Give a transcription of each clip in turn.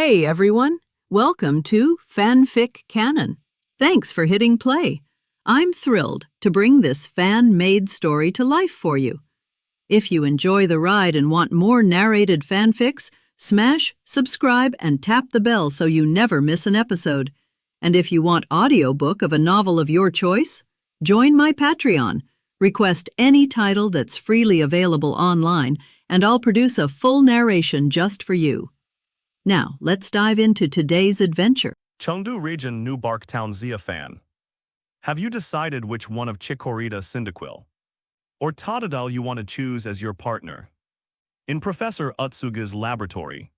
Hey everyone, welcome to FanFic Canon. Thanks for hitting play. I'm thrilled to bring this fan-made story to life for you. If you enjoy the ride and want more narrated fanfics, smash, subscribe, and tap the bell so you never miss an episode. And if you want audiobook of a novel of your choice, join my Patreon. Request any title that's freely available online, and I'll produce a full narration just for you. Now, let's dive into today's adventure. Chengdu Region, New Bark Town, Xia Fan. Have you decided which one of Chikorita, Cyndaquil, or Totodile you want to choose as your partner? In Professor Utsugi's laboratory,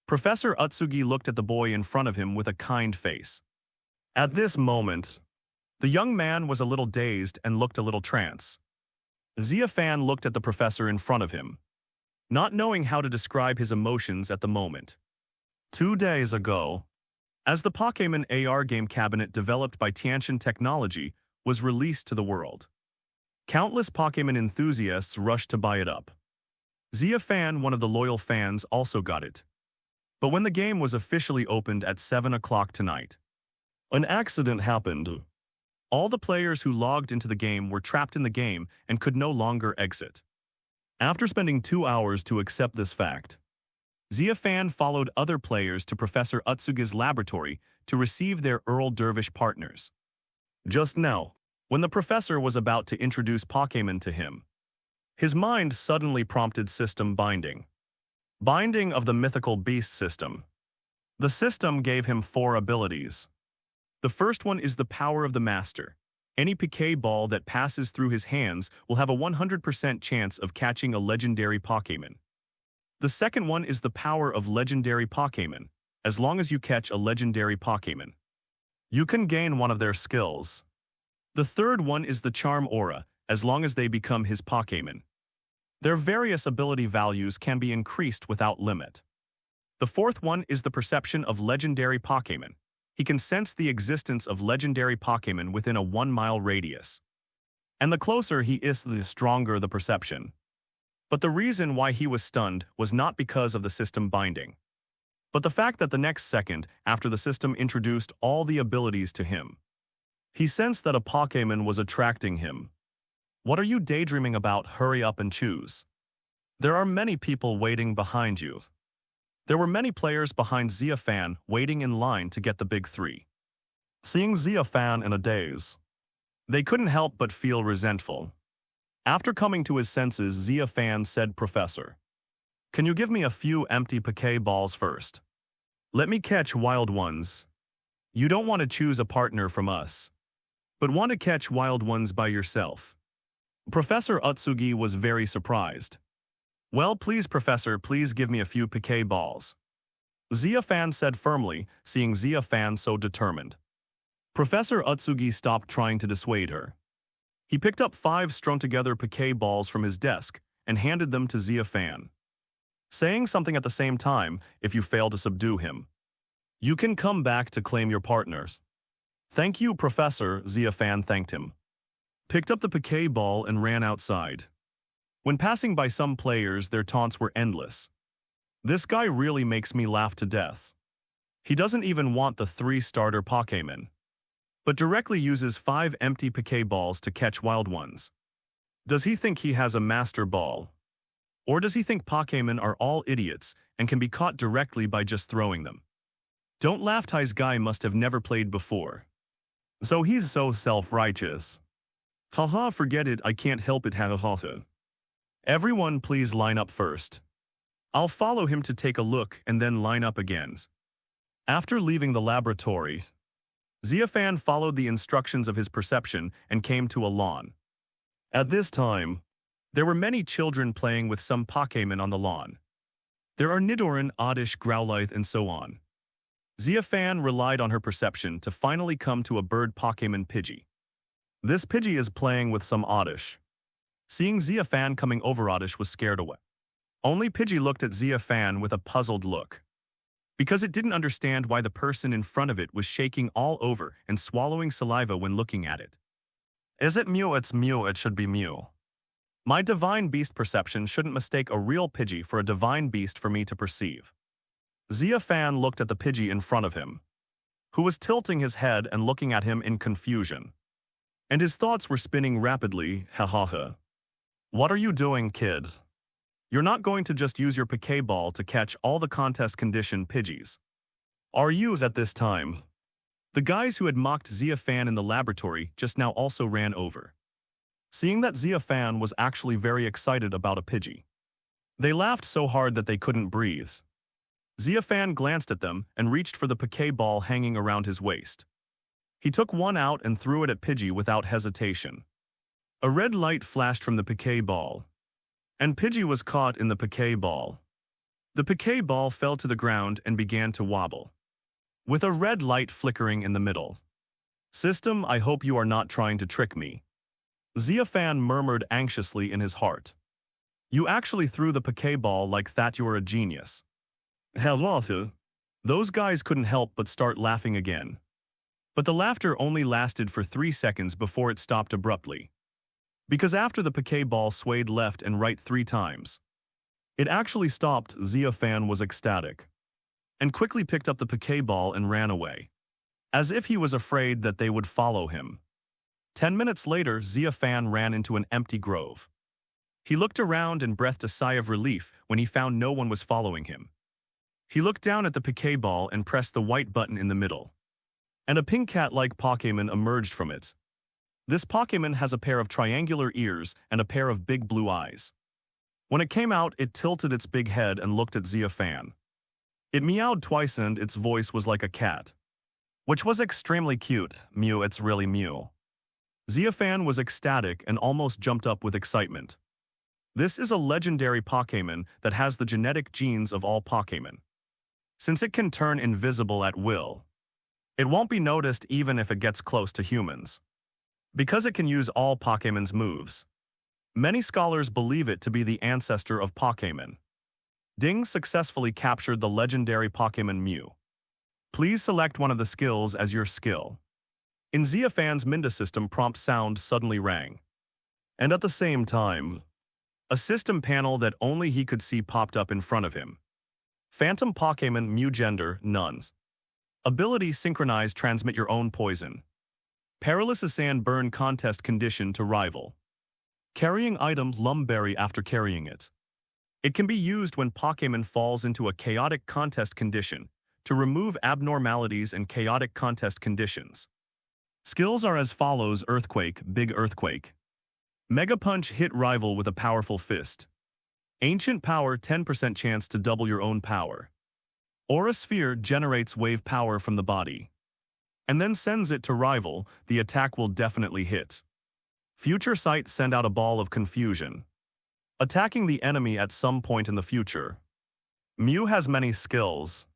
Professor Utsugi looked at the boy in front of him with a kind face. At this moment, the young man was a little dazed and looked a little trance. Xia Fan looked at the professor in front of him, not knowing how to describe his emotions at the moment. 2 days ago, as the Pokémon AR game cabinet developed by Tiantian Technology was released to the world, countless Pokémon enthusiasts rushed to buy it up. Xia Fan, one of the loyal fans, also got it. But when the game was officially opened at 7 o'clock tonight, an accident happened. All the players who logged into the game were trapped in the game and could no longer exit. After spending 2 hours to accept this fact, Xia Fan followed other players to Professor Utsugi's laboratory to receive their Earl Dervish partners. Just now, when the professor was about to introduce Pokémon to him, his mind suddenly prompted system binding. Binding of the mythical beast system. The system gave him 4 abilities. The first one is the power of the master. Any Pokéball ball that passes through his hands will have a 100% chance of catching a legendary Pokémon. The second one is the power of legendary Pokémon. As long as you catch a legendary Pokémon, you can gain one of their skills. The third one is the charm aura, as long as they become his Pokémon. Their various ability values can be increased without limit. The fourth one is the perception of legendary Pokémon. He can sense the existence of legendary Pokémon within a 1-mile radius. And the closer he is, the stronger the perception. But the reason why he was stunned was not because of the system binding, but the fact that the next second after the system introduced all the abilities to him, he sensed that a Pokémon was attracting him. What are you daydreaming about? Hurry up and choose. There are many people waiting behind you. There were many players behind Xia Fan waiting in line to get the big 3. Seeing Xia Fan in a daze, they couldn't help but feel resentful. After coming to his senses, Xia Fan said, "Professor, can you give me a few empty Pokéball balls first? Let me catch wild ones. You don't want to choose a partner from us, but want to catch wild ones by yourself." Professor Utsugi was very surprised. "Well, please, Professor, please give me a few Pokéball balls," Xia Fan said firmly, seeing Xia Fan so determined. Professor Utsugi stopped trying to dissuade her. He picked up 5 strung-together Pokéball balls from his desk and handed them to Xia Fan, saying something at the same time, "If you fail to subdue him, you can come back to claim your partners." "Thank you, Professor," Xia Fan thanked him, picked up the Pokéball ball and ran outside. When passing by some players, their taunts were endless. "This guy really makes me laugh to death. He doesn't even want the 3 starter Pokémon, but directly uses 5 empty Pokéball balls to catch wild ones. Does he think he has a master ball? Or does he think Pokémon are all idiots and can be caught directly by just throwing them? Don't laugh, his guy must have never played before. So he's so self-righteous. Haha, forget it, I can't help it, haha. Everyone please line up first. I'll follow him to take a look and then line up again." After leaving the laboratory, Xia Fan followed the instructions of his perception and came to a lawn. At this time, there were many children playing with some Pokémon on the lawn. There are Nidoran, Oddish, Growlithe, and so on. Xia Fan relied on her perception to finally come to a bird Pokémon Pidgey. This Pidgey is playing with some Oddish. Seeing Xia Fan coming over, Oddish was scared away. Only Pidgey looked at Xia Fan with a puzzled look, because it didn't understand why the person in front of it was shaking all over and swallowing saliva when looking at it. "Is it Mew? It's Mew, it should be Mew. My divine beast perception shouldn't mistake a real Pidgey for a divine beast for me to perceive." Xia Fan looked at the Pidgey in front of him, who was tilting his head and looking at him in confusion. And his thoughts were spinning rapidly, ha ha ha. What are you doing, kids? You're not going to just use your Pokeball to catch all the contest condition Pidgeys. Are you at this time? The guys who had mocked Xia Fan in the laboratory just now also ran over, seeing that Xia Fan was actually very excited about a Pidgey. They laughed so hard that they couldn't breathe. Xia Fan glanced at them and reached for the Pokeball hanging around his waist. He took one out and threw it at Pidgey without hesitation. A red light flashed from the Pokeball, and Pidgey was caught in the Pokeball. The Pokeball fell to the ground and began to wobble, with a red light flickering in the middle. System, I hope you are not trying to trick me. Xia Fan murmured anxiously in his heart. You actually threw the Pokeball like that, you are a genius. Hello. Those guys couldn't help but start laughing again. But the laughter only lasted for 3 seconds before it stopped abruptly. Because after the Pokeball swayed left and right 3 times, it actually stopped. Xia Fan was ecstatic, and quickly picked up the Pokeball and ran away, as if he was afraid that they would follow him. 10 minutes later, Xia Fan ran into an empty grove. He looked around and breathed a sigh of relief when he found no one was following him. He looked down at the Pokeball and pressed the white button in the middle, and a pink cat-like Pokémon emerged from it. This Pokémon has a pair of triangular ears and a pair of big blue eyes. When it came out, it tilted its big head and looked at Xia Fan. It meowed twice and its voice was like a cat, which was extremely cute. Mew, it's really Mew. Xia Fan was ecstatic and almost jumped up with excitement. This is a legendary Pokémon that has the genetic genes of all Pokémon. Since it can turn invisible at will, it won't be noticed even if it gets close to humans. Because it can use all Pokémon's moves, many scholars believe it to be the ancestor of Pokémon. Ding successfully captured the legendary Pokémon Mew. Please select one of the skills as your skill. In Xia Fan's Minda system, prompt sound suddenly rang. And at the same time, a system panel that only he could see popped up in front of him. Phantom Pokémon Mew gender, nuns. Ability synchronize transmit your own poison. Perilous Zean burn contest condition to rival. Carrying items Lumberry after carrying it. It can be used when Pokémon falls into a chaotic contest condition to remove abnormalities and chaotic contest conditions. Skills are as follows: Earthquake, Big Earthquake. Mega Punch, hit rival with a powerful fist. Ancient Power, 10% chance to double your own power. Aura Sphere generates wave power from the body, and then sends it to rival. The attack will definitely hit. Future Sight, send out a ball of confusion, attacking the enemy at some point in the future. Mew has many skills,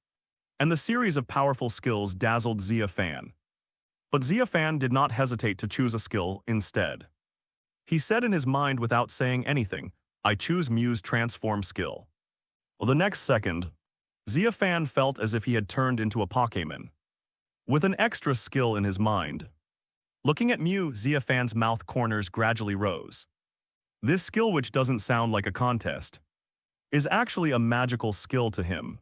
and the series of powerful skills dazzled Xia Fan. But Xia Fan did not hesitate to choose a skill instead. He said in his mind without saying anything, I choose Mew's transform skill. Well, the next second, Xia Fan felt as if he had turned into a Pokémon, with an extra skill in his mind. Looking at Mew, Xia Fan's mouth corners gradually rose. This skill, which doesn't sound like a contest, is actually a magical skill to him.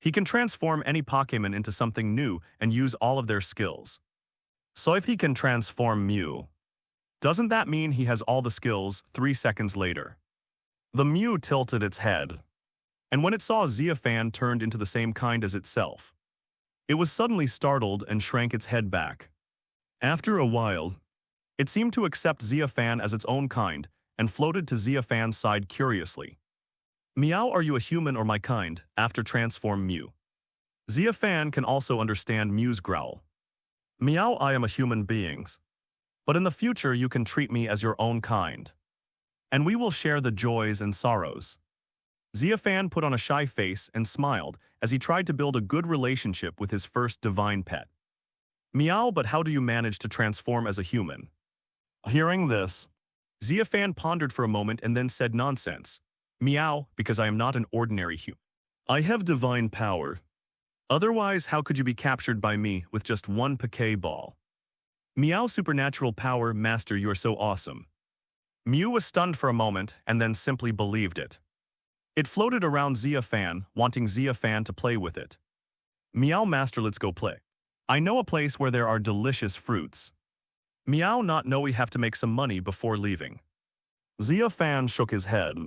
He can transform any Pokémon into something new and use all of their skills. So if he can transform Mew, doesn't that mean he has all the skills? 3 seconds later, the Mew tilted its head, and when it saw Xia Fan turned into the same kind as itself, it was suddenly startled and shrank its head back. After a while, it seemed to accept Xia Fan as its own kind and floated to Xia Fan's side curiously. Meow, are you a human or my kind? After transform Mew, Xia Fan can also understand Mew's growl. Meow, I am a human being, but in the future you can treat me as your own kind, and we will share the joys and sorrows. Xia Fan put on a shy face and smiled as he tried to build a good relationship with his first divine pet. Meow, but how do you manage to transform as a human? Hearing this, Xia Fan pondered for a moment and then said, nonsense. Meow, because I am not an ordinary human. I have divine power. Otherwise, how could you be captured by me with just one Pokeball? Meow, supernatural power, master, you are so awesome. Mew was stunned for a moment and then simply believed it. It floated around Xia Fan, wanting Xia Fan to play with it. Meow master, let's go play. I know a place where there are delicious fruits. Meow not know we have to make some money before leaving. Xia Fan shook his head.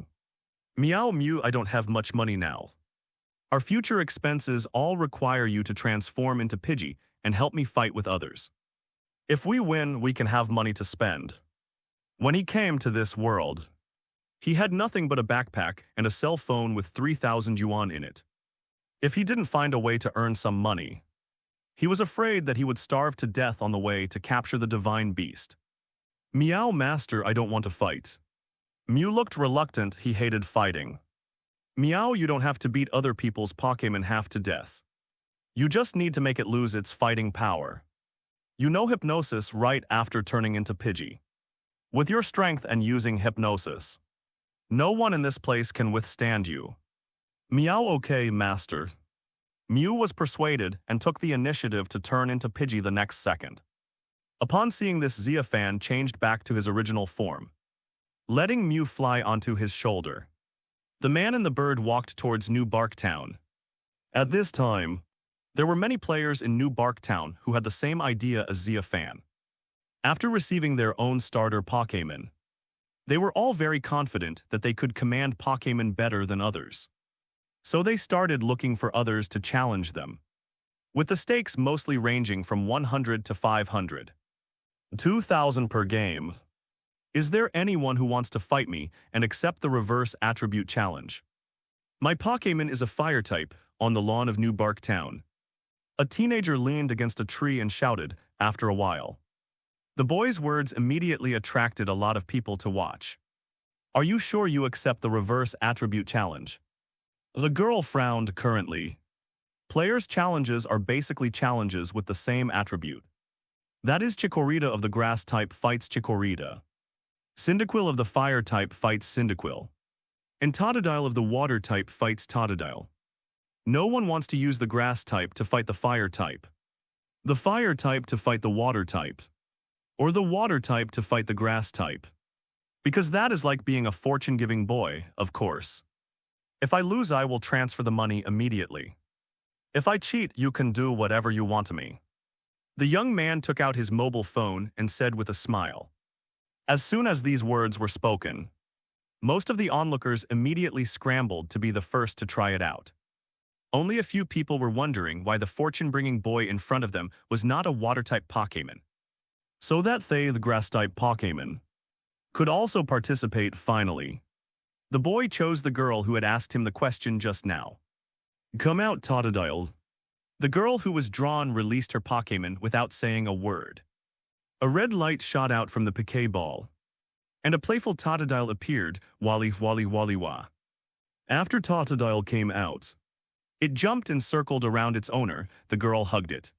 Meow mew, I don't have much money now. Our future expenses all require you to transform into Pidgey and help me fight with others. If we win, we can have money to spend. When he came to this world, he had nothing but a backpack and a cell phone with 3,000 yuan in it. If he didn't find a way to earn some money, he was afraid that he would starve to death on the way to capture the divine beast. Meow master, I don't want to fight. Mew looked reluctant, he hated fighting. Meow, you don't have to beat other people's Pokémon half to death. You just need to make it lose its fighting power. You know hypnosis right after turning into Pidgey. With your strength and using hypnosis, no one in this place can withstand you. Meow, okay, master. Mew was persuaded and took the initiative to turn into Pidgey the next second. Upon seeing this, Xia Fan changed back to his original form, letting Mew fly onto his shoulder. The man and the bird walked towards New Bark Town. At this time, there were many players in New Bark Town who had the same idea as Xia Fan. After receiving their own starter Pokémon, they were all very confident that they could command Pokémon better than others. So they started looking for others to challenge them, with the stakes mostly ranging from 100 to 500. 2,000 per game. Is there anyone who wants to fight me and accept the reverse attribute challenge? My Pokémon is a fire type. On the lawn of New Bark Town, a teenager leaned against a tree and shouted, after a while. The boy's words immediately attracted a lot of people to watch. Are you sure you accept the reverse attribute challenge? The girl frowned currently. Players' challenges are basically challenges with the same attribute. That is, Chikorita of the grass type fights Chikorita. Cyndaquil of the fire type fights Cyndaquil. And Totodile of the water type fights Totodile. No one wants to use the grass type to fight the fire type, the fire type to fight the water type, or the water type to fight the grass type. Because that is like being a fortune-giving boy, of course. If I lose, I will transfer the money immediately. If I cheat, you can do whatever you want to me. The young man took out his mobile phone and said with a smile. As soon as these words were spoken, most of the onlookers immediately scrambled to be the first to try it out. Only a few people were wondering why the fortune-bringing boy in front of them was not a water-type Pokémon, so that they, the grass-type Pokémon, could also participate. Finally, the boy chose the girl who had asked him the question just now. Come out, Totodile. The girl who was drawn released her Pokémon without saying a word. A red light shot out from the Pokéball, and a playful Totodile appeared, wally wah. After Totodile came out, it jumped and circled around its owner. The girl hugged it,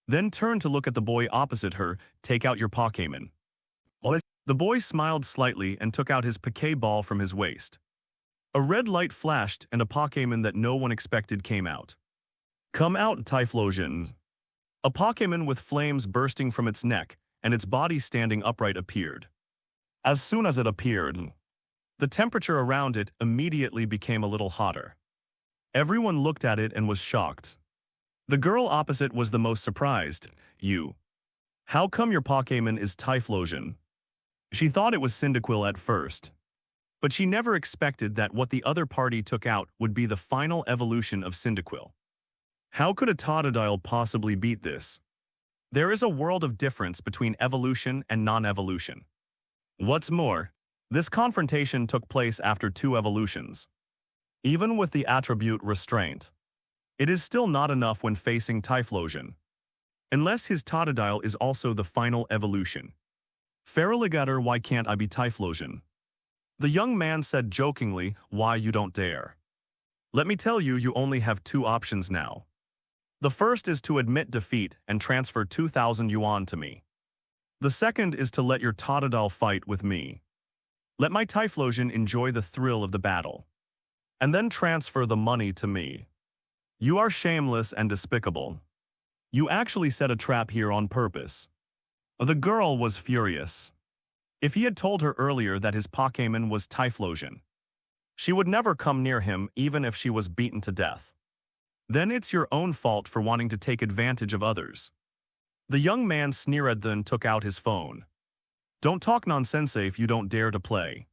then turned to look at the boy opposite her. Take out your Pokémon. The boy smiled slightly and took out his Pokéball from his waist. A red light flashed and a Pokémon that no one expected came out. Come out, Typhlosion. A Pokémon with flames bursting from its neck and its body standing upright appeared. As soon as it appeared, the temperature around it immediately became a little hotter. Everyone looked at it and was shocked. The girl opposite was the most surprised. You. How come your Pokémon is Typhlosion? She thought it was Cyndaquil at first, but she never expected that what the other party took out would be the final evolution of Cyndaquil. How could a Totodile possibly beat this? There is a world of difference between evolution and non-evolution. What's more, this confrontation took place after 2 evolutions. Even with the attribute restraint, it is still not enough when facing Typhlosion, unless his Totodile is also the final evolution. Feraligatr, why can't I be Typhlosion? The young man said jokingly, why you don't dare? Let me tell you, you only have 2 options now. The first is to admit defeat and transfer 2,000 yuan to me. The second is to let your Totodile fight with me. Let my Typhlosion enjoy the thrill of the battle, and then transfer the money to me. You are shameless and despicable. You actually set a trap here on purpose. The girl was furious. If he had told her earlier that his Pokémon was Typhlosion, She would never come near him even if she was beaten to death. Then it's your own fault for wanting to take advantage of others. The young man sneered, then took out his phone. Don't talk nonsense if you don't dare to play.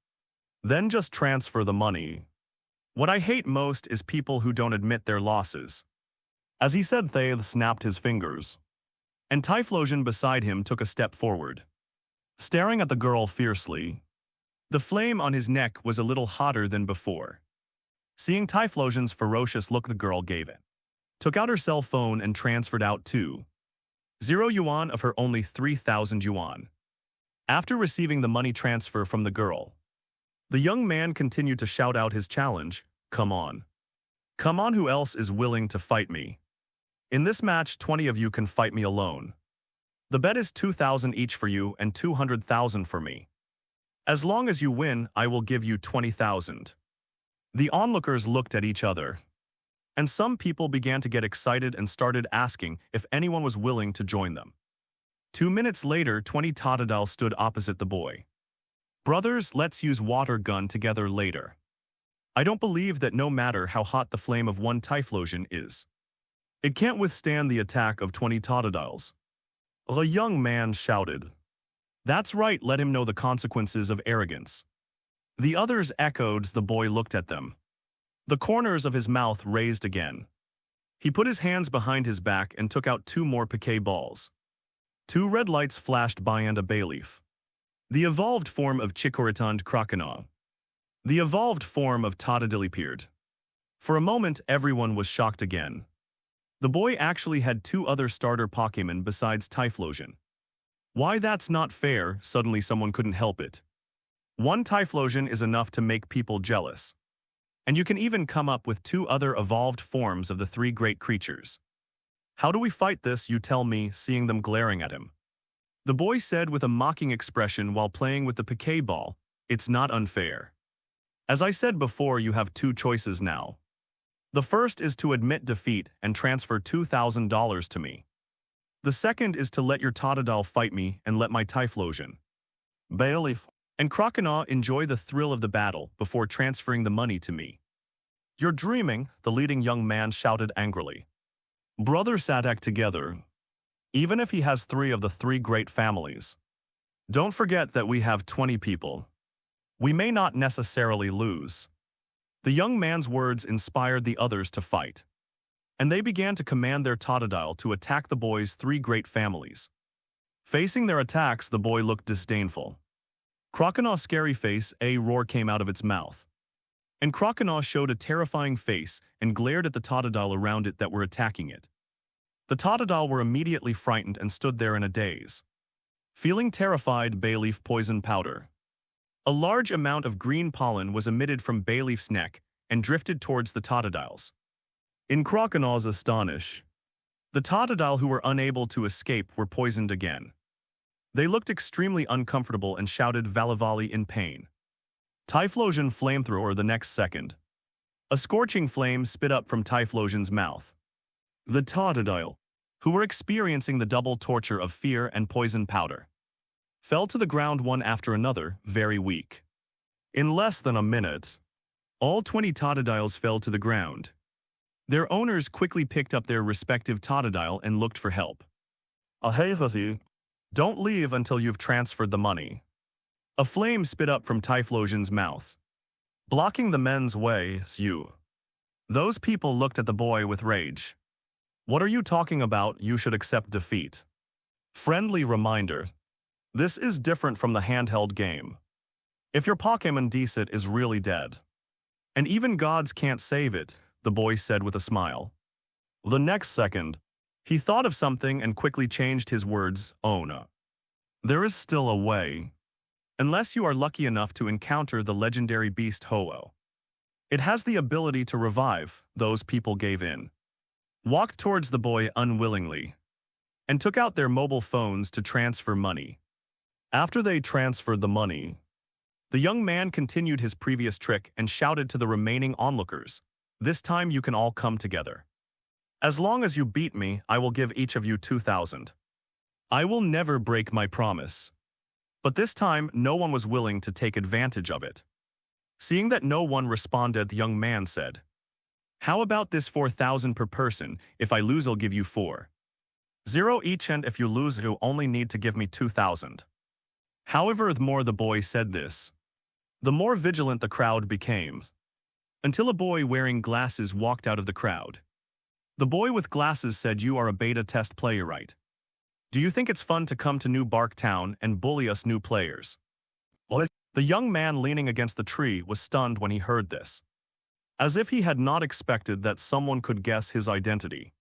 Then just transfer the money. What I hate most is people who don't admit their losses. As he said, Thaith snapped his fingers. And Typhlosion beside him took a step forward, staring at the girl fiercely. The flame on his neck was a little hotter than before. Seeing Typhlosion's ferocious look, the girl gave it, took out her cell phone and transferred out 2,000 yuan of her only 3,000 yuan. After receiving the money transfer from the girl, the young man continued to shout out his challenge, "Come on. Come on, who else is willing to fight me? In this match, 20 of you can fight me alone. The bet is 2,000 each for you and 200,000 for me. As long as you win, I will give you 20,000. The onlookers looked at each other, and some people began to get excited and started asking if anyone was willing to join them. 2 minutes later, 20 Totodile stood opposite the boy. Brothers, let's use water gun together later. I don't believe that no matter how hot the flame of one Typhlosion is, it can't withstand the attack of 20 Totodiles. The young man shouted. That's right, let him know the consequences of arrogance. The others echoed. The boy looked at them. The corners of his mouth raised again. He put his hands behind his back and took out 2 more piquet balls. 2 red lights flashed by and a bay leaf. The evolved form of Chikorita Crocodile. The evolved form of Totodile appeared. For a moment, everyone was shocked again. The boy actually had 2 other starter Pokémon besides Typhlosion. Why, that's not fair, suddenly someone couldn't help it. 1 Typhlosion is enough to make people jealous. And you can even come up with 2 other evolved forms of the 3 great creatures. How do we fight this, you tell me, seeing them glaring at him? The boy said with a mocking expression while playing with the piquet ball, it's not unfair. As I said before, you have 2 choices now. The first is to admit defeat and transfer $2,000 to me. The second is to let your Totodile fight me and let my Typhlosion, Bayleaf, and Crocodile enjoy the thrill of the battle before transferring the money to me. You're dreaming, the leading young man shouted angrily. Brothers sat act together, even if he has 3 of the 3 great families. Don't forget that we have 20 people. We may not necessarily lose. The young man's words inspired the others to fight, and they began to command their Totodile to attack the boy's 3 great families. Facing their attacks, the boy looked disdainful. Crocodile's scary face, a roar came out of its mouth. And Crocodile showed a terrifying face and glared at the Totodile around it that were attacking it. The Totodile were immediately frightened and stood there in a daze. Feeling terrified, Bayleaf poison powder. A large amount of green pollen was emitted from Bayleaf's neck and drifted towards the Totodiles. In Crocodile's astonish, the Totodile who were unable to escape were poisoned again. They looked extremely uncomfortable and shouted Valivali in pain. Typhlosion flamethrower the next second. A scorching flame spit up from Typhlosion's mouth. The Totodile, who were experiencing the double torture of fear and poison powder, fell to the ground one after another, very weak. In less than a minute, all 20 Totodiles fell to the ground. Their owners quickly picked up their respective Totodile and looked for help. Ahevasi, don't leave until you've transferred the money. A flame spit up from Typhlosion's mouth, blocking the men's way. You. Those people looked at the boy with rage. What are you talking about? You should accept defeat. Friendly reminder. This is different from the handheld game. If your Pokémon Deceit is really dead, and even gods can't save it, the boy said with a smile. The next second, he thought of something and quickly changed his words, oh no. There is still a way. Unless you are lucky enough to encounter the legendary beast Ho-Oh. It has the ability to revive. Those people gave in, walked towards the boy unwillingly, and took out their mobile phones to transfer money. After they transferred the money, the young man continued his previous trick and shouted to the remaining onlookers, this time you can all come together. As long as you beat me, I will give each of you 2,000. I will never break my promise. But this time, no one was willing to take advantage of it. Seeing that no one responded, the young man said, "How about this 4,000 per person? If I lose, I'll give you 4,000 each, and if you lose, you only need to give me 2,000. However, the more the boy said this, the more vigilant the crowd became, until a boy wearing glasses walked out of the crowd. The boy with glasses said, "You are a beta test player, right? Do you think it's fun to come to New Bark Town and bully us new players?" The young man leaning against the tree was stunned when he heard this, as if he had not expected that someone could guess his identity.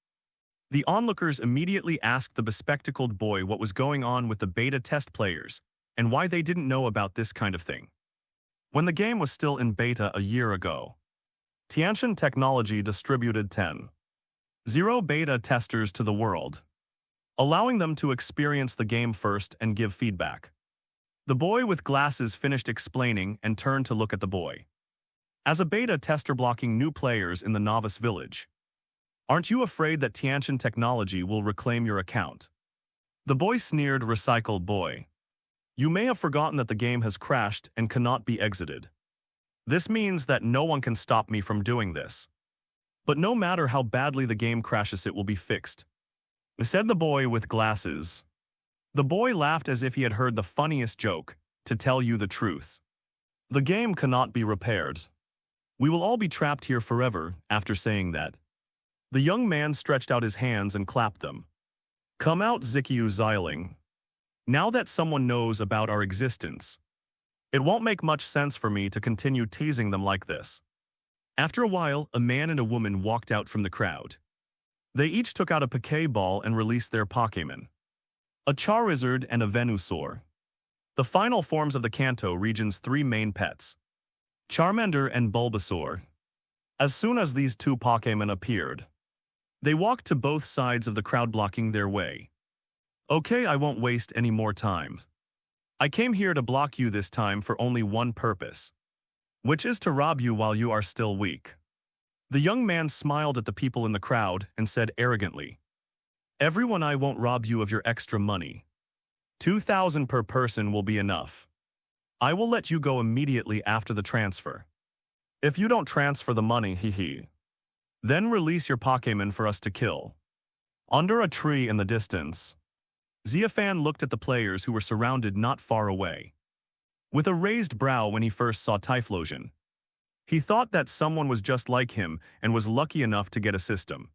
The onlookers immediately asked the bespectacled boy what was going on with the beta test players and why they didn't know about this kind of thing. When the game was still in beta a year ago, Tiantian Technology distributed 10,000 beta testers to the world, allowing them to experience the game first and give feedback. The boy with glasses finished explaining and turned to look at the boy. As a beta tester blocking new players in the novice village, aren't you afraid that Tiantian Technology will reclaim your account? The boy sneered, "Recycle boy. You may have forgotten that the game has crashed and cannot be exited. This means that no one can stop me from doing this. But no matter how badly the game crashes, it will be fixed," said the boy with glasses. The boy laughed as if he had heard the funniest joke. "To tell you the truth, the game cannot be repaired. We will all be trapped here forever." After saying that, the young man stretched out his hands and clapped them. "Come out, Zikiu Xiling. Now that someone knows about our existence, it won't make much sense for me to continue teasing them like this." After a while, a man and a woman walked out from the crowd. They each took out a Pokeball and released their Pokémon, a Charizard and a Venusaur, the final forms of the Kanto region's three main pets, Charmander and Bulbasaur. As soon as these two Pokémon appeared, they walked to both sides of the crowd, blocking their way. "Okay, I won't waste any more time. I came here to block you this time for only one purpose, which is to rob you while you are still weak." The young man smiled at the people in the crowd and said arrogantly, "Everyone, I won't rob you of your extra money. 2,000 per person will be enough. I will let you go immediately after the transfer. If you don't transfer the money, then release your Pokémon for us to kill." Under a tree in the distance, Xia Fan looked at the players who were surrounded not far away. With a raised brow when he first saw Typhlosion, he thought that someone was just like him and was lucky enough to get a system.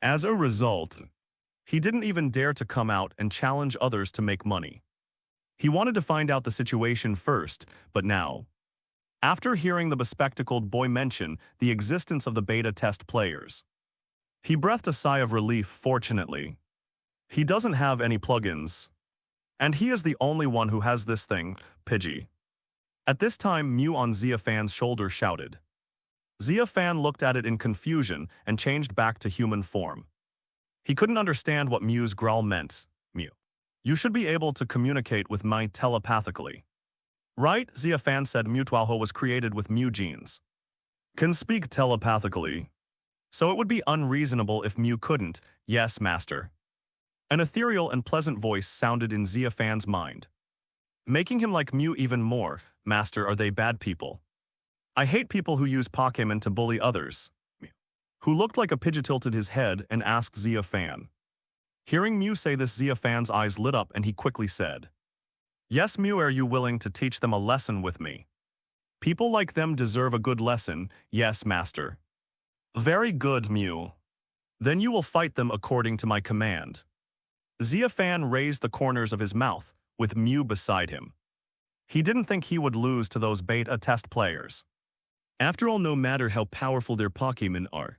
As a result, he didn't even dare to come out and challenge others to make money. He wanted to find out the situation first, but now, after hearing the bespectacled boy mention the existence of the beta test players, he breathed a sigh of relief. Fortunately, he doesn't have any plugins, and he is the only one who has this thing, Pidgey. At this time, Mew on Xia Fan's shoulder shouted. Xia Fan looked at it in confusion and changed back to human form. He couldn't understand what Mew's growl meant. "Mew, you should be able to communicate with me telepathically, right?" Xia Fan said. Mewtwo was created with Mew genes. "Can speak telepathically, so it would be unreasonable if Mew couldn't." "Yes, master." An ethereal and pleasant voice sounded in Xia Fan's mind, making him like Mew even more. "Master, are they bad people? I hate people who use Pokémon to bully others." Mew, who looked like a Pidgey, tilted his head and asked Xia Fan. Hearing Mew say this, Xia Fan's eyes lit up and he quickly said, "Yes, Mew, are you willing to teach them a lesson with me? People like them deserve a good lesson." "Yes, master." "Very good, Mew. Then you will fight them according to my command." Xia Fan raised the corners of his mouth, with Mew beside him. He didn't think he would lose to those beta test players. After all, no matter how powerful their Pokémon are,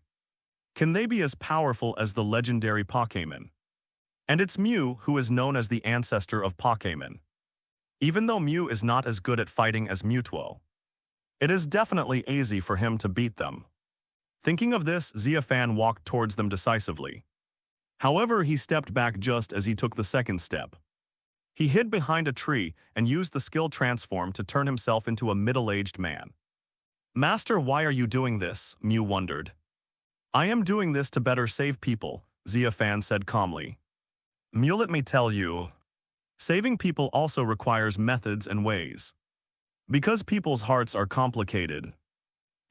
can they be as powerful as the legendary Pokémon? And it's Mew who is known as the ancestor of Pokémon. Even though Mew is not as good at fighting as Mewtwo, it is definitely easy for him to beat them. Thinking of this, Xia Fan walked towards them decisively. However, he stepped back just as he took the second step. He hid behind a tree and used the skill transform to turn himself into a middle-aged man. "Master, why are you doing this?" Mew wondered. "I am doing this to better save people," Xia Fan said calmly. "Mew, let me tell you, saving people also requires methods and ways. Because people's hearts are complicated.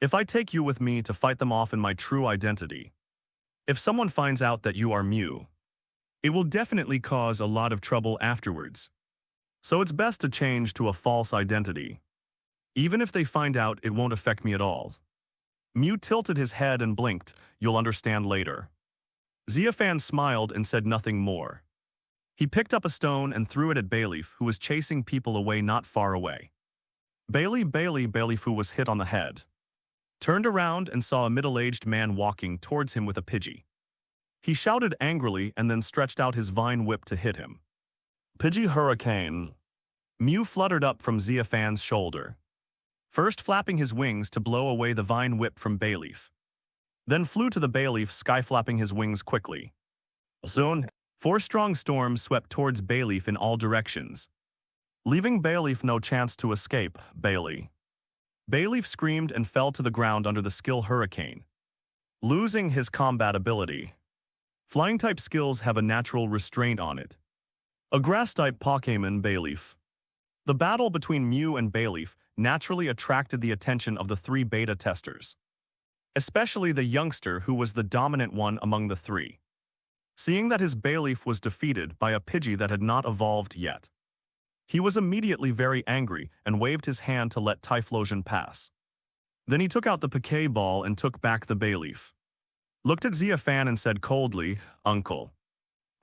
If I take you with me to fight them off in my true identity, if someone finds out that you are Mew, it will definitely cause a lot of trouble afterwards. So it's best to change to a false identity. Even if they find out, it won't affect me at all. Mew tilted his head and blinked. You'll understand later. Xia Fan smiled and said nothing more. He picked up a stone and threw it at Bayleaf, who was chasing people away not far away. Bayleaf, who was hit on the head, turned around and saw a middle-aged man walking towards him with a Pidgey. He shouted angrily and then stretched out his vine whip to hit him. Pidgey hurricane. Mew fluttered up from Xia Fan's shoulder, first flapping his wings to blow away the vine whip from Bayleaf, then flew to the Bayleaf, sky-flapping his wings quickly. Soon, 4 strong storms swept towards Bayleaf in all directions, leaving Bayleaf no chance to escape. Bayleaf screamed and fell to the ground under the skill Hurricane, losing his combat ability. Flying-type skills have a natural restraint on it. A grass-type Pokémon, Bayleaf. The battle between Mew and Bayleaf naturally attracted the attention of the 3 beta testers, especially the youngster who was the dominant one among the 3. Seeing that his Bayleaf was defeated by a Pidgey that had not evolved yet, he was immediately very angry and waved his hand to let Typhlosion pass. Then he took out the Pokeball and took back the Bayleaf, looked at Xia Fan and said coldly, "Uncle,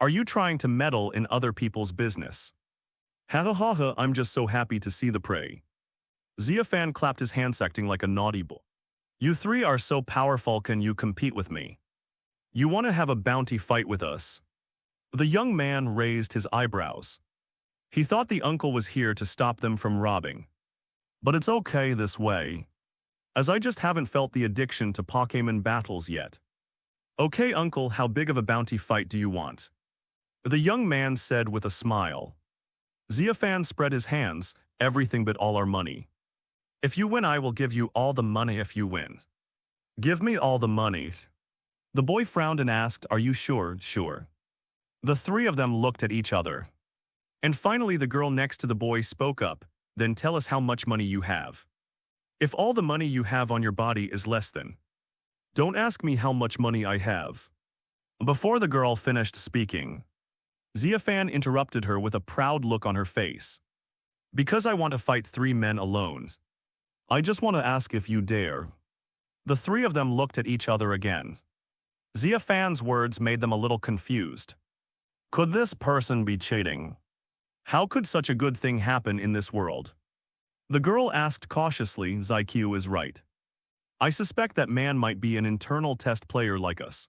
are you trying to meddle in other people's business?" "Ha ha ha, I'm just so happy to see the prey." Xia Fan clapped his hands acting like a naughty boy. "You 3 are so powerful, can you compete with me? You want to have a bounty fight with us?" The young man raised his eyebrows. He thought the uncle was here to stop them from robbing. "But it's okay this way, as I just haven't felt the addiction to Pokémon battles yet." "Okay, uncle, how big of a bounty fight do you want?" The young man said with a smile. Xia Fan spread his hands, "Everything but all our money. If you win, I will give you all the money if you win." "Give me all the money." The boy frowned and asked, "Are you sure?" "Sure." The 3 of them looked at each other. And finally the girl next to the boy spoke up, "Then tell us how much money you have. If all the money you have on your body is less than..." "Don't ask me how much money I have." Before the girl finished speaking, Xia Fan interrupted her with a proud look on her face. "Because I want to fight 3 men alone. I just want to ask if you dare." The 3 of them looked at each other again. Xia Fan's words made them a little confused. Could this person be cheating? How could such a good thing happen in this world? The girl asked cautiously, "Zyq is right. I suspect that man might be an internal test player like us.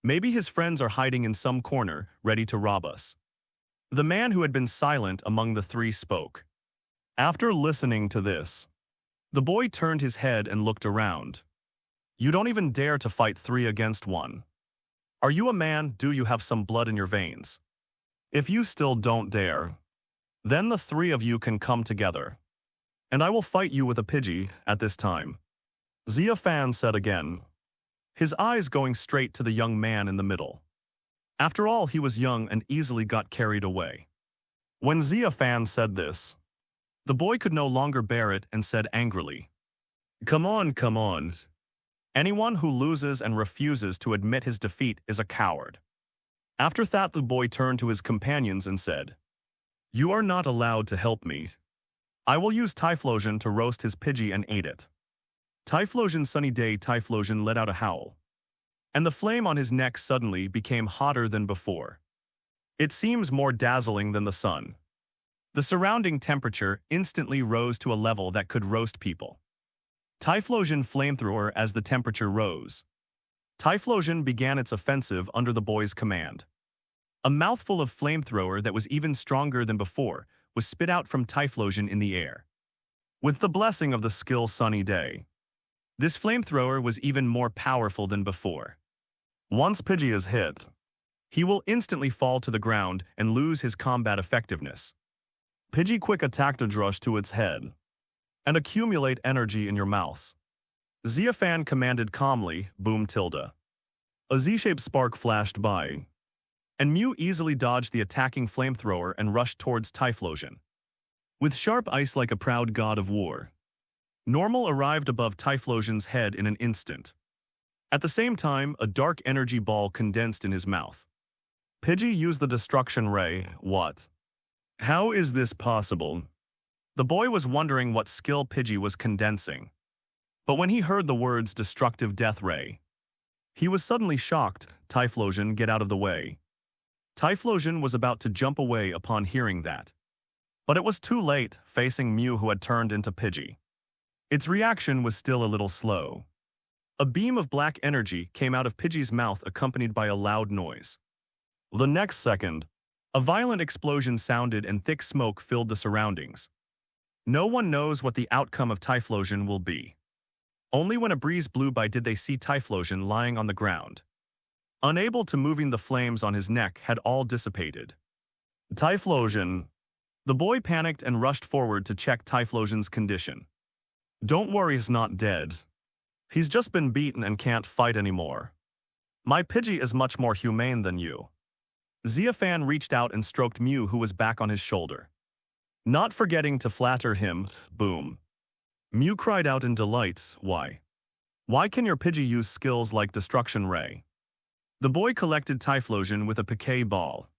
Maybe his friends are hiding in some corner, ready to rob us." The man who had been silent among the 3 spoke. After listening to this, the boy turned his head and looked around. "You don't even dare to fight 3 against 1. Are you a man? Do you have some blood in your veins? If you still don't dare, then the 3 of you can come together, and I will fight you with a Pidgey at this time." Xia Fan said again, his eyes going straight to the young man in the middle. After all, he was young and easily got carried away. When Xia Fan said this, the boy could no longer bear it and said angrily, Come on. Anyone who loses and refuses to admit his defeat is a coward." After that, the boy turned to his companions and said, "You are not allowed to help me. I will use Typhlosion to roast his Pidgey and ate it." Typhlosion sunny day. Typhlosion let out a howl, and the flame on his neck suddenly became hotter than before. It seems more dazzling than the sun. The surrounding temperature instantly rose to a level that could roast people. Typhlosion flamethrower. As the temperature rose, Typhlosion began its offensive under the boy's command. A mouthful of flamethrower that was even stronger than before was spit out from Typhlosion in the air. With the blessing of the skill Sunny Day, this flamethrower was even more powerful than before. Once Pidgey is hit, he will instantly fall to the ground and lose his combat effectiveness. Pidgey quick attacked a drush to its head and accumulate energy in your mouth. Xia Fan commanded calmly, boom tilde. A Z-shaped spark flashed by, and Mew easily dodged the attacking flamethrower and rushed towards Typhlosion. with sharp eyes like a proud god of war. Normal arrived above Typhlosion's head in an instant. At the same time, a dark energy ball condensed in his mouth. Pidgey used the destruction ray. What? How is this possible? The boy was wondering what skill Pidgey was condensing. But when he heard the words destructive death ray, he was suddenly shocked. Typhlosion, get out of the way. Typhlosion was about to jump away upon hearing that. But it was too late, facing Mew who had turned into Pidgey. Its reaction was still a little slow. A beam of black energy came out of Pidgey's mouth accompanied by a loud noise. The next second, a violent explosion sounded and thick smoke filled the surroundings. No one knows what the outcome of Typhlosion will be. Only when a breeze blew by did they see Typhlosion lying on the ground. Unable to moving, the flames on his neck had all dissipated. Typhlosion. The boy panicked and rushed forward to check Typhlosion's condition. Don't worry, he's not dead. He's just been beaten and can't fight anymore. My Pidgey is much more humane than you. Xia Fan reached out and stroked Mew who was back on his shoulder. Not forgetting to flatter him, boom. Mew cried out in delight, why? Why can your Pidgey use skills like Destruction Ray? The boy collected Typhlosion with a piquet ball.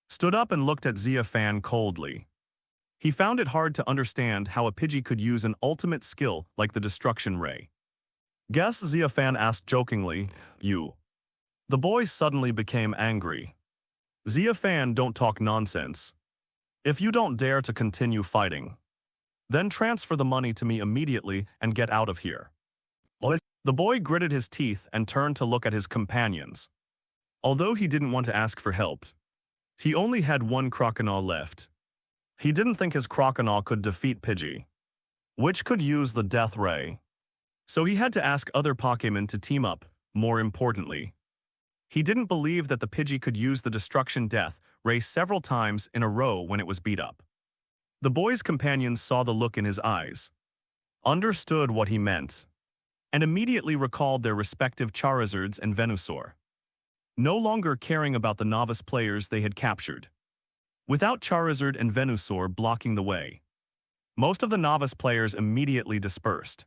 Stood up and looked at Xia Fan coldly. He found it hard to understand how a Pidgey could use an ultimate skill like the Destruction Ray. Guess, Xia Fan asked jokingly, you. The boy suddenly became angry. Xia Fan, don't talk nonsense. If you don't dare to continue fighting, then transfer the money to me immediately and get out of here. The boy gritted his teeth and turned to look at his companions. Although he didn't want to ask for help, he only had one Croconaw left. He didn't think his Croconaw could defeat Pidgey, which could use the Death Ray. So he had to ask other Pokémon to team up. More importantly, he didn't believe that the Pidgey could use the Destruction Death Ray several times in a row when it was beat up. The boy's companions saw the look in his eyes, understood what he meant, and immediately recalled their respective Charizards and Venusaur, no longer caring about the novice players they had captured. Without Charizard and Venusaur blocking the way, most of the novice players immediately dispersed,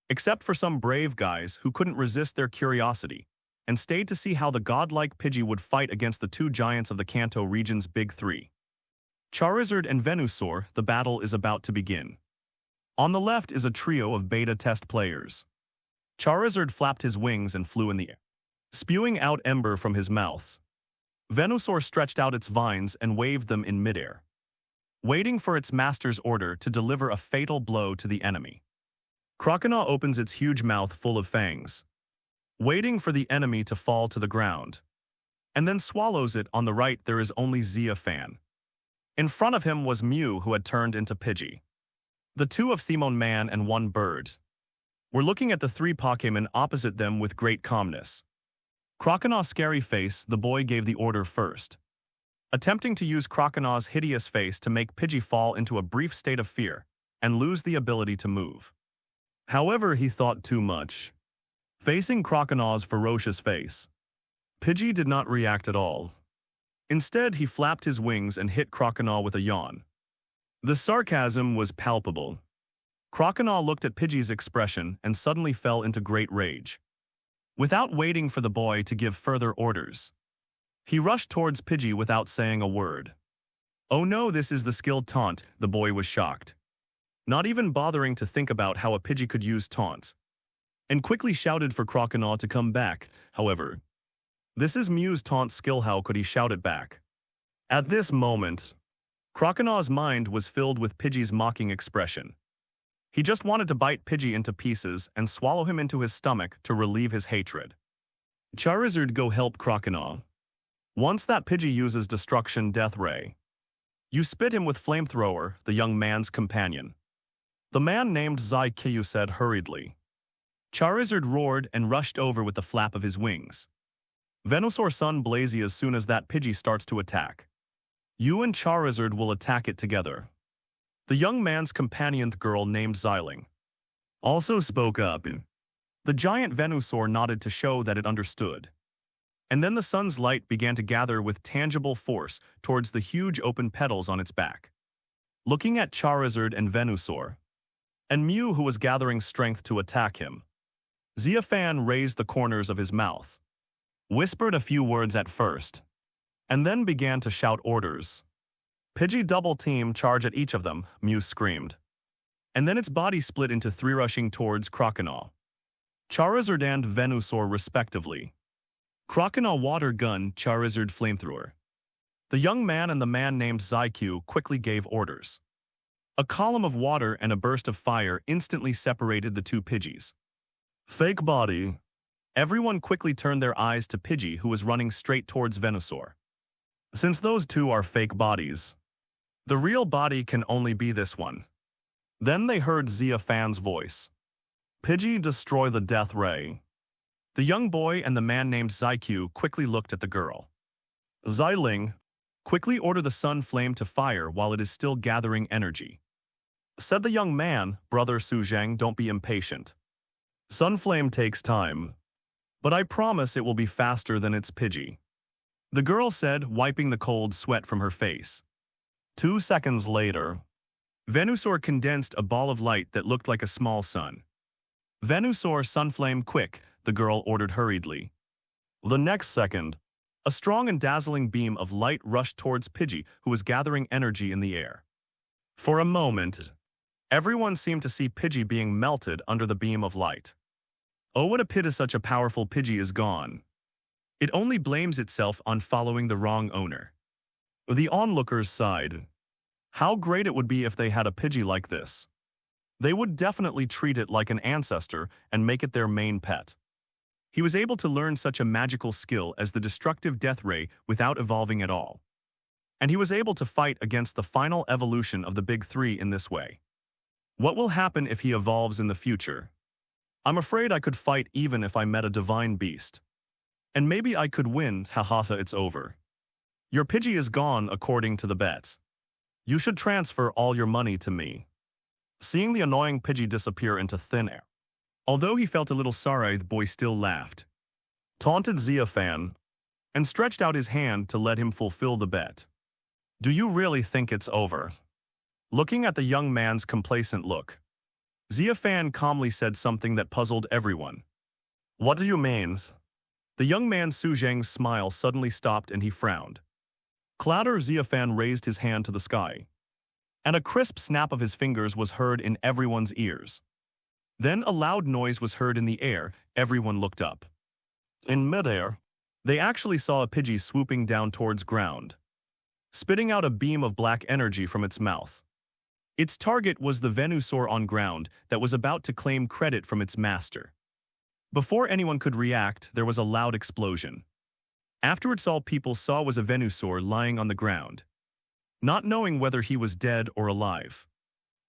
except for some brave guys who couldn't resist their curiosity and stayed to see how the godlike Pidgey would fight against the two giants of the Kanto region's big three. Charizard and Venusaur, the battle is about to begin. On the left is a trio of beta test players. Charizard flapped his wings and flew in the air, spewing out ember from his mouth. Venusaur stretched out its vines and waved them in midair, waiting for its master's order to deliver a fatal blow to the enemy. Croconaw opens its huge mouth full of fangs, waiting for the enemy to fall to the ground, and then swallows it. On the right there is only Xia Fan. In front of him was Mew who had turned into Pidgey. The two of Themon Man and one bird were looking at the three Pokémon opposite them with great calmness. Croconaw's scary face, the boy gave the order first, attempting to use Croconaw's hideous face to make Pidgey fall into a brief state of fear and lose the ability to move. However, he thought too much. Facing Croconaw's ferocious face, Pidgey did not react at all. Instead, he flapped his wings and hit Croconaw with a yawn. The sarcasm was palpable. Croconaw looked at Pidgey's expression and suddenly fell into great rage. Without waiting for the boy to give further orders, he rushed towards Pidgey without saying a word. Oh no, this is the skilled taunt, the boy was shocked, not even bothering to think about how a Pidgey could use taunt, and quickly shouted for Croconaw to come back. However, this is Mew's taunt skill, how could he shout it back? At this moment, Croconaw's mind was filled with Pidgey's mocking expression. He just wanted to bite Pidgey into pieces and swallow him into his stomach to relieve his hatred. Charizard, go help Croconaw. Once that Pidgey uses Destruction Death Ray, you spit him with Flamethrower, the young man's companion. The man named Zai Kiyu said hurriedly. Charizard roared and rushed over with the flap of his wings. Venusaur Sun Blazy, as soon as that Pidgey starts to attack, you and Charizard will attack it together. The young man's companion girl named Xiling also spoke up. The giant Venusaur nodded to show that it understood. And then the sun's light began to gather with tangible force towards the huge open petals on its back. looking at Charizard and Venusaur, and Mew, who was gathering strength to attack him. Xia Fan raised the corners of his mouth, whispered a few words at first, and then began to shout orders. Pidgey double team, charge at each of them, Mew screamed. And then its body split into three, rushing towards Croconaw, Charizard and Venusaur respectively. Croconaw water gun, Charizard flamethrower. The young man and the man named Zyq quickly gave orders. A column of water and a burst of fire instantly separated the two Pidgeys. Fake body. Everyone quickly turned their eyes to Pidgey, who was running straight towards Venusaur. Since those two are fake bodies, the real body can only be this one. Then they heard Xia Fan's voice. Pidgey, destroy the death ray. The young boy and the man named Zyq quickly looked at the girl. Xiling, quickly order the sun flame to fire while it is still gathering energy. Said the young man, Brother Suzhang, don't be impatient. Sunflame takes time, but I promise it will be faster than its Pidgey. The girl said, wiping the cold sweat from her face. 2 seconds later, Venusaur condensed a ball of light that looked like a small sun. Venusaur, Sunflame, quick, the girl ordered hurriedly. The next second, a strong and dazzling beam of light rushed towards Pidgey, who was gathering energy in the air. For a moment, everyone seemed to see Pidgey being melted under the beam of light. Oh, what a pity such a powerful Pidgey is gone. It only blames itself on following the wrong owner. The onlookers sighed. How great it would be if they had a Pidgey like this. They would definitely treat it like an ancestor and make it their main pet. He was able to learn such a magical skill as the destructive death ray without evolving at all. And he was able to fight against the final evolution of the big three in this way. What will happen if he evolves in the future? I'm afraid I could fight even if I met a divine beast. And maybe I could win, haha, it's over. Your Pidgey is gone according to the bet. You should transfer all your money to me. Seeing the annoying Pidgey disappear into thin air, although he felt a little sorry, the boy still laughed, taunted Xia Fan, and stretched out his hand to let him fulfill the bet. Do you really think it's over? Looking at the young man's complacent look, Xia Fan calmly said something that puzzled everyone. What do you mean? The young man Su Zheng's smile suddenly stopped and he frowned. Clatter, Xia Fan raised his hand to the sky, and a crisp snap of his fingers was heard in everyone's ears. Then a loud noise was heard in the air. Everyone looked up. In midair, they actually saw a Pidgey swooping down towards ground, spitting out a beam of black energy from its mouth. Its target was the Venusaur on ground that was about to claim credit from its master. Before anyone could react, there was a loud explosion. Afterwards, all people saw was a Venusaur lying on the ground, not knowing whether he was dead or alive.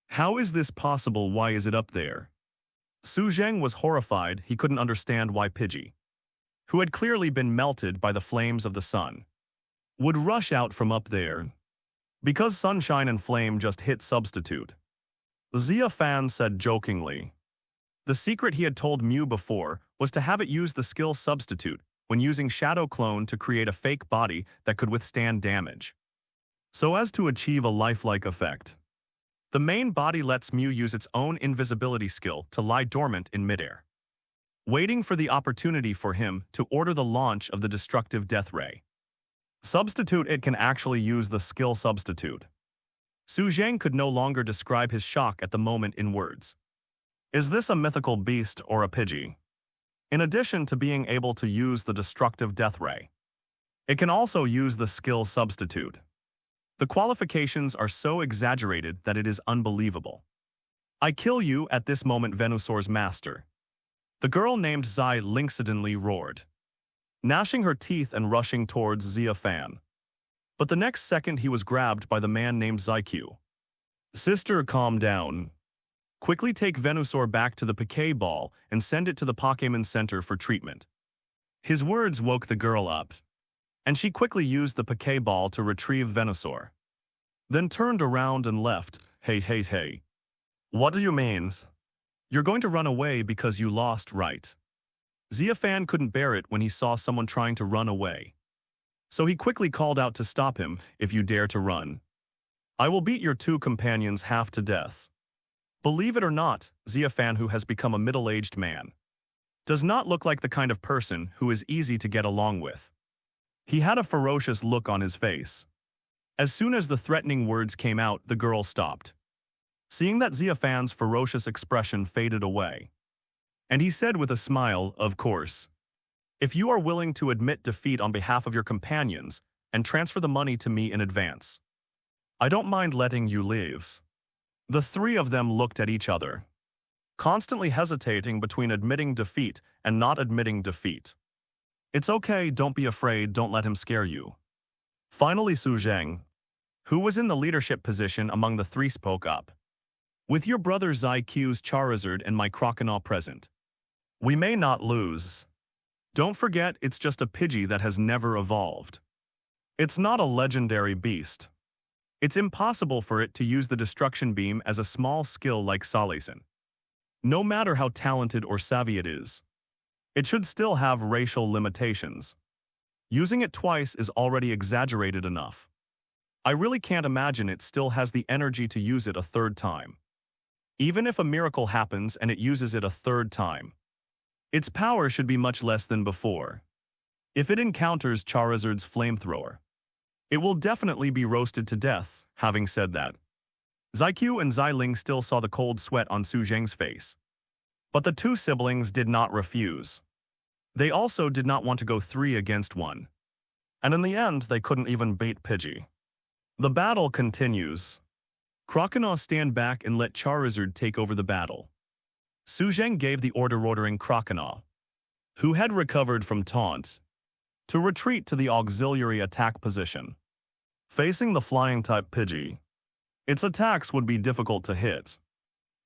How is this possible? Why is it up there? Su Zheng was horrified. He couldn't understand why Pidgey, who had clearly been melted by the flames of the sun, would rush out from up there. Because sunshine and flame just hit substitute. Xia Fan said jokingly. The secret he had told Mew before was to have it use the skill substitute when using Shadow Clone to create a fake body that could withstand damage, so as to achieve a lifelike effect. The main body lets Mew use its own invisibility skill to lie dormant in midair, waiting for the opportunity for him to order the launch of the destructive death ray. Substitute, it can actually use the skill substitute. Su Zheng could no longer describe his shock at the moment in words. Is this a mythical beast or a Pidgey? In addition to being able to use the destructive death ray, it can also use the skill substitute. The qualifications are so exaggerated that it is unbelievable. I kill you at this moment, Venusaur's master. The girl named Xiling suddenly roared, gnashing her teeth and rushing towards Xia Fan. But the next second he was grabbed by the man named Zyq. Sister, calm down. Quickly take Venusaur back to the Pokeball and send it to the Pokémon Center for treatment. His words woke the girl up, and she quickly used the Pokeball to retrieve Venusaur. Then turned around and left. Hey. What do you mean? You're going to run away because you lost, right? Xia Fan couldn't bear it when he saw someone trying to run away. So he quickly called out to stop him. If you dare to run, I will beat your two companions half to death. Believe it or not, Xia Fan, who has become a middle-aged man, does not look like the kind of person who is easy to get along with. He had a ferocious look on his face. As soon as the threatening words came out, the girl stopped. Seeing that Xia Fan's ferocious expression faded away, and he said with a smile, "Of course. If you are willing to admit defeat on behalf of your companions and transfer the money to me in advance, I don't mind letting you leave." The three of them looked at each other, constantly hesitating between admitting defeat and not admitting defeat. "It's okay, don't be afraid, don't let him scare you." Finally, Suicun, who was in the leadership position among the three, spoke up. "With your brother Zean's Charizard and my Crocodile present, we may not lose. Don't forget, it's just a Pidgey that has never evolved. It's not a legendary beast. It's impossible for it to use the Destruction Beam as a small skill like Suicun. No matter how talented or savvy it is, it should still have racial limitations. Using it twice is already exaggerated enough. I really can't imagine it still has the energy to use it a third time. Even if a miracle happens and it uses it a third time, its power should be much less than before. If it encounters Charizard's flamethrower, it will definitely be roasted to death." Having said that, Zean and Xiling still saw the cold sweat on Suicun's face. But the two siblings did not refuse. They also did not want to go 3-against-1. And in the end, they couldn't even beat Pidgey. The battle continues. Crocodile stand back and let Charizard take over the battle. Suicun gave the order ordering Crocodile, who had recovered from taunts, to retreat to the auxiliary attack position. Facing the flying-type Pidgey, its attacks would be difficult to hit,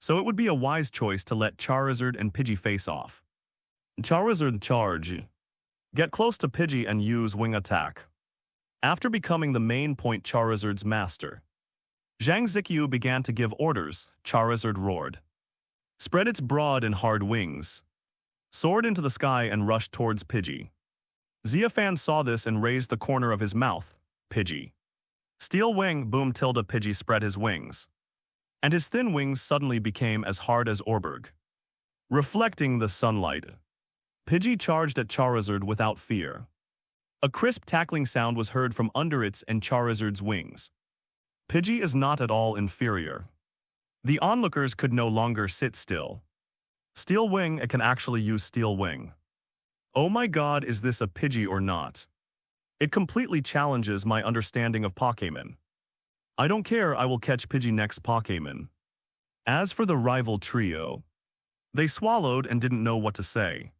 so it would be a wise choice to let Charizard and Pidgey face off. Charizard charge. Get close to Pidgey and use wing attack. After becoming the main point Charizard's master, Zean began to give orders. Charizard roared. Spread its broad and hard wings, soared into the sky and rushed towards Pidgey. Xia Fan saw this and raised the corner of his mouth. Pidgey. Steel wing, boom tilde. Pidgey spread his wings, and his thin wings suddenly became as hard as Orberg, reflecting the sunlight. Pidgey charged at Charizard without fear. A crisp tackling sound was heard from under its and Charizard's wings. Pidgey is not at all inferior. The onlookers could no longer sit still. Steel wing, it can actually use steel wing. Oh my god, is this a Pidgey or not? It completely challenges my understanding of Pokémon. I don't care, I will catch Pidgey next Pokémon. As for the rival trio, they swallowed and didn't know what to say.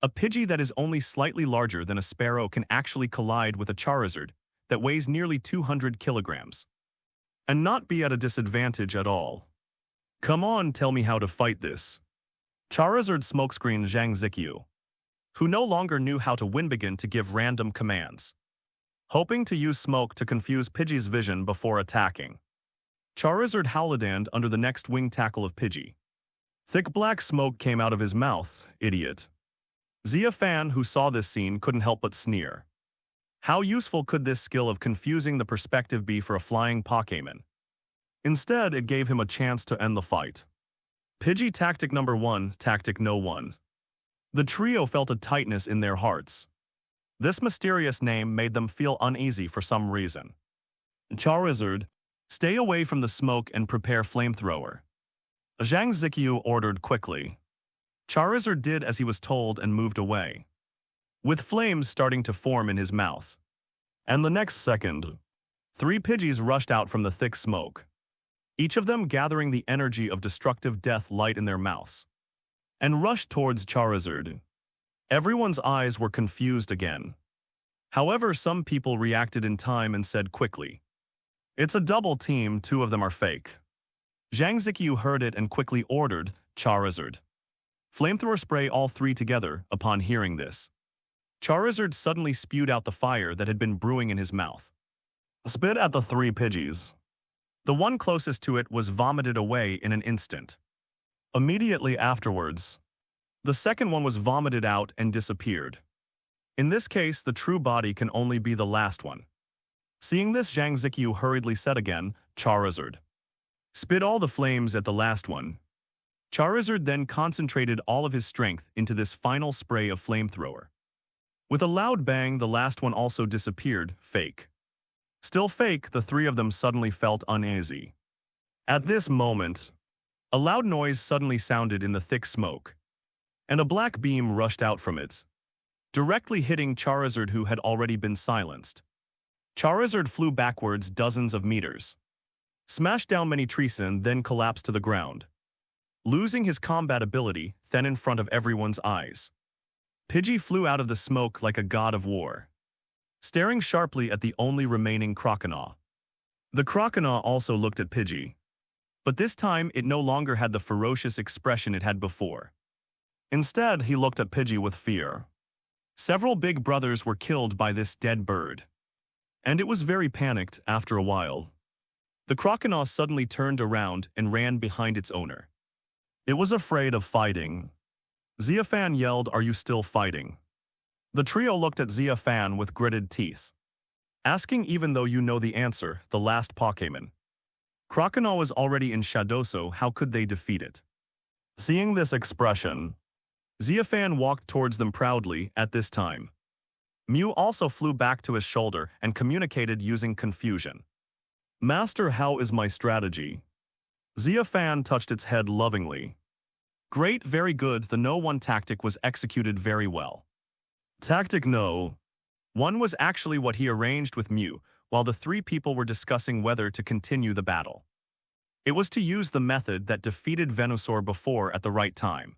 A Pidgey that is only slightly larger than a sparrow can actually collide with a Charizard that weighs nearly 200 kilograms, and not be at a disadvantage at all. Come on, tell me how to fight this. Charizard smokescreen Zean, who no longer knew how to win, began to give random commands, hoping to use smoke to confuse Pidgey's vision before attacking. Charizard howled under the next wing tackle of Pidgey. Thick black smoke came out of his mouth. Idiot. Xia Fan, who saw this scene, couldn't help but sneer. How useful could this skill of confusing the perspective be for a flying Pokémon? Instead, it gave him a chance to end the fight. Pidgey tactic number 1, tactic no one. The trio felt a tightness in their hearts. This mysterious name made them feel uneasy for some reason. Charizard, stay away from the smoke and prepare flamethrower. Zean ordered quickly. Charizard did as he was told and moved away, with flames starting to form in his mouth. And the next second, 3 Pidgeys rushed out from the thick smoke, each of them gathering the energy of destructive death light in their mouths, and rushed towards Charizard. Everyone's eyes were confused again. However, some people reacted in time and said quickly, "It's a double team, 2 of them are fake." Zean heard it and quickly ordered, "Charizard, flamethrower spray all 3 together." Upon hearing this, Charizard suddenly spewed out the fire that had been brewing in his mouth. Spit at the 3 Pidgeys. The one closest to it was vomited away in an instant. Immediately afterwards, the second one was vomited out and disappeared. In this case, the true body can only be the last one. Seeing this, Zhang Ziqiu hurriedly said again, Charizard. Spit all the flames at the last one. Charizard then concentrated all of his strength into this final spray of flamethrower. With a loud bang, the last one also disappeared, fake. Still fake, the three of them suddenly felt uneasy. At this moment, a loud noise suddenly sounded in the thick smoke, and a black beam rushed out from it, directly hitting Charizard, who had already been silenced. Charizard flew backwards dozens of meters, smashed down many trees and then collapsed to the ground, losing his combat ability then in front of everyone's eyes. Pidgey flew out of the smoke like a god of war, staring sharply at the only remaining Croconaw. The Croconaw also looked at Pidgey, but this time it no longer had the ferocious expression it had before. Instead, he looked at Pidgey with fear. Several big brothers were killed by this dead bird, and it was very panicked after a while. The Croconaw suddenly turned around and ran behind its owner. It was afraid of fighting. Xia Fan yelled, "Are you still fighting?" The trio looked at Xia Fan with gritted teeth, asking even though you know the answer, the last Pokémon. Croconaw was already in Shadow, so how could they defeat it? Seeing this expression, Xia Fan walked towards them proudly at this time. Mew also flew back to his shoulder and communicated using confusion. Master, how is my strategy? Xia Fan touched its head lovingly. Great, very good, the no one tactic was executed very well. Tactic no. One was actually what he arranged with Mew, while the three people were discussing whether to continue the battle. It was to use the method that defeated Venusaur before at the right time.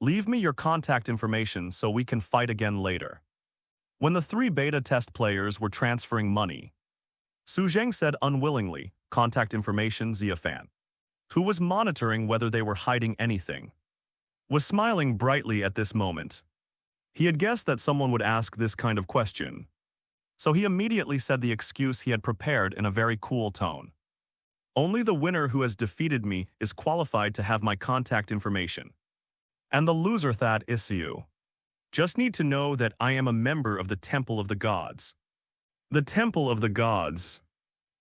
Leave me your contact information so we can fight again later. When the three beta test players were transferring money, Su Zheng said unwillingly, contact information. Xia Fan, who was monitoring whether they were hiding anything, was smiling brightly at this moment. He had guessed that someone would ask this kind of question, so he immediately said the excuse he had prepared in a very cool tone. Only the winner who has defeated me is qualified to have my contact information. And the loser, that is you. Just need to know that I am a member of the Temple of the Gods. The Temple of the Gods.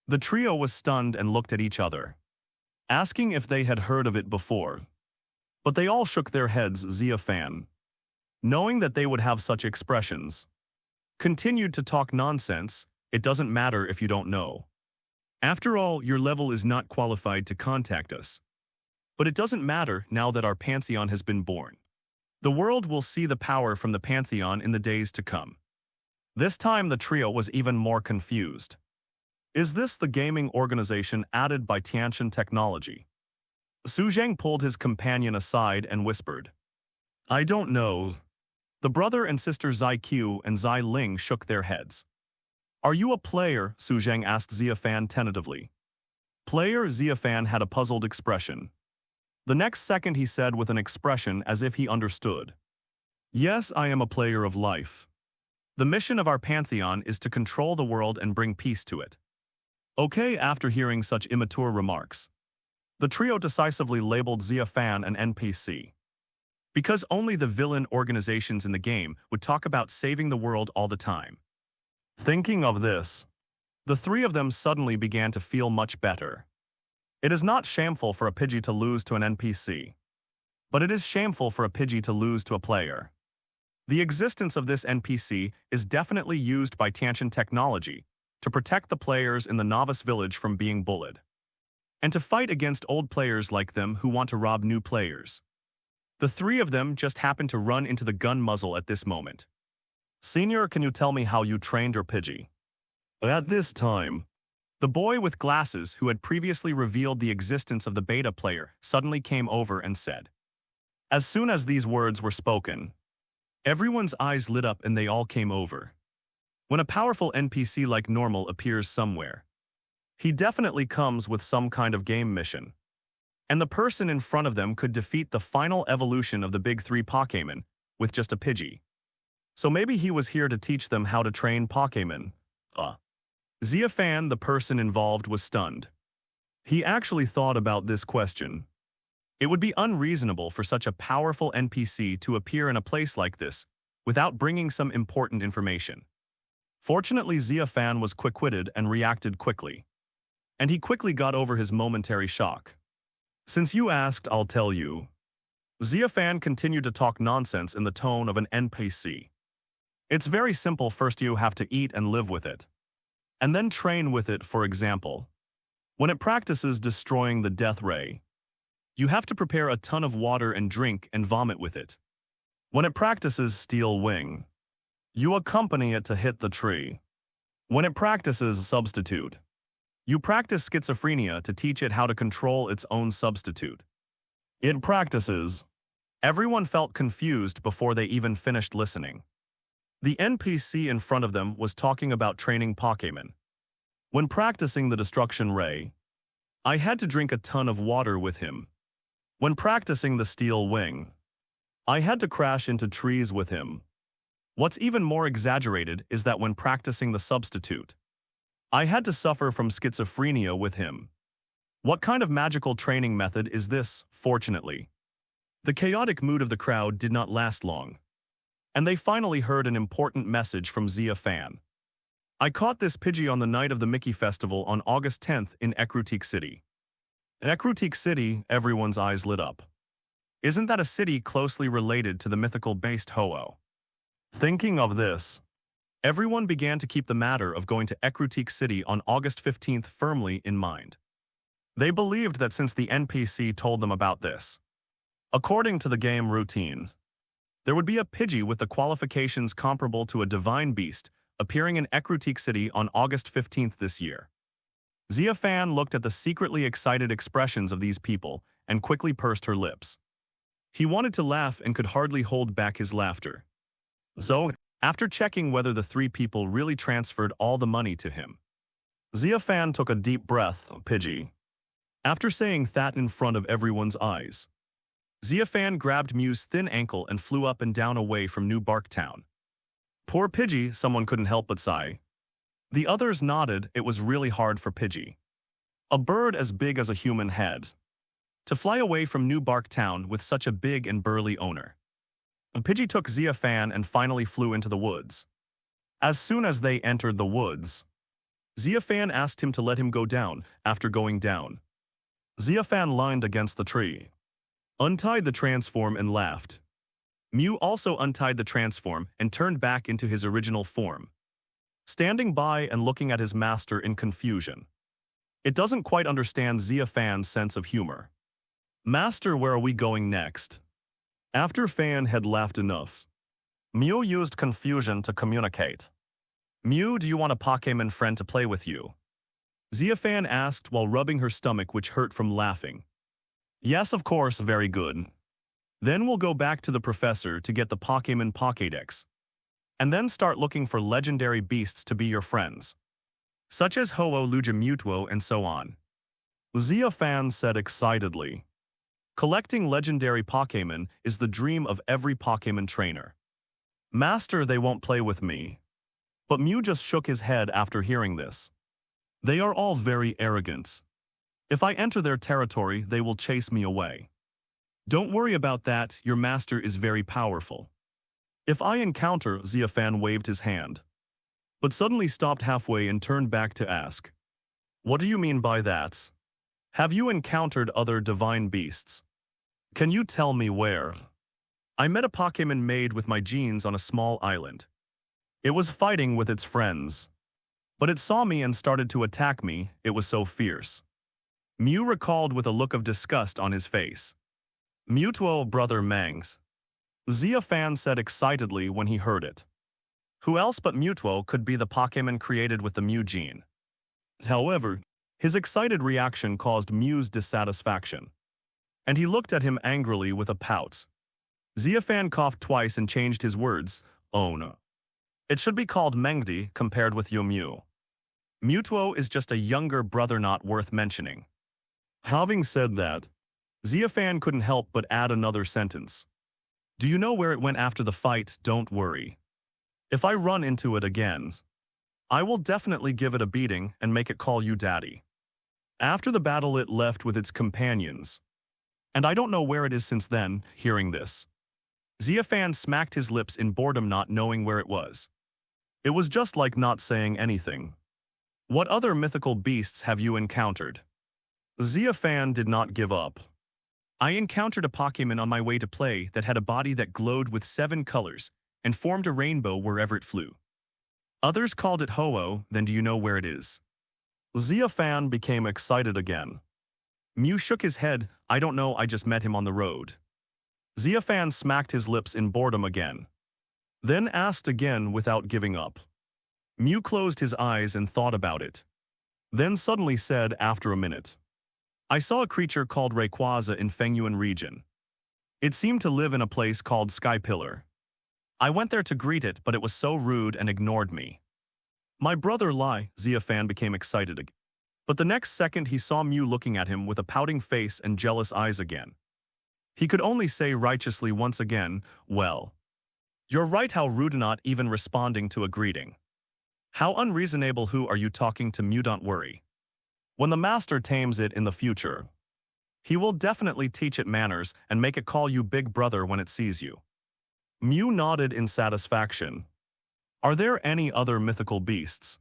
The trio was stunned and looked at each other, asking if they had heard of it before. But they all shook their heads. Xia Fan, knowing that they would have such expressions, continued to talk nonsense. It doesn't matter if you don't know. After all, your level is not qualified to contact us. But it doesn't matter now that our Pantheon has been born. The world will see the power from the Pantheon in the days to come. This time the trio was even more confused. Is this the gaming organization added by Tiantian Technology? Su Zheng pulled his companion aside and whispered, I don't know. The brother and sister Zai Q and Zai Ling shook their heads. Are you a player? Su Zheng asked Xia Fan tentatively. Player? Xia Fan had a puzzled expression. The next second he said with an expression as if he understood. Yes, I am a player of life. The mission of our Pantheon is to control the world and bring peace to it. Okay, after hearing such immature remarks, the trio decisively labeled Xia Fan an NPC. Because only the villain organizations in the game would talk about saving the world all the time. Thinking of this, the three of them suddenly began to feel much better. It is not shameful for a Pidgey to lose to an NPC, but it is shameful for a Pidgey to lose to a player. The existence of this NPC is definitely used by Tiantian Technology to protect the players in the novice village from being bullied, and to fight against old players like them who want to rob new players. The three of them just happened to run into the gun muzzle at this moment. Senior, can you tell me how you trained your Pidgey? At this time, the boy with glasses who had previously revealed the existence of the beta player suddenly came over and said. As soon as these words were spoken, everyone's eyes lit up and they all came over. When a powerful NPC like normal appears somewhere, he definitely comes with some kind of game mission. And the person in front of them could defeat the final evolution of the big three Pokémon with just a Pidgey. So maybe he was here to teach them how to train Pokémon. Xia Fan, the person involved, was stunned. He actually thought about this question. It would be unreasonable for such a powerful NPC to appear in a place like this without bringing some important information. Fortunately, Xia Fan was quick-witted and reacted quickly. And he quickly got over his momentary shock. Since you asked, I'll tell you. Xia Fan continued to talk nonsense in the tone of an NPC. It's very simple. First you have to eat and live with it. And then train with it. For example, when it practices destroying the death ray, you have to prepare a ton of water and drink and vomit with it. When it practices steel wing, you accompany it to hit the tree. When it practices substitute, you practice schizophrenia to teach it how to control its own substitute. It practices. Everyone felt confused before they even finished listening. The NPC in front of them was talking about training Pokémon. When practicing the destruction ray, I had to drink a ton of water with him. When practicing the steel wing, I had to crash into trees with him. What's even more exaggerated is that when practicing the substitute, I had to suffer from schizophrenia with him. What kind of magical training method is this? Fortunately, the chaotic mood of the crowd did not last long, and they finally heard an important message from Xia Fan. I caught this Pidgey on the night of the Mickey Festival on August 10th in Recruitment City. In Recruitment City, everyone's eyes lit up. Isn't that a city closely related to the mythical-based Ho-Oh? Thinking of this, everyone began to keep the matter of going to Recruitment City on August 15th firmly in mind. They believed that since the NPC told them about this, according to the game routines, there would be a Pidgey with the qualifications comparable to a divine beast appearing in Recruitment City on August 15th this year. Xia Fan looked at the secretly excited expressions of these people and quickly pursed her lips. He wanted to laugh and could hardly hold back his laughter. So, after checking whether the three people really transferred all the money to him, Xia Fan took a deep breath. Pidgey. After saying that in front of everyone's eyes, Xia Fan grabbed Mew's thin ankle and flew up and down away from New Bark Town. Poor Pidgey, someone couldn't help but sigh. The others nodded. It was really hard for Pidgey, a bird as big as a human head, to fly away from New Bark Town with such a big and burly owner. Pidgey took Xia Fan and finally flew into the woods. As soon as they entered the woods, Xia Fan asked him to let him go down. After going down, Xia Fan leaned against the tree, untied the transform and laughed. Mew also untied the transform and turned back into his original form, standing by and looking at his master in confusion. It doesn't quite understand Xia Fan's sense of humor. Master, where are we going next? After Fan had laughed enough, Mew used confusion to communicate. Mew, do you want a Pokémon friend to play with you? Xia Fan asked while rubbing her stomach, which hurt from laughing. Yes, of course, very good. Then we'll go back to the professor to get the Pokémon Pokédex, and then start looking for legendary beasts to be your friends, such as Ho-Oh, Lugia, Mewtwo, and so on. Xia Fan said excitedly. Collecting legendary Pokémon is the dream of every Pokémon trainer. Master, they won't play with me. But Mew just shook his head after hearing this. They are all very arrogant. If I enter their territory, they will chase me away. Don't worry about that, your master is very powerful. If I encounter, Xia Fan waved his hand, but suddenly stopped halfway and turned back to ask. What do you mean by that? Have you encountered other divine beasts? Can you tell me where? I met a Pokémon made with my genes on a small island. It was fighting with its friends, but it saw me and started to attack me. It was so fierce. Mew recalled with a look of disgust on his face. Mewtwo, brother Mangs. Xia Fan said excitedly when he heard it. Who else but Mewtwo could be the Pokémon created with the Mew gene? However, his excited reaction caused Mew's dissatisfaction, and he looked at him angrily with a pout. Xia Fan coughed twice and changed his words. Oh no. It should be called Mengdi compared with your Mew. Mewtwo is just a younger brother not worth mentioning. Having said that, Xia Fan couldn't help but add another sentence. Do you know where it went after the fight? Don't worry. If I run into it again, I will definitely give it a beating and make it call you daddy. After the battle it left with its companions, and I don't know where it is since then. Hearing this, Xia Fan smacked his lips in boredom, not knowing where it was. It was just like not saying anything. What other mythical beasts have you encountered? Xia Fan did not give up. I encountered a Pokémon on my way to play that had a body that glowed with 7 colors and formed a rainbow wherever it flew. Others called it Ho-Oh, then do you know where it is? Xia Fan became excited again. Mew shook his head, I don't know, I just met him on the road. Xia Fan smacked his lips in boredom again. Then asked again without giving up. Mew closed his eyes and thought about it. Then suddenly said after a minute. I saw a creature called Rayquaza in Fengyuan region. It seemed to live in a place called Sky Pillar. I went there to greet it, but it was so rude and ignored me. My brother Lai, Xia Fan became excited again. But the next second he saw Mew looking at him with a pouting face and jealous eyes again. He could only say righteously once again, well. You're right, how rude, not even responding to a greeting. How unreasonable, who are you talking to, Mew? Don't worry. When the master tames it in the future, he will definitely teach it manners and make it call you big brother when it sees you. Mew nodded in satisfaction. Are there any other mythical beasts?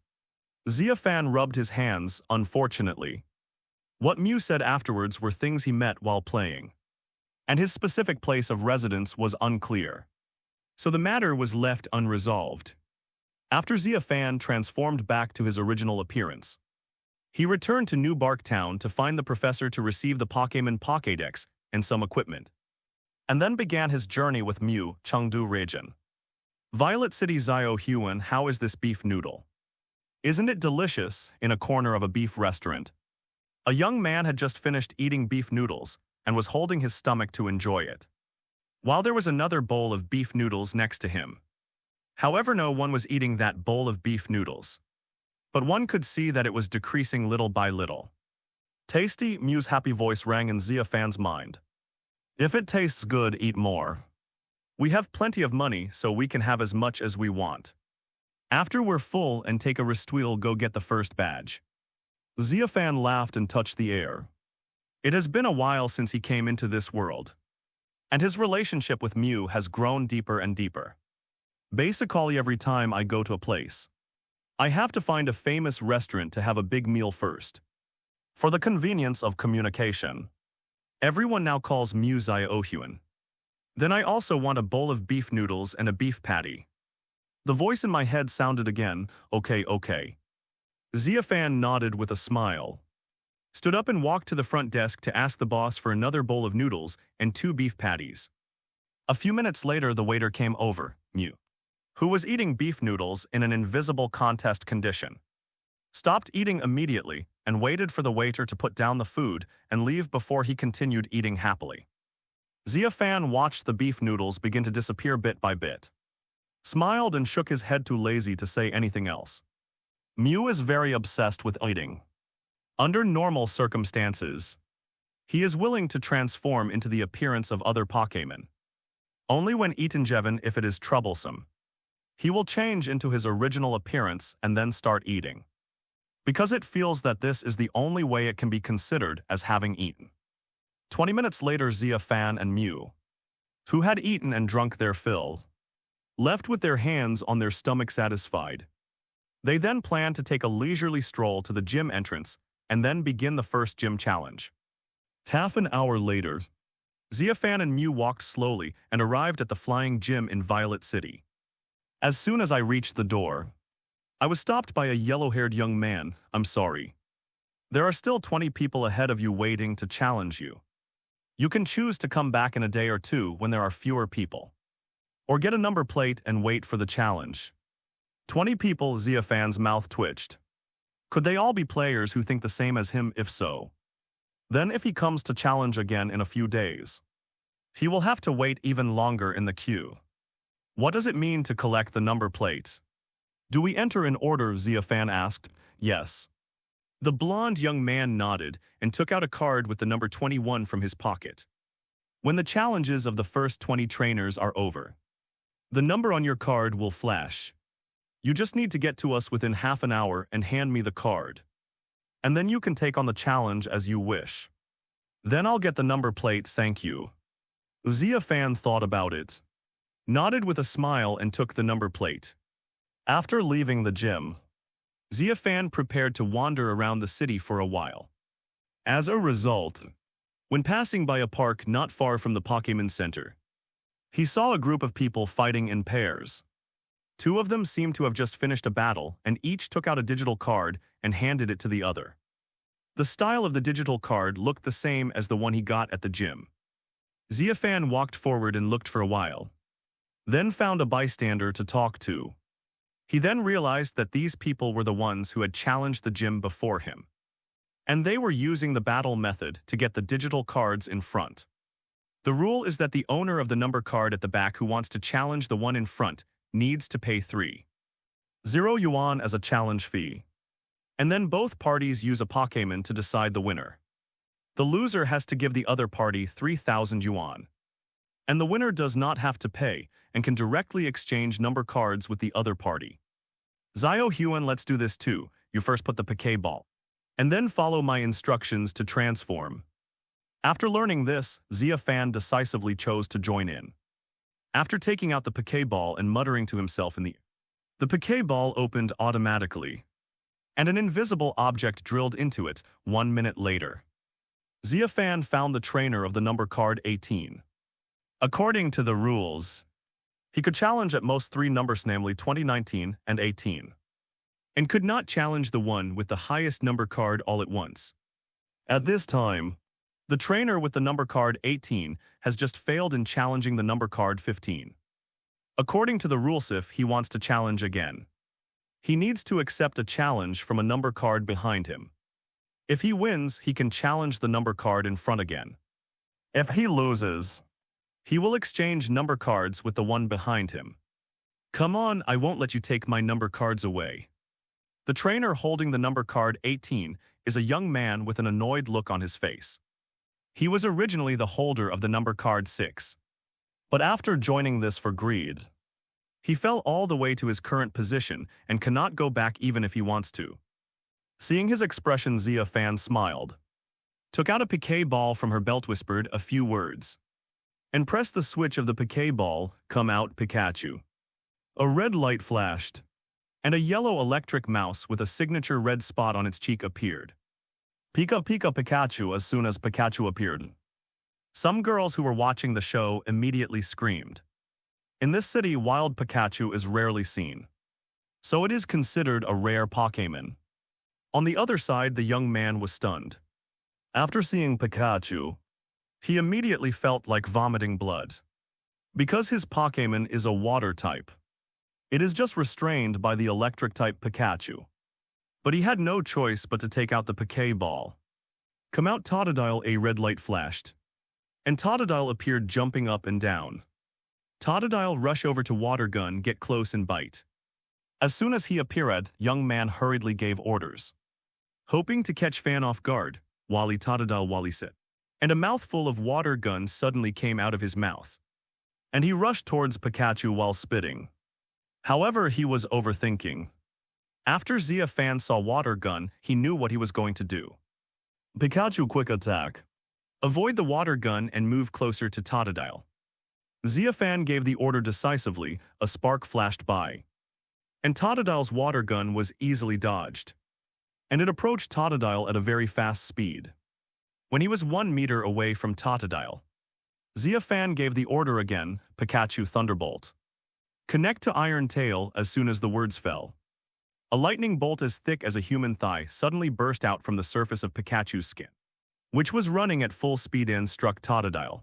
Xia Fan rubbed his hands, unfortunately. What Mew said afterwards were things he met while playing. And his specific place of residence was unclear. So the matter was left unresolved. After Xia Fan transformed back to his original appearance, he returned to New Bark Town to find the professor to receive the Pokémon Pokédex and some equipment, and then began his journey with Mew, Chengdu region. Violet City Zio Huan, how is this beef noodle? Isn't it delicious? In a corner of a beef restaurant, a young man had just finished eating beef noodles and was holding his stomach to enjoy it, while there was another bowl of beef noodles next to him. However, no one was eating that bowl of beef noodles, but one could see that it was decreasing little by little. Tasty, Mew's happy voice rang in Xia Fan's mind. If it tastes good, eat more. We have plenty of money, so we can have as much as we want. After we're full and take a rest, we'll go get the first badge. Xia Fan laughed and touched the air. It has been a while since he came into this world, and his relationship with Mew has grown deeper and deeper. Basically, every time I go to a place, I have to find a famous restaurant to have a big meal first. For the convenience of communication, everyone now calls Mew Xia Ohuan. Then I also want a bowl of beef noodles and a beef patty. The voice in my head sounded again, okay, okay. Xia Fan nodded with a smile, stood up and walked to the front desk to ask the boss for another bowl of noodles and 2 beef patties. A few minutes later, the waiter came over, Mew, who was eating beef noodles in an invisible contest condition, stopped eating immediately and waited for the waiter to put down the food and leave before he continued eating happily. Xia Fan watched the beef noodles begin to disappear bit by bit, smiled and shook his head, too lazy to say anything else. Mew is very obsessed with eating. Under normal circumstances, he is willing to transform into the appearance of other Pokémon. Only when eaten Jevon, if it is troublesome, he will change into his original appearance and then start eating, because it feels that this is the only way it can be considered as having eaten. 20 minutes later, Xia Fan and Mew, who had eaten and drunk their fill, left with their hands on their stomachs satisfied. They then planned to take a leisurely stroll to the gym entrance and then begin the first gym challenge. Half an hour later, Xia Fan and Mew walked slowly and arrived at the flying gym in Violet City. As soon as I reached the door, I was stopped by a yellow-haired young man. I'm sorry. There are still 20 people ahead of you waiting to challenge you. You can choose to come back in a day or two when there are fewer people, or get a number plate and wait for the challenge. 20 people, Xia Fan's mouth twitched. Could they all be players who think the same as him? If so, then if he comes to challenge again in a few days, he will have to wait even longer in the queue. What does it mean to collect the number plate? Do we enter in order? Xia Fan asked. Yes. The blonde young man nodded and took out a card with the number 21 from his pocket. When the challenges of the first 20 trainers are over, the number on your card will flash. You just need to get to us within half an hour and hand me the card. And then you can take on the challenge as you wish. Then I'll get the number plates, thank you. Xia Fan thought about it, nodded with a smile and took the number plate. After leaving the gym, Xia Fan prepared to wander around the city for a while. As a result, when passing by a park not far from the Pokémon Center, he saw a group of people fighting in pairs. Two of them seemed to have just finished a battle, and each took out a digital card and handed it to the other. The style of the digital card looked the same as the one he got at the gym. Xia Fan walked forward and looked for a while, then found a bystander to talk to. He then realized that these people were the ones who had challenged the gym before him, and they were using the battle method to get the digital cards in front. The rule is that the owner of the number card at the back who wants to challenge the one in front needs to pay 3,000 yuan as a challenge fee. And then both parties use a Pokémon to decide the winner. The loser has to give the other party 3,000 yuan. And the winner does not have to pay and can directly exchange number cards with the other party. Zio Huan, let's do this too. You first put the Pokéball, and then follow my instructions to transform. After learning this, Xia Fan decisively chose to join in. After taking out the Pokéball and muttering to himself in the air, the Pokéball opened automatically, and an invisible object drilled into it 1 minute later. Xia Fan found the trainer of the number card 18. According to the rules, he could challenge at most 3 numbers, namely 20, 19, and 18, and could not challenge the one with the highest number card all at once. At this time, the trainer with the number card 18 has just failed in challenging the number card 15. According to the rules, if he wants to challenge again, he needs to accept a challenge from a number card behind him. If he wins, he can challenge the number card in front again. If he loses, he will exchange number cards with the one behind him. Come on, I won't let you take my number cards away. The trainer holding the number card 18 is a young man with an annoyed look on his face. He was originally the holder of the number card 6. But after joining this for greed, he fell all the way to his current position and cannot go back even if he wants to. Seeing his expression, Xia Fan smiled, took out a Pokéball from her belt, whispered a few words, and pressed the switch of the Pokéball. Come out, Pikachu. A red light flashed, and a yellow electric mouse with a signature red spot on its cheek appeared. Pika Pika Pikachu. As soon as Pikachu appeared, some girls who were watching the show immediately screamed. In this city, wild Pikachu is rarely seen, so it is considered a rare Pokémon. On the other side, the young man was stunned. After seeing Pikachu, he immediately felt like vomiting blood. Because his Pokémon is a water type, it is just restrained by the electric type Pikachu. But he had no choice but to take out the Pokéball. Come out, Totodile. A red light flashed, and Totodile appeared, jumping up and down. Totodile rush over to Water Gun, get close and bite. As soon as he appeared, young man hurriedly gave orders, hoping to catch Fan off guard. Wally Totodile Wally sit, and a mouthful of Water Gun suddenly came out of his mouth, and he rushed towards Pikachu while spitting. However, he was overthinking. After Xia Fan saw Water Gun, he knew what he was going to do. Pikachu, quick attack. Avoid the Water Gun and move closer to Totodile. Xia Fan gave the order decisively. A spark flashed by, and Totodile's Water Gun was easily dodged, and it approached Totodile at a very fast speed. When he was 1 meter away from Totodile, Xia Fan gave the order again. Pikachu Thunderbolt. Connect to Iron Tail. As soon as the words fell, a lightning bolt as thick as a human thigh suddenly burst out from the surface of Pikachu's skin, which was running at full speed, and struck Totodile.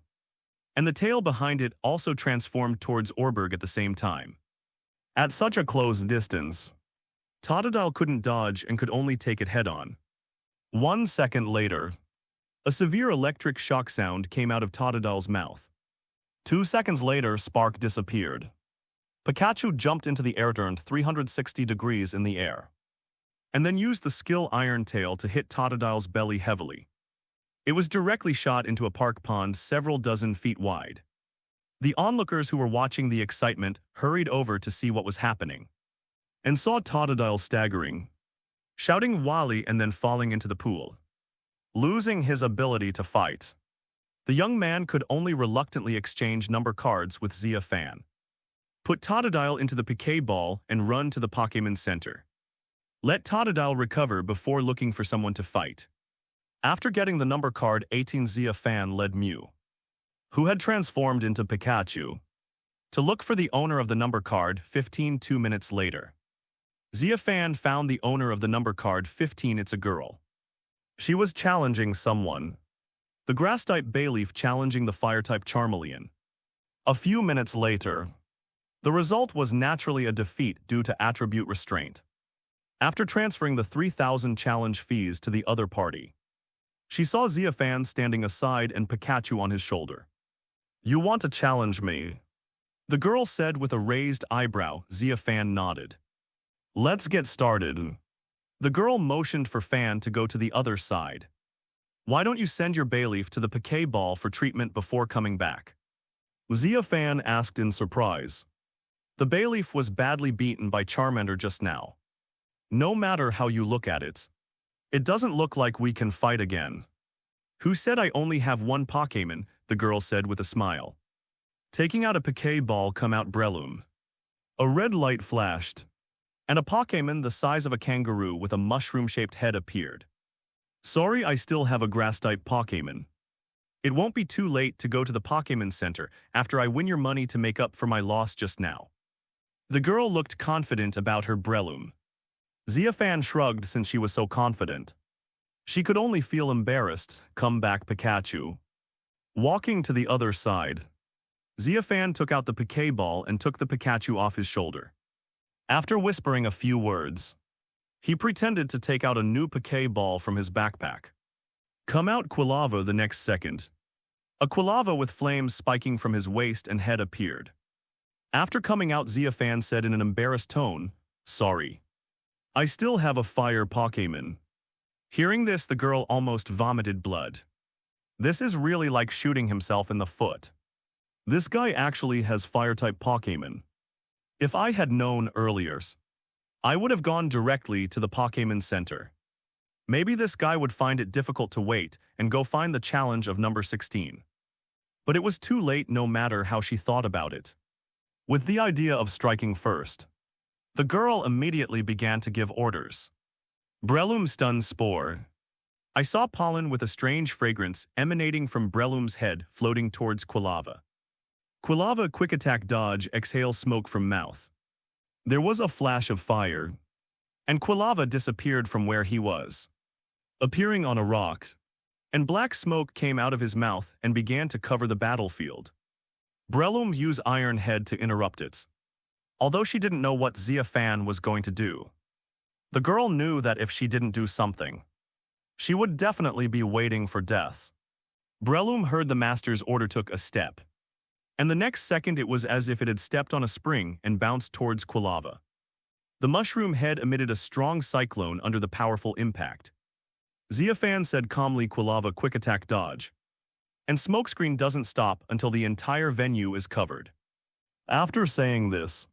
And the tail behind it also transformed towards Orberg at the same time. At such a close distance, Totodile couldn't dodge and could only take it head-on. 1 second later, a severe electric shock sound came out of Totodile's mouth. 2 seconds later, spark disappeared. Pikachu jumped into the air, turned 360 degrees in the air, and then used the skill Iron Tail to hit Totodile's belly heavily. It was directly shot into a park pond several dozen feet wide. The onlookers who were watching the excitement hurried over to see what was happening, and saw Totodile staggering, shouting Wally, and then falling into the pool, losing his ability to fight. The young man could only reluctantly exchange number cards with Xia Fan. Put Totodile into the Piquet ball and run to the Pokémon Center. Let Totodile recover before looking for someone to fight. After getting the number card 18, Xia Fan led Mew, who had transformed into Pikachu, to look for the owner of the number card 15. 2 minutes later, Xia Fan found the owner of the number card 15. It's a girl. She was challenging someone. The Grass-type Bayleaf challenging the Fire-type Charmeleon. A few minutes later, the result was naturally a defeat due to attribute restraint. After transferring the 3,000 challenge fees to the other party, she saw Xia Fan standing aside and Pikachu on his shoulder. "You want to challenge me?" the girl said with a raised eyebrow. Xia Fan nodded. "Let's get started." The girl motioned for Fan to go to the other side. "Why don't you send your Bayleaf to the Piquet ball for treatment before coming back?" Xia Fan asked in surprise. The Bayleaf was badly beaten by Charmander just now. "No matter how you look at it, it doesn't look like we can fight again." "Who said I only have one Pokémon?" the girl said with a smile. Taking out a Piquet ball, come out Breloom. A red light flashed, and a Pokémon the size of a kangaroo with a mushroom-shaped head appeared. "Sorry, I still have a grass-type Pokémon. It won't be too late to go to the Pokémon Center after I win your money to make up for my loss just now." The girl looked confident about her Breloom. Xia Fan shrugged since she was so confident. She could only feel embarrassed. "Come back, Pikachu." Walking to the other side, Xia Fan took out the Piquet ball and took the Pikachu off his shoulder. After whispering a few words, he pretended to take out a new Piquet ball from his backpack. Come out Quilava the next second. A Quilava with flames spiking from his waist and head appeared. After coming out, Xia Fan said in an embarrassed tone, "Sorry. I still have a fire Pokémon." Hearing this, the girl almost vomited blood. This is really like shooting himself in the foot. This guy actually has fire-type Pokémon. If I had known earlier, I would have gone directly to the Pokémon Center. Maybe this guy would find it difficult to wait and go find the challenge of number 16. But it was too late no matter how she thought about it. With the idea of striking first, the girl immediately began to give orders. Breloom stun spore. I saw pollen with a strange fragrance emanating from Breloom's head floating towards Quilava. Quilava quick attack dodge exhale smoke from mouth. There was a flash of fire, and Quilava disappeared from where he was, appearing on a rock, and black smoke came out of his mouth and began to cover the battlefield. Breloom used Iron Head to interrupt it. Although she didn't know what Xia Fan was going to do, the girl knew that if she didn't do something, she would definitely be waiting for death. Breloom heard the master's order, took a step, and the next second it was as if it had stepped on a spring and bounced towards Quilava. The mushroom head emitted a strong cyclone under the powerful impact. Xia Fan said calmly, "Quilava quick attack dodge." And smokescreen doesn't stop until the entire venue is covered. After saying this,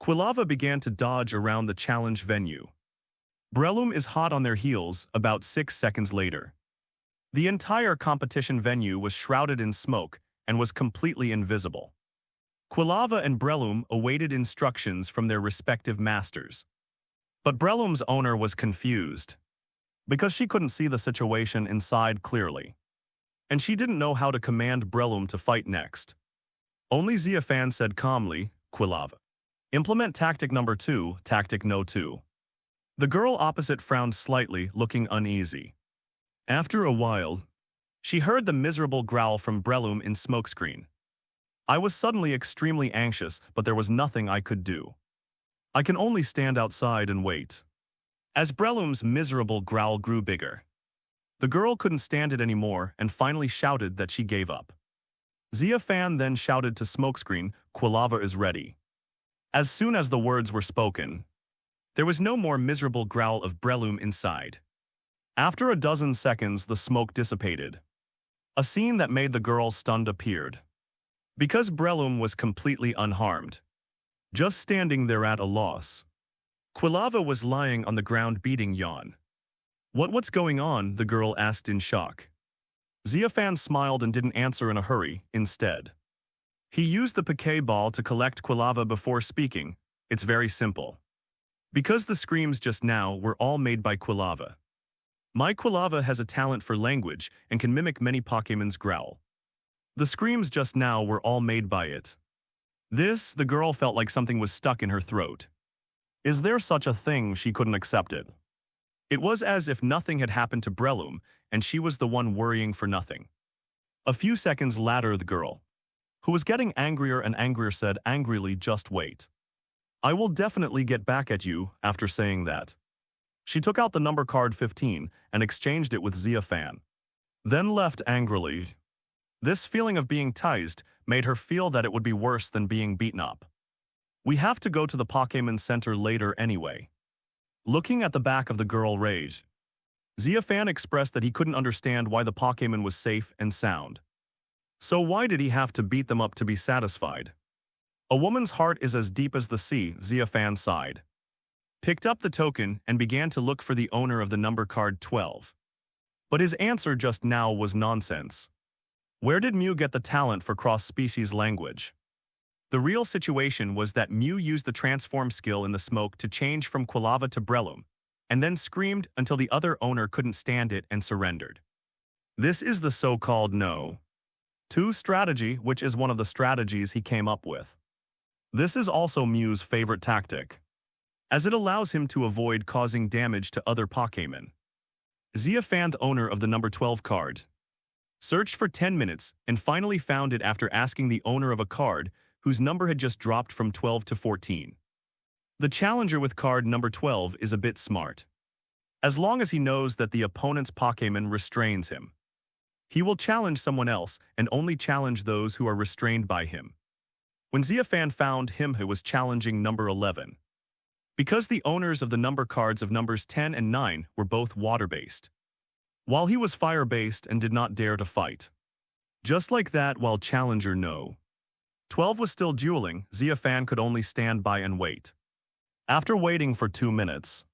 Quilava began to dodge around the challenge venue. Breloom is hot on their heels about 6 seconds later. The entire competition venue was shrouded in smoke and was completely invisible. Quilava and Breloom awaited instructions from their respective masters. But Breloom's owner was confused, because she couldn't see the situation inside clearly, and she didn't know how to command Breloom to fight next. Only Xia Fan said calmly, "Quilava, implement tactic number 2, tactic no 2. The girl opposite frowned slightly, looking uneasy. After a while, she heard the miserable growl from Breloom in smokescreen. I was suddenly extremely anxious, but there was nothing I could do. I can only stand outside and wait. As Breloom's miserable growl grew bigger, the girl couldn't stand it anymore and finally shouted that she gave up. Xia Fan then shouted to smokescreen, "Quilava is ready." As soon as the words were spoken, there was no more miserable growl of Breloom inside. After a dozen seconds, the smoke dissipated. A scene that made the girl stunned appeared. Because Breloom was completely unharmed, just standing there at a loss. Quilava was lying on the ground beating yawn. What's going on?" the girl asked in shock. Xia Fan smiled and didn't answer in a hurry, instead. He used the Pokeball to collect Quilava before speaking. It's very simple. Because the screams just now were all made by Quilava. My Quilava has a talent for language and can mimic many Pokemon's growl. The screams just now were all made by it. The girl felt like something was stuck in her throat. Is there such a thing? She couldn't accept it. It was as if nothing had happened to Breloom, and she was the one worrying for nothing. A few seconds later, the girl, who was getting angrier and angrier, said angrily, "Just wait. I will definitely get back at you." After saying that, she took out the number card 15 and exchanged it with Xia Fan. Then left angrily. This feeling of being teased made her feel that it would be worse than being beaten up. We have to go to the Pokémon Center later anyway. Looking at the back of the girl rage, Xia Fan expressed that he couldn't understand why the Pokémon was safe and sound. So why did he have to beat them up to be satisfied? A woman's heart is as deep as the sea, Xia Fan sighed. Picked up the token and began to look for the owner of the number card 12. But his answer just now was nonsense. Where did Mew get the talent for cross-species language? The real situation was that Mew used the transform skill in the smoke to change from Quilava to Breloom, and then screamed until the other owner couldn't stand it and surrendered. This is the so-called no-2 strategy, which is one of the strategies he came up with. This is also Mew's favorite tactic, as it allows him to avoid causing damage to other Pokémon. Xia Fan, the owner of the number 12 card, searched for 10 minutes and finally found it after asking the owner of a card whose number had just dropped from 12 to 14. The challenger with card number 12 is a bit smart. As long as he knows that the opponent's Pokémon restrains him, he will challenge someone else and only challenge those who are restrained by him. When Xia Fan found him, he was challenging number 11. Because the owners of the number cards of numbers 10 and 9 were both water-based, while he was fire-based and did not dare to fight. Just like that, while challenger no. 12 was still dueling, Xia Fan could only stand by and wait. After waiting for 2 minutes,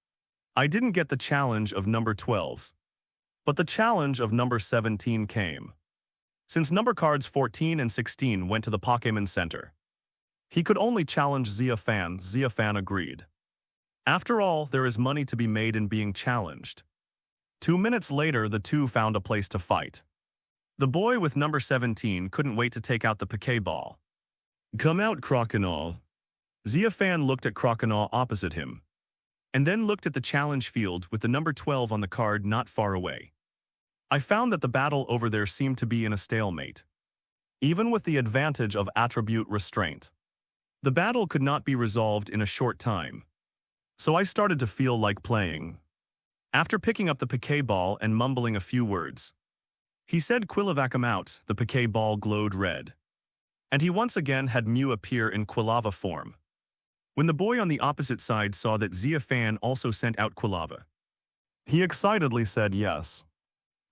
I didn't get the challenge of number 12. But the challenge of number 17 came. Since number cards 14 and 16 went to the Pokémon Center, he could only challenge Xia Fan. Xia Fan agreed. After all, there is money to be made in being challenged. 2 minutes later, the two found a place to fight. The boy with number 17 couldn't wait to take out the Pokeball. "Come out, Croconaw." Xia Fan looked at Croconaw opposite him, and then looked at the challenge field with the number 12 on the card not far away. I found that the battle over there seemed to be in a stalemate. Even with the advantage of attribute restraint, the battle could not be resolved in a short time. So I started to feel like playing. After picking up the Pokeball and mumbling a few words, he said, "Quilava, come out." The Pokeball glowed red, and he once again had Mew appear in Quilava form. When the boy on the opposite side saw that Xia Fan also sent out Quilava, he excitedly said yes.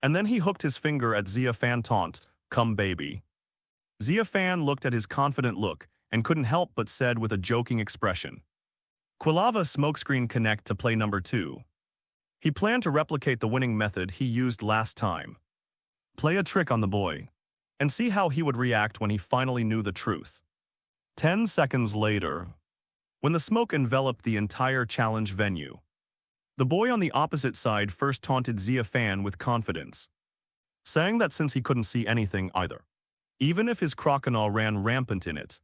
And then he hooked his finger at Xia Fan, taunt, "Come baby." Xia Fan looked at his confident look and couldn't help but said with a joking expression, "Quilava smokescreen connect to play number 2. He planned to replicate the winning method he used last time. Play a trick on the boy, and see how he would react when he finally knew the truth. 10 seconds later, when the smoke enveloped the entire challenge venue, the boy on the opposite side first taunted Xia Fan with confidence, saying that since he couldn't see anything either, even if his Croconaw ran rampant in it,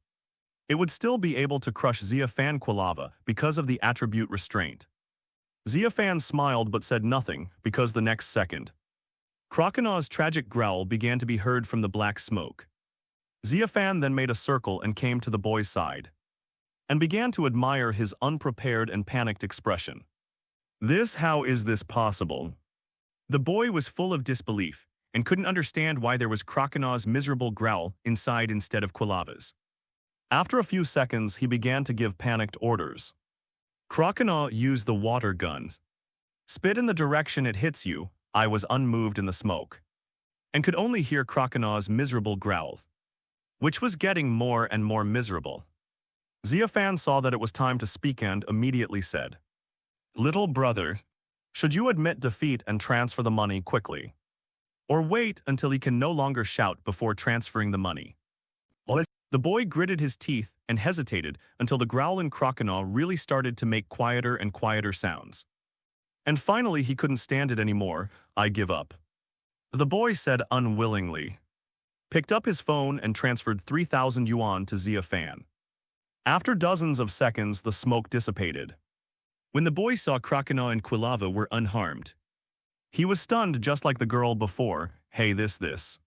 it would still be able to crush Xia Fan Quilava because of the attribute restraint. Xia Fan smiled but said nothing because the next second, Croconaw's tragic growl began to be heard from the black smoke. Xia Fan then made a circle and came to the boy's side, and began to admire his unprepared and panicked expression. How is this possible? The boy was full of disbelief and couldn't understand why there was Croconaw's miserable growl inside instead of Quilava's. After a few seconds, he began to give panicked orders. Croconaw, use the water guns. Spit in the direction it hits you. I was unmoved in the smoke, and could only hear Croconaw's miserable growls, which was getting more and more miserable. Xia Fan saw that it was time to speak and immediately said, "Little brother, should you admit defeat and transfer the money quickly? Or wait until he can no longer shout before transferring the money?" The boy gritted his teeth and hesitated until the growling crocodile really started to make quieter and quieter sounds. And finally he couldn't stand it anymore. "I give up," the boy said unwillingly, picked up his phone and transferred 3,000 yuan to Xia Fan. After dozens of seconds, the smoke dissipated. When the boy saw Crocodile and Quilava were unharmed, he was stunned just like the girl before. "Hey, this.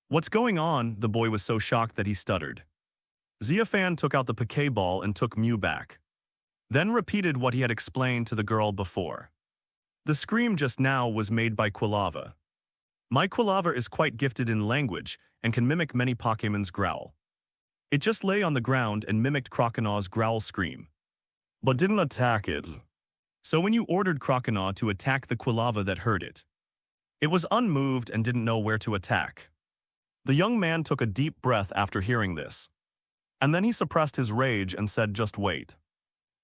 What's going on?" The boy was so shocked that he stuttered. Xia Fan took out the Pokeball and took Mew back, then repeated what he had explained to the girl before. "The scream just now was made by Quilava. My Quilava is quite gifted in language and can mimic many Pokémon's growl. It just lay on the ground and mimicked Crocodile's growl scream, but didn't attack it. So when you ordered Crocodile to attack the Quilava that heard it, it was unmoved and didn't know where to attack." The young man took a deep breath after hearing this, and then he suppressed his rage and said, "Just wait.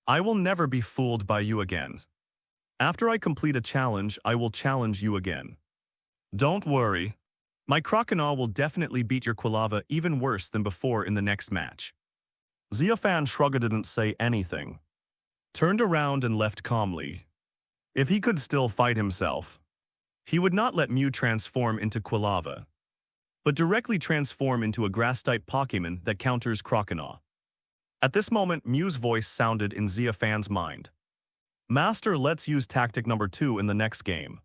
I will never be fooled by you again. After I complete a challenge, I will challenge you again. Don't worry. My Crocodile will definitely beat your Quilava even worse than before in the next match." Xia Fan shrugged, didn't say anything, turned around and left calmly. If he could still fight himself, he would not let Mew transform into Quilava, but directly transform into a grass-type Pokémon that counters Crocodile. At this moment, Mew's voice sounded in Xia Fan's mind. "Master, let's use tactic number 2 in the next game.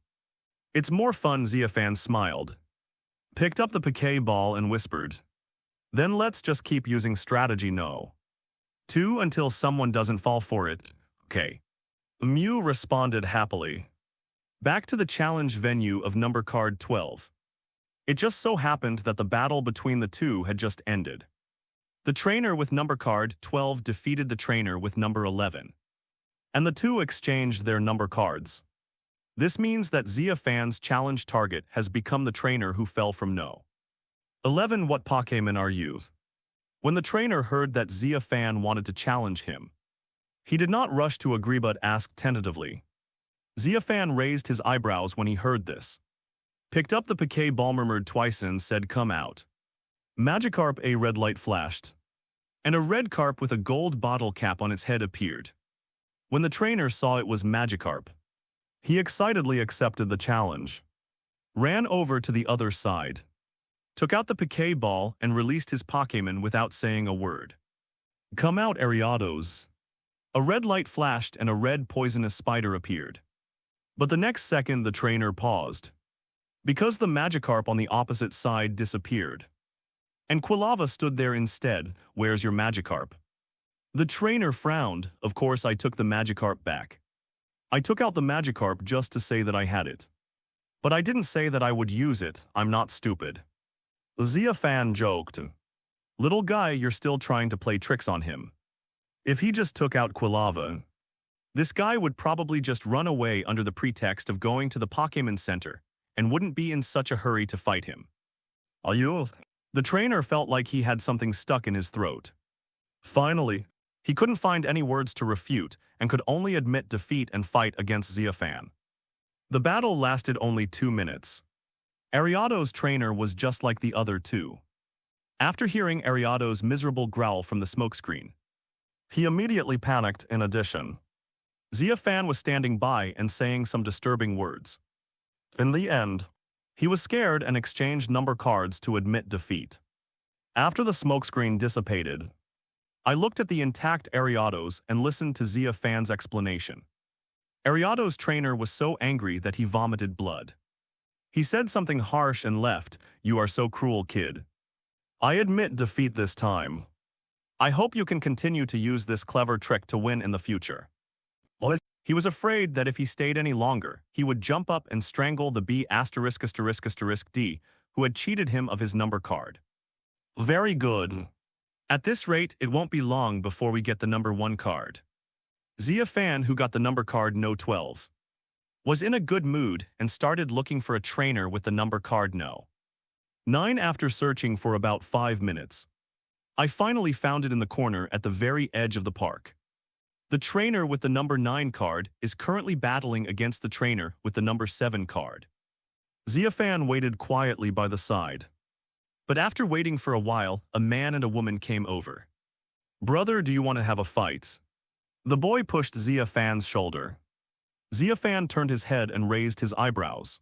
It's more fun." Xia Fan smiled, picked up the Pokeball and whispered, "Then let's just keep using strategy no. 2 until someone doesn't fall for it." "Okay." Mew responded happily. Back to the challenge venue of number card 12. It just so happened that the battle between the two had just ended. The trainer with number card 12 defeated the trainer with number 11, and the two exchanged their number cards. This means that Xia Fan's challenge target has become the trainer who fell from no. 11. What Pokémon are you? When the trainer heard that Xia Fan wanted to challenge him, he did not rush to agree but asked tentatively. Xia Fan raised his eyebrows when he heard this, picked up the Pokeball, murmured twice and said, "Come out." Magikarp. A red light flashed, and a red carp with a gold bottle cap on its head appeared. When the trainer saw it was Magikarp, he excitedly accepted the challenge, ran over to the other side, took out the Pokeball and released his Pokémon without saying a word. "Come out, Ariados." A red light flashed and a red poisonous spider appeared. But the next second the trainer paused, because the Magikarp on the opposite side disappeared, and Quilava stood there instead. "Where's your Magikarp?" The trainer frowned. "Of course I took the Magikarp back. I took out the Magikarp just to say that I had it. But I didn't say that I would use it. I'm not stupid." Xia Fan joked. "Little guy, you're still trying to play tricks on him. If he just took out Quilava, this guy would probably just run away under the pretext of going to the Pokémon Center and wouldn't be in such a hurry to fight him." "Are you?" The trainer felt like he had something stuck in his throat. Finally, he couldn't find any words to refute and could only admit defeat and fight against Xia Fan. The battle lasted only 2 minutes. Ariado's trainer was just like the other two. After hearing Ariado's miserable growl from the smokescreen, he immediately panicked. In addition, Xia Fan was standing by and saying some disturbing words. In the end, he was scared and exchanged number cards to admit defeat. After the smokescreen dissipated, I looked at the intact Ariados and listened to Xia Fan's explanation. Ariado's trainer was so angry that he vomited blood. He said something harsh and left. "You are so cruel, kid. I admit defeat this time. I hope you can continue to use this clever trick to win in the future." He was afraid that if he stayed any longer, he would jump up and strangle the B*****D, who had cheated him of his number card. "Very good. At this rate, it won't be long before we get the number 1 card." Xia Fan, who got the number card No 12, was in a good mood and started looking for a trainer with the number card No 9. After searching for about 5 minutes, I finally found it in the corner at the very edge of the park. The trainer with the number 9 card is currently battling against the trainer with the number 7 card. Xia Fan waited quietly by the side, But after waiting for a while, a man and a woman came over. "Brother, do you want to have a fight?" The boy pushed Xia Fan's shoulder. Xia Fan turned his head and raised his eyebrows,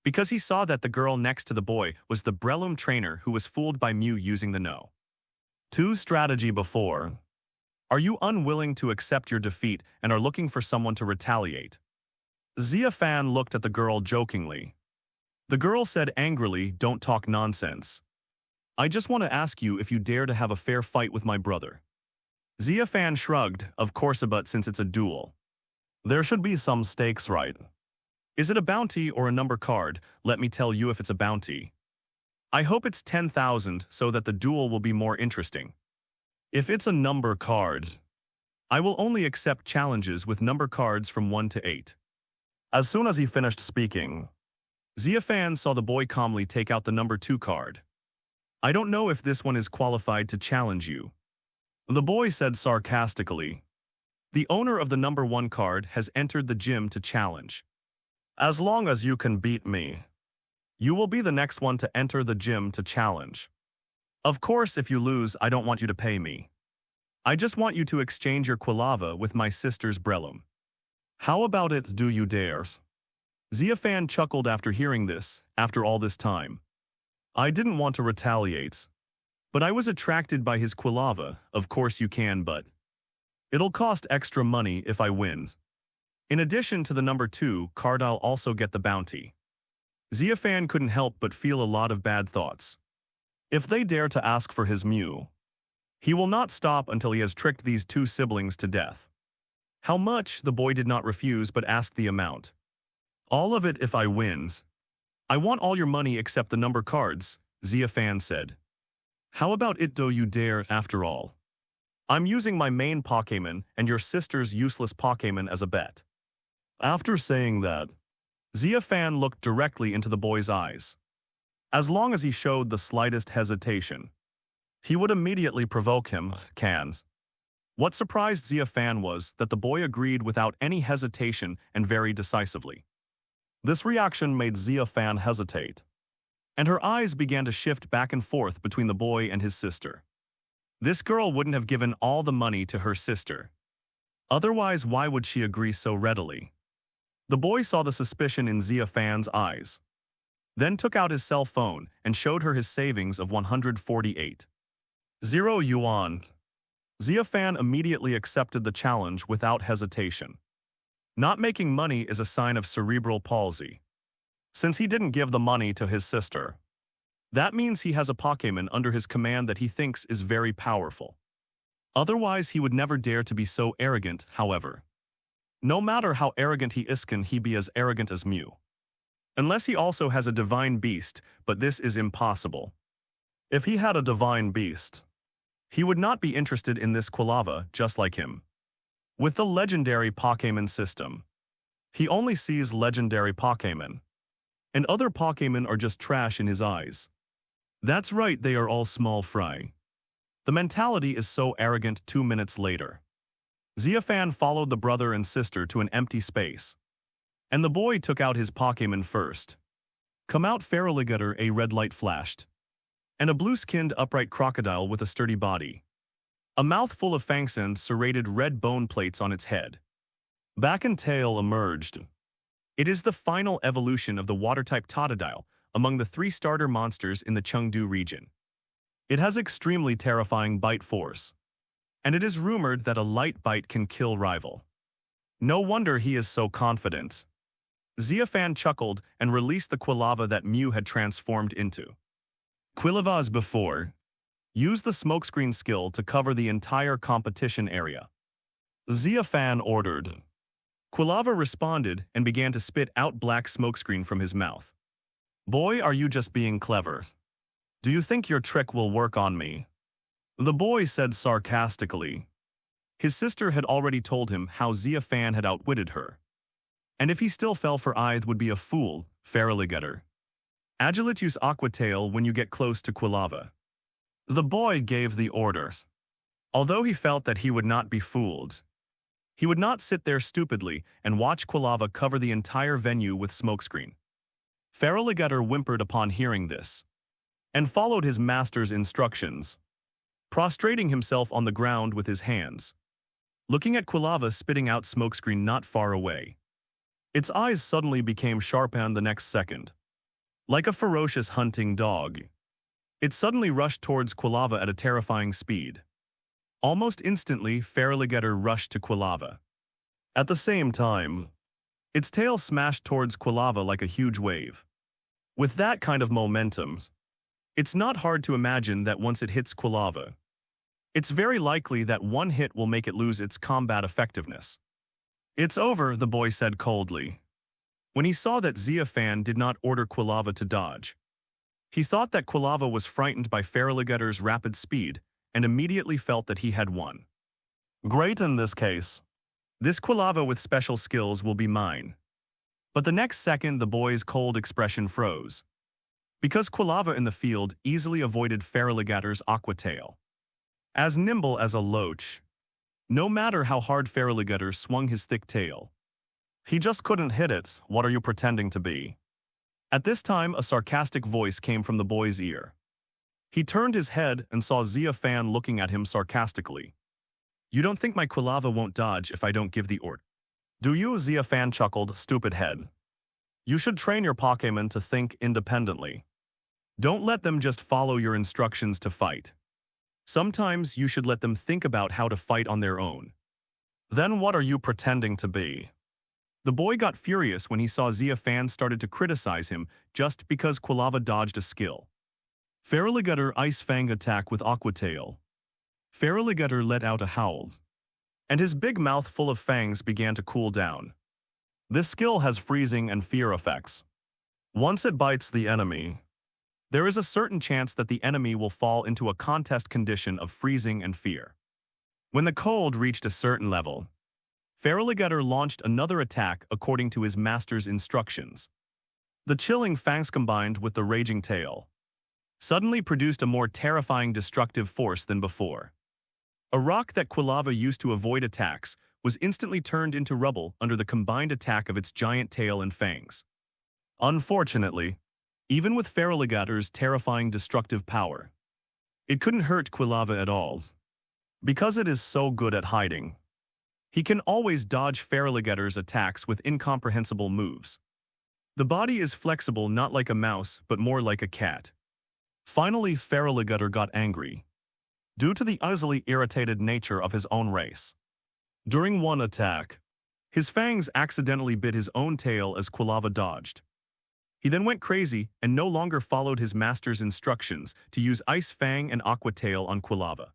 because he saw that the girl next to the boy was the Breloom trainer who was fooled by Mew using the no. Two strategy before. Are you unwilling to accept your defeat and are looking for someone to retaliate? Xia Fan looked at the girl jokingly. The girl said angrily, "Don't talk nonsense. I just want to ask you if you dare to have a fair fight with my brother." Xia Fan shrugged, "Of course, but since it's a duel, there should be some stakes, right? Is it a bounty or a number card? Let me tell you if it's a bounty. I hope it's 10,000 so that the duel will be more interesting. If it's a number card, I will only accept challenges with number cards from 1 to 8. As soon as he finished speaking, Xia Fan saw the boy calmly take out the number 2 card. "I don't know if this one is qualified to challenge you," the boy said sarcastically. "The owner of the number 1 card has entered the gym to challenge. As long as you can beat me, you will be the next one to enter the gym to challenge. Of course, if you lose, I don't want you to pay me. I just want you to exchange your Quilava with my sister's Breloom. How about it, do you dare?" Xia Fan chuckled after hearing this, after all this time. "I didn't want to retaliate, but I was attracted by his Quilava. Of course you can, but it'll cost extra money if I win. In addition to the number 2 card, I'll also get the bounty." Xia Fan couldn't help but feel a lot of bad thoughts. If they dare to ask for his Mew, he will not stop until he has tricked these 2 siblings to death. How much? The boy did not refuse but asked the amount. "All of it if I wins. I want all your money except the number cards," Xia Fan said. "How about it, do you dare? After all, I'm using my main Pokémon and your sister's useless Pokémon as a bet." After saying that, Xia Fan looked directly into the boy's eyes. As long as he showed the slightest hesitation, he would immediately provoke him. Cans. What surprised Xia Fan was that the boy agreed without any hesitation and very decisively. This reaction made Xia Fan hesitate, and her eyes began to shift back and forth between the boy and his sister. This girl wouldn't have given all the money to her sister. Otherwise, why would she agree so readily? The boy saw the suspicion in Xia Fan's eyes, then took out his cell phone and showed her his savings of 148.0 yuan. Xia Fan immediately accepted the challenge without hesitation. Not making money is a sign of cerebral palsy. Since he didn't give the money to his sister, that means he has a Pokémon under his command that he thinks is very powerful. Otherwise, he would never dare to be so arrogant, however. No matter how arrogant he is, can he be as arrogant as Mew? Unless he also has a divine beast, but this is impossible. If he had a divine beast, he would not be interested in this Quilava, just like him. With the legendary Pokémon system, he only sees legendary Pokémon, and other Pokémon are just trash in his eyes. That's right, they are all small fry. The mentality is so arrogant. 2 minutes later, Xia Fan followed the brother and sister to an empty space, and the boy took out his Pokémon first. Come out, Feraligatr, a red light flashed, and a blue-skinned upright crocodile with a sturdy body. A mouth full of fangs and serrated red bone plates on its head. Back and tail emerged. It is the final evolution of the water-type Totodile among the 3 starter monsters in the Chengdu region. It has extremely terrifying bite force, and it is rumored that a light bite can kill rival. No wonder he is so confident. Xia Fan chuckled and released the Quilava that Mew had transformed into. Quilavas before. Use the smokescreen skill to cover the entire competition area. Xia Fan ordered. Quilava responded and began to spit out black smokescreen from his mouth. Boy, are you just being clever? Do you think your trick will work on me? The boy said sarcastically. His sister had already told him how Xia Fan had outwitted her. And if he still fell for Ith would be a fool, Feraligatr. Agilitus Aquatail when you get close to Quilava. The boy gave the orders. Although he felt that he would not be fooled, he would not sit there stupidly and watch Quilava cover the entire venue with smokescreen. Feraligatr whimpered upon hearing this. and followed his master's instructions, prostrating himself on the ground with his hands, looking at Quilava spitting out smokescreen not far away. Its eyes suddenly became sharpened the next second. Like a ferocious hunting dog, it suddenly rushed towards Quilava at a terrifying speed. Almost instantly, Feraligatr rushed to Quilava. At the same time, its tail smashed towards Quilava like a huge wave. With that kind of momentum, it's not hard to imagine that once it hits Quilava, it's very likely that one hit will make it lose its combat effectiveness. "It's over," the boy said coldly. When he saw that Xia Fan did not order Quilava to dodge, he thought that Quilava was frightened by Feraligatr's rapid speed and immediately felt that he had won. "Great in this case. This Quilava with special skills will be mine." But the next second the boy's cold expression froze, because Quilava in the field easily avoided Feraligatr's aqua tail. As nimble as a loach, no matter how hard Feraligatr swung his thick tail, he just couldn't hit it. "What are you pretending to be?" At this time, a sarcastic voice came from the boy's ear. He turned his head and saw Xia Fan looking at him sarcastically. "You don't think my Quilava won't dodge if I don't give the order, do you?" Xia Fan chuckled, "Stupid head. You should train your Pokémon to think independently. Don't let them just follow your instructions to fight. Sometimes you should let them think about how to fight on their own." "Then what are you pretending to be?" The boy got furious when he saw Xia Fan started to criticize him just because Quilava dodged a skill. Feraligatr Ice Fang attack with Aqua Tail. Feraligatr let out a howl, and his big mouth full of fangs began to cool down. This skill has freezing and fear effects. Once it bites the enemy, there is a certain chance that the enemy will fall into a contest condition of freezing and fear. When the cold reached a certain level, Feraligatr launched another attack according to his master's instructions. The chilling fangs combined with the raging tail suddenly produced a more terrifying destructive force than before. A rock that Quilava used to avoid attacks was instantly turned into rubble under the combined attack of its giant tail and fangs. Unfortunately, even with Feraligatr's terrifying destructive power, it couldn't hurt Quilava at all. Because it is so good at hiding, he can always dodge Feraligatr's attacks with incomprehensible moves. The body is flexible not like a mouse but more like a cat. Finally, Feraligatr got angry, due to the easily irritated nature of his own race. During one attack, his fangs accidentally bit his own tail as Quilava dodged. He then went crazy and no longer followed his master's instructions to use Ice Fang and Aqua Tail on Quilava.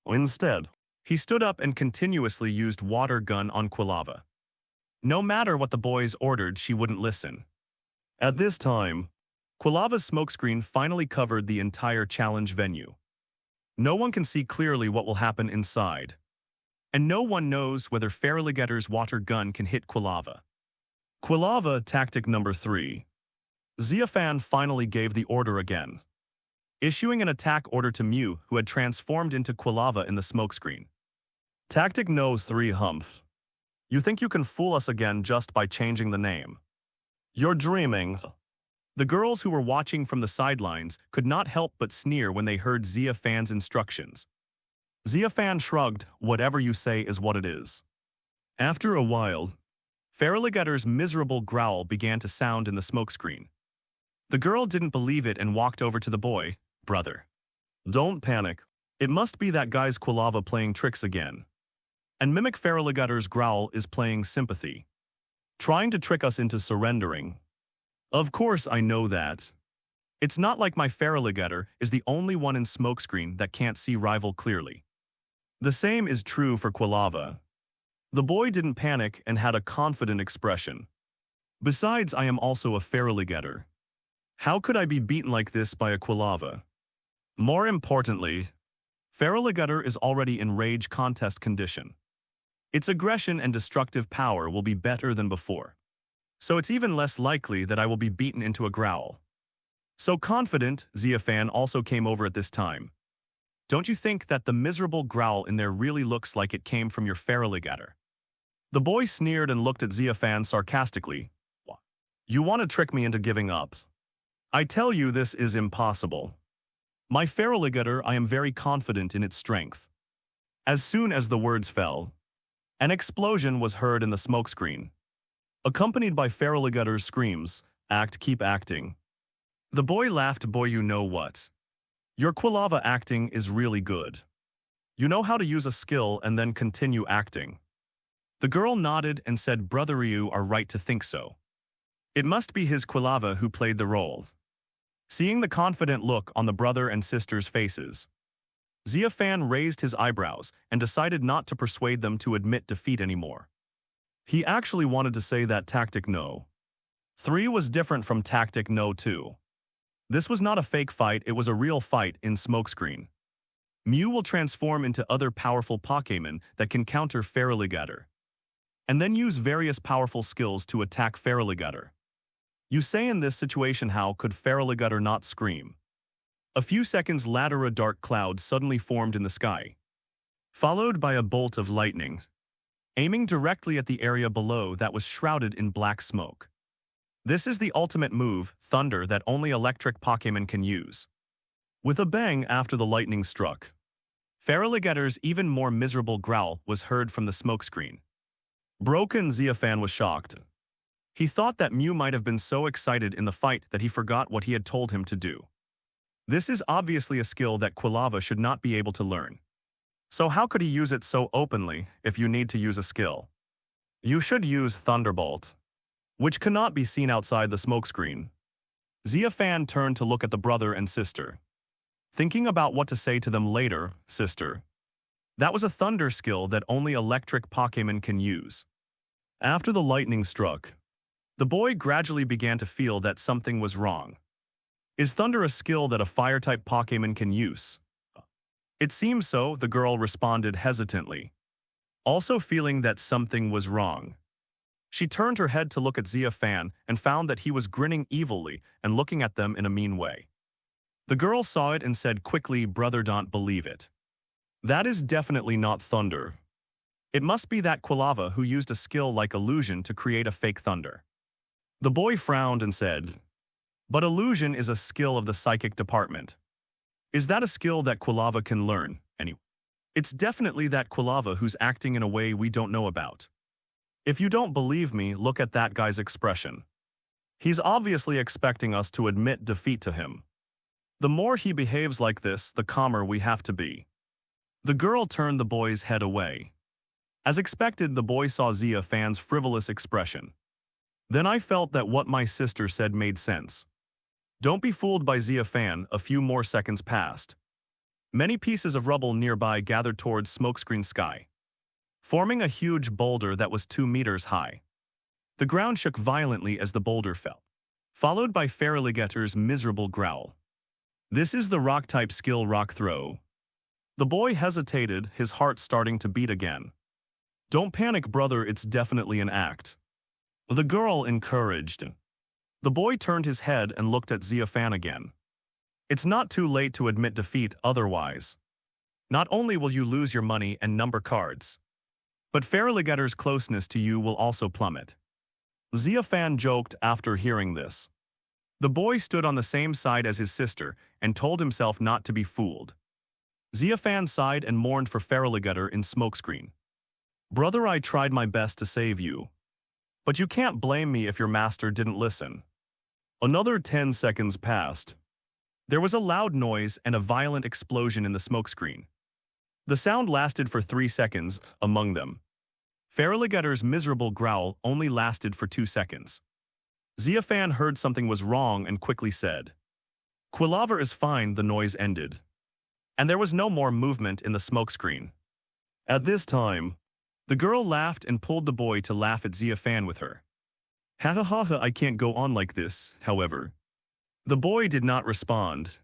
Instead, he stood up and continuously used Water Gun on Quilava. No matter what the boys ordered, she wouldn't listen. At this time, Quilava's smokescreen finally covered the entire challenge venue. No one can see clearly what will happen inside, and no one knows whether Feraligatr's water gun can hit Quilava. Quilava Tactic Number 3. Xia Fan finally gave the order again, issuing an attack order to Mew, who had transformed into Quilava in the smokescreen. Tactic Nose 3 Humph. You think you can fool us again just by changing the name? You're dreaming. The girls who were watching from the sidelines could not help but sneer when they heard Xia Fan's instructions. Xia Fan shrugged, "Whatever you say is what it is." After a while, Feraligatr's miserable growl began to sound in the smokescreen. The girl didn't believe it and walked over to the boy. "Brother, don't panic. It must be that guy's Quilava playing tricks again. And mimic Feraligatr's growl is playing sympathy, trying to trick us into surrendering. Of course I know that. It's not like my Feraligatr is the only one in smokescreen that can't see rival clearly. The same is true for Quilava." The boy didn't panic and had a confident expression. "Besides, I am also a Feraligatr. How could I be beaten like this by a Quilava? More importantly, Feraligatr is already in rage contest condition. Its aggression and destructive power will be better than before. So it's even less likely that I will be beaten into a growl." So confident, Xia Fan also came over at this time. "Don't you think that the miserable growl in there really looks like it came from your Feraligatr?" The boy sneered and looked at Xia Fan sarcastically. "You want to trick me into giving up? I tell you this is impossible. My feraligator, I am very confident in its strength. As soon as the words fell, an explosion was heard in the smokescreen, accompanied by feraligator's screams, keep acting. The boy laughed. Boy, you know what? Your Quilava acting is really good. You know how to use a skill and then continue acting. The girl nodded and said, Brother, you are right to think so. It must be his Quilava who played the role. Seeing the confident look on the brother and sister's faces, Xia Fan raised his eyebrows and decided not to persuade them to admit defeat anymore. He actually wanted to say that Tactic No. 3 was different from Tactic No 2. This was not a fake fight, it was a real fight in smokescreen. Mew will transform into other powerful Pokémon that can counter Feraligatr, and then use various powerful skills to attack Feraligatr. You say in this situation, how could Feraligatr not scream? A few seconds later, a dark cloud suddenly formed in the sky, followed by a bolt of lightning, aiming directly at the area below that was shrouded in black smoke. This is the ultimate move, Thunder, that only electric Pokémon can use. With a bang after the lightning struck, Feraligatr's even more miserable growl was heard from the smokescreen. Broken Xia Fan was shocked. He thought that Mew might have been so excited in the fight that he forgot what he had told him to do. This is obviously a skill that Quilava should not be able to learn. So how could he use it so openly if you need to use a skill? You should use Thunderbolt, which cannot be seen outside the smokescreen. Xia Fan turned to look at the brother and sister, thinking about what to say to them later. Sister, that was a thunder skill that only electric Pokémon can use. After the lightning struck, the boy gradually began to feel that something was wrong. Is thunder a skill that a fire-type Pokémon can use? It seems so, the girl responded hesitantly, also feeling that something was wrong. She turned her head to look at Xia Fan and found that he was grinning evilly and looking at them in a mean way. The girl saw it and said quickly, Brother, don't believe it. That is definitely not thunder. It must be that Quilava who used a skill like illusion to create a fake thunder. The boy frowned and said, but illusion is a skill of the psychic department. Is that a skill that Quilava can learn? Anyway, it's definitely that Quilava who's acting in a way we don't know about. If you don't believe me, look at that guy's expression. He's obviously expecting us to admit defeat to him. The more he behaves like this, the calmer we have to be. The girl turned the boy's head away. As expected, the boy saw Xia Fan's frivolous expression. Then I felt that what my sister said made sense. Don't be fooled by Xia Fan. A few more seconds passed. Many pieces of rubble nearby gathered towards smokescreen sky, forming a huge boulder that was 2 meters high. The ground shook violently as the boulder fell, followed by Feraligatr's miserable growl. This is the rock-type skill, Rock Throw. The boy hesitated, his heart starting to beat again. Don't panic, brother, it's definitely an act. The girl encouraged. The boy turned his head and looked at Xia Fan again. It's not too late to admit defeat, otherwise. Not only will you lose your money and number cards, but Feraligatr's closeness to you will also plummet. Xia Fan joked after hearing this. The boy stood on the same side as his sister and told himself not to be fooled. Xia Fan sighed and mourned for Feraligatr in smokescreen. Brother, I tried my best to save you, but you can't blame me if your master didn't listen. Another 10 seconds passed. There was a loud noise and a violent explosion in the smokescreen. The sound lasted for 3 seconds, among them. Feraligatr's miserable growl only lasted for 2 seconds. Xia Fan heard something was wrong and quickly said, Quilava is fine. The noise ended, and there was no more movement in the smokescreen. At this time, the girl laughed and pulled the boy to laugh at Xia Fan with her. Ha ha ha ha, I can't go on like this, however. The boy did not respond,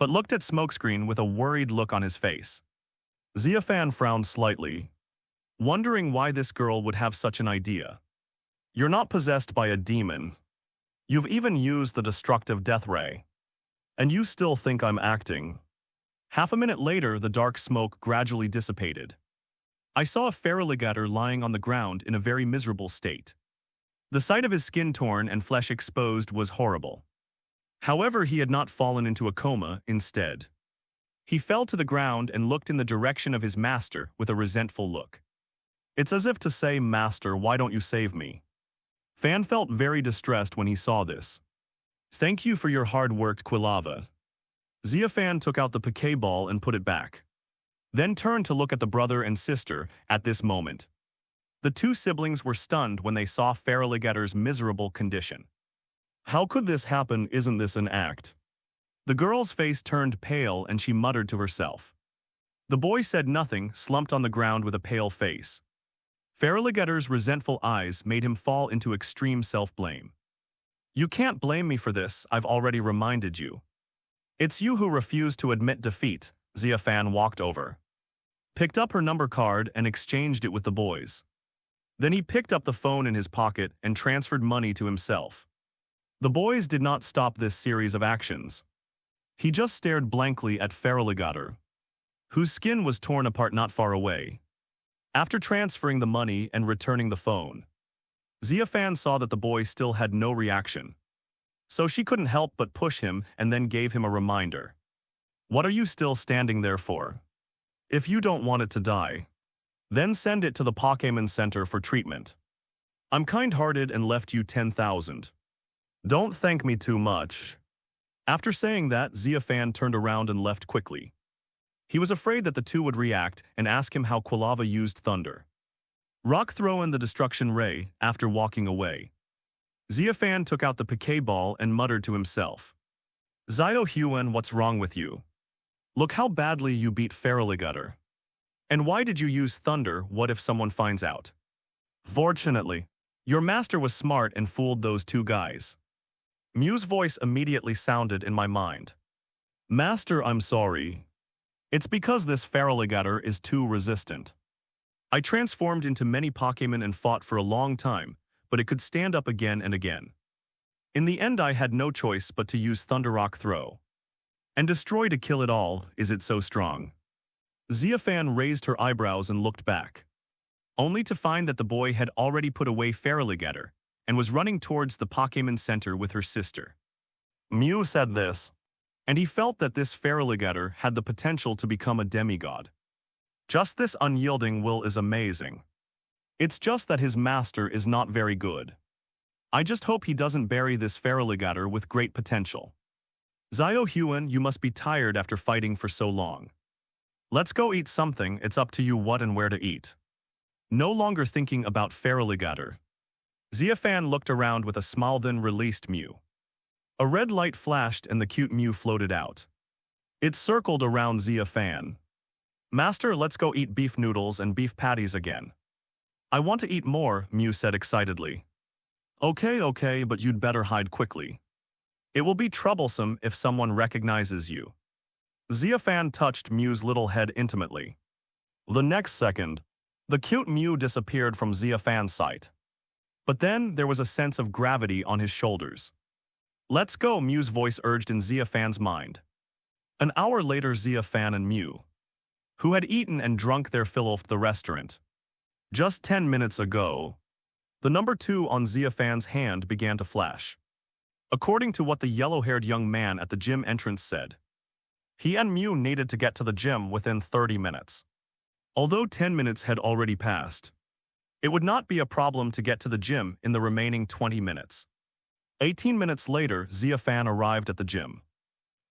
but looked at smokescreen with a worried look on his face. Xia Fan frowned slightly, wondering why this girl would have such an idea. You're not possessed by a demon. You've even used the destructive death ray, and you still think I'm acting. Half a minute later, the dark smoke gradually dissipated. I saw a Feraligatr lying on the ground in a very miserable state. The sight of his skin torn and flesh exposed was horrible. However, he had not fallen into a coma instead. He fell to the ground and looked in the direction of his master with a resentful look. It's as if to say, "Master, why don't you save me?" Fan felt very distressed when he saw this. "Thank you for your hard work, Quilava." Xia Fan took out the Pokeball and put it back. Then turned to look at the brother and sister at this moment. The two siblings were stunned when they saw Feraligattor's miserable condition. "How could this happen? Isn't this an act?" The girl's face turned pale and she muttered to herself. The boy said nothing, slumped on the ground with a pale face. Feraligattor's resentful eyes made him fall into extreme self-blame. "You can't blame me for this, I've already reminded you. It's you who refused to admit defeat." Xia Fan walked over, picked up her number card and exchanged it with the boys. Then he picked up the phone in his pocket and transferred money to himself. The boys did not stop this series of actions. He just stared blankly at Feraligattor, whose skin was torn apart not far away. After transferring the money and returning the phone, Xia Fan saw that the boy still had no reaction. So she couldn't help but push him and then gave him a reminder. "What are you still standing there for? If you don't want it to die, then send it to the Pokémon Center for treatment. I'm kind-hearted and left you 10,000. Don't thank me too much." After saying that, Xia Fan turned around and left quickly. He was afraid that the two would react and ask him how Quilava used thunder. Rock throw in the destruction ray after walking away. Xia Fan took out the Pokeball and muttered to himself. "Suicun, what's wrong with you? Look how badly you beat Feraligattor. And why did you use thunder? What if someone finds out? Fortunately, your master was smart and fooled those two guys." Mew's voice immediately sounded in my mind. "Master, I'm sorry. It's because this Feraligattor is too resistant. I transformed into many Pokémon and fought for a long time, but it could stand up again and again. In the end, I had no choice but to use Thunder Rock Throw. And destroy to kill it all. Is it so strong?" Xia Fan raised her eyebrows and looked back, only to find that the boy had already put away Feraligattor and was running towards the Pokémon Center with her sister. Mew said this, and he felt that this Feraligattor had the potential to become a demigod. Just this unyielding will is amazing. It's just that his master is not very good. I just hope he doesn't bury this Feraligattor with great potential. Suicun, you must be tired after fighting for so long. Let's go eat something. It's up to you what and where to eat. No longer thinking about Feraligattor, Xia Fan looked around with a smile, then released Mew. A red light flashed and the cute Mew floated out. It circled around Xia Fan. "Master, let's go eat beef noodles and beef patties again." "I want to eat more," Mew said excitedly. Okay, but you'd better hide quickly. It will be troublesome if someone recognizes you." Xia Fan touched Mew's little head intimately. The next second, the cute Mew disappeared from Xia Fan's sight. But then there was a sense of gravity on his shoulders. "Let's go," Mew's voice urged in Xia Fan's mind. An hour later, Xia Fan and Mew, who had eaten and drunk their fill, left the restaurant. Just 10 minutes ago, the number 2 on Xia Fan's hand began to flash. According to what the yellow-haired young man at the gym entrance said, he and Mew needed to get to the gym within 30 minutes. Although 10 minutes had already passed, it would not be a problem to get to the gym in the remaining 20 minutes. 18 minutes later, Xia Fan arrived at the gym.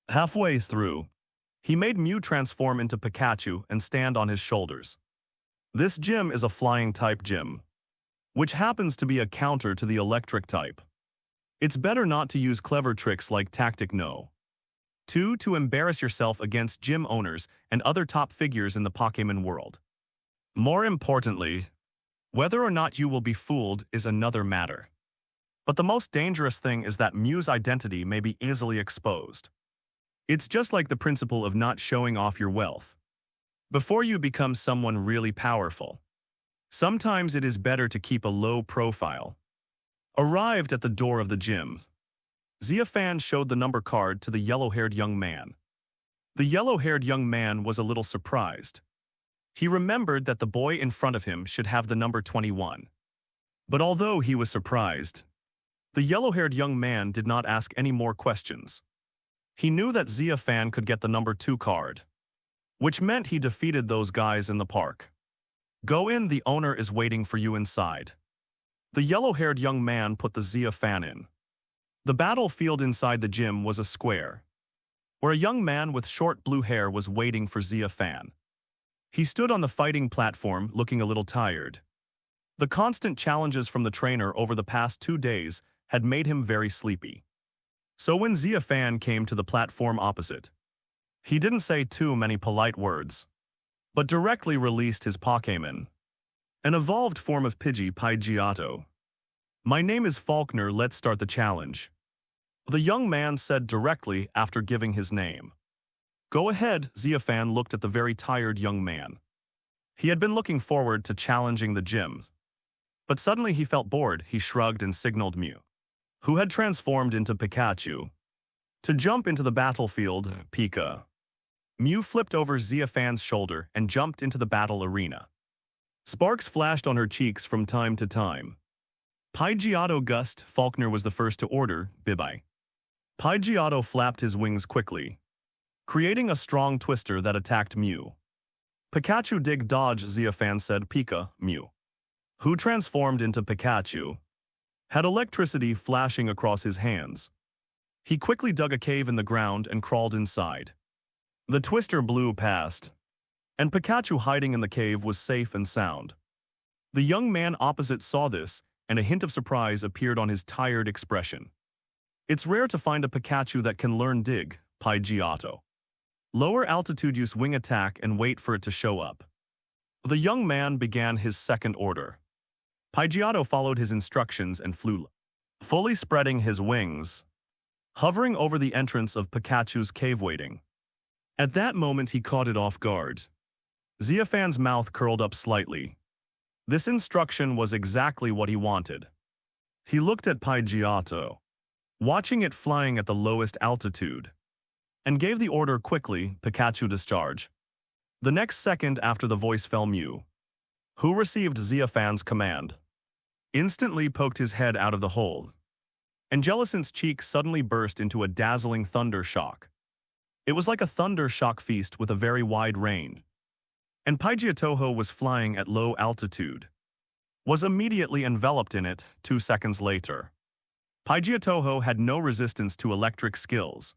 Halfway through, he made Mew transform into Pikachu and stand on his shoulders. This gym is a flying type gym, which happens to be a counter to the electric type. It's better not to use clever tricks like Tactic No. 2. To embarrass yourself against gym owners and other top figures in the Pokémon world. More importantly, whether or not you will be fooled is another matter. But the most dangerous thing is that Mew's identity may be easily exposed. It's just like the principle of not showing off your wealth before you become someone really powerful. Sometimes it is better to keep a low profile. Arrived at the door of the gym, Xia Fan showed the number card to the yellow-haired young man. The yellow-haired young man was a little surprised. He remembered that the boy in front of him should have the number 21. But although he was surprised, The yellow-haired young man did not ask any more questions. He knew that Xia Fan could get the number 2 card, which meant he defeated those guys in the park. Go in, the owner is waiting for you inside. The yellow-haired young man put the Xia Fan in. The battlefield inside the gym was a square, where a young man with short blue hair was waiting for Xia Fan. He stood on the fighting platform, looking a little tired. The constant challenges from the trainer over the past 2 days had made him very sleepy. So when Xia Fan came to the platform opposite, he didn't say too many polite words, but directly released his Pokémon, an evolved form of Pidgeotto. My name is Faulkner, let's start the challenge. The young man said directly after giving his name. Go ahead, Xia Fan looked at the very tired young man. He had been looking forward to challenging the gym, but suddenly he felt bored. He shrugged and signaled Mew, who had transformed into Pikachu, to jump into the battlefield. Pika. Mew flipped over Xia Fan's shoulder and jumped into the battle arena. Sparks flashed on her cheeks from time to time. Pidgeotto gust. Faulkner was the first to order, Bibai. Pidgeotto flapped his wings quickly, creating a strong twister that attacked Mew. Pikachu dig dodge, Xia Fan said. Pika, Mew, who transformed into Pikachu, had electricity flashing across his hands. He quickly dug a cave in the ground and crawled inside. The twister blew past, and Pikachu hiding in the cave was safe and sound. The young man opposite saw this, and a hint of surprise appeared on his tired expression. It's rare to find a Pikachu that can learn dig, Pidgeotto. Lower altitude, use wing attack and wait for it to show up. The young man began his second order. Pidgeotto followed his instructions and flew, fully spreading his wings, hovering over the entrance of Pikachu's cave waiting. At that moment he caught it off guard. Xia Fan's mouth curled up slightly. This instruction was exactly what he wanted. He looked at Pidgeotto, watching it flying at the lowest altitude, and gave the order quickly, Pikachu discharge. The next second after the voice fell, Mew, who received Xia Fan's command, instantly poked his head out of the hole. And Jellicent's cheek suddenly burst into a dazzling thunder shock. It was like a thunder shock feast with a very wide range. And Pidgeotto was flying at low altitude, was immediately enveloped in it 2 seconds later. Pidgeotto had no resistance to electric skills,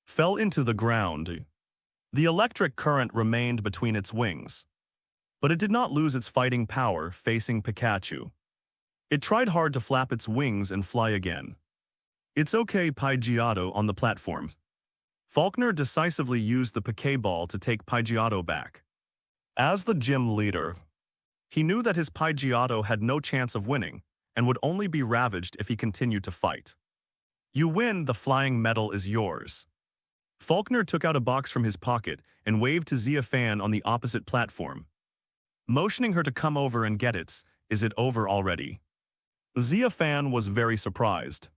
fell into the ground. The electric current remained between its wings, but it did not lose its fighting power facing Pikachu. It tried hard to flap its wings and fly again. It's okay, Pidgeotto on the platform. Faulkner decisively used the Pokeball to take Pidgeotto back. As the gym leader, he knew that his Pidgeotto had no chance of winning and would only be ravaged if he continued to fight. You win, the flying medal is yours. Faulkner took out a box from his pocket and waved to Xia Fan on the opposite platform, motioning her to come over and get it. Is it over already? Xia Fan was very surprised.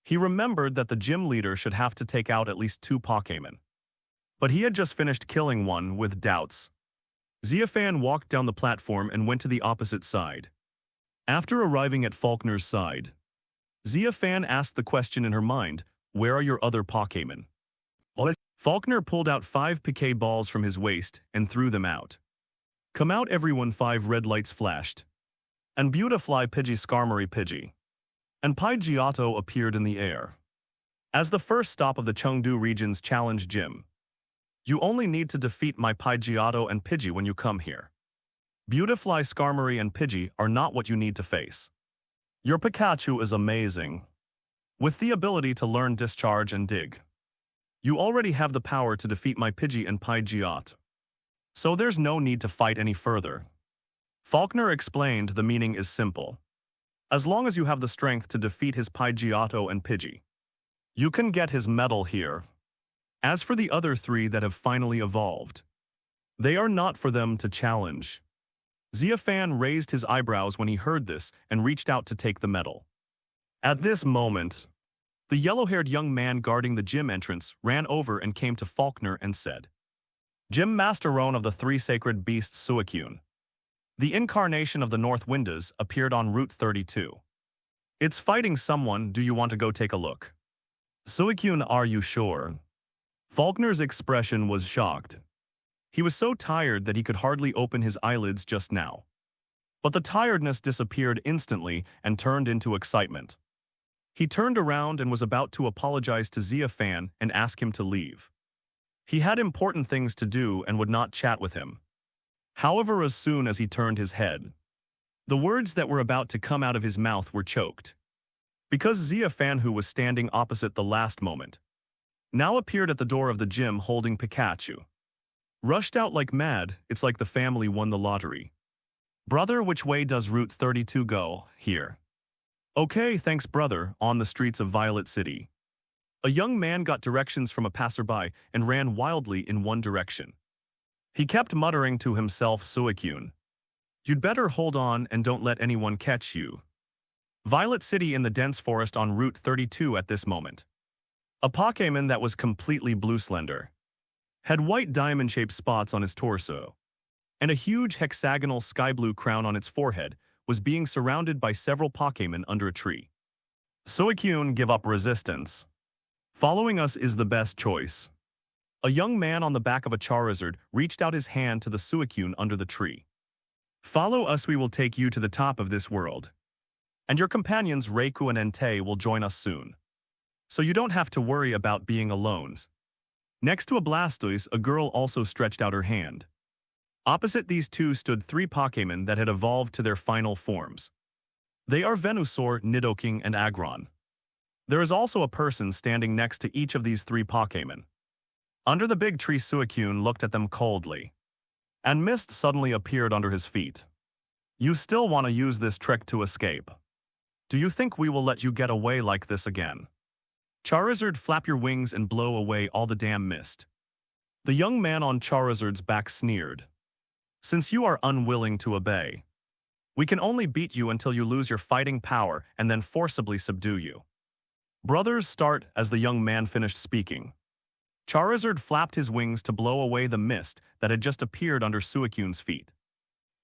He remembered that the gym leader should have to take out at least 2 Pokémon, but he had just finished killing one with doubts. Xia Fan walked down the platform and went to the opposite side. After arriving at Faulkner's side, Xia Fan asked the question in her mind, where are your other Pokémon? Faulkner pulled out 5 Pokéballs from his waist and threw them out. Come out everyone, 5 red lights flashed. And Beautifly Pidgey Skarmory Pidgey. And Pidgeotto appeared in the air. As the first stop of the Chengdu region's challenge gym, you only need to defeat my Pidgeotto and Pidgey when you come here. Beautifly Skarmory and Pidgey are not what you need to face. Your Pikachu is amazing, with the ability to learn discharge and dig. You already have the power to defeat my Pidgey and Pidgeotto, so there's no need to fight any further. Faulkner explained the meaning is simple. As long as you have the strength to defeat his Pidgeotto and Pidgey, you can get his medal here. As for the other 3 that have finally evolved, they are not for them to challenge. Xia Fan raised his eyebrows when he heard this and reached out to take the medal. At this moment, the yellow-haired young man guarding the gym entrance ran over and came to Faulkner and said, Gym Master Roan of the 3 sacred beasts Suicun, the incarnation of the North Windas, appeared on Route 32. It's fighting someone. Do you want to go take a look? Suicun, are you sure? Faulkner's expression was shocked. He was so tired that he could hardly open his eyelids just now. But the tiredness disappeared instantly and turned into excitement. He turned around and was about to apologize to Xia Fan and ask him to leave. He had important things to do and would not chat with him. However, as soon as he turned his head, the words that were about to come out of his mouth were choked. Because Xia Fan, who was standing opposite the last moment, now appeared at the door of the gym holding Pikachu. Rushed out like mad, it's like the family won the lottery. Brother, which way does Route 32 go? Here. Okay, thanks brother, on the streets of Violet City. A young man got directions from a passerby and ran wildly in one direction. He kept muttering to himself, Suicun, you'd better hold on and don't let anyone catch you. Violet City in the dense forest on Route 32 at this moment. A Pokémon that was completely blue slender. Had white diamond-shaped spots on its torso. And a huge hexagonal sky blue crown on its forehead was being surrounded by several Pokémon under a tree. Suicun, give up resistance. Following us is the best choice. A young man on the back of a Charizard reached out his hand to the Suicun under the tree. Follow us, we will take you to the top of this world. And your companions Rauku and Entei will join us soon. So you don't have to worry about being alone. Next to a Blastoise, a girl also stretched out her hand. Opposite these two stood three Pokémon that had evolved to their final forms. They are Venusaur, Nidoking, and Aggron. There is also a person standing next to each of these three Pokémon. Under the big tree, Suicun looked at them coldly. And mist suddenly appeared under his feet. You still want to use this trick to escape? Do you think we will let you get away like this again? Charizard, flap your wings and blow away all the damn mist. The young man on Charizard's back sneered. Since you are unwilling to obey, we can only beat you until you lose your fighting power and then forcibly subdue you. Brothers, start. As the young man finished speaking, Charizard flapped his wings to blow away the mist that had just appeared under Suicun's feet.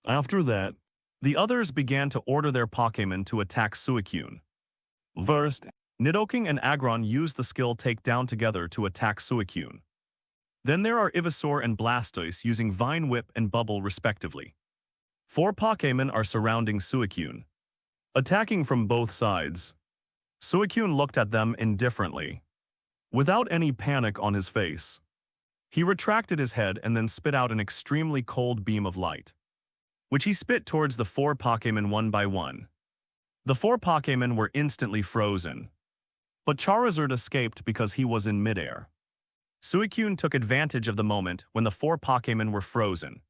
After that, the others began to order their Pokémon to attack Suicun. First, Nidoking and Aggron used the skill Takedown together to attack Suicun. Then there are Ivysaur and Blastoise using Vine Whip and Bubble respectively. Four Pokémon are surrounding Suicun, attacking from both sides. Suicun looked at them indifferently, without any panic on his face. He retracted his head and then spit out an extremely cold beam of light, which he spit towards the four Pokémon one by one. The four Pokémon were instantly frozen, but Charizard escaped because he was in midair. Suicun took advantage of the moment when the four Pokémon were frozen,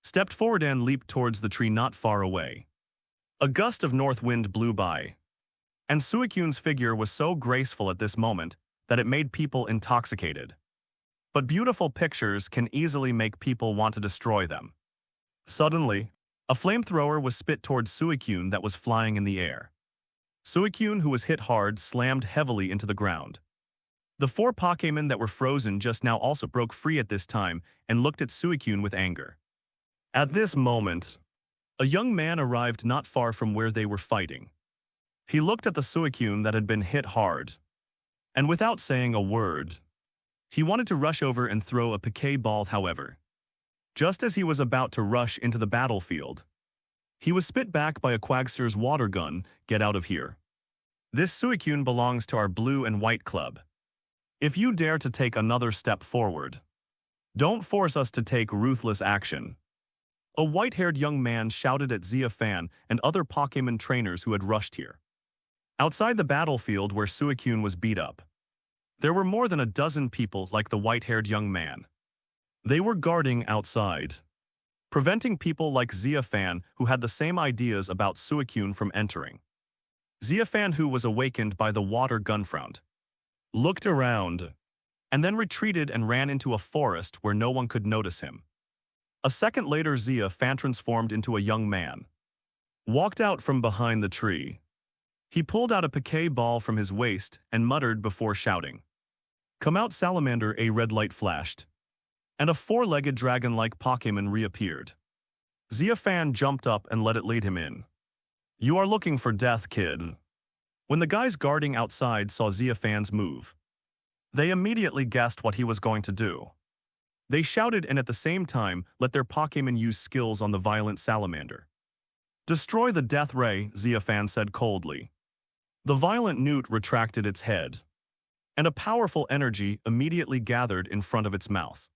stepped forward and leaped towards the tree not far away. A gust of north wind blew by, and Suicun's figure was so graceful at this moment that it made people intoxicated. But beautiful pictures can easily make people want to destroy them. Suddenly, a flamethrower was spit towards Suicun that was flying in the air. Suicun, who was hit hard, slammed heavily into the ground. The four Pokémon that were frozen just now also broke free at this time and looked at Suicun with anger. At this moment, a young man arrived not far from where they were fighting. He looked at the Suicun that had been hit hard, and without saying a word, he wanted to rush over and throw a Pokéball. However, just as he was about to rush into the battlefield, he was spit back by a Quagster's water gun. Get out of here. This Suicun belongs to our blue and white club. If you dare to take another step forward, don't force us to take ruthless action. A white-haired young man shouted at Xia Fan and other Pokémon trainers who had rushed here. Outside the battlefield where Suicun was beat up, there were more than a dozen people like the white-haired young man. They were guarding outside, preventing people like Xia Fan who had the same ideas about Suicun from entering. Xia Fan, who was awakened by the water gun frowned, looked around, and then retreated and ran into a forest where no one could notice him. A second later, Xia Fan transformed into a young man, walked out from behind the tree. He pulled out a Pokéball from his waist and muttered before shouting, "Come out, Salamander!" A red light flashed, and a four-legged dragon-like Pokémon reappeared. Xia Fan jumped up and let it lead him in. "You are looking for death, kid. When the guys guarding outside saw Xia Fan's move, they immediately guessed what he was going to do. They shouted and at the same time let their Pokémon use skills on the violent salamander. "Destroy the death ray," Xia Fan said coldly. The violent newt retracted its head, and a powerful energy immediately gathered in front of its mouth.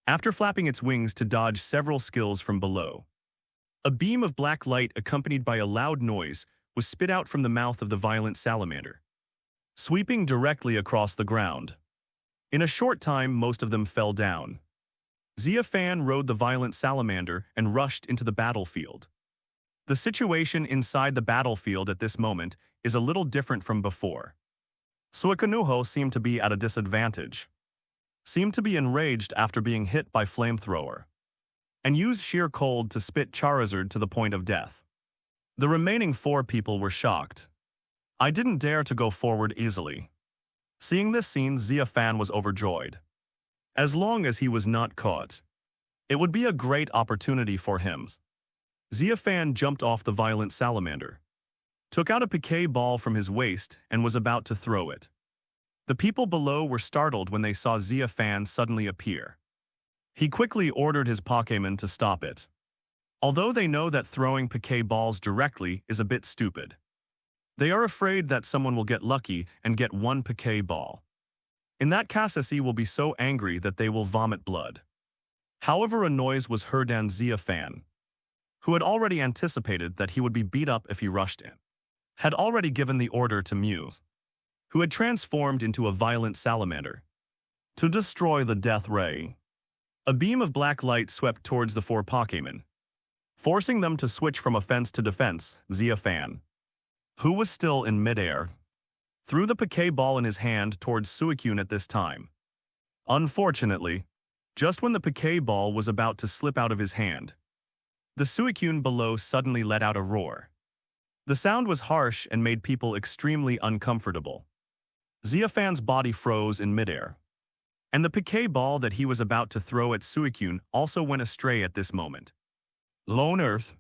After flapping its wings to dodge several skills from below, a beam of black light accompanied by a loud noise was spit out from the mouth of the violent salamander, sweeping directly across the ground. In a short time, most of them fell down. Xia Fan rode the violent salamander and rushed into the battlefield. The situation inside the battlefield at this moment is a little different from before. Suicun seemed to be at a disadvantage, seemed to be enraged after being hit by flamethrower, and used sheer cold to spit Charizard to the point of death. The remaining 4 people were shocked. I didn't dare to go forward easily. Seeing this scene, Xia Fan was overjoyed. As long as he was not caught, it would be a great opportunity for him. Xia Fan jumped off the violent salamander, took out a Piquet ball from his waist and was about to throw it. The people below were startled when they saw Xia Fan suddenly appear. He quickly ordered his Pokémon to stop it, although they know that throwing Piquet balls directly is a bit stupid. They are afraid that someone will get lucky and get 1 Piquet ball. In that case, he will be so angry that they will vomit blood. However, a noise was heard and Xia Fan, who had already anticipated that he would be beat up if he rushed in, had already given the order to Mew, who had transformed into a violent salamander, to destroy the death ray. A beam of black light swept towards the 4 Pokémon, forcing them to switch from offense to defense. Xia Fan, who was still in midair, threw the Piquet ball in his hand towards Suicun at this time. Unfortunately, just when the Piquet ball was about to slip out of his hand, the Suicun below suddenly let out a roar. The sound was harsh and made people extremely uncomfortable. Xia Fan's body froze in midair, and the Piquet ball that he was about to throw at Suicun also went astray at this moment. Lone Earth.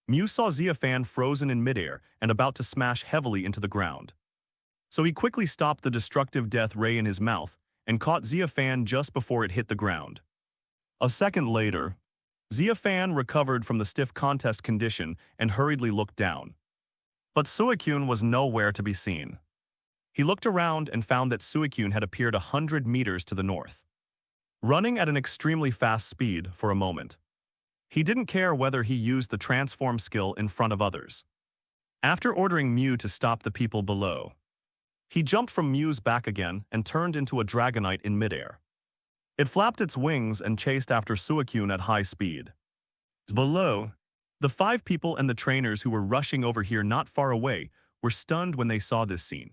Mew saw Xia Fan frozen in midair and about to smash heavily into the ground. So he quickly stopped the destructive death ray in his mouth and caught Xia Fan just before it hit the ground. A second later, Xia Fan recovered from the stiff contest condition and hurriedly looked down. But Suicun was nowhere to be seen. He looked around and found that Suicun had appeared 100 meters to the north, running at an extremely fast speed for a moment. He didn't care whether he used the transform skill in front of others. After ordering Mew to stop the people below, he jumped from Mew's back again and turned into a Dragonite in midair. It flapped its wings and chased after Suicun at high speed. Below, the 5 people and the trainers who were rushing over here not far away were stunned when they saw this scene.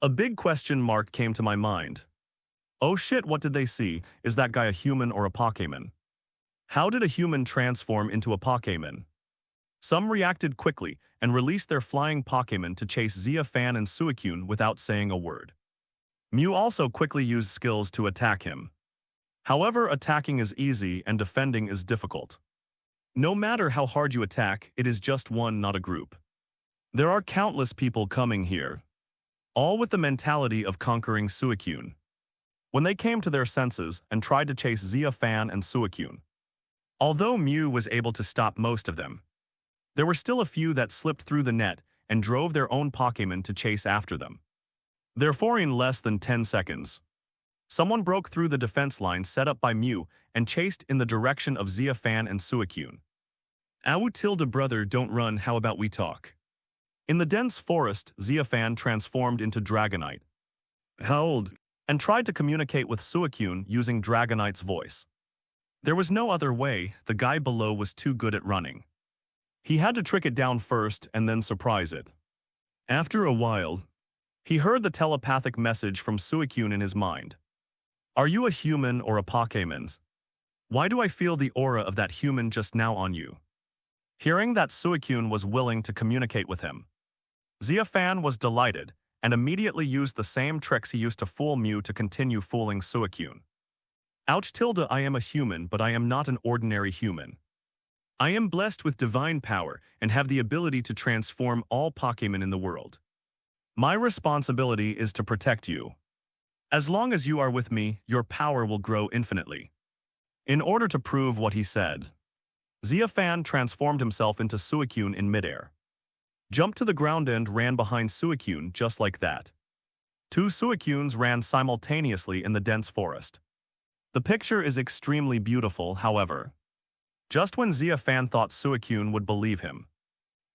A big question mark came to my mind. Oh shit, what did they see? Is that guy a human or a Pokémon? How did a human transform into a Pokémon? Some reacted quickly and released their flying Pokémon to chase Xia Fan and Suicun without saying a word. Mew also quickly used skills to attack him. However, attacking is easy and defending is difficult. No matter how hard you attack, it is just one, not a group. There are countless people coming here, all with the mentality of conquering Suicun. When they came to their senses and tried to chase Xia Fan and Suicun, although Mew was able to stop most of them, there were still a few that slipped through the net and drove their own Pokémon to chase after them. Therefore, in less than 10 seconds, someone broke through the defense line set up by Mew and chased in the direction of Xia Fan and Suicun. Brother, don't run, how about we talk? In the dense forest, Xia Fan transformed into Dragonite, howled, and tried to communicate with Suicun using Dragonite's voice. There was no other way, the guy below was too good at running. He had to trick it down first and then surprise it. After a while, he heard the telepathic message from Suicun in his mind. Are you a human or a Pokémon? Why do I feel the aura of that human just now on you? Hearing that Suicun was willing to communicate with him, Xia Fan was delighted and immediately used the same tricks he used to fool Mew to continue fooling Suicun. I am a human, but I am not an ordinary human. I am blessed with divine power and have the ability to transform all Pokémon in the world. My responsibility is to protect you. As long as you are with me, your power will grow infinitely. In order to prove what he said, Xia Fan transformed himself into Suicun in midair, jumped to the ground and ran behind Suicun just like that. Two Suicuns ran simultaneously in the dense forest. The picture is extremely beautiful, however. Just when Xia Fan thought Suicun would believe him,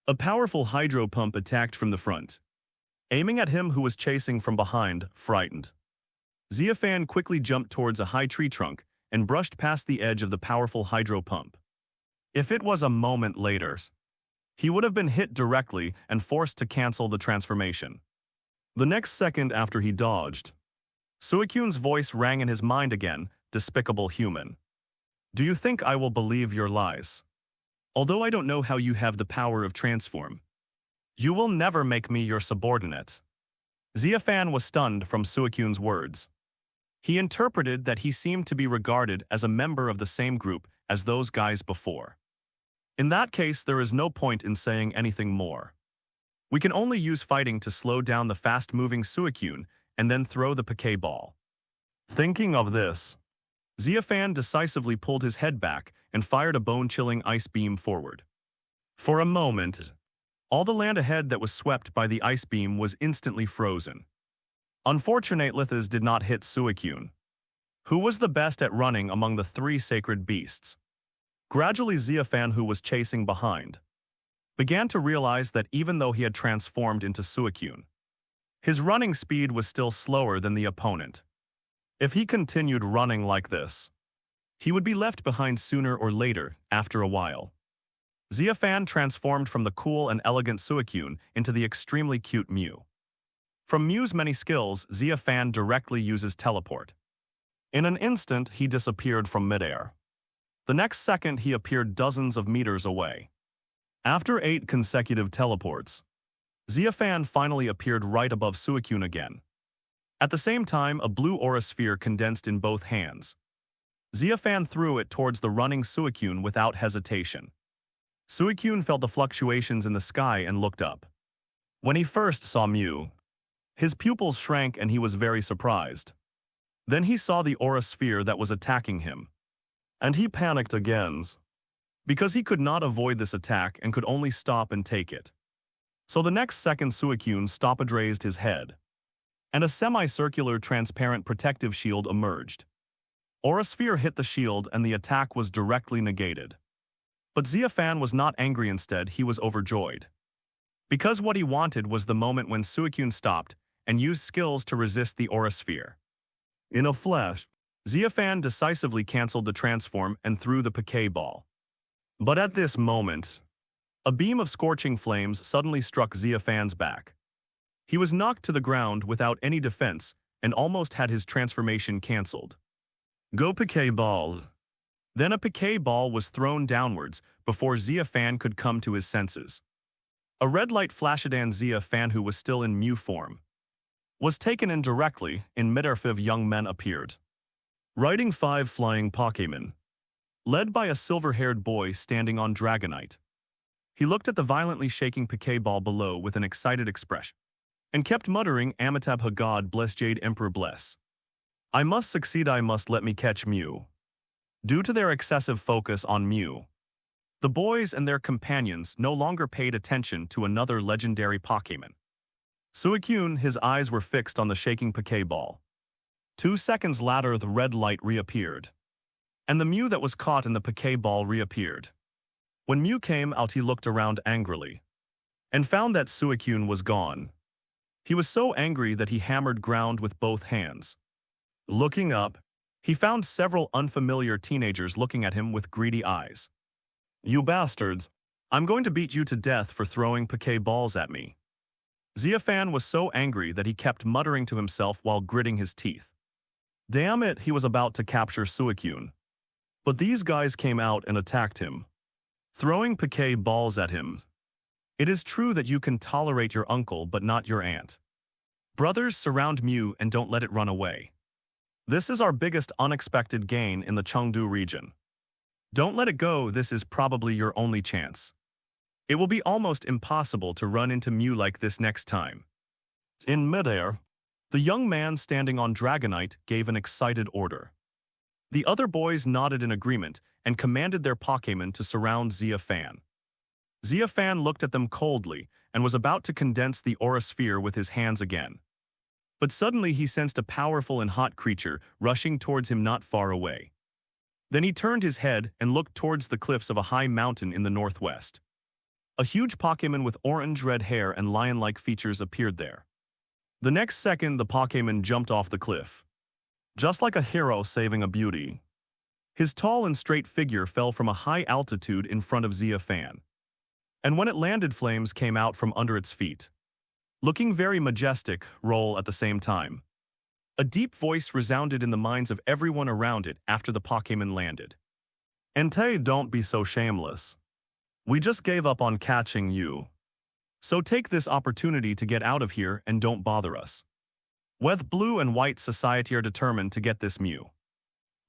a powerful hydro pump attacked from the front, aiming at him who was chasing from behind, frightened. Xia Fan quickly jumped towards a high tree trunk and brushed past the edge of the powerful hydro pump. If it was a moment later, he would have been hit directly and forced to cancel the transformation. The next second after he dodged, Suicun's voice rang in his mind again, despicable human. Do you think I will believe your lies? Although I don't know how you have the power of transform, you will never make me your subordinate. Xia Fan was stunned from Suicun's words. He interpreted that he seemed to be regarded as a member of the same group as those guys before. In that case, there is no point in saying anything more. We can only use fighting to slow down the fast-moving Suicun and then throw the Pokeball. Thinking of this, Xia Fan decisively pulled his head back and fired a bone-chilling ice beam forward. For a moment, all the land ahead that was swept by the ice beam was instantly frozen. Unfortunate Lithas did not hit Suicun, who was the best at running among the three sacred beasts. Gradually, Xia Fan, who was chasing behind, began to realize that even though he had transformed into Suicun, his running speed was still slower than the opponent. If he continued running like this, he would be left behind sooner or later, after a while. Xia Fan transformed from the cool and elegant Suicun into the extremely cute Mew. From Mew's many skills, Xia Fan directly uses teleport. In an instant, he disappeared from midair. The next second, he appeared dozens of meters away. After 8 consecutive teleports, Xia Fan finally appeared right above Suicun again. At the same time, a blue aura sphere condensed in both hands. Xia Fan threw it towards the running Suicun without hesitation. Suicun felt the fluctuations in the sky and looked up. When he first saw Mew, his pupils shrank and he was very surprised. Then he saw the aura sphere that was attacking him, and he panicked again, because he could not avoid this attack and could only stop and take it. So the next second, Suicun stopped, raised his head, and a semicircular transparent protective shield emerged. Aura sphere hit the shield and the attack was directly negated. But Xia Fan was not angry, instead he was overjoyed. Because what he wanted was the moment when Suicun stopped and used skills to resist the aura sphere. In a flash, Xia Fan decisively cancelled the transform and threw the Pokeball. But at this moment, a beam of scorching flames suddenly struck Xia Fan's back. He was knocked to the ground without any defense and almost had his transformation cancelled. Go Pokeball! Then a Pokeball was thrown downwards before Xia Fan could come to his senses. A red light flashed and Xia Fan, who was still in Mew form, was taken in directly. In midair, 5 young men appeared, riding 5 flying Pokémon, led by a silver-haired boy standing on Dragonite. He looked at the violently shaking Pokeball below with an excited expression, and kept muttering, Amitabh Ha, God bless Jade Emperor bless. I must succeed, I must let me catch Mew. Due to their excessive focus on Mew, the boys and their companions no longer paid attention to another legendary Pokémon. Suicun, his eyes were fixed on the shaking Pokeball. 2 seconds later, the red light reappeared, and the Mew that was caught in the Pokeball reappeared. When Mew came out, he looked around angrily, and found that Suicun was gone. He was so angry that he hammered ground with both hands. Looking up, he found several unfamiliar teenagers looking at him with greedy eyes. You bastards! I'm going to beat you to death for throwing Pokeballs at me. Xia Fan was so angry that he kept muttering to himself while gritting his teeth. Damn it, he was about to capture Suicun. But these guys came out and attacked him, throwing Pokeballs at him. It is true that you can tolerate your uncle but not your aunt. Brothers, surround Mew and don't let it run away. This is our biggest unexpected gain in the Chengdu region. Don't let it go, this is probably your only chance. It will be almost impossible to run into Mew like this next time. In midair, the young man standing on Dragonite gave an excited order. The other boys nodded in agreement and commanded their Pokémon to surround Xia Fan. Xia Fan looked at them coldly and was about to condense the aura sphere with his hands again. But suddenly he sensed a powerful and hot creature rushing towards him not far away. Then he turned his head and looked towards the cliffs of a high mountain in the northwest. A huge Pokémon with orange-red hair and lion-like features appeared there. The next second, the Pokémon jumped off the cliff. Just like a hero saving a beauty. His tall and straight figure fell from a high altitude in front of Xia Fan. And when it landed, flames came out from under its feet. Looking very majestic, roll at the same time. A deep voice resounded in the minds of everyone around it after the Pokémon landed. Entei, don't be so shameless. We just gave up on catching you. So take this opportunity to get out of here and don't bother us. With Blue and White Society are determined to get this Mew.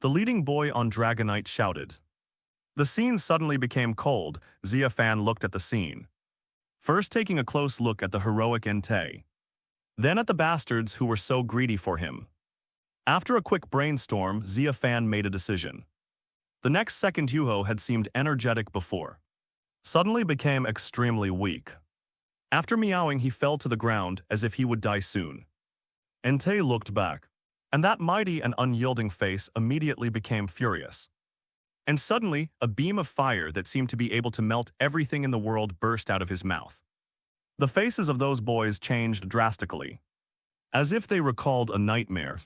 The leading boy on Dragonite shouted. The scene suddenly became cold. Xia Fan looked at the scene. First taking a close look at the heroic Entei. Then at the bastards who were so greedy for him. After a quick brainstorm, Xia Fan made a decision. The next second Yuho had seemed energetic before. Suddenly became extremely weak. After meowing, he fell to the ground as if he would die soon. Entei looked back, and that mighty and unyielding face immediately became furious. And suddenly, a beam of fire that seemed to be able to melt everything in the world burst out of his mouth. The faces of those boys changed drastically, as if they recalled a nightmare,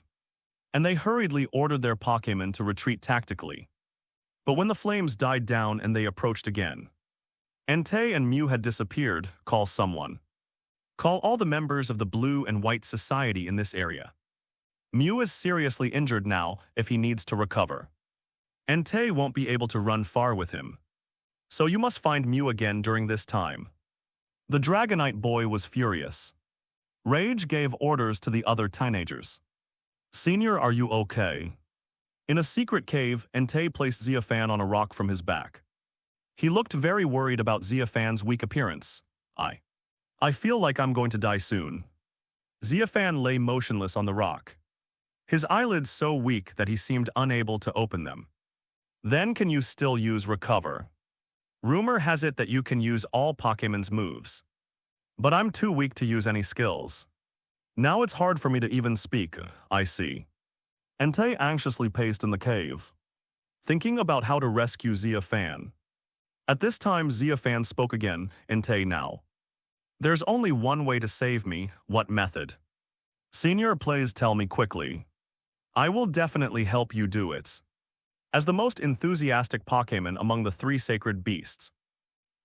and they hurriedly ordered their Pokémon to retreat tactically. But when the flames died down and they approached again, Entei and Mew had disappeared. Call someone. Call all the members of the Blue and White Society in this area. Mew is seriously injured now if he needs to recover. Entei won't be able to run far with him. So you must find Mew again during this time. The Dragonite boy was furious. Rage gave orders to the other teenagers. Senior, are you okay? In a secret cave, Entei placed Xia Fan on a rock from his back. He looked very worried about Xia Fan's weak appearance. I feel like I'm going to die soon. Xia Fan lay motionless on the rock. His eyelids so weak that he seemed unable to open them. Then can you still use recover? Rumor has it that you can use all Pokémon's moves. But I'm too weak to use any skills. Now it's hard for me to even speak, I see. Entei anxiously paced in the cave, thinking about how to rescue Xia Fan. At this time, Xia Fan spoke again. Entei, now. There's only one way to save me. What method? Senior, please tell me quickly. I will definitely help you do it. As the most enthusiastic Pokémon among the three sacred beasts,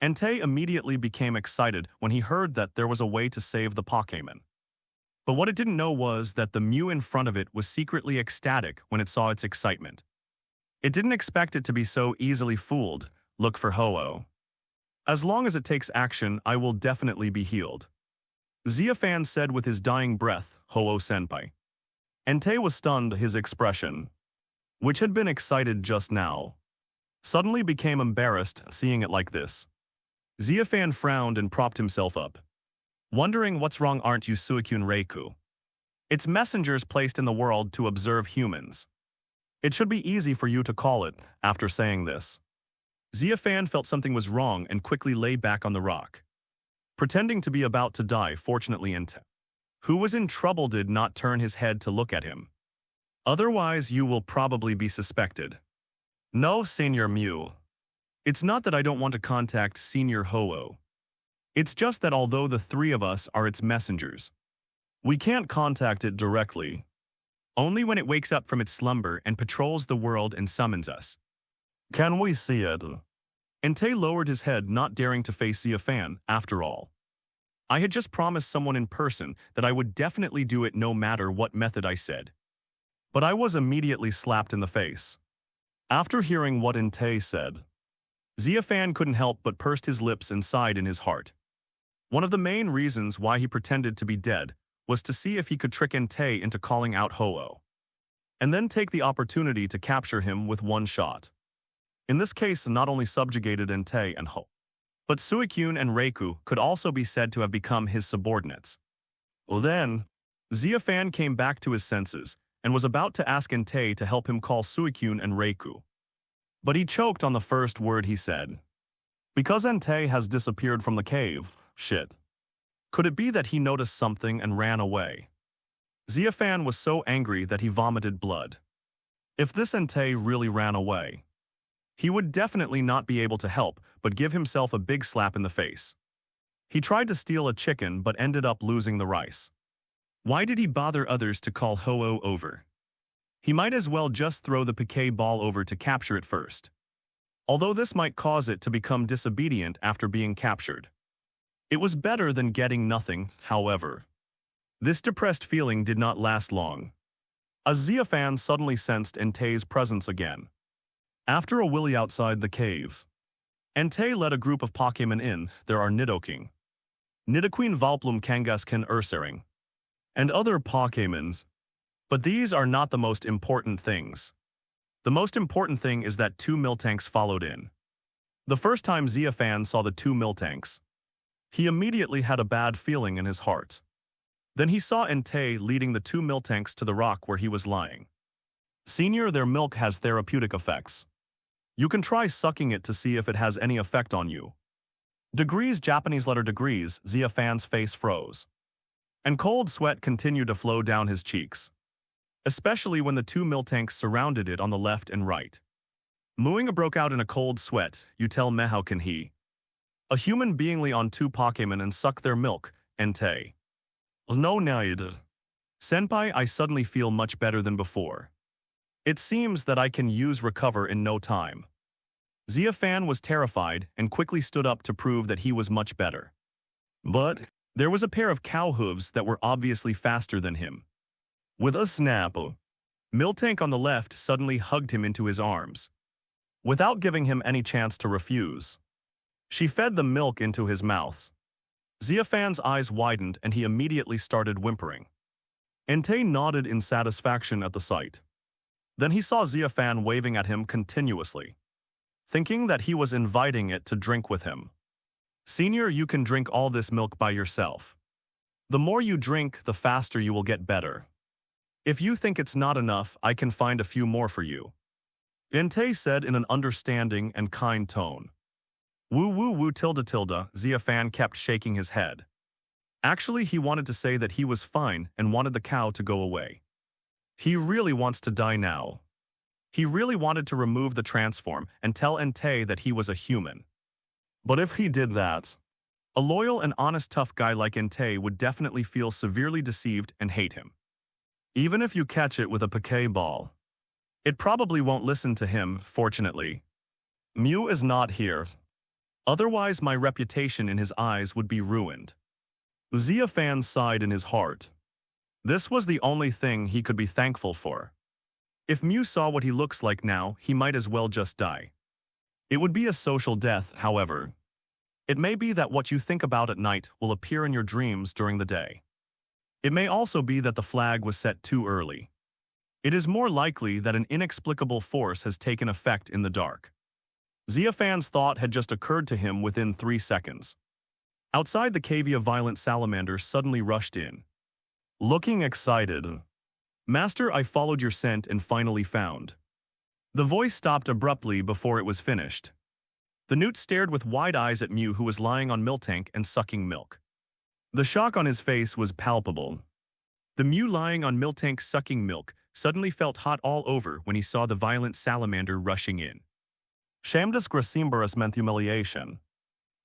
Entei immediately became excited when he heard that there was a way to save the Pokémon. But what it didn't know was that the Mew in front of it was secretly ecstatic when it saw its excitement. It didn't expect it to be so easily fooled. Look for Ho-Oh. As long as it takes action, I will definitely be healed. Xia Fan said with his dying breath, Ho-Oh senpai. Entei was stunned. His expression, which had been excited just now, suddenly became embarrassed seeing it like this. Xia Fan frowned and propped himself up, wondering what's wrong. Aren't you Suicun Rauku? It's messengers placed in the world to observe humans. It should be easy for you to call it. After saying this, Xia Fan felt something was wrong and quickly lay back on the rock, pretending to be about to die. Fortunately, Entei, who was in trouble, did not turn his head to look at him. Otherwise, you will probably be suspected. No, Senior Mew. It's not that I don't want to contact Senior Ho-Oh. It's just that although the three of us are its messengers, we can't contact it directly. Only when it wakes up from its slumber and patrols the world and summons us. Can we see it? Entei lowered his head, not daring to face Xia Fan. After all, I had just promised someone in person that I would definitely do it no matter what method I said. But I was immediately slapped in the face. After hearing what Entei said, Xia Fan couldn't help but pursed his lips and sighed in his heart. One of the main reasons why he pretended to be dead was to see if he could trick Entei into calling out Ho-Oh, and then take the opportunity to capture him with one shot. In this case, not only subjugated Entei and Ho, but Suicun and Rauku could also be said to have become his subordinates. Well then, Xia Fan came back to his senses and was about to ask Entei to help him call Suicun and Rauku. But he choked on the first word he said. Because Entei has disappeared from the cave, shit. Could it be that he noticed something and ran away? Xia Fan was so angry that he vomited blood. If this Entei really ran away, he would definitely not be able to help but give himself a big slap in the face. He tried to steal a chicken but ended up losing the rice. Why did he bother others to call Ho-Oh over? He might as well just throw the piquet ball over to capture it first. Although this might cause it to become disobedient after being captured. It was better than getting nothing, however. This depressed feeling did not last long. A Xia Fan suddenly sensed Entei's presence again. After a willy outside the cave, Entei led a group of Pokémon in. There are Nidoking, Nidoqueen Valplum Kangaskhan Ursaring, and other Pokémons. But these are not the most important things. The most important thing is that 2 Miltanks followed in. The first time Xia Fan saw the 2 Miltanks, he immediately had a bad feeling in his heart. Then he saw Entei leading the 2 Miltanks to the rock where he was lying. Senior, their milk has therapeutic effects. You can try sucking it to see if it has any effect on you. Degrees, Japanese letter degrees, Xia Fan's face froze. And cold sweat continued to flow down his cheeks. Especially when the 2 Miltanks surrounded it on the left and right. Muinga broke out in a cold sweat. You tell me how can he? A human beingly on 2 Pokémon and suck their milk, Entei. No need. Senpai, I suddenly feel much better than before. It seems that I can use recover in no time. Xia Fan was terrified and quickly stood up to prove that he was much better. But there was a pair of cow hooves that were obviously faster than him. With a snap, Miltank on the left suddenly hugged him into his arms. Without giving him any chance to refuse, she fed the milk into his mouth. Xia Fan's eyes widened and he immediately started whimpering. Entei nodded in satisfaction at the sight. Then he saw Xia Fan waving at him continuously, thinking that he was inviting it to drink with him. Senior, you can drink all this milk by yourself. The more you drink, the faster you will get better. If you think it's not enough, I can find a few more for you. Entei said in an understanding and kind tone. Woo woo woo tilde tilde, Xia Fan kept shaking his head. Actually, he wanted to say that he was fine and wanted the cow to go away. He really wants to die now. He really wanted to remove the transform and tell Entei that he was a human. But if he did that, a loyal and honest tough guy like Entei would definitely feel severely deceived and hate him. Even if you catch it with a piquet ball, it probably won't listen to him, fortunately. Mew is not here. Otherwise, my reputation in his eyes would be ruined. Xia Fan sighed in his heart. This was the only thing he could be thankful for. If Mew saw what he looks like now, he might as well just die. It would be a social death, however. It may be that what you think about at night will appear in your dreams during the day. It may also be that the flag was set too early. It is more likely that an inexplicable force has taken effect in the dark. Xia Fan's thought had just occurred to him within 3 seconds. Outside the cave, a violent salamander suddenly rushed in. Looking excited. Master, I followed your scent and finally found. The voice stopped abruptly before it was finished. The newt stared with wide eyes at Mew, who was lying on Miltank and sucking milk. The shock on his face was palpable. The Mew lying on Miltank sucking milk suddenly felt hot all over when he saw the violent salamander rushing in. Shamdas Grasimbarus meant humiliation,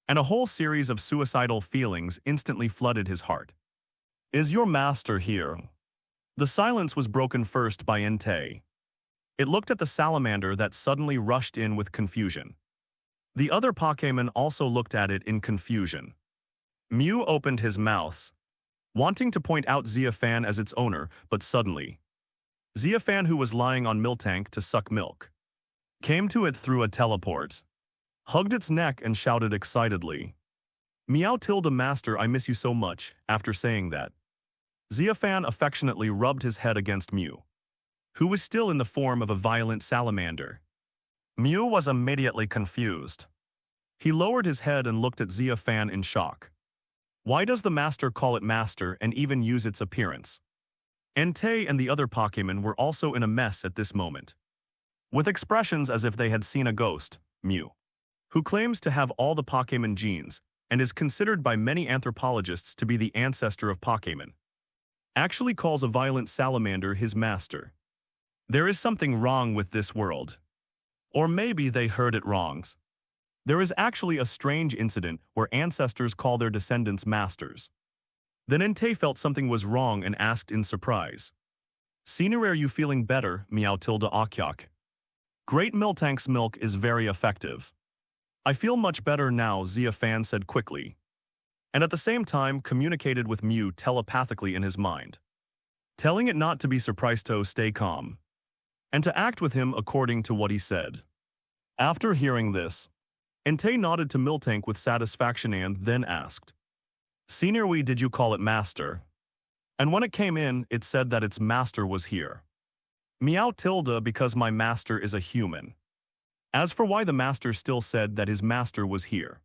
and a whole series of suicidal feelings instantly flooded his heart. Is your master here? The silence was broken first by Entei. It looked at the salamander that suddenly rushed in with confusion. The other Pokémon also looked at it in confusion. Mew opened his mouth, wanting to point out Xia Fan as its owner, but suddenly, Xia Fan, who was lying on Miltank to suck milk, came to it through a teleport, hugged its neck and shouted excitedly, Meow tilde master, I miss you so much. After saying that, Xia Fan affectionately rubbed his head against Mew, who was still in the form of a violent salamander. Mew was immediately confused. He lowered his head and looked at Xia Fan in shock. Why does the master call it master and even use its appearance? Entei and the other Pokémon were also in a mess at this moment. With expressions as if they had seen a ghost, Mew, who claims to have all the Pokémon genes and is considered by many anthropologists to be the ancestor of Pokémon, actually calls a violent salamander his master. There is something wrong with this world. Or maybe they heard it wrongs. There is actually a strange incident where ancestors call their descendants masters. Then Entei felt something was wrong and asked in surprise. "Senior, are you feeling better, Meow-tilde-Akyak? Great Miltank's milk is very effective." "I feel much better now," Xia Fan said quickly, and at the same time communicated with Mew telepathically in his mind, telling it not to be surprised to stay calm, and to act with him according to what he said. After hearing this, Entei nodded to Miltank with satisfaction and then asked, "Senior, did you call it master?" And when it came in, it said that its master was here. Meow-tilde, because my master is a human. As for why the master still said that his master was here,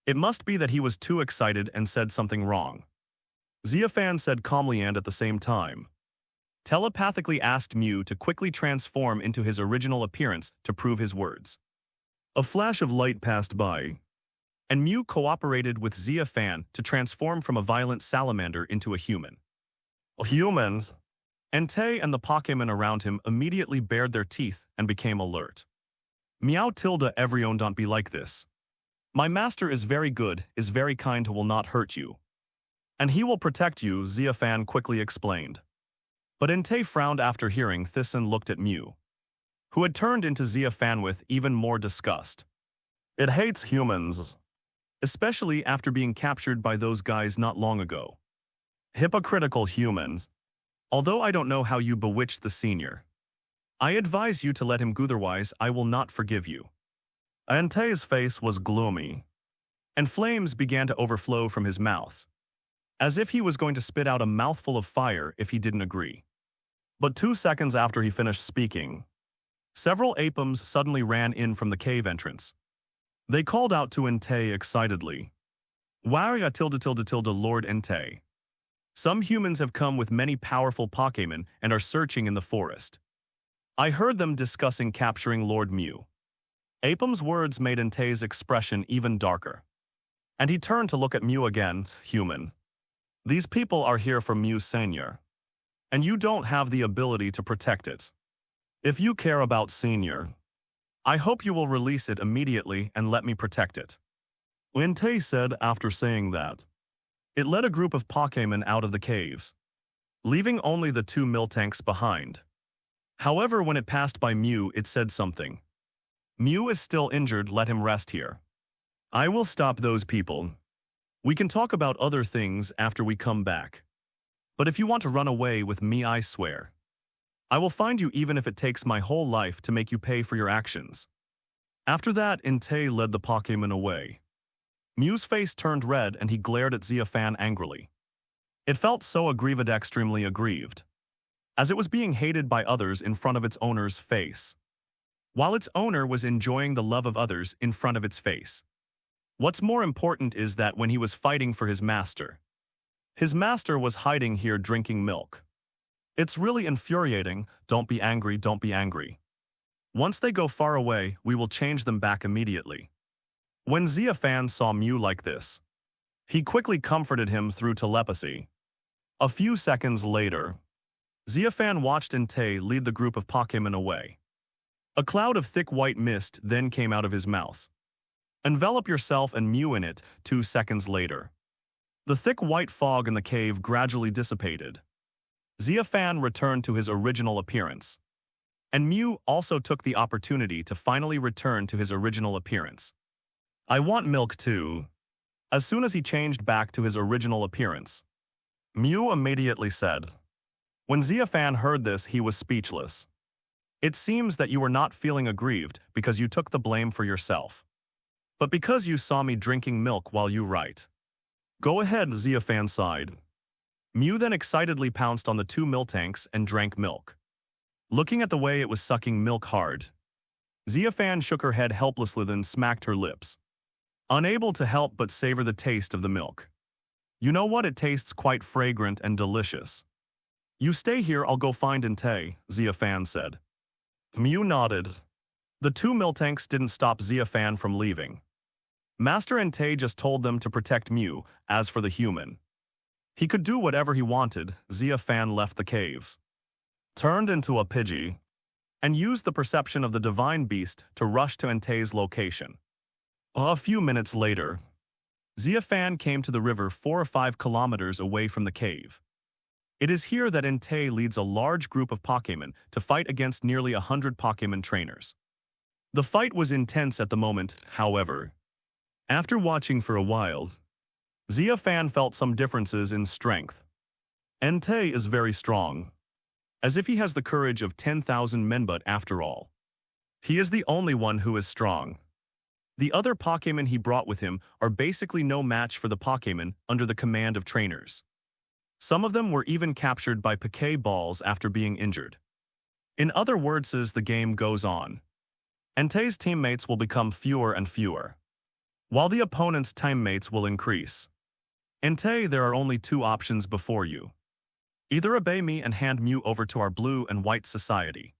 it must be that he was too excited and said something wrong. Xia Fan said calmly and at the same time, telepathically asked Mew to quickly transform into his original appearance to prove his words. A flash of light passed by, and Mew cooperated with Xia Fan to transform from a violent salamander into a human. Humans! Entei and the Pokémon around him immediately bared their teeth and became alert. Meow-tilde, everyone don't be like this. My master is very good, is very kind, will not hurt you. And he will protect you, Xia Fan quickly explained. But Entei frowned after hearing this and looked at Mew, who had turned into Xia Fan with even more disgust. It hates humans, especially after being captured by those guys not long ago. Hypocritical humans. Although I don't know how you bewitched the senior, I advise you to let him go, otherwise I will not forgive you. Entei's face was gloomy, and flames began to overflow from his mouth, as if he was going to spit out a mouthful of fire if he didn't agree. But 2 seconds after he finished speaking, several apums suddenly ran in from the cave entrance. They called out to Entei excitedly, "Waria tilde Lord Entei. Some humans have come with many powerful Pokémon and are searching in the forest. I heard them discussing capturing Lord Mew." Apum's words made Entei's expression even darker, and he turned to look at Mew again. "Human. These people are here for Mew Senior, and you don't have the ability to protect it. If you care about Senior, I hope you will release it immediately and let me protect it." Entei said after saying that. It led a group of Pokémon out of the caves, leaving only the 2 Miltanks behind. However, when it passed by Mew, it said something. "Mew is still injured, let him rest here. I will stop those people. We can talk about other things after we come back. But if you want to run away with me, I swear, I will find you even if it takes my whole life to make you pay for your actions." After that, Entei led the Pokémon away. Mew's face turned red and he glared at Xia Fan angrily. It felt so aggrieved, extremely aggrieved, as it was being hated by others in front of its owner's face, while its owner was enjoying the love of others in front of its face. What's more important is that when he was fighting for his master was hiding here drinking milk. It's really infuriating. Don't be angry, don't be angry. Once they go far away, we will change them back immediately. When Xia Fan saw Mew like this, he quickly comforted him through telepathy. A few seconds later, Xia Fan watched Entei lead the group of Pokémon away. A cloud of thick white mist then came out of his mouth. "Envelop yourself and Mew in it." 2 seconds later, the thick white fog in the cave gradually dissipated. Xia Fan returned to his original appearance, and Mew also took the opportunity to finally return to his original appearance. "I want milk too." As soon as he changed back to his original appearance, Mew immediately said. When Xia Fan heard this, he was speechless. "It seems that you were not feeling aggrieved because you took the blame for yourself, but because you saw me drinking milk while you right." "Go ahead," Xia Fan sighed. Mew then excitedly pounced on the 2 Miltanks and drank milk. Looking at the way it was sucking milk hard, Xia Fan shook her head helplessly, then smacked her lips, unable to help but savor the taste of the milk. You know what? It tastes quite fragrant and delicious. You stay here, I'll go find Entei, Xia Fan said. Mew nodded. The two Miltanks didn't stop Xia Fan from leaving. Master Entei just told them to protect Mew. As for the human, he could do whatever he wanted. Xia Fan left the caves, turned into a Pidgey, and used the perception of the divine beast to rush to Entei's location. A few minutes later, Xia Fan came to the river 4 or 5 kilometers away from the cave. It is here that Entei leads a large group of Pokémon to fight against nearly 100 Pokémon trainers. The fight was intense at the moment, however. After watching for a while, Xia Fan felt some differences in strength. Entei is very strong, as if he has the courage of 10,000 men, but after all, he is the only one who is strong. The other Pokémon he brought with him are basically no match for the Pokémon under the command of trainers. Some of them were even captured by Pokéballs after being injured. In other words, as the game goes on, Entei's teammates will become fewer and fewer, while the opponent's teammates will increase. Entei, there are only 2 options before you. Either obey me and hand Mew over to our blue and white society,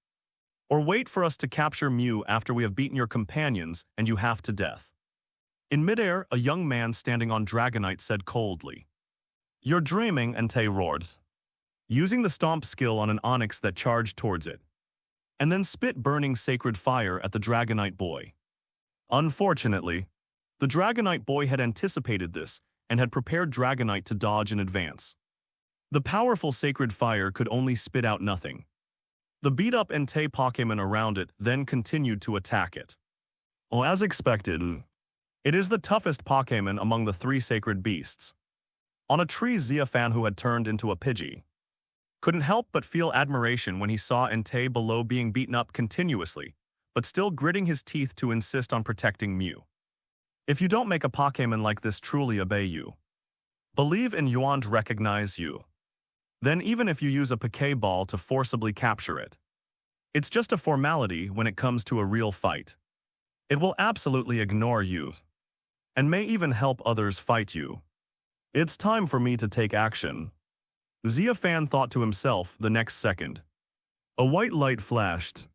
or wait for us to capture Mew after we have beaten your companions and you have to death. In midair, a young man standing on Dragonite said coldly. You're dreaming, Entei roared, using the stomp skill on an Onyx that charged towards it, and then spit burning sacred fire at the Dragonite boy. Unfortunately, the Dragonite boy had anticipated this and had prepared Dragonite to dodge in advance. The powerful sacred fire could only spit out nothing. The beat-up Entei Pokémon around it then continued to attack it. Well, as expected, it is the toughest Pokémon among the 3 sacred beasts. On a tree, Xia Fan, who had turned into a Pidgey, couldn't help but feel admiration when he saw Entei below being beaten up continuously, but still gritting his teeth to insist on protecting Mew. If you don't make a Pokémon like this truly obey you, believe in you and recognize you, then even if you use a Pokéball to forcibly capture it, it's just a formality when it comes to a real fight. It will absolutely ignore you, and may even help others fight you. It's time for me to take action, Xia Fan thought to himself the next second. A white light flashed,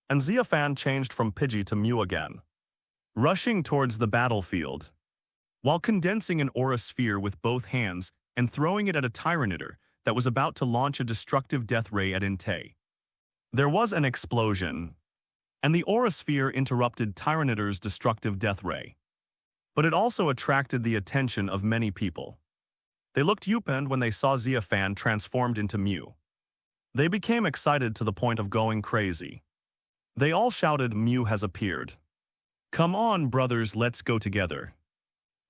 and Xia Fan changed from Pidgey to Mew again, rushing towards the battlefield, while condensing an aura sphere with both hands and throwing it at a Tyranitar that was about to launch a destructive death ray at Entei. There was an explosion, and the aura sphere interrupted Tyranitar's destructive death ray. But it also attracted the attention of many people. They looked upend when they saw Xia Fan transformed into Mew. They became excited to the point of going crazy. They all shouted, Mew has appeared. Come on, brothers, let's go together.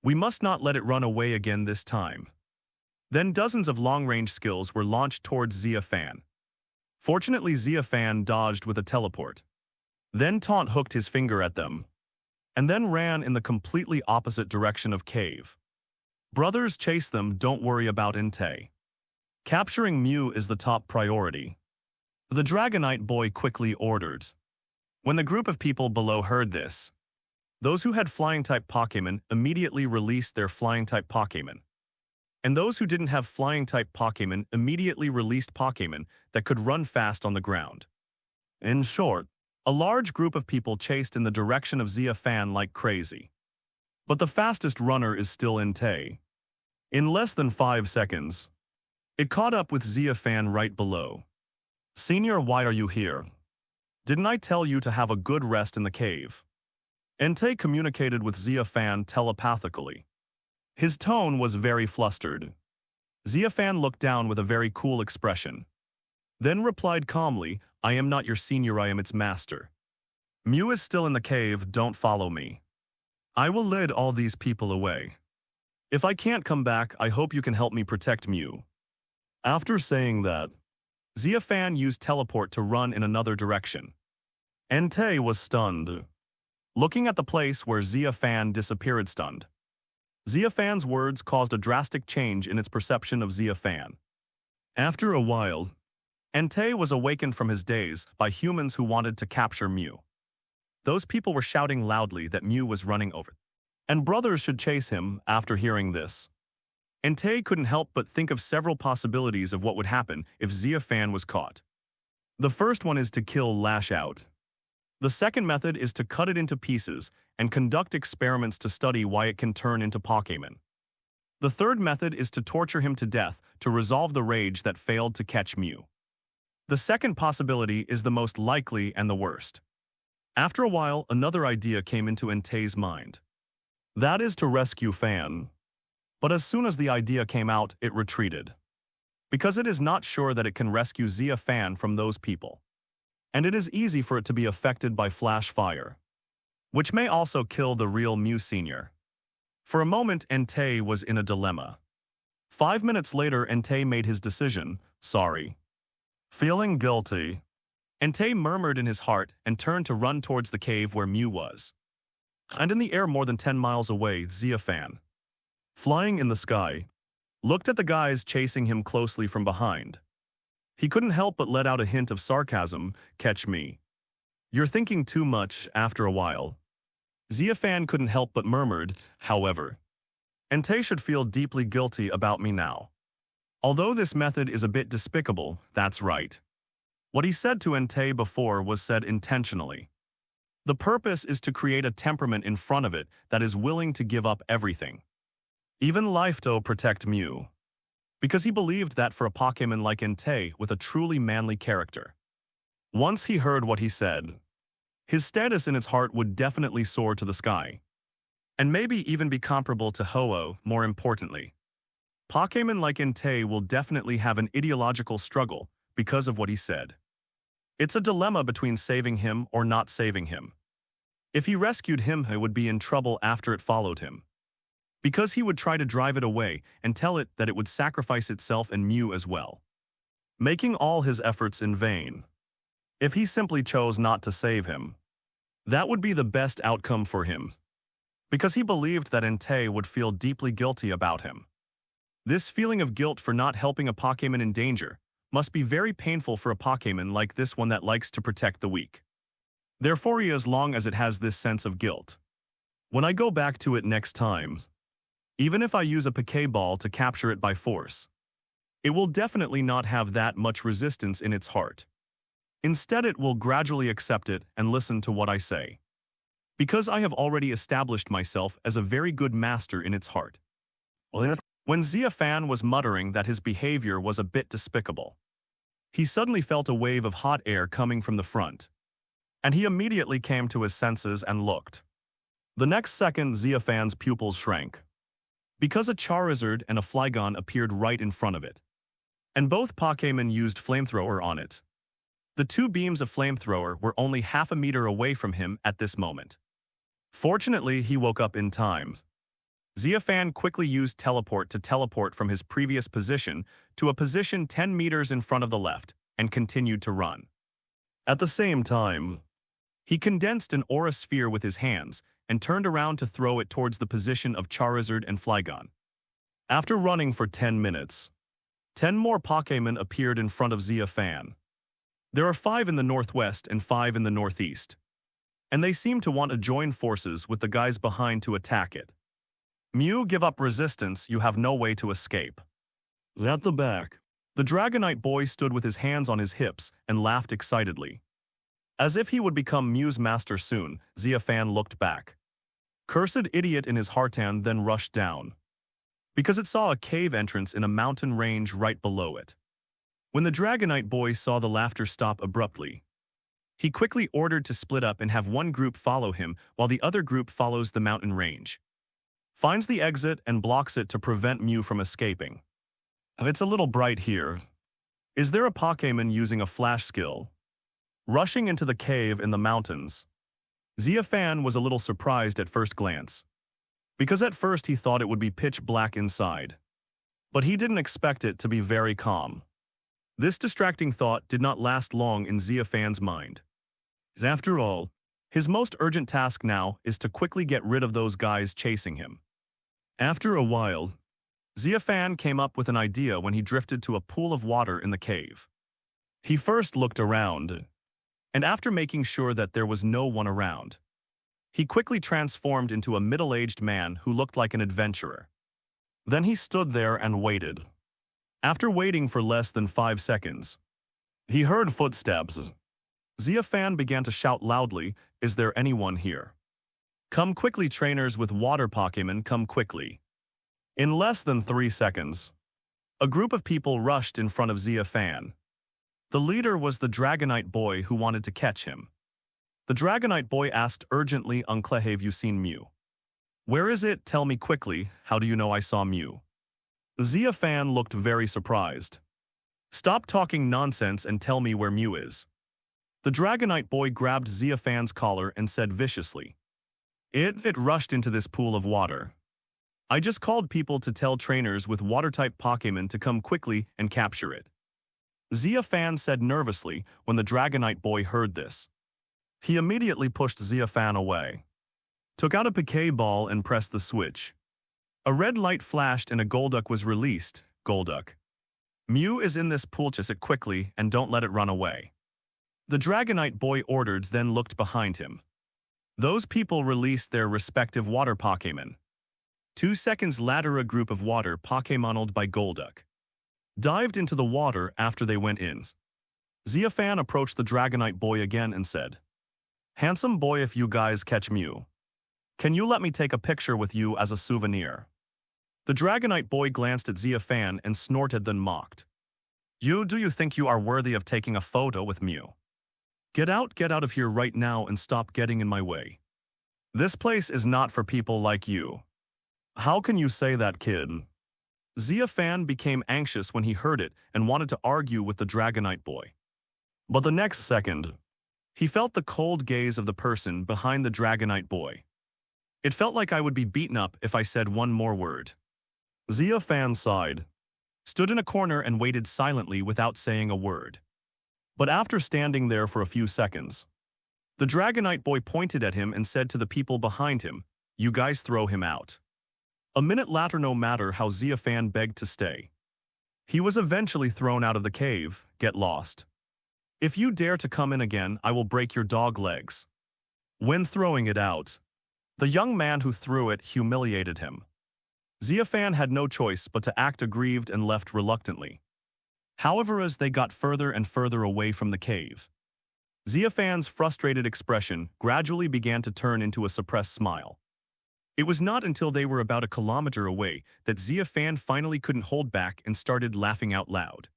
We must not let it run away again this time. Then dozens of long-range skills were launched towards Xia Fan. Fortunately, Xia Fan dodged with a teleport. Then Taunt hooked his finger at them, and then ran in the completely opposite direction of cave. Brothers, chase them, don't worry about Entei. Capturing Mew is the top priority, the Dragonite boy quickly ordered. When the group of people below heard this, those who had Flying-type Pokémon immediately released their Flying-type Pokémon, and those who didn't have Flying-type Pokémon immediately released Pokémon that could run fast on the ground. In short, a large group of people chased in the direction of Xia Fan like crazy. But the fastest runner is still Entei. In less than 5 seconds, it caught up with Xia Fan right below. Senior, why are you here? Didn't I tell you to have a good rest in the cave? Entei communicated with Xia Fan telepathically. His tone was very flustered. Xia Fan looked down with a very cool expression, then replied calmly, I am not your senior, I am its master. Mew is still in the cave, don't follow me. I will lead all these people away. If I can't come back, I hope you can help me protect Mew. After saying that, Xia Fan used teleport to run in another direction. Entei was stunned, looking at the place where Xia Fan disappeared stunned. Xia Fan's words caused a drastic change in its perception of Xia Fan. After a while, Entei was awakened from his daze by humans who wanted to capture Mew. Those people were shouting loudly that Mew was running over, and brothers should chase him. After hearing this, Entei couldn't help but think of several possibilities of what would happen if Xia Fan was caught. The first one is to kill Lash Out. The second method is to cut it into pieces and conduct experiments to study why it can turn into Pokémon. The third method is to torture him to death to resolve the rage that failed to catch Mew. The second possibility is the most likely and the worst. After a while, another idea came into Entei's mind. That is to rescue Fan. But as soon as the idea came out, it retreated. Because it is not sure that it can rescue Xia Fan from those people. And it is easy for it to be affected by flash fire, which may also kill the real Mew Sr. For a moment, Entei was in a dilemma. 5 minutes later, Entei made his decision, sorry. Feeling guilty, Entei murmured in his heart and turned to run towards the cave where Mew was. And in the air more than 10 miles away, Xia Fan, flying in the sky, looked at the guys chasing him closely from behind. He couldn't help but let out a hint of sarcasm, catch me. You're thinking too much after a while. Xia Fan couldn't help but murmured, however. Entei should feel deeply guilty about me now. Although this method is a bit despicable, that's right. What he said to Entei before was said intentionally. The purpose is to create a temperament in front of it that is willing to give up everything. Even life to protect Mew. Because he believed that for a Pokémon like Entei with a truly manly character. Once he heard what he said, his status in its heart would definitely soar to the sky. And maybe even be comparable to Ho-Oh, more importantly. Pokémon like Entei will definitely have an ideological struggle because of what he said. It's a dilemma between saving him or not saving him. If he rescued him, he would be in trouble after it followed him. Because he would try to drive it away and tell it that it would sacrifice itself and Mew as well, making all his efforts in vain. If he simply chose not to save him, that would be the best outcome for him. Because he believed that Entei would feel deeply guilty about him. This feeling of guilt for not helping a Pokémon in danger must be very painful for a Pokémon like this one that likes to protect the weak. Therefore, as long as it has this sense of guilt. When I go back to it next time, even if I use a Pokéball to capture it by force, it will definitely not have that much resistance in its heart. Instead, it will gradually accept it and listen to what I say. Because I have already established myself as a very good master in its heart. When Xia Fan was muttering that his behavior was a bit despicable, he suddenly felt a wave of hot air coming from the front. And he immediately came to his senses and looked. The next second, Xia Fan's pupils shrank. Because a Charizard and a Flygon appeared right in front of it. And both Pokémon used Flamethrower on it. The two beams of Flamethrower were only half a meter away from him at this moment. Fortunately, he woke up in time. Xia Fan quickly used Teleport to teleport from his previous position to a position 10 meters in front of the left and continued to run. At the same time, he condensed an aura sphere with his hands and turned around to throw it towards the position of Charizard and Flygon. After running for 10 minutes, 10 more Pokémon appeared in front of Xia Fan. There are 5 in the northwest and 5 in the northeast. And they seem to want to join forces with the guys behind to attack it. Mew, give up resistance, you have no way to escape. At the back, the Dragonite boy stood with his hands on his hips and laughed excitedly. As if he would become Mew's master soon, Xia Fan looked back. Cursed idiot in his heartan then rushed down. Because it saw a cave entrance in a mountain range right below it. When the Dragonite boy saw the laughter stop abruptly, he quickly ordered to split up and have one group follow him while the other group follows the mountain range. Finds the exit and blocks it to prevent Mew from escaping. It's a little bright here. Is there a Pokémon using a flash skill? Rushing into the cave in the mountains. Xia Fan was a little surprised at first glance. Because at first he thought it would be pitch black inside. But he didn't expect it to be very calm. This distracting thought did not last long in Xia Fan's mind. After all, his most urgent task now is to quickly get rid of those guys chasing him. After a while, Xia Fan came up with an idea when he drifted to a pool of water in the cave. He first looked around, and after making sure that there was no one around, he quickly transformed into a middle-aged man who looked like an adventurer. Then he stood there and waited. After waiting for less than 5 seconds, he heard footsteps. Xia Fan began to shout loudly, "Is there anyone here? Come quickly, trainers with water Pokémon, come quickly." In less than 3 seconds, a group of people rushed in front of Xia Fan. The leader was the Dragonite boy who wanted to catch him. The Dragonite boy asked urgently, "Uncle, have you seen Mew? Where is it? Tell me quickly, how do you know I saw Mew?" Xia Fan looked very surprised. "Stop talking nonsense and tell me where Mew is." The Dragonite boy grabbed Xia Fan's collar and said viciously, It rushed into this pool of water. I just called people to tell trainers with water-type Pokémon to come quickly and capture it." Xia Fan said nervously when the Dragonite boy heard this. He immediately pushed Xia Fan away, took out a Pokéball and pressed the switch. A red light flashed and a Golduck was released. "Golduck, Mew is in this pool, chase it quickly and don't let it run away." The Dragonite boy ordered, then looked behind him. Those people released their respective water Pokémon. 2 seconds later, a group of water Pokémoned by Golduck dived into the water after they went in. Xia Fan approached the Dragonite boy again and said, "Handsome boy, if you guys catch Mew, can you let me take a picture with you as a souvenir?" The Dragonite boy glanced at Xia Fan and snorted, then mocked. Do you think you are worthy of taking a photo with Mew? Get out of here right now and stop getting in my way. This place is not for people like you." "How can you say that, kid?" Xia Fan became anxious when he heard it and wanted to argue with the Dragonite boy. But the next second, he felt the cold gaze of the person behind the Dragonite boy. "It felt like I would be beaten up if I said one more word." Xia Fan sighed, stood in a corner and waited silently without saying a word. But after standing there for a few seconds, the Dragonite boy pointed at him and said to the people behind him, "You guys throw him out." A minute later, no matter how Xia Fan begged to stay, he was eventually thrown out of the cave. "Get lost. If you dare to come in again, I will break your dog legs." When throwing it out, the young man who threw it humiliated him. Xia Fan had no choice but to act aggrieved and left reluctantly. However, as they got further and further away from the cave, Xia Fan's frustrated expression gradually began to turn into a suppressed smile. It was not until they were about a kilometer away that Xia Fan finally couldn't hold back and started laughing out loud.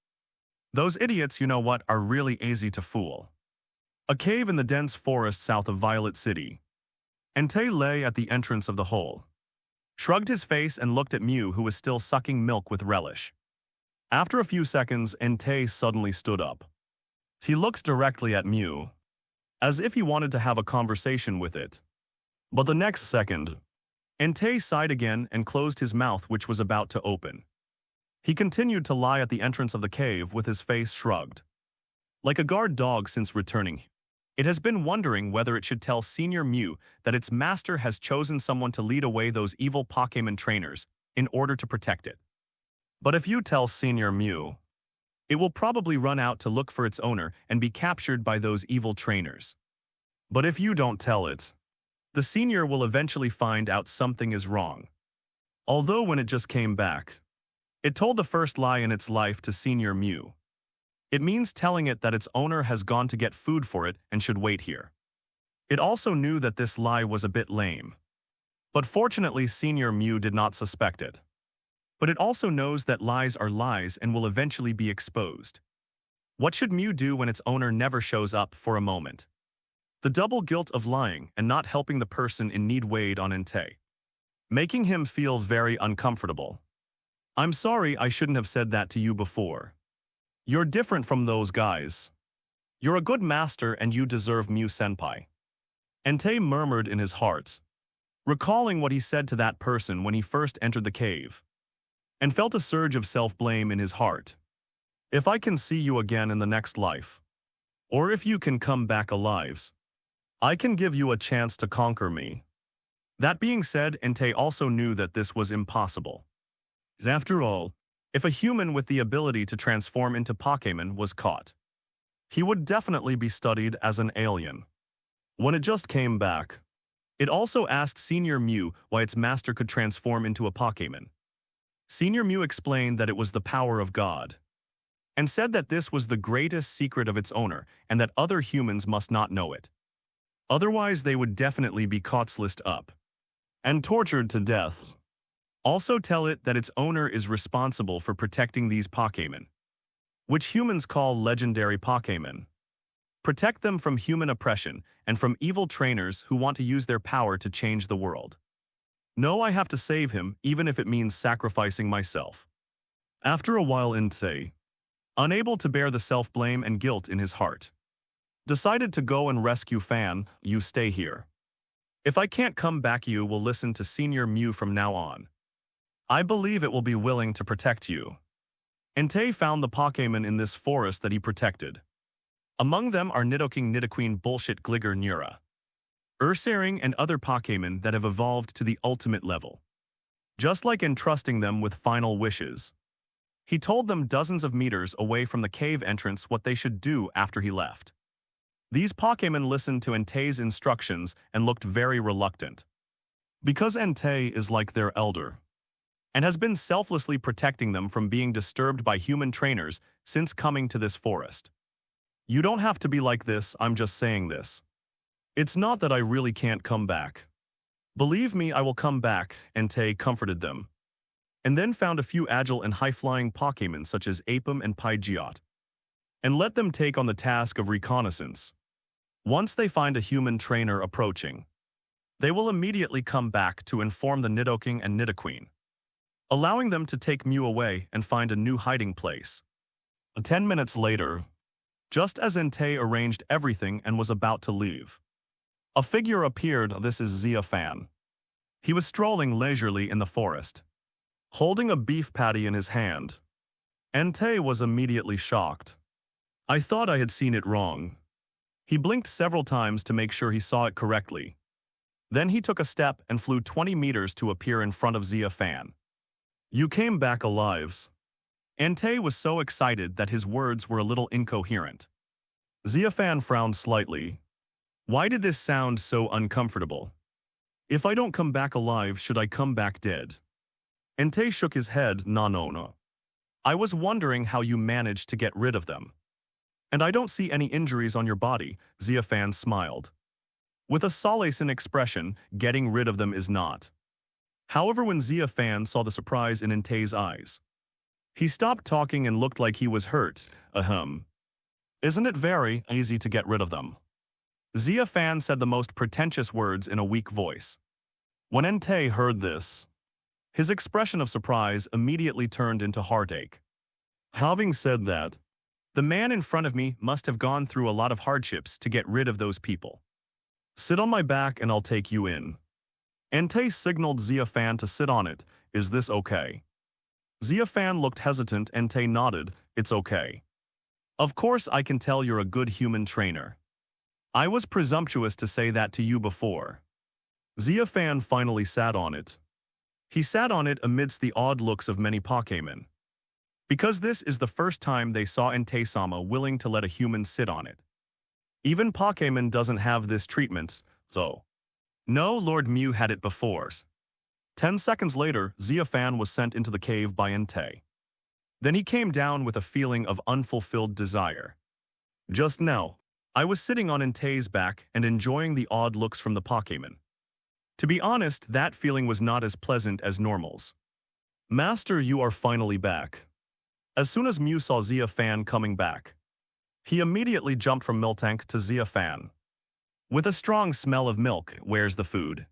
"Those idiots, you know what, are really easy to fool." A cave in the dense forest south of Violet City. Entei lay at the entrance of the hole, shrugged his face and looked at Mew, who was still sucking milk with relish. After a few seconds, Entei suddenly stood up. He looked directly at Mew, as if he wanted to have a conversation with it. But the next second, Entei sighed again and closed his mouth, which was about to open. He continued to lie at the entrance of the cave with his face shrugged. Like a guard dog since returning, it has been wondering whether it should tell Senior Mew that its master has chosen someone to lead away those evil Pokémon trainers in order to protect it. But if you tell Senior Mew, it will probably run out to look for its owner and be captured by those evil trainers. But if you don't tell it, the senior will eventually find out something is wrong. Although when it just came back, it told the first lie in its life to Senior Mew. It means telling it that its owner has gone to get food for it and should wait here. It also knew that this lie was a bit lame. But fortunately, Senior Mew did not suspect it. But it also knows that lies are lies and will eventually be exposed. What should Mew do when its owner never shows up for a moment? The double guilt of lying and not helping the person in need weighed on Entei, making him feel very uncomfortable. "I'm sorry, I shouldn't have said that to you before. You're different from those guys. You're a good master and you deserve Mew-senpai." Entei murmured in his heart, recalling what he said to that person when he first entered the cave, and felt a surge of self-blame in his heart. "If I can see you again in the next life, or if you can come back alive, I can give you a chance to conquer me." That being said, Entei also knew that this was impossible. After all, if a human with the ability to transform into Pokémon was caught, he would definitely be studied as an alien. When it just came back, it also asked Senior Mew why its master could transform into a Pokémon. Senior Mew explained that it was the power of God, and said that this was the greatest secret of its owner and that other humans must not know it. Otherwise, they would definitely be caught sliced up and tortured to death. Also tell it that its owner is responsible for protecting these Pokémon, which humans call legendary Pokémon. Protect them from human oppression and from evil trainers who want to use their power to change the world. No, I have to save him, even if it means sacrificing myself. After a while, Entei, unable to bear the self-blame and guilt in his heart, decided to go and rescue Fan. You stay here. If I can't come back, you will listen to Senior Mew from now on. I believe it will be willing to protect you. Entei found the Pokémon in this forest that he protected. Among them are Nidoking, Nidoqueen, Bullshit, Gligger, Nura, Ursaring, and other Pokémon that have evolved to the ultimate level. Just like entrusting them with final wishes, he told them dozens of meters away from the cave entrance what they should do after he left. These Pokémon listened to Entei's instructions and looked very reluctant. Because Entei is like their elder, and has been selflessly protecting them from being disturbed by human trainers since coming to this forest. You don't have to be like this, I'm just saying this. It's not that I really can't come back. Believe me, I will come back, Entei comforted them. And then found a few agile and high-flying Pokémon such as Apom and Pidgeot, and let them take on the task of reconnaissance. Once they find a human trainer approaching, they will immediately come back to inform the Nidoking and Nidoqueen, allowing them to take Mew away and find a new hiding place. 10 minutes later, just as Entei arranged everything and was about to leave, a figure appeared. This is Xia Fan. He was strolling leisurely in the forest, holding a beef patty in his hand. Entei was immediately shocked. I thought I had seen it wrong. He blinked several times to make sure he saw it correctly. Then he took a step and flew 20 meters to appear in front of Xia Fan. You came back alive. Entei was so excited that his words were a little incoherent. Xia Fan frowned slightly. Why did this sound so uncomfortable? If I don't come back alive, should I come back dead? Entei shook his head. No. I was wondering how you managed to get rid of them. And I don't see any injuries on your body, Xia Fan smiled. With a solace expression, getting rid of them is not. However, when Xia Fan saw the surprise in Entei's eyes, he stopped talking and looked like he was hurt. Isn't it very easy to get rid of them? Xia Fan said the most pretentious words in a weak voice. When Entei heard this, his expression of surprise immediately turned into heartache. Having said that, the man in front of me must have gone through a lot of hardships to get rid of those people. Sit on my back and I'll take you in. Entei signaled Xia Fan to sit on it. Is this okay? Xia Fan looked hesitant. Entei nodded. It's okay. Of course I can tell you're a good human trainer. I was presumptuous to say that to you before. Xia Fan finally sat on it. He sat on it amidst the odd looks of many Pokémon, because this is the first time they saw Entei-sama willing to let a human sit on it. Even Pokémon doesn't have this treatment, so. No, Lord Mew had it before. 10 seconds later, Xia Fan was sent into the cave by Entei. Then he came down with a feeling of unfulfilled desire. Just now, I was sitting on Entei's back and enjoying the odd looks from the Pokémon. To be honest, that feeling was not as pleasant as normal's. Master, you are finally back. As soon as Mew saw Xia Fan coming back, he immediately jumped from Miltank to Xia Fan. With a strong smell of milk, where's the food?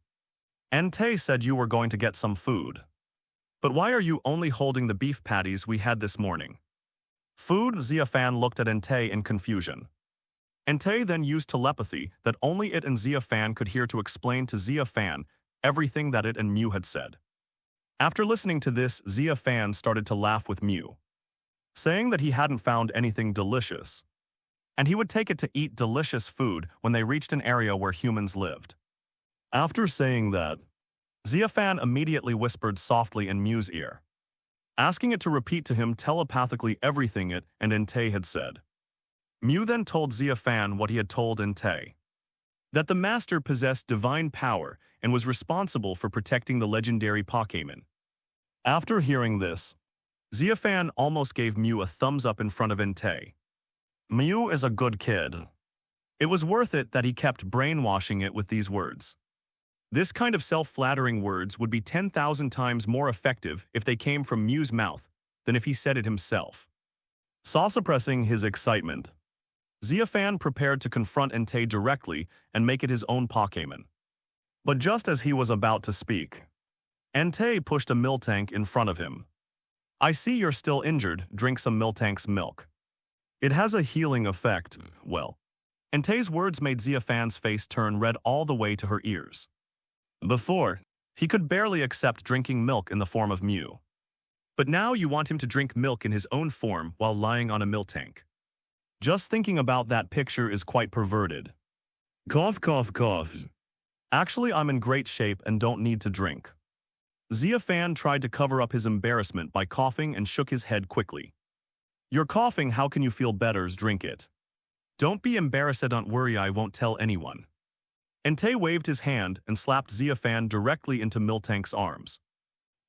Entei said you were going to get some food. But why are you only holding the beef patties we had this morning? Food? Xia Fan looked at Entei in confusion. Entei then used telepathy that only it and Xia Fan could hear to explain to Xia Fan everything that it and Mew had said. After listening to this, Xia Fan started to laugh with Mew, saying that he hadn't found anything delicious, and he would take it to eat delicious food when they reached an area where humans lived. After saying that, Xia Fan immediately whispered softly in Mew's ear, asking it to repeat to him telepathically everything it and Entei had said. Mew then told Xia Fan what he had told Entei, that the master possessed divine power and was responsible for protecting the legendary Pokémon. After hearing this, Xia Fan almost gave Mew a thumbs up in front of Entei. Mew is a good kid. It was worth it that he kept brainwashing it with these words. This kind of self-flattering words would be 10,000 times more effective if they came from Mew's mouth than if he said it himself. Suppressing his excitement, Xia Fan prepared to confront Entei directly and make it his own Pokémon. But just as he was about to speak, Entei pushed a Miltank in front of him. I see you're still injured, drink some Miltank's milk. It has a healing effect, well. Entei's words made Xia Fan's face turn red all the way to her ears. Before, he could barely accept drinking milk in the form of Mew. But now you want him to drink milk in his own form while lying on a Miltank. Just thinking about that picture is quite perverted. Cough, cough, cough. Actually, I'm in great shape and don't need to drink. Xia Fan tried to cover up his embarrassment by coughing and shook his head quickly. You're coughing, how can you feel better? Drink it. Don't be embarrassed, don't worry, I won't tell anyone. Entei waved his hand and slapped Xia Fan directly into Miltank's arms.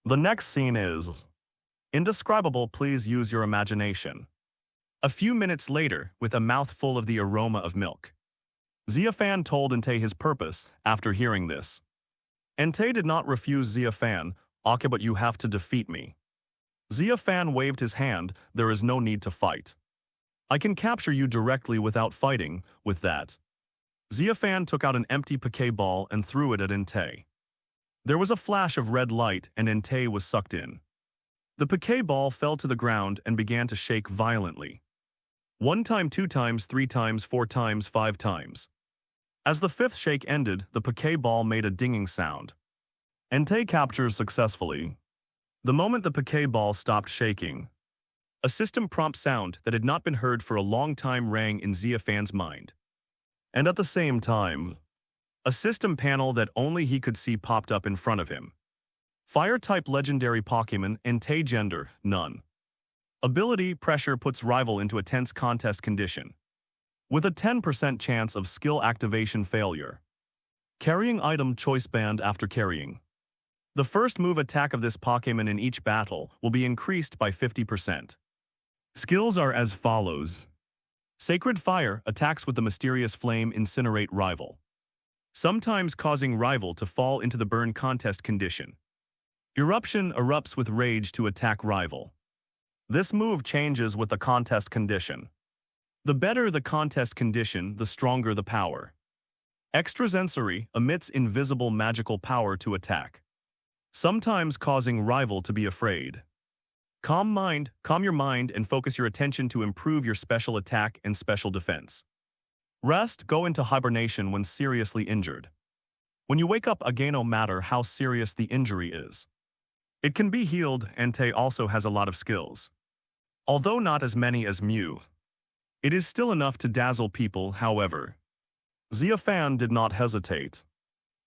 The next scene is indescribable, please use your imagination. A few minutes later, with a mouthful of the aroma of milk, Xia Fan told Entei his purpose after hearing this. Entei did not refuse Xia Fan, okay, but you have to defeat me. Xia Fan waved his hand, there is no need to fight. I can capture you directly without fighting. With that, Xia Fan took out an empty Pokeball and threw it at Entei. There was a flash of red light and Entei was sucked in. The Pokeball fell to the ground and began to shake violently. 1 time, 2 times, 3 times, 4 times, 5 times. As the 5th shake ended, the Pokeball made a dinging sound. Entei captures successfully. The moment the Pokeball stopped shaking, a system prompt sound that had not been heard for a long time rang in Xia Fan's mind. And at the same time, a system panel that only he could see popped up in front of him. Fire-type legendary Pokémon, Entei, gender, none. Ability, pressure, puts rival into a tense contest condition, with a 10% chance of skill activation failure. Carrying item, choice band after carrying. The first move attack of this Pokémon in each battle will be increased by 50%. Skills are as follows. Sacred Fire attacks with the mysterious flame, incinerate rival, sometimes causing rival to fall into the burn contest condition. Eruption erupts with rage to attack rival. This move changes with the contest condition. The better the contest condition, the stronger the power. Extrasensory emits invisible magical power to attack, sometimes causing rival to be afraid. Calm your mind and focus your attention to improve your special attack and special defense. Rest, go into hibernation when seriously injured. When you wake up again, no matter how serious the injury is, it can be healed. Entei also has a lot of skills. Although not as many as Mew, it is still enough to dazzle people. However, Xia Fan did not hesitate,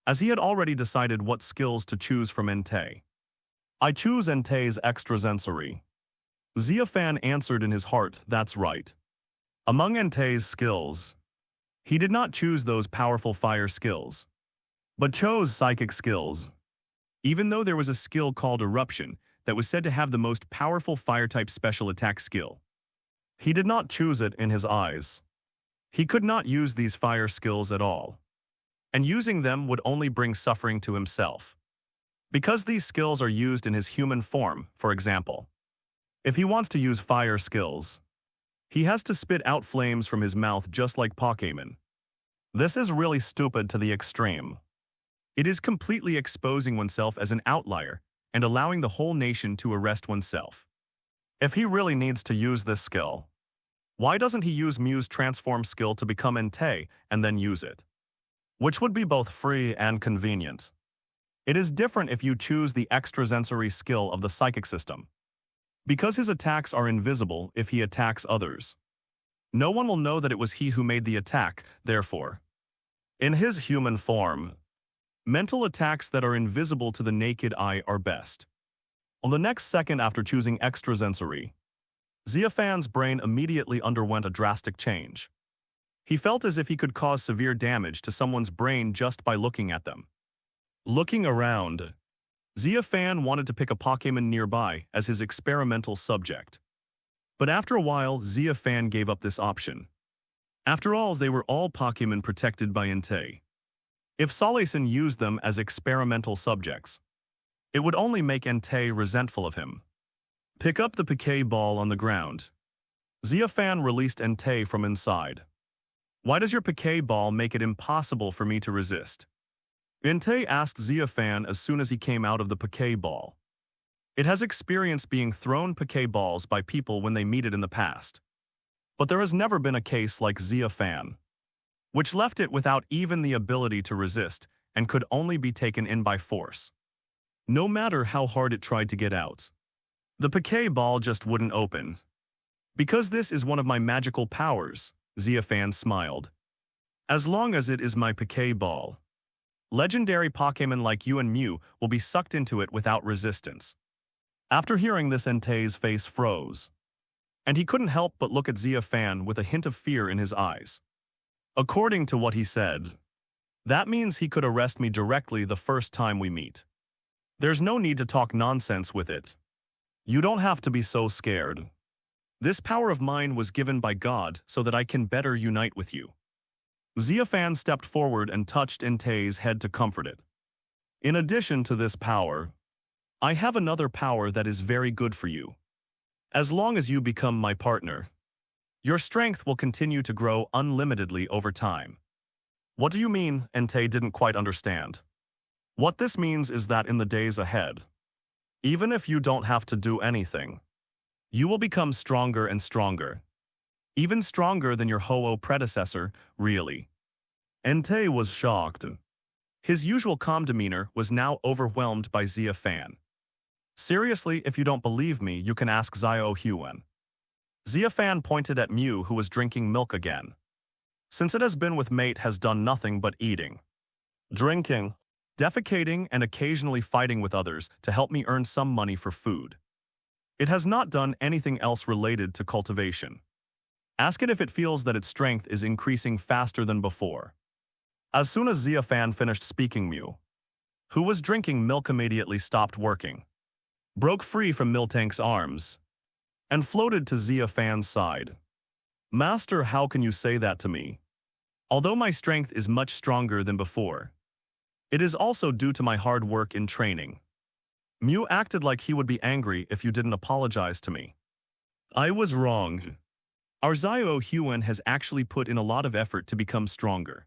as he had already decided what skills to choose from Entei. I choose Entei's extrasensory. Xia Fan answered in his heart, that's right. Among Entei's skills, he did not choose those powerful fire skills, but chose psychic skills. Even though there was a skill called Eruption that was said to have the most powerful fire-type special attack skill, he did not choose it in his eyes. He could not use these fire skills at all, and using them would only bring suffering to himself. Because these skills are used in his human form, for example, if he wants to use fire skills, he has to spit out flames from his mouth just like Pokémon. This is really stupid to the extreme. It is completely exposing oneself as an outlier and allowing the whole nation to arrest oneself. If he really needs to use this skill, why doesn't he use Mew's transform skill to become Entei and then use it? Which would be both free and convenient. It is different if you choose the extrasensory skill of the psychic system, because his attacks are invisible if he attacks others. No one will know that it was he who made the attack, therefore. In his human form, mental attacks that are invisible to the naked eye are best. On the next second after choosing extrasensory, Xia Fan's brain immediately underwent a drastic change. He felt as if he could cause severe damage to someone's brain just by looking at them. Looking around, Xia Fan wanted to pick a Pokémon nearby as his experimental subject. But after a while, Xia Fan gave up this option. After all, they were all Pokémon protected by Entei. If Suicun used them as experimental subjects, it would only make Entei resentful of him. Pick up the Pokéball on the ground. Xia Fan released Entei from inside. Why does your Pokéball make it impossible for me to resist? Entei asked Xia Fan as soon as he came out of the Pokéball. It has experienced being thrown Pokéballs by people when they meet it in the past. But there has never been a case like Xia Fan, which left it without even the ability to resist and could only be taken in by force. No matter how hard it tried to get out, the Pokéball just wouldn't open. Because this is one of my magical powers, Xia Fan smiled. As long as it is my Pokéball, legendary Pokémon like you and Mew will be sucked into it without resistance. After hearing this, Entei's face froze, and he couldn't help but look at Xia Fan with a hint of fear in his eyes. According to what he said, that means he could arrest me directly the first time we meet. There's no need to talk nonsense with it. You don't have to be so scared. This power of mine was given by God so that I can better unite with you. Xia Fan stepped forward and touched Entei's head to comfort it. In addition to this power, I have another power that is very good for you. As long as you become my partner, your strength will continue to grow unlimitedly over time. What do you mean? Entei didn't quite understand. What this means is that in the days ahead, even if you don't have to do anything, you will become stronger and stronger. Even stronger than your Ho-Oh predecessor, really. Entei was shocked. His usual calm demeanor was now overwhelmed by Xia Fan. Seriously, if you don't believe me, you can ask Xia. Xia Fan pointed at Mew, who was drinking milk again. Since it has been with mate, has done nothing but eating, drinking, defecating, and occasionally fighting with others to help me earn some money for food. It has not done anything else related to cultivation. Ask it if it feels that its strength is increasing faster than before. As soon as Xia Fan finished speaking, Mew, who was drinking milk, immediately stopped working, broke free from Miltank's arms, and floated to Xia Fan's side. Master, how can you say that to me? Although my strength is much stronger than before, it is also due to my hard work in training. Mew acted like he would be angry if you didn't apologize to me. I was wrong. Our Xia has actually put in a lot of effort to become stronger.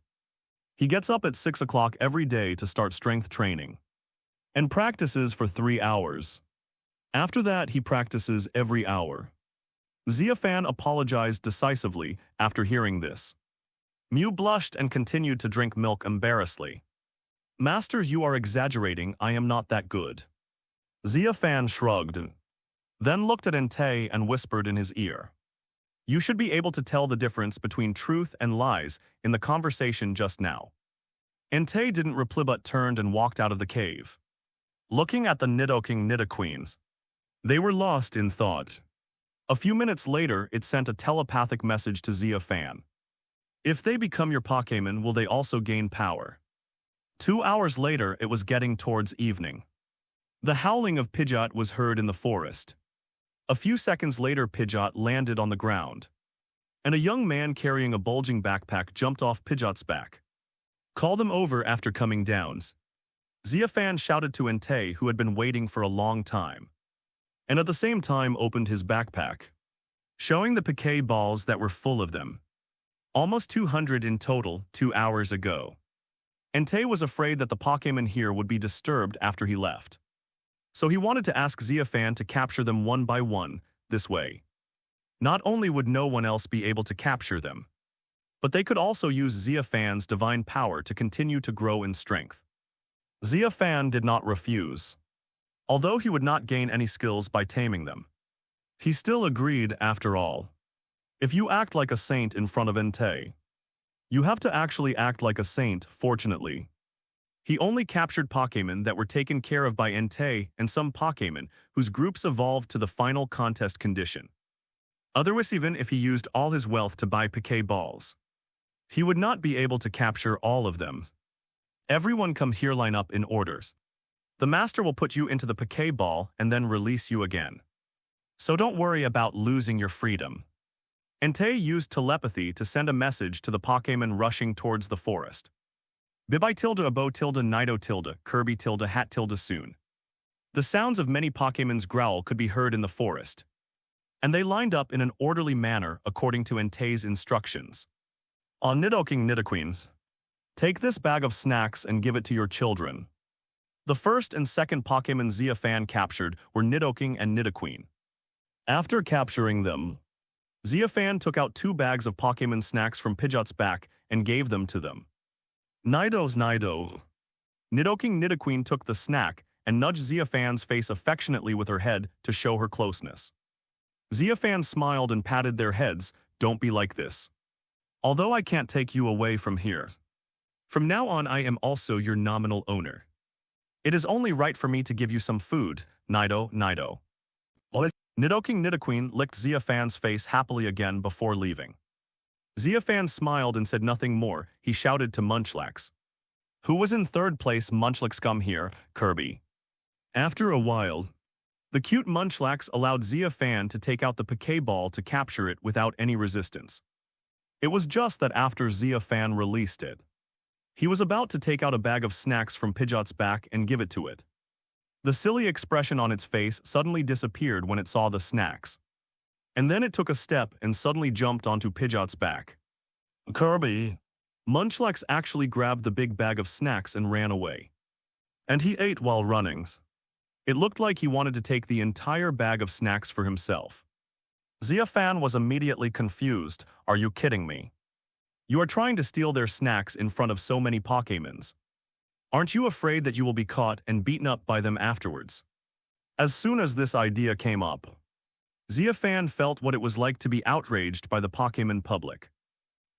He gets up at 6 o'clock every day to start strength training, and practices for 3 hours. After that, he practices every hour. Xia Fan apologized decisively after hearing this. Mew blushed and continued to drink milk embarrassedly. Master, you are exaggerating. I am not that good. Xia Fan shrugged, then looked at Entei and whispered in his ear. You should be able to tell the difference between truth and lies in the conversation just now. Entei didn't reply but turned and walked out of the cave. Looking at the Nidoking Nidoqueens, they were lost in thought. A few minutes later, it sent a telepathic message to Xia Fan. If they become your Pokémon, will they also gain power? 2 hours later, it was getting towards evening. The howling of Pidgeot was heard in the forest. A few seconds later, Pidgeot landed on the ground, and a young man carrying a bulging backpack jumped off Pidgeot's back. Call them over after coming down. Xia Fan shouted to Entei, who had been waiting for a long time, and at the same time opened his backpack, showing the Pokéballs that were full of them. Almost 200 in total 2 hours ago. Entei was afraid that the Pokémon here would be disturbed after he left, so he wanted to ask Xia Fan to capture them one by one. This way, not only would no one else be able to capture them, but they could also use Xia Fan's divine power to continue to grow in strength. Xia Fan did not refuse. Although he would not gain any skills by taming them, he still agreed. After all, if you act like a saint in front of Entei, you have to actually act like a saint. Fortunately, he only captured Pokémon that were taken care of by Entei and some Pokémon whose groups evolved to the final contest condition. Otherwise, even if he used all his wealth to buy Pokéballs, he would not be able to capture all of them. Everyone comes here, line up in orders. The master will put you into the Poké Ball and then release you again. So don't worry about losing your freedom. Entei used telepathy to send a message to the Pokémon rushing towards the forest. Bibi tilde abo tilde nido tilde Kirby tilde hat tilde soon. The sounds of many Pokémon's growl could be heard in the forest, and they lined up in an orderly manner according to Entei's instructions. On Nidoking Nidoqueens, take this bag of snacks and give it to your children. The first and second Pokémon Xia Fan captured were Nidoking and Nidoqueen. After capturing them, Xia Fan took out 2 bags of Pokémon snacks from Pidgeot's back and gave them to them. Nido. Nidoking Nidoqueen took the snack and nudged Xia Fan's face affectionately with her head to show her closeness. Xia Fan smiled and patted their heads. Don't be like this. Although I can't take you away from here. From now on I am also your nominal owner. It is only right for me to give you some food, Nido. Nidoking Nidoqueen licked Xia Fan's face happily again before leaving. Xia Fan smiled and said nothing more. He shouted to Munchlax. Who was in third place? Munchlax, come here, Kirby. After a while, the cute Munchlax allowed Xia Fan to take out the Poké Ball to capture it without any resistance. It was just that after Xia Fan released it, he was about to take out a bag of snacks from Pidgeot's back and give it to it. The silly expression on its face suddenly disappeared when it saw the snacks. And then it took a step and suddenly jumped onto Pidgeot's back. Kirby. Munchlax actually grabbed the big bag of snacks and ran away. And he ate while running. It looked like he wanted to take the entire bag of snacks for himself. Xia Fan was immediately confused. Are you kidding me? You are trying to steal their snacks in front of so many Pokémons. Aren't you afraid that you will be caught and beaten up by them afterwards? As soon as this idea came up, Xia Fan felt what it was like to be outraged by the Pokémon public.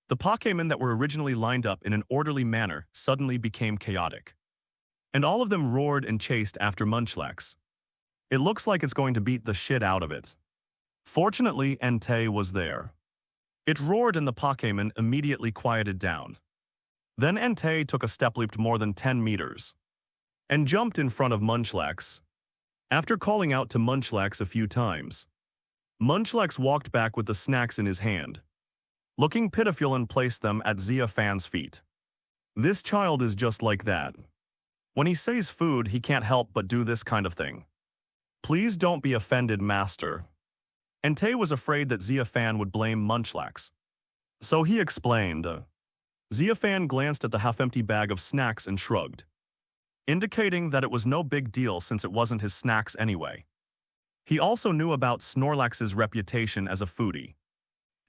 The Pokémon that were originally lined up in an orderly manner suddenly became chaotic. And all of them roared and chased after Munchlax. It looks like it's going to beat the shit out of it. Fortunately, Entei was there. It roared and the Pokémon immediately quieted down. Then Entei took a step leaped more than 10 meters and jumped in front of Munchlax. After calling out to Munchlax a few times, Munchlax walked back with the snacks in his hand, looking pitiful, and placed them at Xia Fan's feet. This child is just like that. When he says food, he can't help but do this kind of thing. Please don't be offended, master. Entei was afraid that Xia Fan would blame Munchlax. So he explained. Xia Fan glanced at the half-empty bag of snacks and shrugged, indicating that it was no big deal since it wasn't his snacks anyway. He also knew about Snorlax's reputation as a foodie.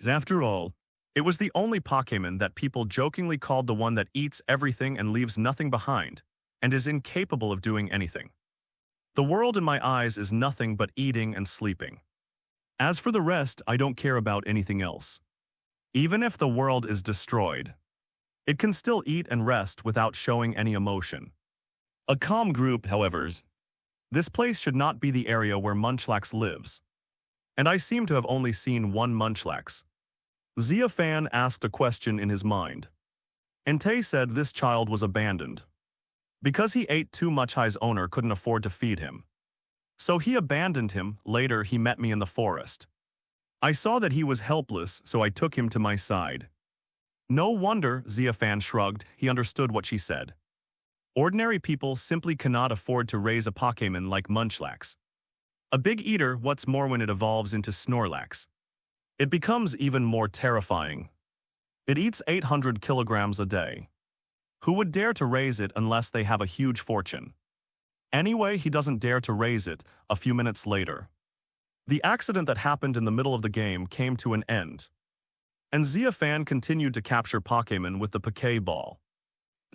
After all, it was the only Pokémon that people jokingly called the one that eats everything and leaves nothing behind, and is incapable of doing anything. The world in my eyes is nothing but eating and sleeping. As for the rest, I don't care about anything else. Even if the world is destroyed, it can still eat and rest without showing any emotion. A calm group, however. This place should not be the area where Munchlax lives. And I seem to have only seen one Munchlax. Xia Fan asked a question in his mind. Entei said this child was abandoned. Because he ate too much, his owner couldn't afford to feed him. So he abandoned him. Later he met me in the forest. I saw that he was helpless, so I took him to my side. No wonder, Xia Fan shrugged, he understood what she said. Ordinary people simply cannot afford to raise a Pokémon like Munchlax. A big eater, what's more when it evolves into Snorlax. It becomes even more terrifying. It eats 800 kilograms a day. Who would dare to raise it unless they have a huge fortune? Anyway, he doesn't dare to raise it. A few minutes later, the accident that happened in the middle of the game came to an end, and Xia Fan continued to capture Pokémon with the Poké Ball.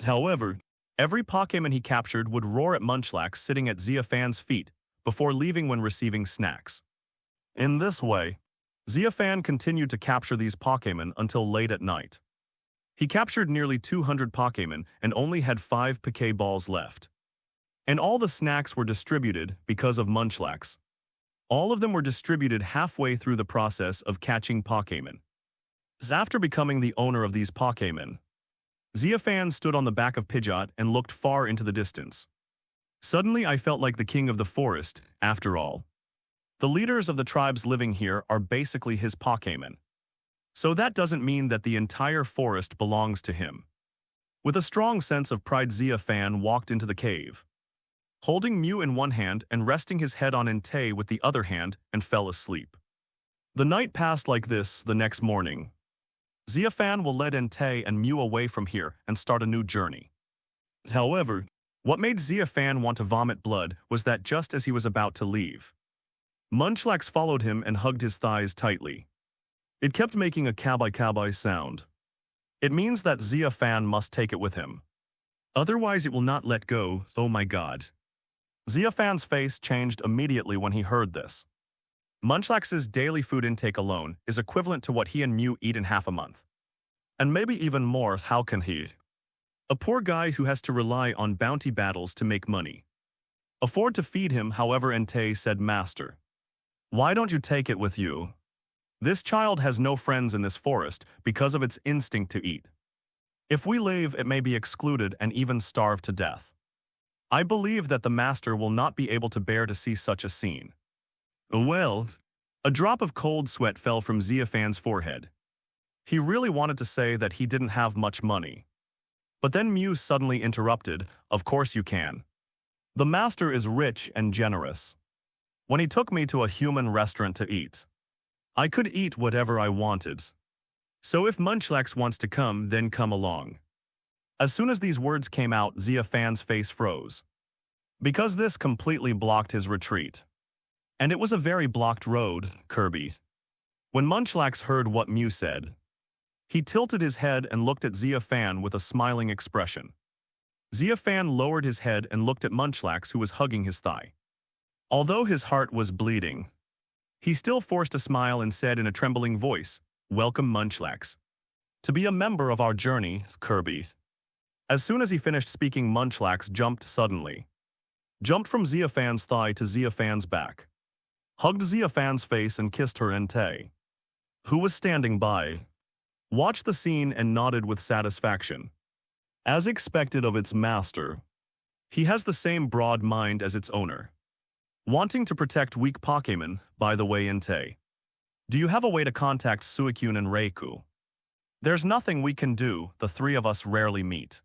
However, every Pokémon he captured would roar at Munchlax sitting at Xia Fan's feet before leaving when receiving snacks. In this way, Xia Fan continued to capture these Pokémon until late at night. He captured nearly 200 Pokémon and only had 5 Poké Balls left. And all the snacks were distributed because of Munchlax. All of them were distributed halfway through the process of catching Pokémon. After becoming the owner of these Pokémon, Xia Fan stood on the back of Pidgeot and looked far into the distance. Suddenly I felt like the king of the forest, after all. The leaders of the tribes living here are basically his Pokémon. So that doesn't mean that the entire forest belongs to him. With a strong sense of pride, Xia Fan walked into the cave, holding Mew in one hand and resting his head on Entei with the other hand, and fell asleep. The night passed like this. The next morning, Xia Fan will lead Entei and Mew away from here and start a new journey. However, what made Xia Fan want to vomit blood was that just as he was about to leave, Munchlax followed him and hugged his thighs tightly. It kept making a kabai-kabai sound. It means that Xia Fan must take it with him. Otherwise it will not let go. Oh my god. Xia Fan's face changed immediately when he heard this. Munchlax's daily food intake alone is equivalent to what he and Mew eat in half a month. And maybe even more. How can he, a poor guy who has to rely on bounty battles to make money, afford to feed him? However, Entei said, "Master, why don't you take it with you? This child has no friends in this forest because of its instinct to eat. If we leave, it may be excluded and even starve to death. I believe that the master will not be able to bear to see such a scene." Well, a drop of cold sweat fell from Xia Fan's forehead. He really wanted to say that he didn't have much money. But then Mew suddenly interrupted, "Of course you can. The master is rich and generous. When he took me to a human restaurant to eat, I could eat whatever I wanted. So if Munchlax wants to come, then come along." As soon as these words came out, Xia Fan's face froze, because this completely blocked his retreat. And it was a very blocked road, Kirby. When Munchlax heard what Mew said, he tilted his head and looked at Xia Fan with a smiling expression. Xia Fan lowered his head and looked at Munchlax, who was hugging his thigh. Although his heart was bleeding, he still forced a smile and said in a trembling voice, "Welcome, Munchlax, to be a member of our journey, Kirby." As soon as he finished speaking, Munchlax jumped from Xia Fan's thigh to Xia Fan's back, hugged Xia Fan's face and kissed her. Entei, who was standing by, watched the scene and nodded with satisfaction. As expected of its master, he has the same broad mind as its owner, wanting to protect weak Pokémon. By the way, Entei, do you have a way to contact Suicun and Rauku? There's nothing we can do. The three of us rarely meet.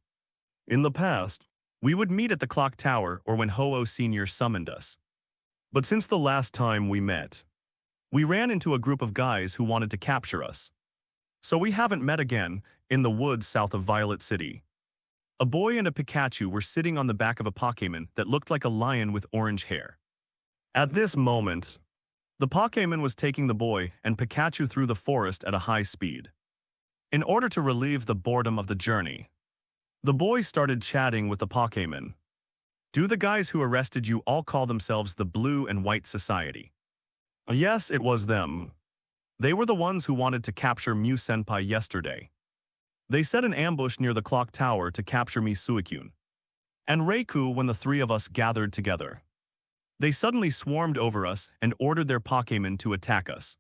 In the past, we would meet at the clock tower or when Ho-Oh Sr. summoned us. But since the last time we met, we ran into a group of guys who wanted to capture us. So we haven't met again. In the woods south of Violet City, a boy and a Pikachu were sitting on the back of a Pokémon that looked like a lion with orange hair. At this moment, the Pokémon was taking the boy and Pikachu through the forest at a high speed. In order to relieve the boredom of the journey, the boy started chatting with the Pokémon. "Do the guys who arrested you all call themselves the Blue and White Society?" Yes, it was them. They were the ones who wanted to capture Mew-senpai yesterday. They set an ambush near the clock tower to capture me, Suicun, and Rauku. When the three of us gathered together, they suddenly swarmed over us and ordered their Pokémon to attack us.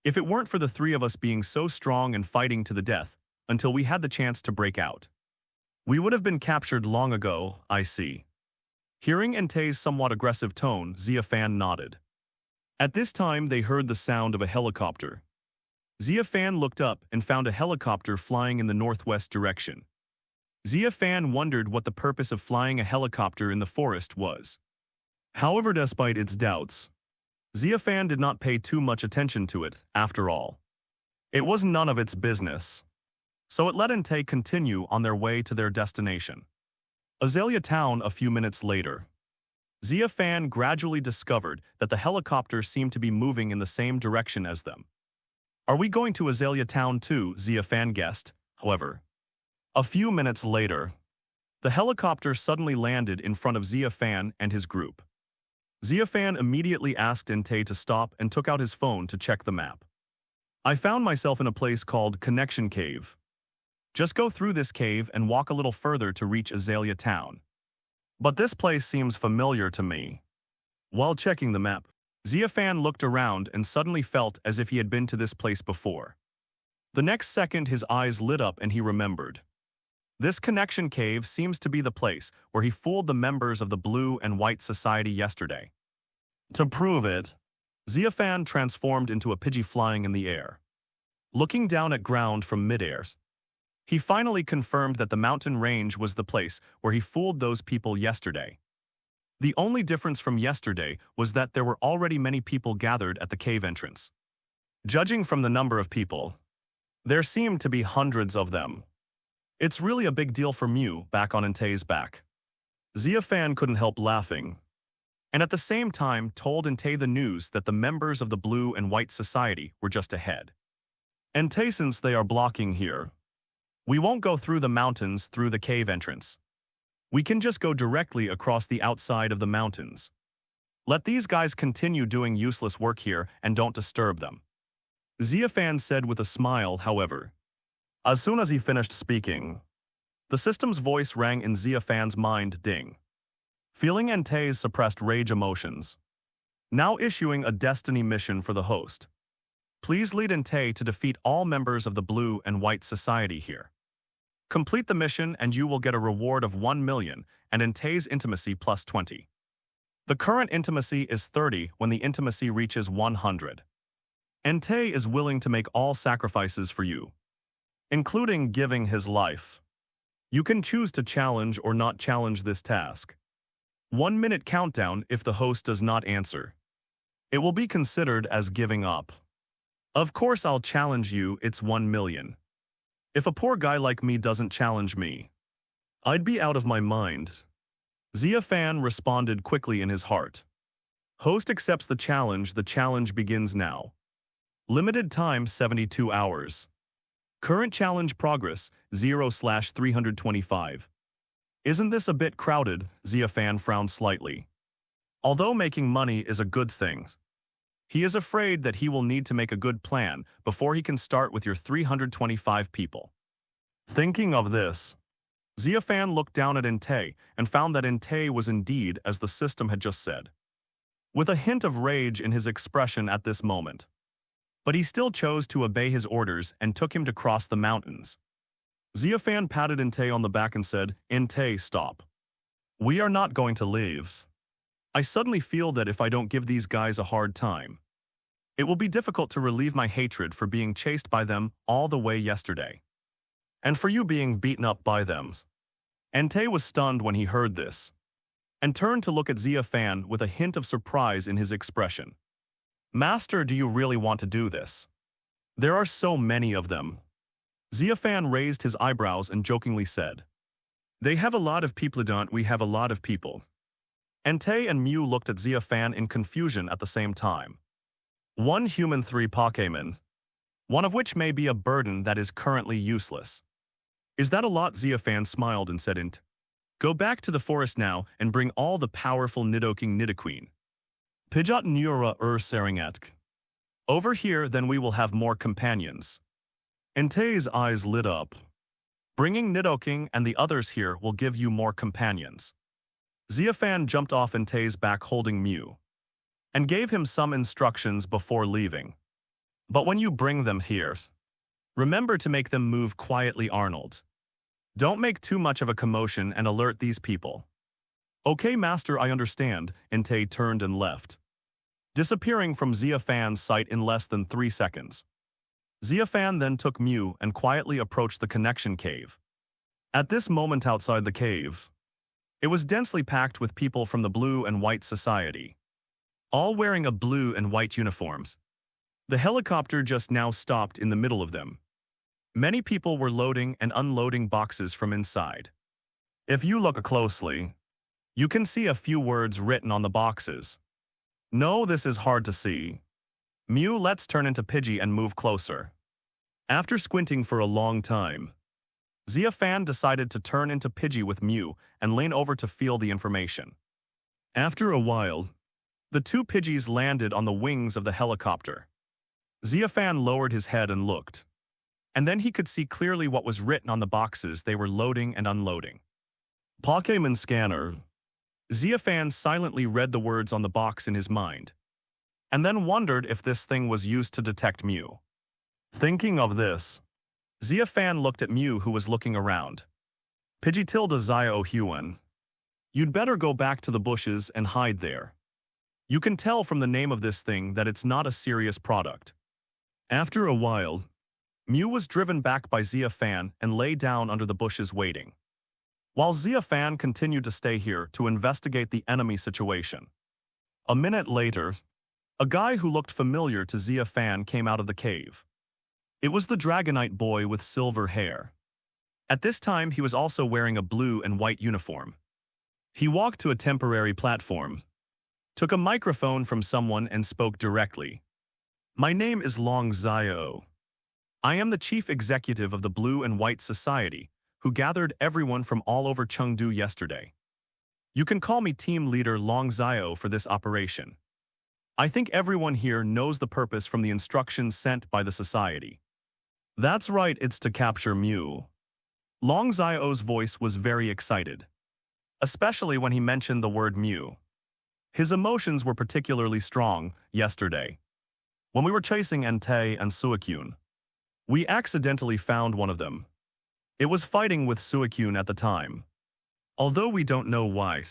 If it weren't for the three of us being so strong and fighting to the death until we had the chance to break out, we would have been captured long ago. I see. Hearing Entei's somewhat aggressive tone, Xia Fan nodded. At this time, they heard the sound of a helicopter. Xia Fan looked up and found a helicopter flying in the northwest direction. Xia Fan wondered what the purpose of flying a helicopter in the forest was. However, despite its doubts, Xia Fan did not pay too much attention to it. After all, it was none of its business. So it let Entei continue on their way to their destination, Azalea Town. A few minutes later, Xia Fan gradually discovered that the helicopter seemed to be moving in the same direction as them. "Are we going to Azalea Town too?" Xia Fan guessed. However, a few minutes later, the helicopter suddenly landed in front of Xia Fan and his group. Xia Fan immediately asked Entei to stop and took out his phone to check the map. "I found myself in a place called Connection Cave. Just go through this cave and walk a little further to reach Azalea Town. But this place seems familiar to me." While checking the map, Xia Fan looked around and suddenly felt as if he had been to this place before. The next second, his eyes lit up and he remembered. This connection cave seems to be the place where he fooled the members of the Blue and White Society yesterday. To prove it, Xia Fan transformed into a Pidgey flying in the air. Looking down at ground from mid-airs, he finally confirmed that the mountain range was the place where he fooled those people yesterday. The only difference from yesterday was that there were already many people gathered at the cave entrance. Judging from the number of people, there seemed to be hundreds of them. It's really a big deal for Mew back on Entei's back. Xia Fan couldn't help laughing, and at the same time told Entei the news that the members of the Blue and White Society were just ahead. Entei, since they are blocking here, we won't go through the mountains through the cave entrance. We can just go directly across the outside of the mountains. Let these guys continue doing useless work here and don't disturb them. Xia Fan said with a smile, however. As soon as he finished speaking, the system's voice rang in Xia Fan's mind, ding. Feeling Entei's suppressed rage emotions. Now issuing a destiny mission for the host. Please lead Entei to defeat all members of the Blue and White Society here. Complete the mission and you will get a reward of 1 million and Entei's intimacy plus 20. The current intimacy is 30 when the intimacy reaches 100. Entei is willing to make all sacrifices for you, including giving his life. You can choose to challenge or not challenge this task. 1 minute countdown if the host does not answer. It will be considered as giving up. Of course I'll challenge you, it's 1 million. If a poor guy like me doesn't challenge me, I'd be out of my mind. Xia Fan responded quickly in his heart. Host accepts the challenge begins now. Limited time 72 hours. Current challenge progress 0/325. Isn't this a bit crowded? Xia Fan frowned slightly. Although making money is a good thing, he is afraid that he will need to make a good plan before he can start with your 325 people. Thinking of this, Xia Fan looked down at Entei and found that Entei was indeed as the system had just said, with a hint of rage in his expression at this moment. But he still chose to obey his orders and took him to cross the mountains. Xia Fan patted Entei on the back and said, Entei, stop. We are not going to leave. I suddenly feel that if I don't give these guys a hard time, it will be difficult to relieve my hatred for being chased by them all the way yesterday, and for you being beaten up by them. Entei was stunned when he heard this, and turned to look at Xia Fan with a hint of surprise in his expression. Master, do you really want to do this? There are so many of them. Xia Fan raised his eyebrows and jokingly said, They have a lot of people, don't we have a lot of people. Entei and Mew looked at Xia Fan in confusion at the same time. 1 human, 3 Pokémon, one of which may be a burden that is currently useless. Is that a lot? Xia Fan smiled and said, Go back to the forest now and bring all the powerful Nidoking Nidoqueen. Pidgeot Neura Seringatk. Over here, then we will have more companions. Entei's eyes lit up. Bringing Nidoking and the others here will give you more companions. Xia Fan jumped off Entei's back holding Mew, and gave him some instructions before leaving. But when you bring them here, remember to make them move quietly, Arnold. Don't make too much of a commotion and alert these people. Okay, Master, I understand. Entei turned and left, disappearing from Xia Fan's sight in less than 3 seconds. Xia Fan then took Mew and quietly approached the connection cave. At this moment outside the cave, it was densely packed with people from the Blue and White Society, all wearing a blue and white uniforms. The helicopter just now stopped in the middle of them. Many people were loading and unloading boxes from inside. If you look closely, you can see a few words written on the boxes. No, this is hard to see. Mew, let's turn into Pidgey and move closer. After squinting for a long time, Xia Fan decided to turn into Pidgey with Mew and lean over to feel the information. After a while, the 2 Pidgeys landed on the wings of the helicopter. Xia Fan lowered his head and looked, and then he could see clearly what was written on the boxes they were loading and unloading. Pokémon Scanner. Xia Fan silently read the words on the box in his mind, and then wondered if this thing was used to detect Mew. Thinking of this, Xia Fan looked at Mew, who was looking around. Pidgetilda Zio Huan. You'd better go back to the bushes and hide there. You can tell from the name of this thing that it's not a serious product. After a while, Mew was driven back by Xia Fan and lay down under the bushes waiting, while Xia Fan continued to stay here to investigate the enemy situation. A minute later, a guy who looked familiar to Xia Fan came out of the cave. It was the Dragonite boy with silver hair. At this time, he was also wearing a blue and white uniform. He walked to a temporary platform, took a microphone from someone and spoke directly. My name is Long Zio. I am the chief executive of the Blue and White Society, who gathered everyone from all over Chengdu yesterday. You can call me team leader Long Zio for this operation. I think everyone here knows the purpose from the instructions sent by the society. That's right, it's to capture Mew. Long Zio's voice was very excited, especially when he mentioned the word Mew. His emotions were particularly strong yesterday. When we were chasing Entei and Suicun, we accidentally found one of them. It was fighting with Suicun at the time. Although we don't know why.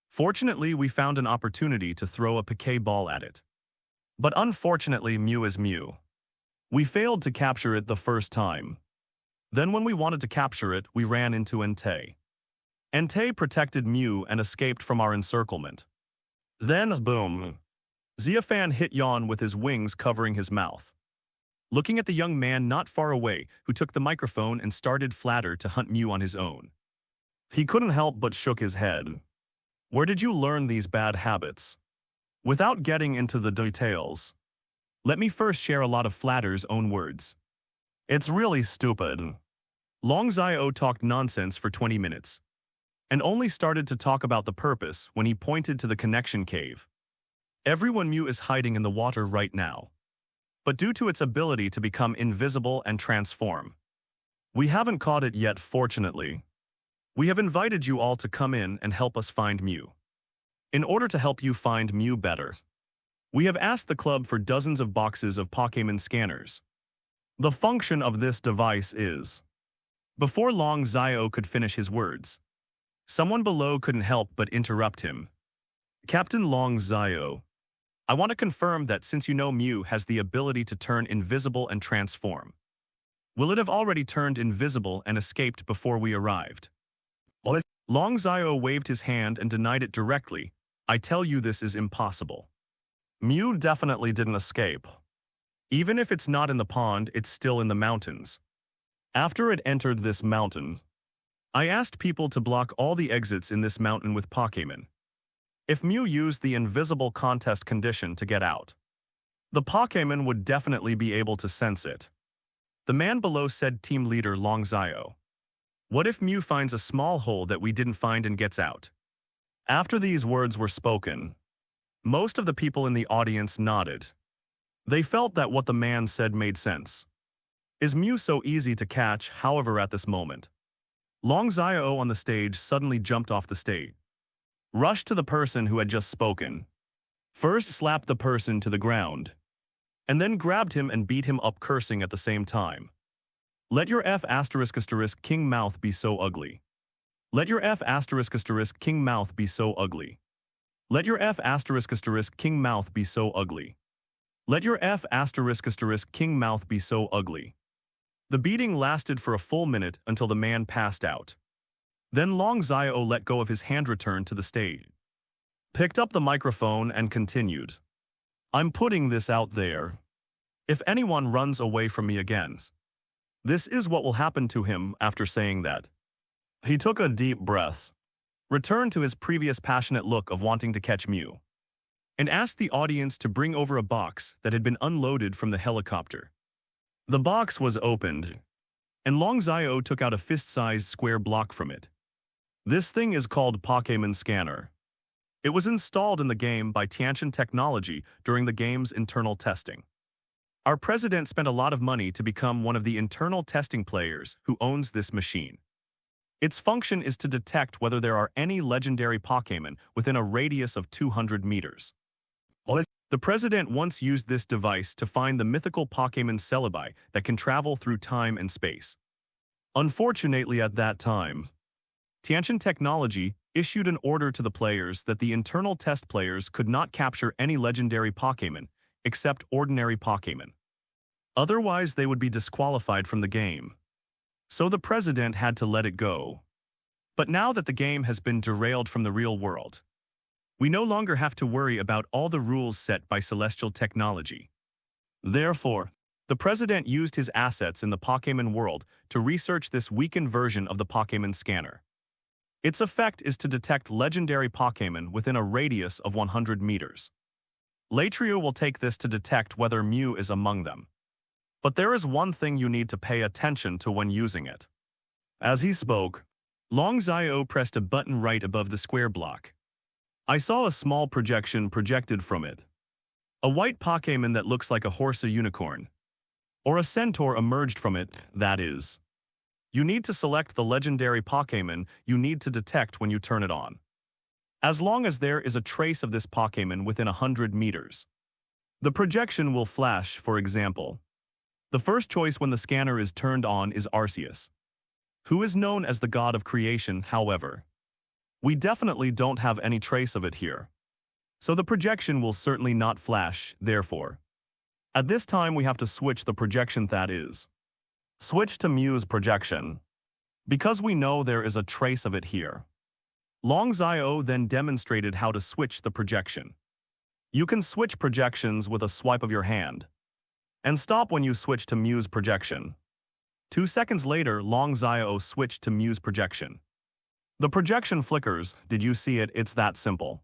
Fortunately, we found an opportunity to throw a Poké ball at it. But unfortunately, Mew is Mew. We failed to capture it the first time. Then when we wanted to capture it, we ran into Entei. Entei protected Mew and escaped from our encirclement. Then, boom. Xia Fan hit Yan with his wings covering his mouth. Looking at the young man not far away who took the microphone and started flatter to hunt Mew on his own. He couldn't help but shook his head. Where did you learn these bad habits? Without getting into the details, let me first share a lot of Flatter's own words. It's really stupid. Long Zio talked nonsense for 20 minutes, and only started to talk about the purpose when he pointed to the connection cave. Everyone Mew is hiding in the water right now, but due to its ability to become invisible and transform, we haven't caught it yet, fortunately. We have invited you all to come in and help us find Mew. In order to help you find Mew better, we have asked the club for dozens of boxes of Pokémon scanners. The function of this device is... Before Long Zio could finish his words, someone below couldn't help but interrupt him. Captain Long Zio, I want to confirm that since you know Mew has the ability to turn invisible and transform, will it have already turned invisible and escaped before we arrived? Long Zio waved his hand and denied it directly. I tell you, this is impossible. Mew definitely didn't escape. Even if it's not in the pond, it's still in the mountains. After it entered this mountain, I asked people to block all the exits in this mountain with Pokémon. If Mew used the invisible contest condition to get out, the Pokémon would definitely be able to sense it. The man below said, team leader Long Zio. What if Mew finds a small hole that we didn't find and gets out? After these words were spoken, most of the people in the audience nodded. They felt that what the man said made sense. Is Mew so easy to catch? However, at this moment, Long Zio on the stage suddenly jumped off the stage, rushed to the person who had just spoken, first slapped the person to the ground, and then grabbed him and beat him up, cursing at the same time. Let your F*** king mouth be so ugly. Let your F*** king mouth be so ugly. Let your F*** king mouth be so ugly. Let your F*** king mouth be so ugly. The beating lasted for a full minute until the man passed out. Then Long Zio let go of his hand, returned to the stage, picked up the microphone and continued. I'm putting this out there. If anyone runs away from me again, this is what will happen to him. After saying that, he took a deep breath, returned to his previous passionate look of wanting to catch Mew, and asked the audience to bring over a box that had been unloaded from the helicopter. The box was opened, and Long Zio took out a fist-sized square block from it. This thing is called Pokémon Scanner. It was installed in the game by Tiantian Technology during the game's internal testing. Our president spent a lot of money to become one of the internal testing players who owns this machine. Its function is to detect whether there are any legendary Pokémon within a radius of 200 meters. The president once used this device to find the mythical Pokémon Celebi that can travel through time and space. Unfortunately, at that time, Tiantian Technology issued an order to the players that the internal test players could not capture any legendary Pokémon except ordinary Pokémon. Otherwise, they would be disqualified from the game. So the president had to let it go. But now that the game has been derailed from the real world, we no longer have to worry about all the rules set by celestial technology. Therefore, the president used his assets in the Pokémon world to research this weakened version of the Pokémon scanner. Its effect is to detect legendary Pokémon within a radius of 100 meters. Latrio will take this to detect whether Mew is among them. But there is one thing you need to pay attention to when using it. As he spoke, Long Zio pressed a button right above the square block. I saw a small projection projected from it. A white Pokémon that looks like a horse, a unicorn, or a centaur emerged from it, that is. You need to select the legendary Pokémon you need to detect when you turn it on. As long as there is a trace of this Pokémon within 100 meters, the projection will flash. For example, the first choice when the scanner is turned on is Arceus, who is known as the god of creation. However, we definitely don't have any trace of it here, so the projection will certainly not flash. Therefore, at this time we have to switch the projection, that is, switch to Mew's projection, because we know there is a trace of it here. Long Zio then demonstrated how to switch the projection. You can switch projections with a swipe of your hand, and stop when you switch to Mew's projection. 2 seconds later, Long Zio switched to Mew's projection. The projection flickers. Did you see it? It's that simple.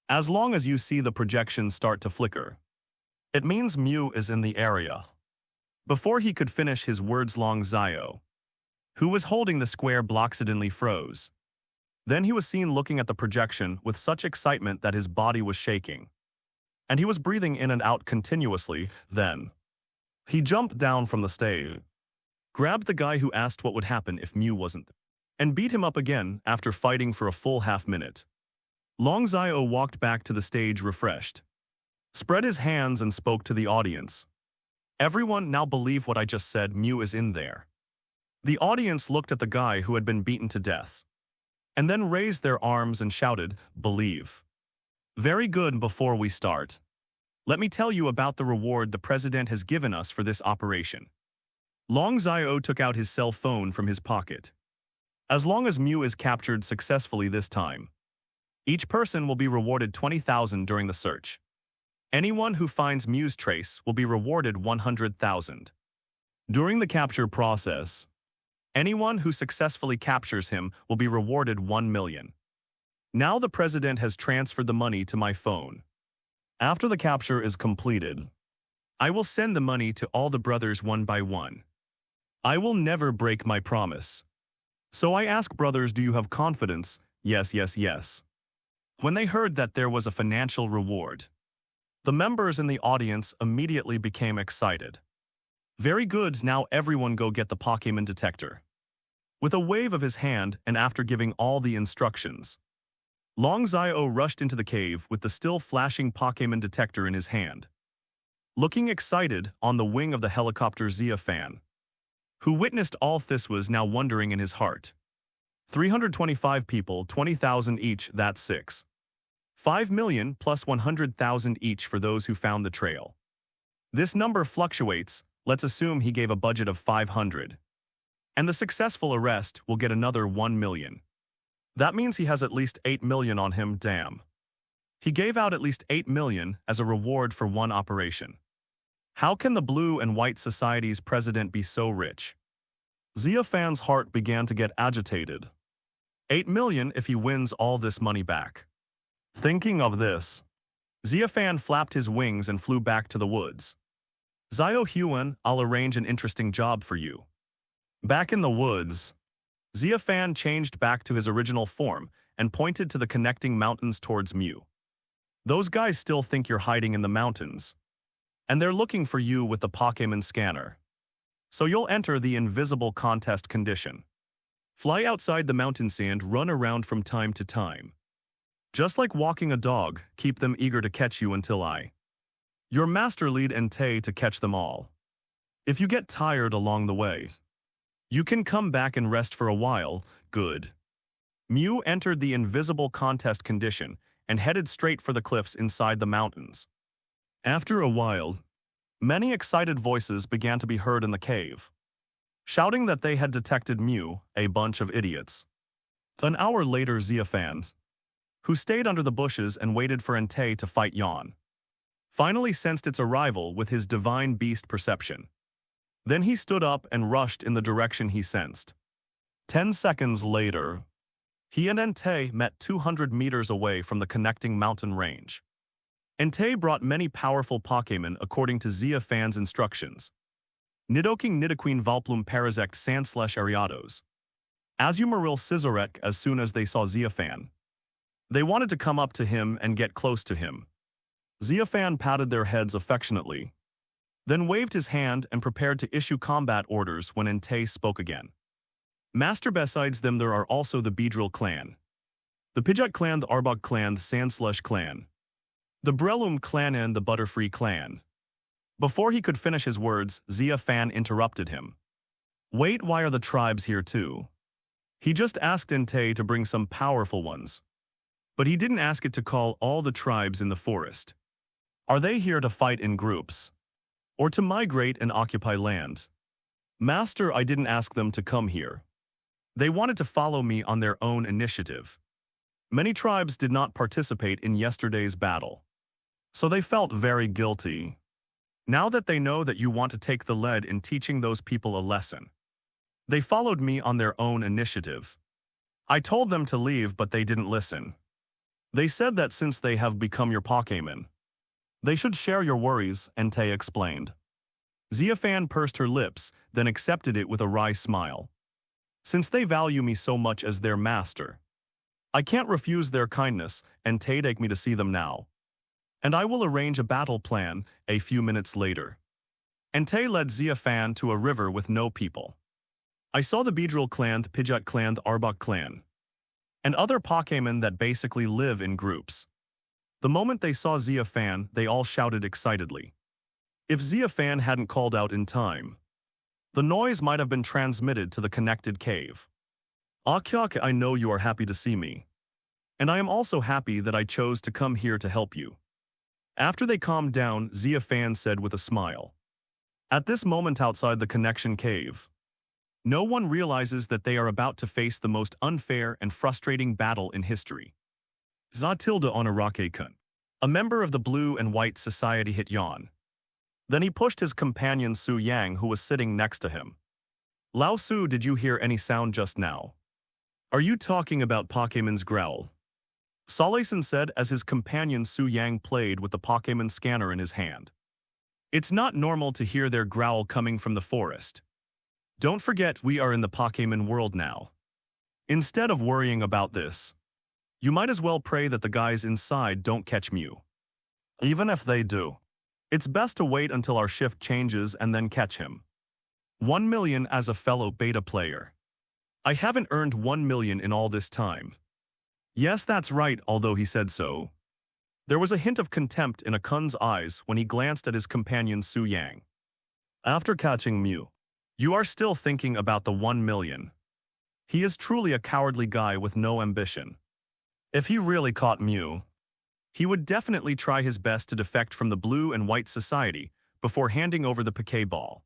As long as you see the projection start to flicker, it means Mew is in the area. Before he could finish his words, Long Zio, who was holding the square block, suddenly froze. Then he was seen looking at the projection with such excitement that his body was shaking, and he was breathing in and out continuously. Then he jumped down from the stage, grabbed the guy who asked what would happen if Mew wasn't there, and beat him up again. After fighting for a full half-minute, Long Zio walked back to the stage refreshed, spread his hands and spoke to the audience. Everyone now believe what I just said, Mew is in there. The audience looked at the guy who had been beaten to death, and then raised their arms and shouted, believe. Very good. Before we start, let me tell you about the reward the president has given us for this operation. Long Zio took out his cell phone from his pocket. As long as Mew is captured successfully this time, each person will be rewarded 20,000 during the search. Anyone who finds Mew's trace will be rewarded 100,000. During the capture process, anyone who successfully captures him will be rewarded 1 million. Now the president has transferred the money to my phone. After the capture is completed, I will send the money to all the brothers one by one. I will never break my promise. So I ask brothers, do you have confidence? Yes, yes, yes. When they heard that there was a financial reward, the members in the audience immediately became excited. Very good, now everyone go get the Pokémon detector. With a wave of his hand and after giving all the instructions, Long Zio rushed into the cave with the still flashing Pokémon detector in his hand. Looking excited, on the wing of the helicopter, Xia Fan, who witnessed all this, was now wondering in his heart. 325 people, 20,000 each, that's 5 million plus 100,000 each for those who found the trail. This number fluctuates. Let's assume he gave a budget of 500. And the successful arrest will get another 1 million. That means he has at least 8 million on him. Damn. He gave out at least 8 million as a reward for one operation. How can the Blue and White Society's president be so rich? Xia Fan's heart began to get agitated. 8 million if he wins all this money back. Thinking of this, Xia Fan flapped his wings and flew back to the woods. Zio Huan, I'll arrange an interesting job for you. Back in the woods, Xia Fan changed back to his original form and pointed to the connecting mountains towards Mew. Those guys still think you're hiding in the mountains, and they're looking for you with the Pokémon scanner. So you'll enter the invisible contest condition. Fly outside the mountain sand, run around from time to time. Just like walking a dog, keep them eager to catch you until your master lead and Tay to catch them all. If you get tired along the way, you can come back and rest for a while. Good. Mew entered the invisible contest condition and headed straight for the cliffs inside the mountains. After a while, many excited voices began to be heard in the cave, shouting that they had detected Mew, a bunch of idiots. An hour later, Xia Fan, who stayed under the bushes and waited for Entei to fight Yan, finally sensed its arrival with his divine beast perception. Then he stood up and rushed in the direction he sensed. 10 seconds later, he and Entei met 200 meters away from the connecting mountain range. Entei brought many powerful Pokémon according to Xia Fan's instructions. Nidoking Nidoqueen Valplum Parasect Sand/Ariados. Azumaril Scissorek as soon as they saw Xia Fan. They wanted to come up to him and get close to him. Xia Fan patted their heads affectionately, then waved his hand and prepared to issue combat orders when Entei spoke again. Master, besides them there are also the Beedrill clan, the Pidgeot clan, the Arbok clan, the Sandslush clan, the Breloom clan and the Butterfree clan. Before he could finish his words, Xia Fan interrupted him. Wait, why are the tribes here too? He just asked Entei to bring some powerful ones. But he didn't ask it to call all the tribes in the forest. Are they here to fight in groups? Or to migrate and occupy land? Master, I didn't ask them to come here. They wanted to follow me on their own initiative. Many tribes did not participate in yesterday's battle, so they felt very guilty. Now that they know that you want to take the lead in teaching those people a lesson, they followed me on their own initiative. I told them to leave, but they didn't listen. They said that since they have become your Pokémon, they should share your worries, Entei explained. Xia Fan pursed her lips, then accepted it with a wry smile. Since they value me so much as their master, I can't refuse their kindness, and take me to see them now. And I will arrange a battle plan a few minutes later. Entei led Xia Fan to a river with no people. I saw the Beedrill clan, the Pidgeot clan, the Arbok clan, and other Pokémon that basically live in groups. The moment they saw Xia Fan, they all shouted excitedly. If Xia Fan hadn't called out in time, the noise might have been transmitted to the connected cave. Akyake, I know you are happy to see me, and I am also happy that I chose to come here to help you. After they calmed down, Xia Fan said with a smile. At this moment outside the connection cave, no one realizes that they are about to face the most unfair and frustrating battle in history. Zatilda Onarake-kun, a member of the Blue and White Society, hit Yan. Then he pushed his companion Su Yang, who was sitting next to him. Lao Su, did you hear any sound just now? Are you talking about Pokémon's growl? Saleson said as his companion Su Yang played with the Pokémon scanner in his hand. It's not normal to hear their growl coming from the forest. Don't forget, we are in the Pokémon world now. Instead of worrying about this, you might as well pray that the guys inside don't catch Mew. Even if they do, it's best to wait until our shift changes and then catch him. 1 million as a fellow beta player. I haven't earned 1 million in all this time. Yes, that's right, although he said so. There was a hint of contempt in Akun's eyes when he glanced at his companion Su Yang. After catching Mew, you are still thinking about the 1 million. He is truly a cowardly guy with no ambition. If he really caught Mew, he would definitely try his best to defect from the Blue and White Society before handing over the Pokéball.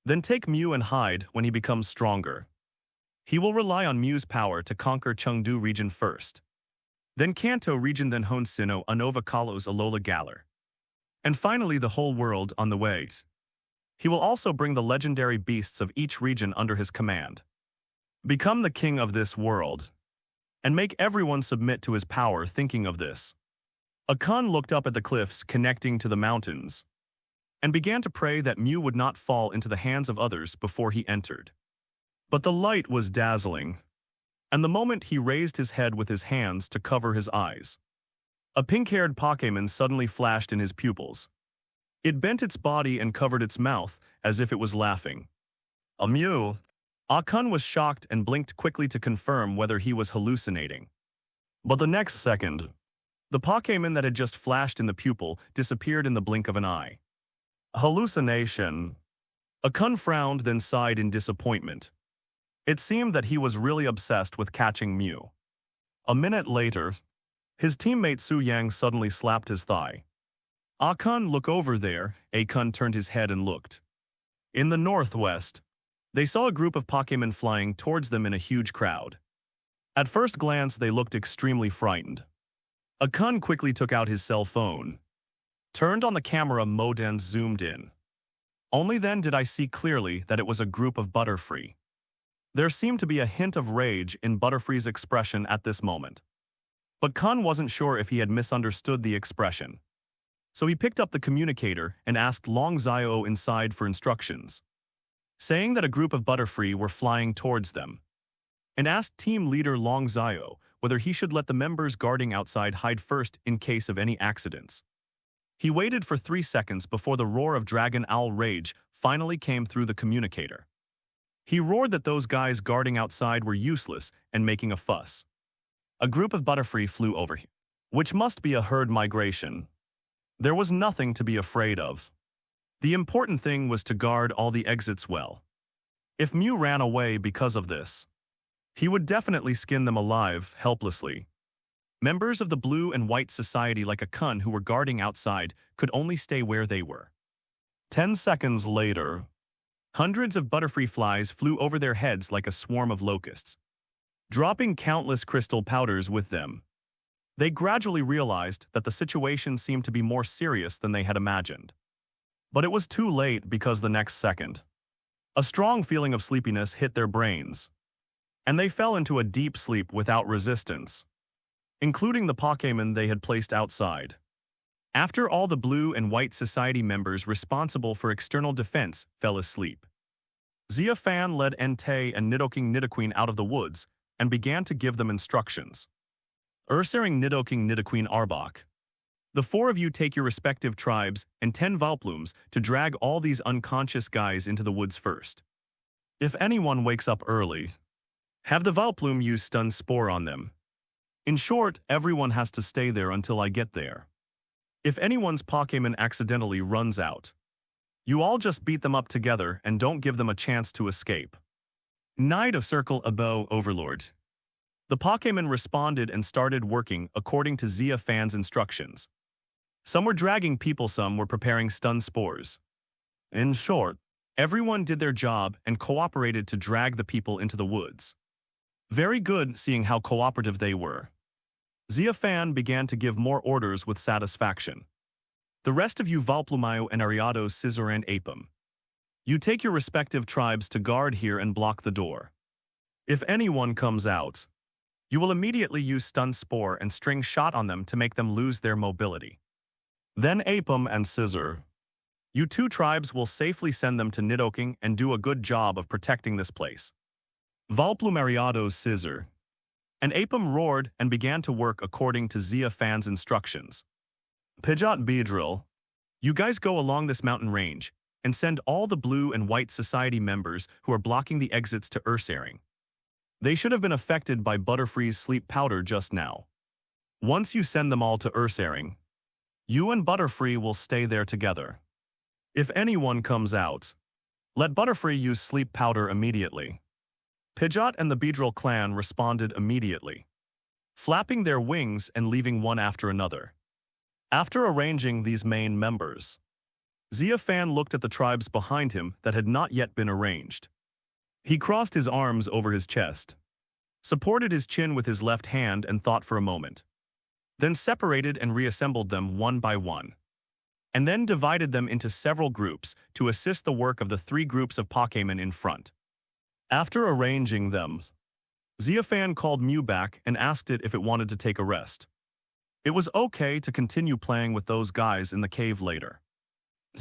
Then take Mew and hide when he becomes stronger. He will rely on Mew's power to conquer Chengdu region first, then Kanto region, then Honsino, Unova Kalos, Alola Galar, and finally the whole world on the way. He will also bring the legendary beasts of each region under his command. Become the king of this world, and make everyone submit to his power. Thinking of this, Akun looked up at the cliffs connecting to the mountains, and began to pray that Mew would not fall into the hands of others before he entered. But the light was dazzling, and the moment he raised his head with his hands to cover his eyes, a pink-haired Pokémon suddenly flashed in his pupils. It bent its body and covered its mouth as if it was laughing. A Mew! Akun was shocked and blinked quickly to confirm whether he was hallucinating. But the next second, the Pokémon that had just flashed in the pupil disappeared in the blink of an eye. Hallucination. Akun frowned, then sighed in disappointment. It seemed that he was really obsessed with catching Mew. A minute later, his teammate Su Yang suddenly slapped his thigh. "Akun, look over there." Akun turned his head and looked. In the northwest, they saw a group of Pokémon flying towards them in a huge crowd. At first glance, they looked extremely frightened. Akun quickly took out his cell phone, turned on the camera mode and zoomed in. Only then did I see clearly that it was a group of Butterfree. There seemed to be a hint of rage in Butterfree's expression at this moment. But Kun wasn't sure if he had misunderstood the expression. So he picked up the communicator and asked Long Zio inside for instructions, saying that a group of Butterfree were flying towards them, and asked team leader Long Zio whether he should let the members guarding outside hide first in case of any accidents. He waited for 3 seconds before the roar of Dragon Owl Rage finally came through the communicator. He roared that those guys guarding outside were useless and making a fuss. A group of Butterfree flew over him, which must be a herd migration. There was nothing to be afraid of. The important thing was to guard all the exits well. If Mew ran away because of this, he would definitely skin them alive, helplessly. Members of the Blue and White Society like Akun who were guarding outside could only stay where they were. 10 seconds later, hundreds of Butterfree flies flew over their heads like a swarm of locusts, dropping countless crystal powders with them. They gradually realized that the situation seemed to be more serious than they had imagined. But it was too late because the next second, a strong feeling of sleepiness hit their brains, and they fell into a deep sleep without resistance, including the Pokémon they had placed outside. After all the Blue and White Society members responsible for external defense fell asleep, Xia Fan led Entei and Nidoking Nidoqueen out of the woods and began to give them instructions. Ursaring Nidoking Nidoqueen Arbok, the 4 of you take your respective tribes and 10 Vileplumes to drag all these unconscious guys into the woods first. If anyone wakes up early, have the Vileplume use Stun Spore on them. In short, everyone has to stay there until I get there. If anyone's Pokémon accidentally runs out, you all just beat them up together and don't give them a chance to escape. Knight of Circle Abo Overlord. The Pokémon responded and started working according to Xia Fan's instructions. Some were dragging people, some were preparing stun spores. In short, everyone did their job and cooperated to drag the people into the woods. Very good, seeing how cooperative they were. Xia Fan began to give more orders with satisfaction. The rest of you Valplumayo and Ariados, Scissor and Apum, you take your respective tribes to guard here and block the door. If anyone comes out, you will immediately use Stun Spore and String Shot on them to make them lose their mobility. Then Apum and Scissor, you 2 tribes will safely send them to Nidoking and do a good job of protecting this place. Valplumariado's Scissor and Apum roared and began to work according to Xia Fan's instructions. Pidgeot Beedrill, you guys go along this mountain range and send all the Blue and White Society members who are blocking the exits to Ursaring. They should have been affected by Butterfree's sleep powder just now. Once you send them all to Ursaring, you and Butterfree will stay there together. If anyone comes out, let Butterfree use sleep powder immediately. Pidgeot and the Beedrill clan responded immediately, flapping their wings and leaving one after another. After arranging these main members, Xia Fan looked at the tribes behind him that had not yet been arranged. He crossed his arms over his chest, supported his chin with his left hand and thought for a moment, then separated and reassembled them one by one, and then divided them into several groups to assist the work of the 3 groups of Pokémon in front. After arranging them, Xia Fan called Mew back and asked it if it wanted to take a rest. It was okay to continue playing with those guys in the cave later.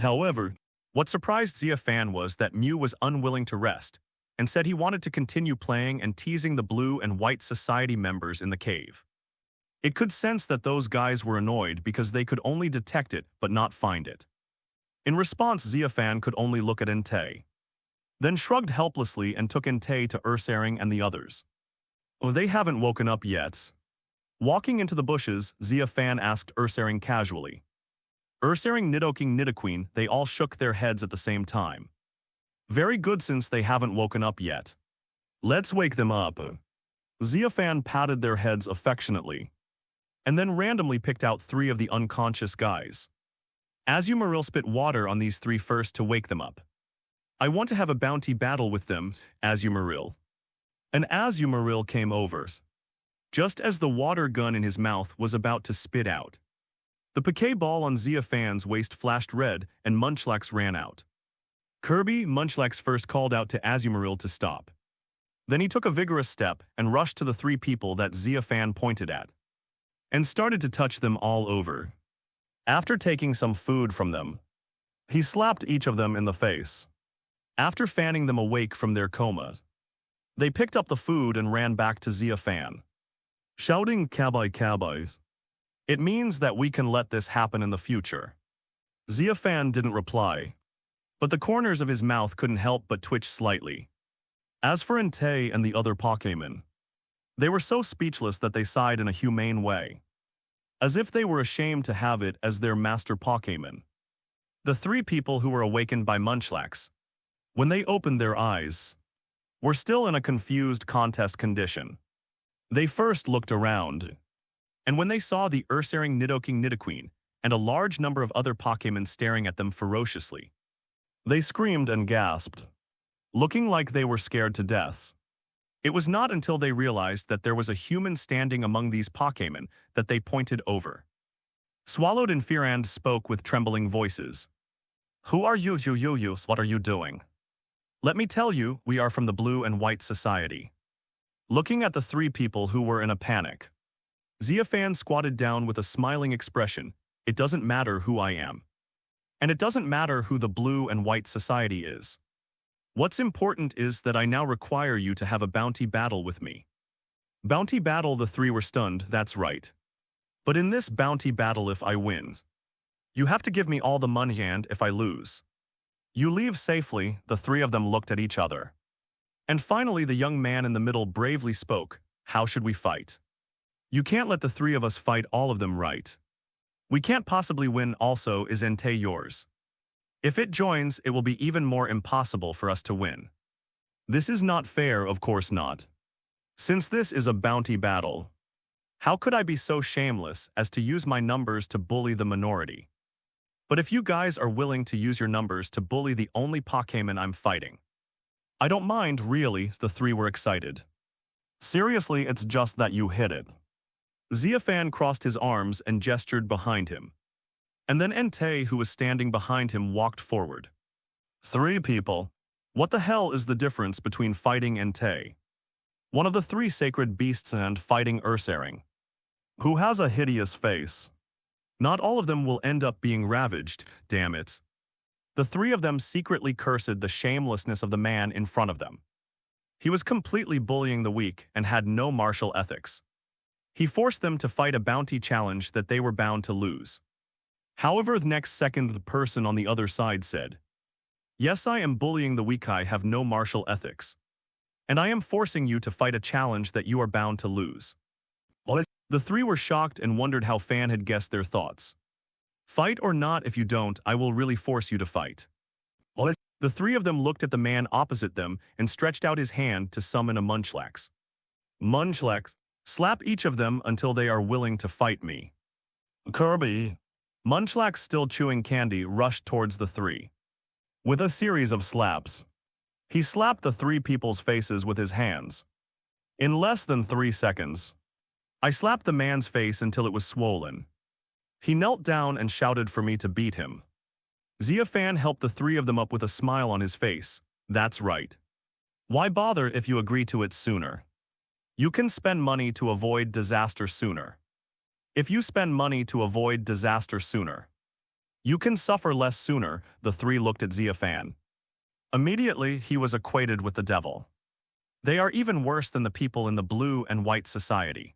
However, what surprised Xia Fan was that Mew was unwilling to rest and said he wanted to continue playing and teasing the Blue and White Society members in the cave. It could sense that those guys were annoyed because they could only detect it but not find it. In response, Xia Fan could only look at Entei, then shrugged helplessly and took Entei to Ursaring and the others. Oh, they haven't woken up yet. Walking into the bushes, Xia Fan asked Ursaring casually. Ursaring, Nidoking, Nidoqueen, they all shook their heads at the same time. Very good, since they haven't woken up yet. Let's wake them up. Xia Fan patted their heads affectionately, and then randomly picked out 3 of the unconscious guys. Azumarill spit water on these 3 first to wake them up. I want to have a bounty battle with them, Azumarill. And Azumarill came over, just as the water gun in his mouth was about to spit out. The Pokeball on Xia Fan's waist flashed red, and Munchlax ran out. Kirby Munchlax first called out to Azumarill to stop. Then he took a vigorous step and rushed to the 3 people that Xia Fan pointed at, and started to touch them all over. After taking some food from them, he slapped each of them in the face. After fanning them awake from their comas, they picked up the food and ran back to Xia Fan, shouting "Kabai Kabais." It means that we can let this happen in the future. Xia Fan didn't reply, but the corners of his mouth couldn't help but twitch slightly. As for Entei and the other Pokémon, they were so speechless that they sighed in a humane way, as if they were ashamed to have it as their master Pokémon. The 3 people who were awakened by Munchlax, when they opened their eyes, were still in a confused contest condition. They first looked around, and when they saw the Ursaring Nidoking Nidoqueen and a large number of other Pokémon staring at them ferociously, they screamed and gasped, looking like they were scared to death. It was not until they realized that there was a human standing among these Pokémon that they pointed over. Swallowed and Fearand spoke with trembling voices. "Who are you? What are you doing? Let me tell you, we are from the Blue and White Society." Looking at the 3 people who were in a panic, Xia Fan squatted down with a smiling expression. "It doesn't matter who I am. And it doesn't matter who the Blue and White Society is. What's important is that I now require you to have a bounty battle with me." Bounty battle? The 3 were stunned. That's right. But in this bounty battle, if I win, you have to give me all the money, and if I lose, you leave safely. The 3 of them looked at each other. And finally the young man in the middle bravely spoke. "How should we fight? You can't let the 3 of us fight all of them, right? We can't possibly win. Also, is Entei yours? If it joins, it will be even more impossible for us to win. This is not fair, of course not. Since this is a bounty battle, how could I be so shameless as to use my numbers to bully the minority? But if you guys are willing to use your numbers to bully the only Pokémon I'm fighting, I don't mind, really." The 3 were excited. "Seriously, it's just that you hit it." Xia Fan crossed his arms and gestured behind him. And then Entei, who was standing behind him, walked forward. 3 people? What the hell is the difference between fighting Entei, one of the 3 sacred beasts, and fighting Ursaring, who has a hideous face? Not all of them will end up being ravaged, damn it. The 3 of them secretly cursed the shamelessness of the man in front of them. He was completely bullying the weak and had no martial ethics. He forced them to fight a bounty challenge that they were bound to lose. However, the next second the person on the other side said, "Yes, I am bullying the weak. I have no martial ethics. And I am forcing you to fight a challenge that you are bound to lose." The 3 were shocked and wondered how Fan had guessed their thoughts. "Fight or not, if you don't, I will really force you to fight." The 3 of them looked at the man opposite them and stretched out his hand to summon a Munchlax. "Munchlax, slap each of them until they are willing to fight me." "Kirby." Munchlax, still chewing candy, rushed towards the 3. With a series of slaps, he slapped the 3 people's faces with his hands. In less than 3 seconds, I slapped the man's face until it was swollen. He knelt down and shouted for me to beat him. Xia Fan helped the 3 of them up with a smile on his face. "That's right. Why bother if you agree to it sooner? You can spend money to avoid disaster sooner. If you spend money to avoid disaster sooner, you can suffer less sooner." The 3 looked at Xia Fan. Immediately, he was equated with the devil. They are even worse than the people in the Blue and White Society.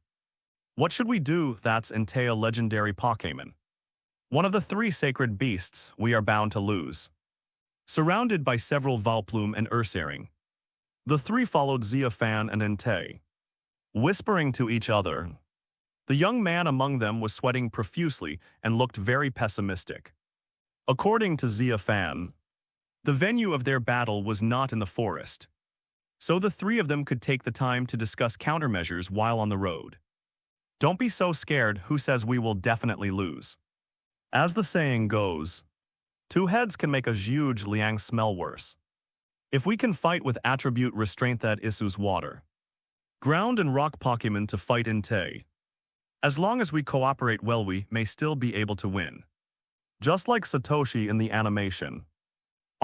What should we do? That's Entei, a legendary Pokémon, one of the 3 sacred beasts. We are bound to lose. Surrounded by several Vileplume and Ursaring, the 3 followed Xia Fan and Entei, whispering to each other. The young man among them was sweating profusely and looked very pessimistic. According to Xia Fan, the venue of their battle was not in the forest. so the three of them could take the time to discuss countermeasures while on the road. Don't be so scared, who says we will definitely lose? As the saying goes, two heads can make a huge liang smell worse. If we can fight with attribute restraint that issues water, ground and rock Pokémon to fight in Tay. As long as we cooperate well, we may still be able to win. Just like Satoshi in the animation.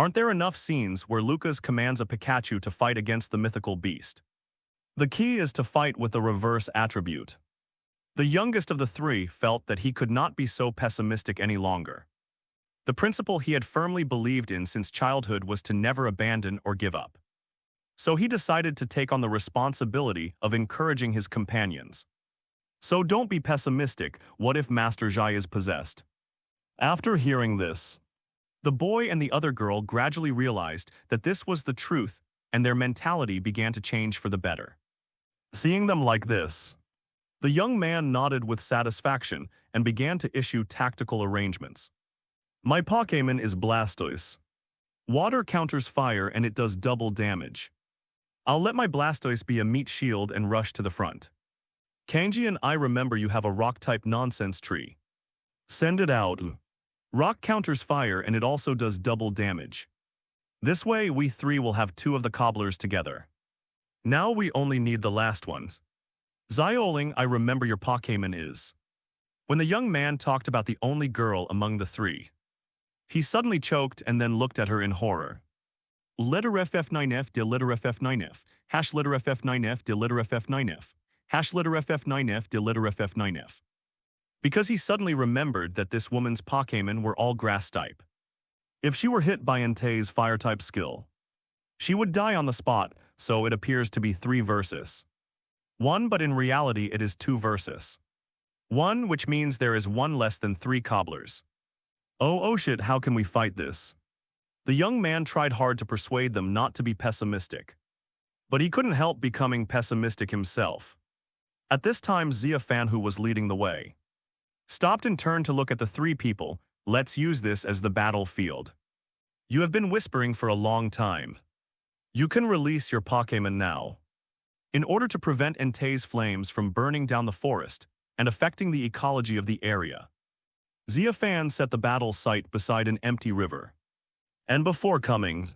Aren't there enough scenes where Lucas commands a Pikachu to fight against the mythical beast? The key is to fight with the reverse attribute. The youngest of the three felt that he could not be so pessimistic any longer. The principle he had firmly believed in since childhood was to never abandon or give up. So he decided to take on the responsibility of encouraging his companions. So don't be pessimistic, what if Master Xia is possessed? After hearing this, the boy and the other girl gradually realized that this was the truth, and their mentality began to change for the better. Seeing them like this, the young man nodded with satisfaction and began to issue tactical arrangements. My Pokémon is Blastoise. Water counters fire and it does double damage. I'll let my Blastoise be a meat shield and rush to the front. Kanji and I remember you have a rock-type nonsense tree. Send it out. Rock counters fire and it also does double damage. This way we three will have two of the cobblers together. Now we only need the last ones. Zioling, I remember your Pokémon is. When the young man talked about the only girl among the three, he suddenly choked and then looked at her in horror. Letter FF9F de letter FF9F, hash letter FF9F de letter FF9F, hash letter FF9F de letter FF9F. Because he suddenly remembered that this woman's Pokémon were all grass-type. If she were hit by Entei's fire-type skill, she would die on the spot, so it appears to be 3 versus 1, but in reality it is 2 versus 1, which means there is 1 less than 3 cobblers. Oh shit, how can we fight this? The young man tried hard to persuade them not to be pessimistic. But he couldn't help becoming pessimistic himself. At this time, Xia Fan, who was leading the way, stopped and turned to look at the 3 people. Let's use this as the battlefield. You have been whispering for a long time. You can release your Pokémon now. In order to prevent Entei's flames from burning down the forest and affecting the ecology of the area, Xia Fan set the battle site beside an empty river. And before coming,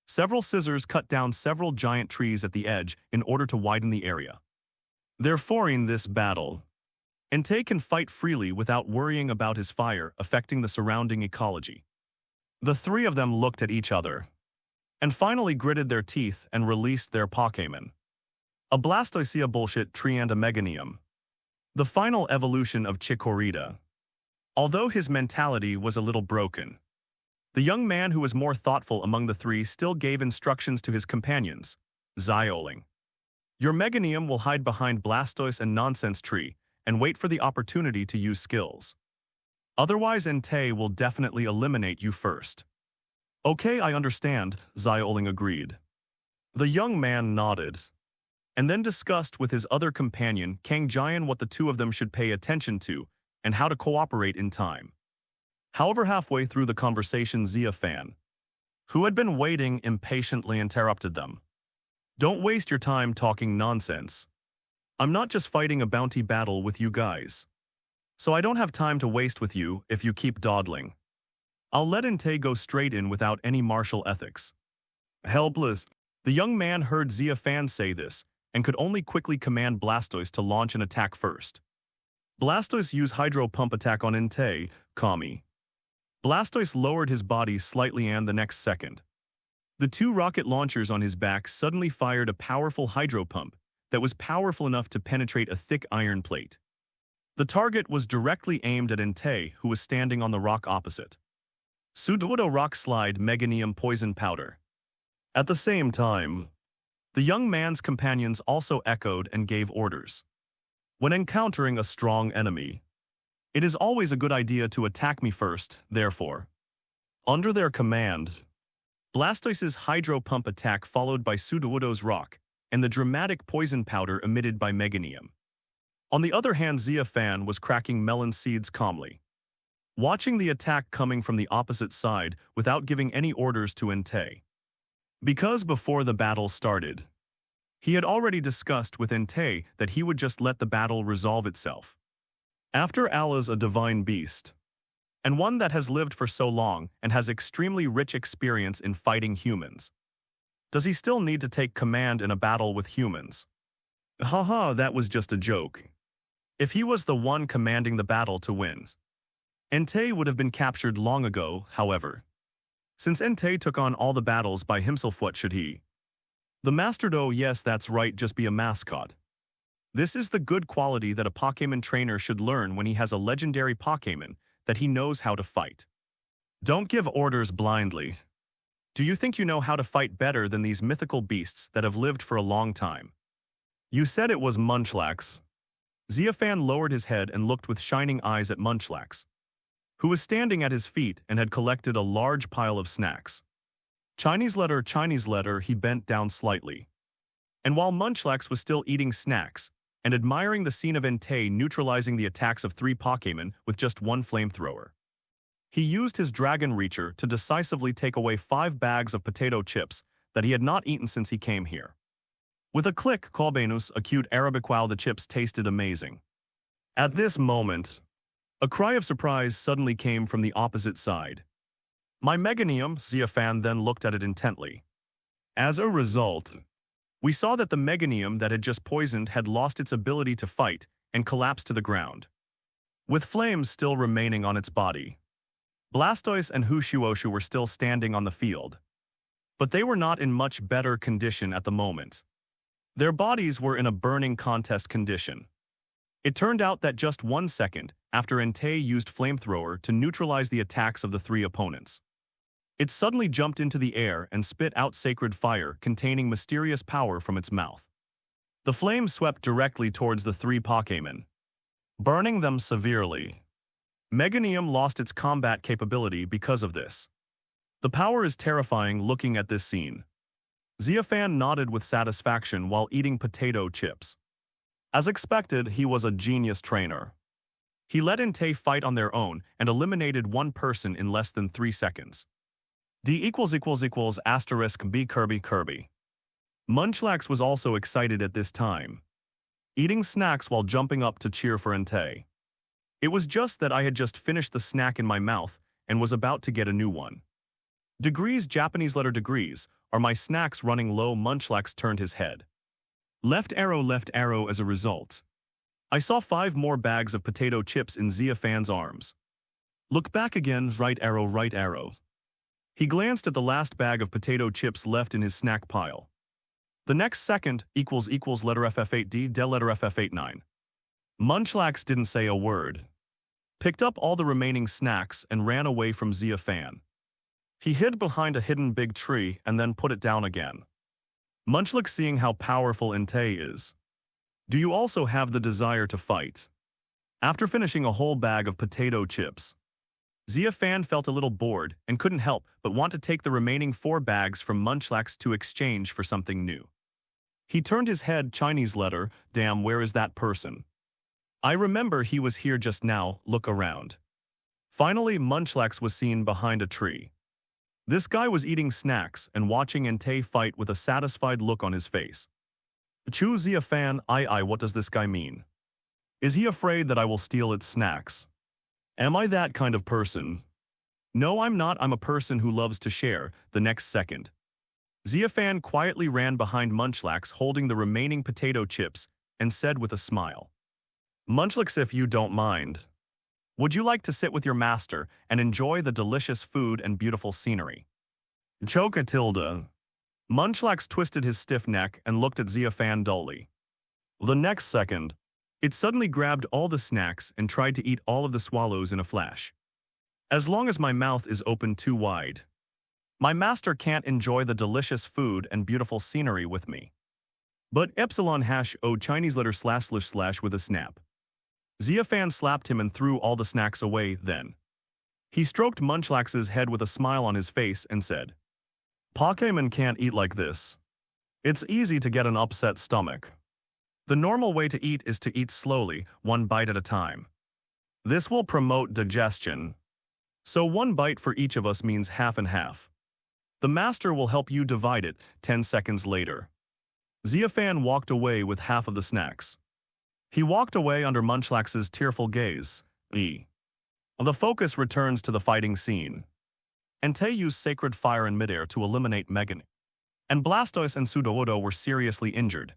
several scissors cut down several giant trees at the edge in order to widen the area. Therefore, in this battle, Entei can fight freely without worrying about his fire affecting the surrounding ecology. The 3 of them looked at each other, and finally gritted their teeth and released their Pokémon. A Blastoise bullshit tree and a Meganium. The final evolution of Chikorita. Although his mentality was a little broken, the young man who was more thoughtful among the 3 still gave instructions to his companions. Zioling, your Meganium will hide behind Blastoise and Nonsense Tree and wait for the opportunity to use skills. Otherwise, Entei will definitely eliminate you first. Okay, I understand, Zioling agreed. The young man nodded, and then discussed with his other companion, Kang Jian, what the 2 of them should pay attention to and how to cooperate in time. However, halfway through the conversation, Xia Fan, who had been waiting impatiently, interrupted them. Don't waste your time talking nonsense. I'm not just fighting a bounty battle with you guys. So I don't have time to waste with you if you keep dawdling. I'll let Entei go straight in without any martial ethics. Helpless. The young man heard Xia Fan say this and could only quickly command Blastoise to launch an attack first. Blastoise used Hydro Pump attack on Entei, Kami. Blastoise lowered his body slightly and the next second, the 2 rocket launchers on his back suddenly fired a powerful Hydro Pump that was powerful enough to penetrate a thick iron plate. The target was directly aimed at Entei, who was standing on the rock opposite. Sudowoodo Rock Slide Meganium Poison Powder. At the same time, the young man's companions also echoed and gave orders. When encountering a strong enemy, it is always a good idea to attack me first, therefore. Under their command, Blastoise's Hydro Pump attack followed by Sudowoodo's Rock and the dramatic poison powder emitted by Meganium. On the other hand, Xia Fan was cracking melon seeds calmly, watching the attack coming from the opposite side without giving any orders to Entei. Because before the battle started, He had already discussed with Entei that he would just let the battle resolve itself. After Allah's a divine beast, and one that has lived for so long and has extremely rich experience in fighting humans. Does he still need to take command in a battle with humans? Haha, that was just a joke. If he was the one commanding the battle to win, Entei would have been captured long ago, however. Since Entei took on all the battles by himself, what should he? The master though, yes, that's right, just be a mascot. This is the good quality that a Pokémon trainer should learn when he has a legendary Pokémon, that he knows how to fight. Don't give orders blindly. Do you think you know how to fight better than these mythical beasts that have lived for a long time? You said it was Munchlax. Xia Fan lowered his head and looked with shining eyes at Munchlax, who was standing at his feet and had collected a large pile of snacks. Chinese letter, he bent down slightly. And while Munchlax was still eating snacks and admiring the scene of Entei neutralizing the attacks of 3 Pokémon with just 1 flamethrower, he used his Dragon Reacher to decisively take away 5 bags of potato chips that he had not eaten since he came here. With a click, Colbenus, a cute Arabic, while the chips tasted amazing. At this moment, a cry of surprise suddenly came from the opposite side. My Meganium, Xia Fan then looked at it intently. As a result, we saw that the Meganium that had just poisoned had lost its ability to fight and collapsed to the ground, with flames still remaining on its body. Blastoise and Hushuoshu were still standing on the field, but they were not in much better condition at the moment. Their bodies were in a burning contest condition. It turned out that just 1 second after Entei used Flamethrower to neutralize the attacks of the 3 opponents, it suddenly jumped into the air and spit out sacred fire containing mysterious power from its mouth. The flames swept directly towards the 3 Pokémon, burning them severely. Meganium lost its combat capability because of this. The power is terrifying looking at this scene. Xia Fan nodded with satisfaction while eating potato chips. As expected, he was a genius trainer. He let Entei fight on their own and eliminated 1 person in less than 3 seconds. D == B Kirby. Munchlax was also excited at this time, eating snacks while jumping up to cheer for Entei. It was just that I had just finished the snack in my mouth and was about to get a new one. Japanese letter degrees, are my snacks running low? Munchlax turned his head. Left arrow as a result. I saw 5 more bags of potato chips in Xia Fan's arms. Look back again, right arrow. He glanced at the last bag of potato chips left in his snack pile. The next second, == letter FF8D del letter FF89. Munchlax didn't say a word, picked up all the remaining snacks and ran away from Xia Fan. He hid behind a hidden big tree and then put it down again. Munchlax, seeing how powerful Entei is. Do you also have the desire to fight? After finishing a whole bag of potato chips, Xia Fan felt a little bored and couldn't help but want to take the remaining 4 bags from Munchlax to exchange for something new. He turned his head, Chinese letter, damn, where is that person? I remember he was here just now, look around. Finally, Munchlax was seen behind a tree. This guy was eating snacks and watching Entei fight with a satisfied look on his face. Chu Xia Fan, what does this guy mean? Is he afraid that I will steal its snacks? Am I that kind of person? No, I'm not. I'm a person who loves to share. The next second, Xia Fan quietly ran behind Munchlax holding the remaining potato chips and said with a smile, Munchlax, if you don't mind, would you like to sit with your master and enjoy the delicious food and beautiful scenery? Choka tilde. Munchlax twisted his stiff neck and looked at Xia Fan dully. The next second, it suddenly grabbed all the snacks and tried to eat all of the swallows in a flash. As long as my mouth is open too wide, my master can't enjoy the delicious food and beautiful scenery with me. But =O Chinese letter / with a snap. Xia Fan slapped him and threw all the snacks away. Then he stroked Munchlax's head with a smile on his face and said, Pokémon can't eat like this. It's easy to get an upset stomach. The normal way to eat is to eat slowly, 1 bite at a time. This will promote digestion. So 1 bite for each of us means half and half. The master will help you divide it 10 seconds later. Xia Fan walked away with half of the snacks. He walked away under Munchlax's tearful gaze. The focus returns to the fighting scene. Entei used sacred fire in midair to eliminate Megan, and Blastoise and Sudowoodo were seriously injured.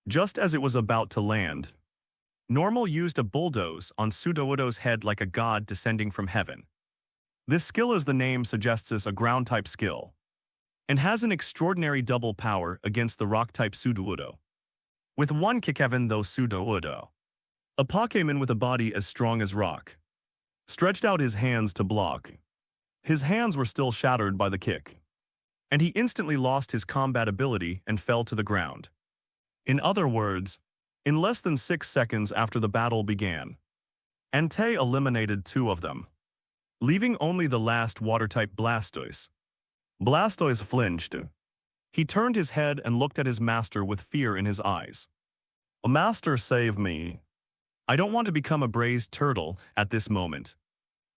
Just as it was about to land, Normal used a bulldoze on Sudowoodo's head like a god descending from heaven. This skill, as the name suggests, is a ground-type skill, and has an extraordinary double power against the rock-type Sudowoodo. With one kick, even though Sudowoodo, a Pokémon with a body as strong as rock, stretched out his hands to block. His hands were still shattered by the kick, and he instantly lost his combat ability and fell to the ground. In other words, in less than 6 seconds after the battle began, Entei eliminated 2 of them, leaving only the last water-type Blastoise. Blastoise flinched. He turned his head and looked at his master with fear in his eyes. "Master, save me. I don't want to become a braised turtle at this moment."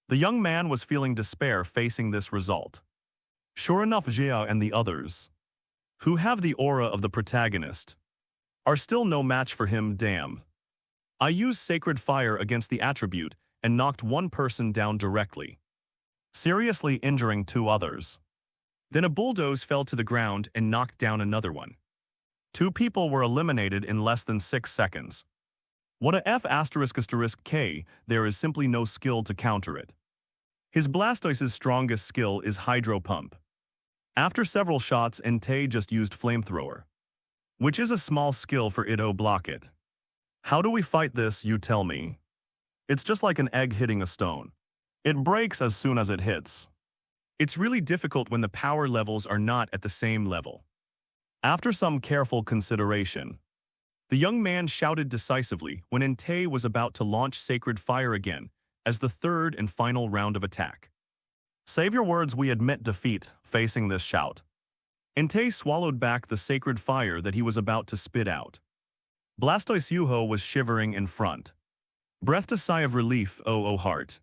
The young man was feeling despair facing this result. Sure enough, Xia and the others, who have the aura of the protagonist, are still no match for him. Damn. I used sacred fire against the attribute and knocked one person down directly, seriously injuring 2 others. Then a bulldoze fell to the ground and knocked down another one. 2 people were eliminated in less than 6 seconds. What a F***K, there is simply no skill to counter it. His Blastoise's strongest skill is Hydro Pump. After several shots, Entei just used Flamethrower, which is a small skill for it to block it. How do we fight this, you tell me? It's just like an egg hitting a stone. It breaks as soon as it hits. It's really difficult when the power levels are not at the same level. After some careful consideration, the young man shouted decisively when Entei was about to launch Sacred Fire again as the 3rd and final round of attack. Save your words, we admit defeat. Facing this shout, Entei swallowed back the Sacred Fire that he was about to spit out. Blastoise Yuho was shivering in front. Breathed a sigh of relief. Oh heart.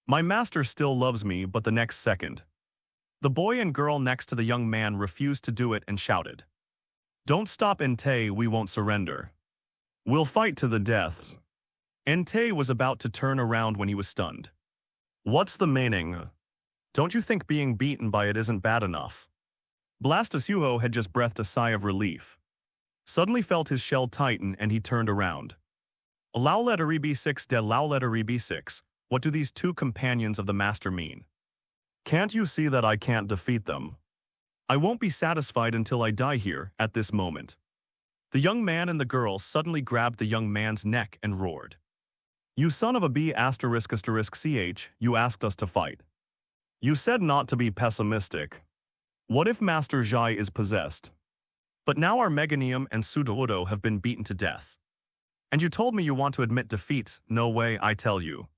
My master still loves me, but the next second, the boy and girl next to the young man refused to do it and shouted, "Don't stop, Entei, we won't surrender. We'll fight to the death." Entei was about to turn around when he was stunned. What's the meaning? Don't you think being beaten by it isn't bad enough? Blastoise Yuho had just breathed a sigh of relief, suddenly felt his shell tighten, and he turned around. Allow letter EB6 de allow letter EB6. What do these 2 companions of the master mean? Can't you see that I can't defeat them? I won't be satisfied until I die here at this moment. The young man and the girl suddenly grabbed the young man's neck and roared. You son of a b*********, you asked us to fight. You said not to be pessimistic. What if Master Zhai is possessed? But now our Meganium and Sudowoodo have been beaten to death. And you told me you want to admit defeat. No way, I tell you.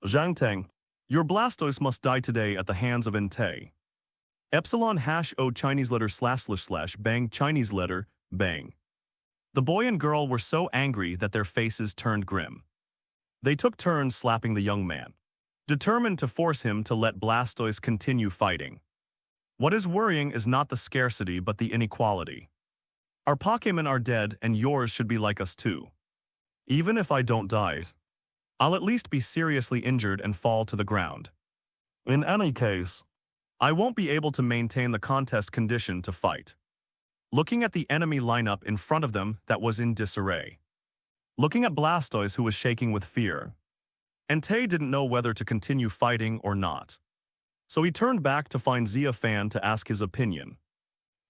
Zhangteng, your Blastoise must die today at the hands of Entei. epsilon#o Chinese letter / bang Chinese letter, bang. The boy and girl were so angry that their faces turned grim. They took turns slapping the young man, determined to force him to let Blastoise continue fighting. What is worrying is not the scarcity but the inequality. Our Pokémon are dead and yours should be like us too. Even if I don't die, I'll at least be seriously injured and fall to the ground. In any case, I won't be able to maintain the contest condition to fight. Looking at the enemy lineup in front of them that was in disarray. Looking at Blastoise, who was shaking with fear. Entei didn't know whether to continue fighting or not. So he turned back to find Xia Fan to ask his opinion.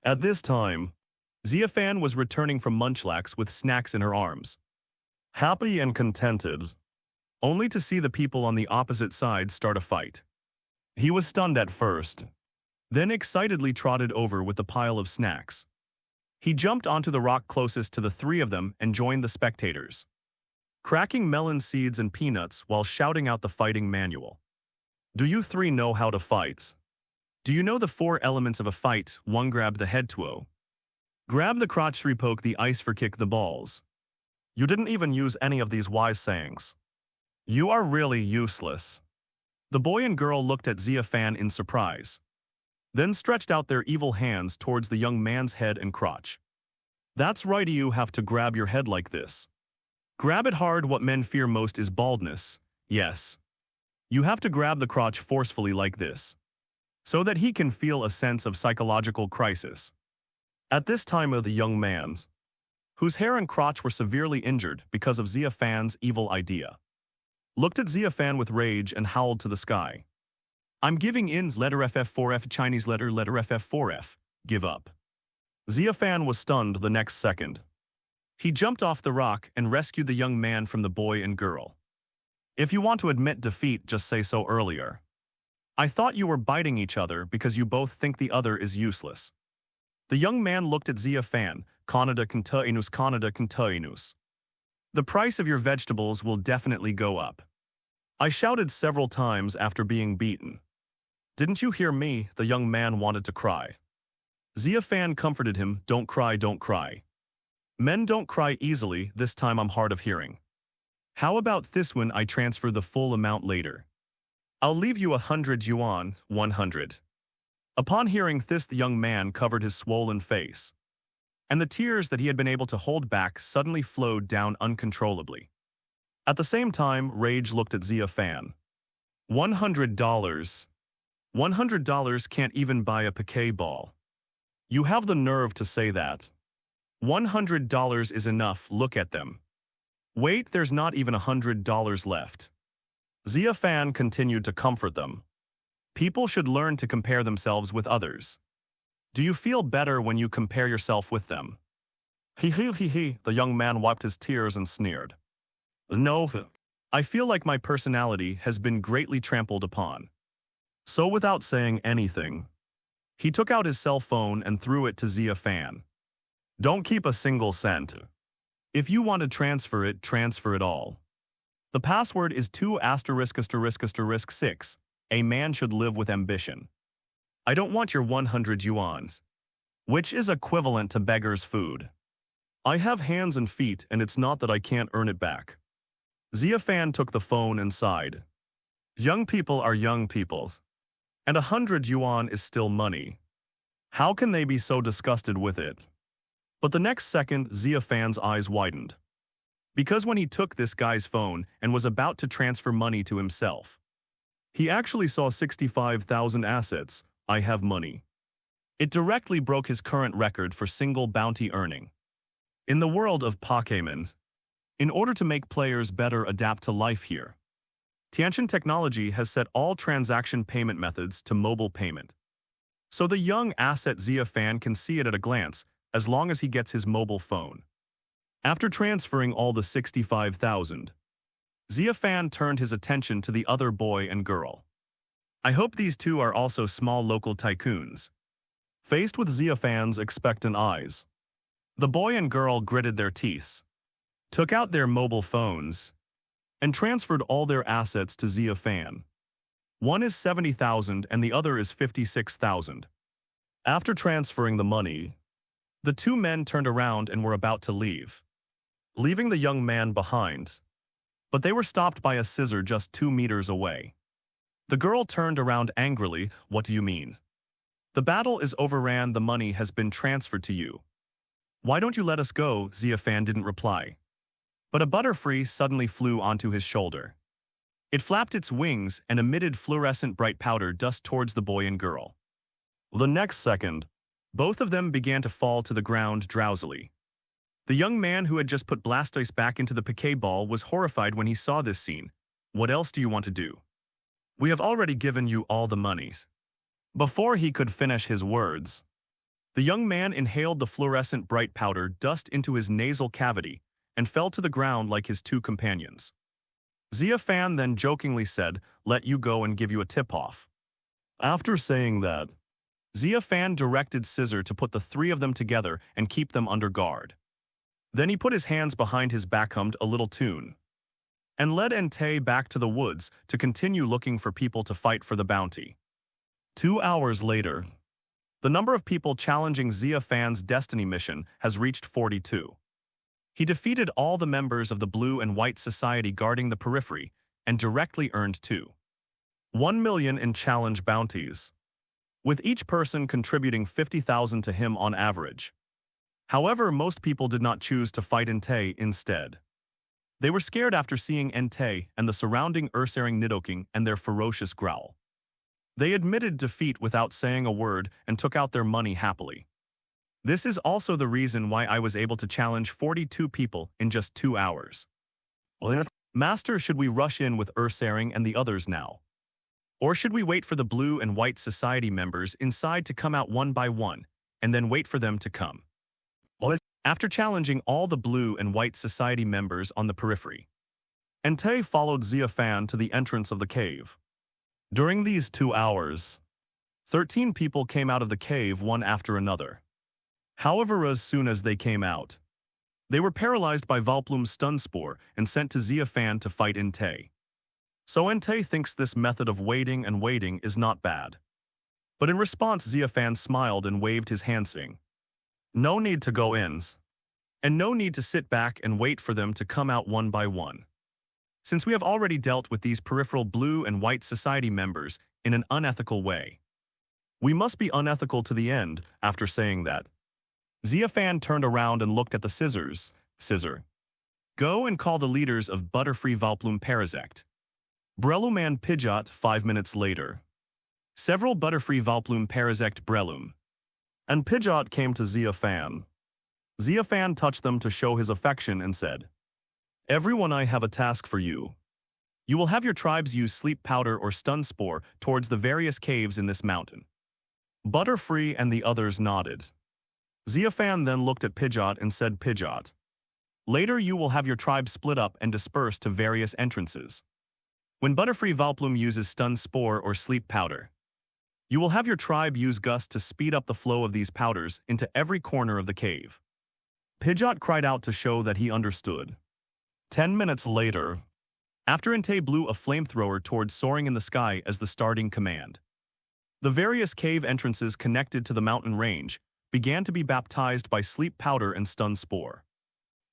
At this time, Xia Fan was returning from Munchlax with snacks in her arms. Happy and contented, only to see the people on the opposite side start a fight. He was stunned at first, then excitedly trotted over with the pile of snacks. He jumped onto the rock closest to the 3 of them and joined the spectators, cracking melon seeds and peanuts while shouting out the fighting manual. Do you 3 know how to fight? Do you know the 4 elements of a fight? 1. Grab the head 2. Grab the crotch 3. Poke the ice 4. Kick the balls. You didn't even use any of these wise sayings. You are really useless. The boy and girl looked at Xia Fan in surprise, then stretched out their evil hands towards the young man's head and crotch. That's right, you have to grab your head like this. Grab it hard. What men fear most is baldness. Yes. You have to grab the crotch forcefully like this, so that he can feel a sense of psychological crisis. At this time of the young man's, whose hair and crotch were severely injured because of Xia Fan's evil idea, looked at Xia Fan with rage and howled to the sky. I'm giving in's letter FF4F Chinese letter FF4F. Give up. Xia Fan was stunned the next second. He jumped off the rock and rescued the young man from the boy and girl. If you want to admit defeat, just say so earlier. I thought you were biting each other because you both think the other is useless. The young man looked at Xia Fan. Canada Cantainus. The price of your vegetables will definitely go up. I shouted several times after being beaten. Didn't you hear me? The young man wanted to cry. Xia Fan comforted him. Don't cry, don't cry. Men don't cry easily. This time I'm hard of hearing. How about this when I transfer the full amount later? I'll leave you 100 yuan, 100. Upon hearing this, the young man covered his swollen face, and the tears that he had been able to hold back suddenly flowed down uncontrollably. At the same time, rage looked at Xia Fan. $100. $100 can't even buy a Pokeball. You have the nerve to say that. $100 is enough. Look at them. Wait, there's not even $100 left. Xia Fan continued to comfort them. People should learn to compare themselves with others. Do you feel better when you compare yourself with them? He, the young man wiped his tears and sneered. No, I feel like my personality has been greatly trampled upon. So without saying anything, he took out his cell phone and threw it to Xia Fan. Don't keep a single cent. If you want to transfer it all. The password is 2****6. A man should live with ambition. I don't want your 100 yuans, which is equivalent to beggar's food. I have hands and feet, and it's not that I can't earn it back. Xia Fan took the phone and sighed. Young people are young peoples, and 100 yuan is still money. How can they be so disgusted with it? But the next second, Xia Fan's eyes widened. Because when he took this guy's phone and was about to transfer money to himself, he actually saw 65,000 assets. I have money. It directly broke his current record for single bounty earning. In the world of Pokémon, in order to make players better adapt to life here, Tiantian Technology has set all transaction payment methods to mobile payment. So the young asset Xia Fan can see it at a glance as long as he gets his mobile phone. After transferring all the 65,000, Xia Fan turned his attention to the other boy and girl. I hope these two are also small local tycoons. Faced with Xia Fan's expectant eyes, the boy and girl gritted their teeth, took out their mobile phones, and transferred all their assets to Xia Fan. One is 70,000 and the other is 56,000. After transferring the money, the two men turned around and were about to leave, leaving the young man behind. But they were stopped by a scissor just 2 meters away. The girl turned around angrily. What do you mean? The battle is overran. The money has been transferred to you. Why don't you let us go? Xia Fan didn't reply. But a butterfly suddenly flew onto his shoulder. It flapped its wings and emitted fluorescent bright powder dust towards the boy and girl. The next second, both of them began to fall to the ground drowsily. The young man who had just put Blastoise back into the Pokeball was horrified when he saw this scene. What else do you want to do? We have already given you all the monies. Before he could finish his words, the young man inhaled the fluorescent bright powder dust into his nasal cavity and fell to the ground like his two companions. Xia Fan then jokingly said, "Let you go and give you a tip-off." After saying that, Xia Fan directed Scissor to put the three of them together and keep them under guard. Then he put his hands behind his back, hummed a little tune, and led Entei back to the woods to continue looking for people to fight for the bounty. 2 hours later, the number of people challenging Xia Fan's destiny mission has reached 42. He defeated all the members of the Blue and White Society guarding the periphery and directly earned 1 million in challenge bounties, with each person contributing 50,000 to him on average. However, most people did not choose to fight Entei instead. They were scared after seeing Entei and the surrounding Ursaring Nidoking and their ferocious growl. They admitted defeat without saying a word and took out their money happily. This is also the reason why I was able to challenge 42 people in just 2 hours. Master, should we rush in with Ursaring and the others now? Or should we wait for the Blue and White Society members inside to come out one by one, and then wait for them to come? After challenging all the Blue and White Society members on the periphery, Entei followed Xia Fan to the entrance of the cave. During these 2 hours, 13 people came out of the cave one after another. However, as soon as they came out, they were paralyzed by Vileplume's stun spore and sent to Xia Fan to fight Entei. So Entei thinks this method of waiting and waiting is not bad. But in response, Xia Fan smiled and waved his hand, saying, "No need to go in, and no need to sit back and wait for them to come out one by one. Since we have already dealt with these peripheral Blue and White Society members in an unethical way, we must be unethical to the end." After saying that, Xia Fan turned around and looked at the scissors. "Scissor, go and call the leaders of Butterfree Vileplume Parasect." Brelume Pidgeot. 5 minutes later, several Butterfree Vileplume Parasect Brelume and Pidgeot came to Xia Fan. Xia Fan touched them to show his affection and said, "Everyone, I have a task for you. You will have your tribes use sleep powder or stun spore towards the various caves in this mountain." Butterfree and the others nodded. Xia Fan then looked at Pidgeot and said, "Pidgeot, later you will have your tribe split up and disperse to various entrances. When Butterfree Vileplume uses stun spore or sleep powder, you will have your tribe use gust to speed up the flow of these powders into every corner of the cave." Pidgeot cried out to show that he understood. 10 minutes later, after Entei blew a flamethrower towards soaring in the sky as the starting command, the various cave entrances connected to the mountain range began to be baptized by sleep powder and stun spore.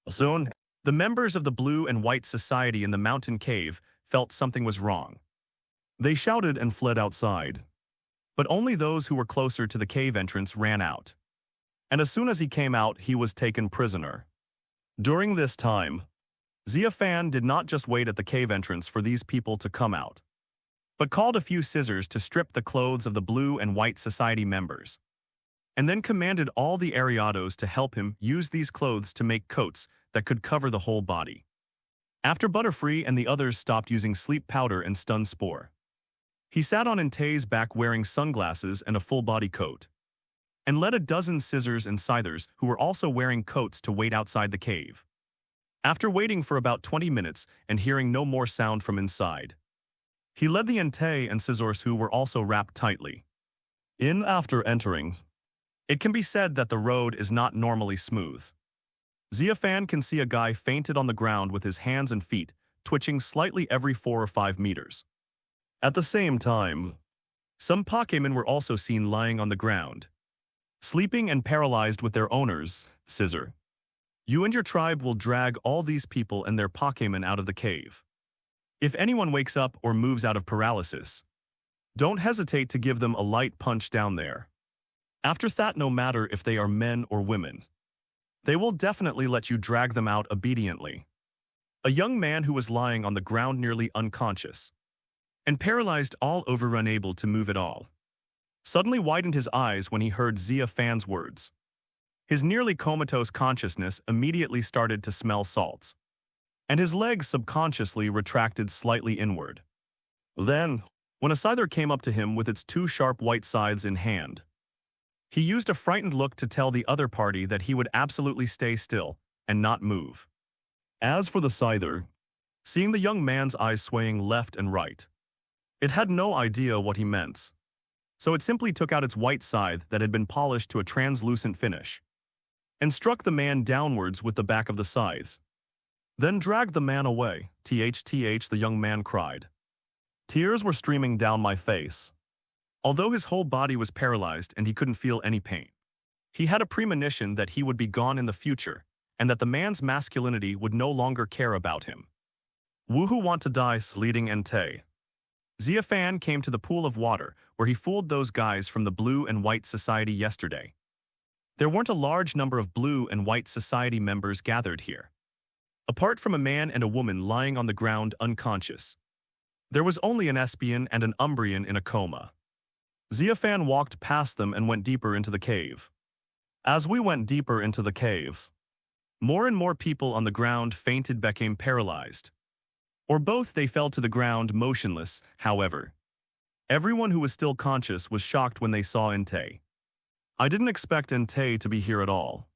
Soon, the members of the Blue and White Society in the mountain cave felt something was wrong. They shouted and fled outside. But only those who were closer to the cave entrance ran out. And as soon as he came out, he was taken prisoner. During this time, Xia Fan did not just wait at the cave entrance for these people to come out, but called a few scissors to strip the clothes of the Blue and White Society members, and then commanded all the Ariados to help him use these clothes to make coats that could cover the whole body. After Butterfree and the others stopped using sleep powder and stun spore, he sat on Entei's back wearing sunglasses and a full-body coat, and led a dozen scissors and scythers who were also wearing coats to wait outside the cave. After waiting for about 20 minutes and hearing no more sound from inside, he led the Entei and scissors who were also wrapped tightly in. After entering, it can be said that the road is not normally smooth. Xia Fan can see a guy fainted on the ground with his hands and feet twitching slightly every 4 or 5 meters. At the same time, some Pokémon were also seen lying on the ground, sleeping and paralyzed with their owners. Scissor, you and your tribe will drag all these people and their Pokémon out of the cave. If anyone wakes up or moves out of paralysis, don't hesitate to give them a light punch down there. After that, no matter if they are men or women, they will definitely let you drag them out obediently." A young man who was lying on the ground nearly unconscious and paralyzed all over, unable to move at all, suddenly widened his eyes when he heard Xia Fan's words. His nearly comatose consciousness immediately started to smell salts, and his legs subconsciously retracted slightly inward. Then, when a scyther came up to him with its 2 sharp white scythes in hand, he used a frightened look to tell the other party that he would absolutely stay still and not move. As for the scyther, seeing the young man's eyes swaying left and right, it had no idea what he meant, so it simply took out its white scythe that had been polished to a translucent finish and struck the man downwards with the back of the scythes, then dragged the man away. "THTH," the young man cried. Tears were streaming down my face. Although his whole body was paralyzed and he couldn't feel any pain, he had a premonition that he would be gone in the future and that the man's masculinity would no longer care about him. "Woohoo, want to die?" Leading Entei, Xia Fan came to the pool of water where he fooled those guys from the Blue and White Society yesterday. There weren't a large number of blue and white society members gathered here. Apart from a man and a woman lying on the ground unconscious, there was only an Espian and an Umbrian in a coma. Xia Fan walked past them and went deeper into the cave. As we went deeper into the cave, more and more people on the ground fainted, became paralyzed. Or both, they fell to the ground motionless. However, everyone who was still conscious was shocked when they saw Entei. I didn't expect Entei to be here at all.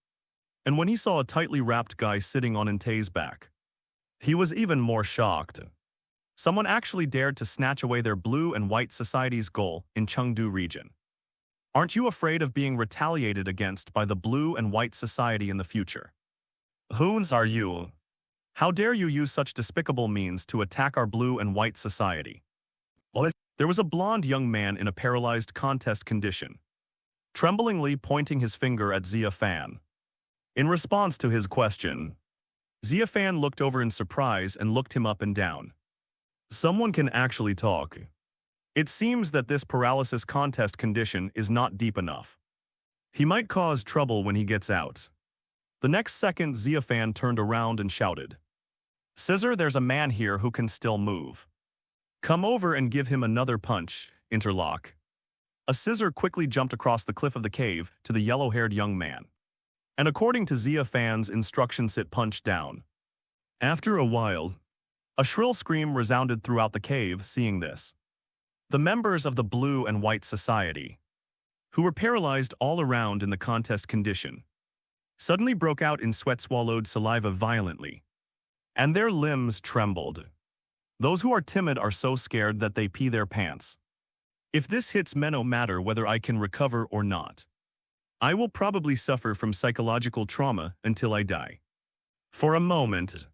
And when he saw a tightly wrapped guy sitting on Entei's back, he was even more shocked. Someone actually dared to snatch away their blue and white society's goal in Chengdu region. Aren't you afraid of being retaliated against by the blue and white society in the future? Who are you? How dare you use such despicable means to attack our blue and white society? There was a blonde young man in a paralyzed contest condition, tremblingly pointing his finger at Xia Fan. In response to his question, Xia Fan looked over in surprise and looked him up and down. Someone can actually talk. It seems that this paralysis contest condition is not deep enough. He might cause trouble when he gets out. The next second, Xia Fan turned around and shouted, "Scissor, there's a man here who can still move. Come over and give him another punch, interlock." A scissor quickly jumped across the cliff of the cave to the yellow-haired young man. And according to Xia Fan's instructions, it punched down. After a while, a shrill scream resounded throughout the cave. Seeing this, the members of the blue and white society, who were paralyzed all around in the contest condition, suddenly broke out in sweat, swallowed saliva violently, and their limbs trembled. Those who are timid are so scared that they pee their pants. If this hits me, no matter whether I can recover or not, I will probably suffer from psychological trauma until I die. For a moment,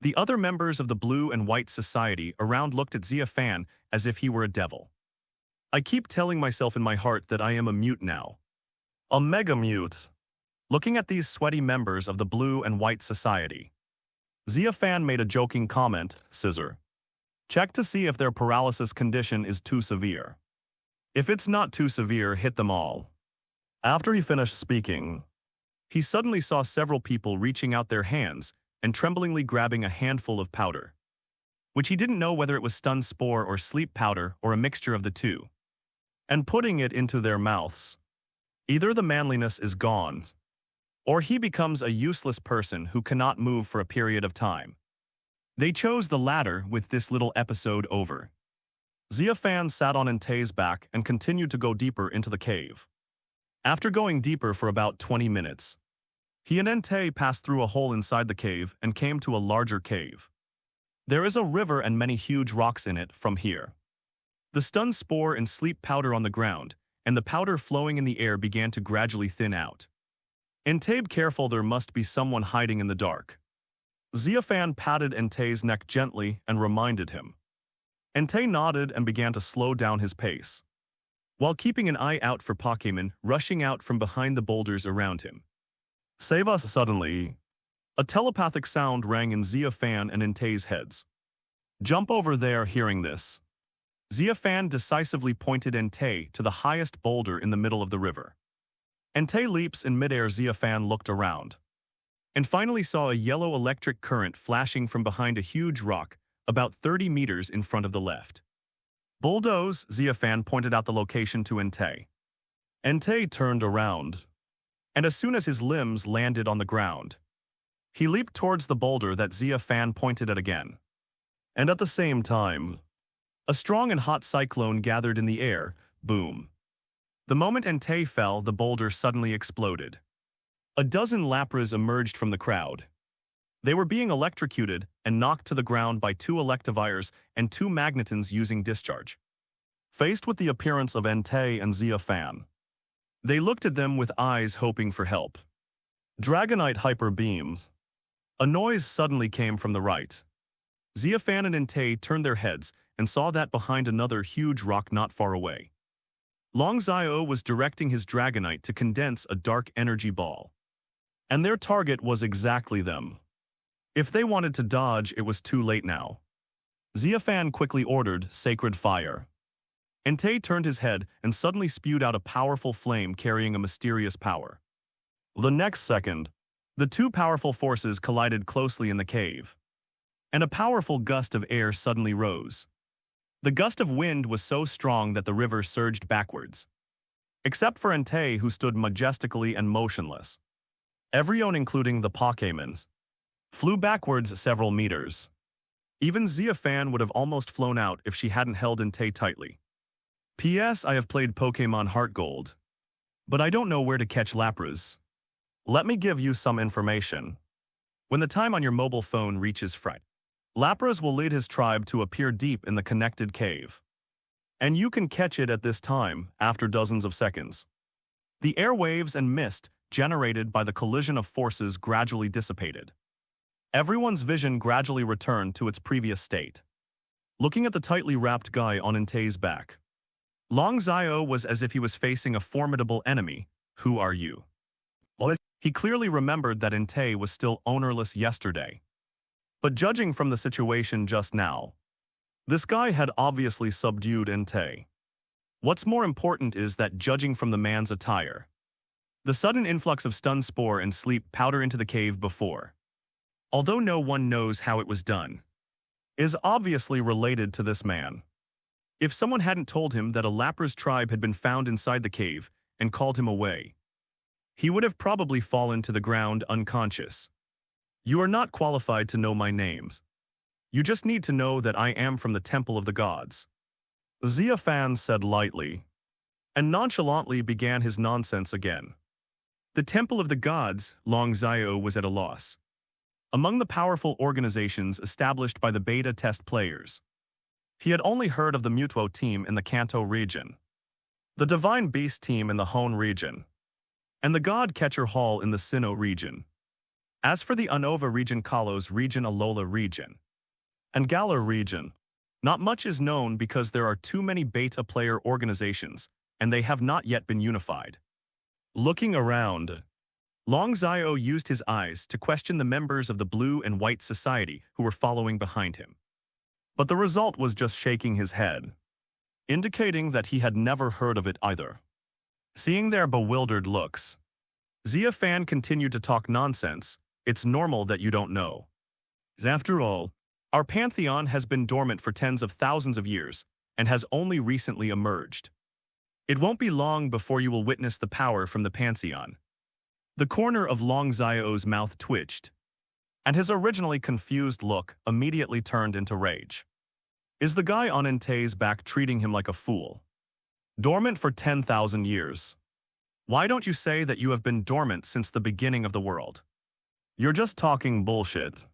the other members of the blue and white society around looked at Xia Fan as if he were a devil. I keep telling myself in my heart that I am a mute now. A mega mute. Looking at these sweaty members of the blue and white society, Xia Fan made a joking comment, "Scissor, check to see if their paralysis condition is too severe. If it's not too severe, hit them all." After he finished speaking, he suddenly saw several people reaching out their hands and tremblingly grabbing a handful of powder, which he didn't know whether it was stun spore or sleep powder or a mixture of the two, and putting it into their mouths. Either the manliness is gone, or he becomes a useless person who cannot move for a period of time. They chose the latter with this little episode over. Xia Fan sat on Entei's back and continued to go deeper into the cave. After going deeper for about 20 minutes, he and Entei passed through a hole inside the cave and came to a larger cave. There is a river and many huge rocks in it from here. The stun spore and sleep powder on the ground, and the powder flowing in the air began to gradually thin out. Entei, careful, there must be someone hiding in the dark. Xia Fan patted Entei's neck gently and reminded him. Entei nodded and began to slow down his pace, while keeping an eye out for Pokémon rushing out from behind the boulders around him. Save us! Suddenly, a telepathic sound rang in Xia Fan and Entei's heads. Jump over there. Hearing this, Xia Fan decisively pointed Entei to the highest boulder in the middle of the river. Entei leaps in midair. Xia Fan looked around and finally saw a yellow electric current flashing from behind a huge rock about 30 meters in front of the left. Bulldoze, Xia Fan pointed out the location to Entei. Entei turned around, and as soon as his limbs landed on the ground, he leaped towards the boulder that Xia Fan pointed at again. And at the same time, a strong and hot cyclone gathered in the air. Boom. The moment Entei fell, the boulder suddenly exploded. A dozen Lapras emerged from the crowd. They were being electrocuted and knocked to the ground by 2 Electivires and 2 Magnetons using discharge. Faced with the appearance of Entei and Xia Fan, they looked at them with eyes hoping for help. Dragonite hyper beams. A noise suddenly came from the right. Xia Fan and Entei turned their heads and saw that behind another huge rock not far away, Long Zio was directing his Dragonite to condense a dark energy ball. And their target was exactly them. If they wanted to dodge, it was too late now. Xia Fan quickly ordered Sacred Fire. Entei turned his head and suddenly spewed out a powerful flame carrying a mysterious power. The next second, the two powerful forces collided closely in the cave, and a powerful gust of air suddenly rose. The gust of wind was so strong that the river surged backwards. Except for Entei, who stood majestically and motionless. Everyone, including the Pokémons, flew backwards several meters. Even Xia Fan would have almost flown out if she hadn't held Entei tightly. P.S. I have played Pokémon Heart Gold, but I don't know where to catch Lapras. Let me give you some information. When the time on your mobile phone reaches Friday, Lapras will lead his tribe to appear deep in the connected cave. And you can catch it at this time, after dozens of seconds. The airwaves and mist generated by the collision of forces gradually dissipated. Everyone's vision gradually returned to its previous state. Looking at the tightly wrapped guy on Entei's back, Long Zio was as if he was facing a formidable enemy. Who are you? Well, he clearly remembered that Entei was still ownerless yesterday. But judging from the situation just now, this guy had obviously subdued Entei. What's more important is that judging from the man's attire, the sudden influx of stun spore and sleep powder into the cave before, although no one knows how it was done, is obviously related to this man. If someone hadn't told him that a Lapras tribe had been found inside the cave and called him away, he would have probably fallen to the ground unconscious. You are not qualified to know my names. You just need to know that I am from the Temple of the Gods. Xia Fan said lightly, and nonchalantly began his nonsense again. The Temple of the Gods, Long Zio was at a loss. Among the powerful organizations established by the beta test players, he had only heard of the Mutuo team in the Kanto region, the Divine Beast team in the Hone region, and the God Catcher Hall in the Sinnoh region. As for the Unova region, Kalos region, Alola region, and Galar region, not much is known because there are too many beta player organizations, and they have not yet been unified. Looking around, Long Zio used his eyes to question the members of the Blue and White Society who were following behind him. But the result was just shaking his head, indicating that he had never heard of it either. Seeing their bewildered looks, Xia Fan continued to talk nonsense. It's normal that you don't know. After all, our pantheon has been dormant for tens of thousands of years and has only recently emerged. It won't be long before you will witness the power from the pantheon. The corner of Long Zio's mouth twitched, and his originally confused look immediately turned into rage. Is the guy on Entei's back treating him like a fool? Dormant for 10,000 years. Why don't you say that you have been dormant since the beginning of the world? You're just talking bullshit.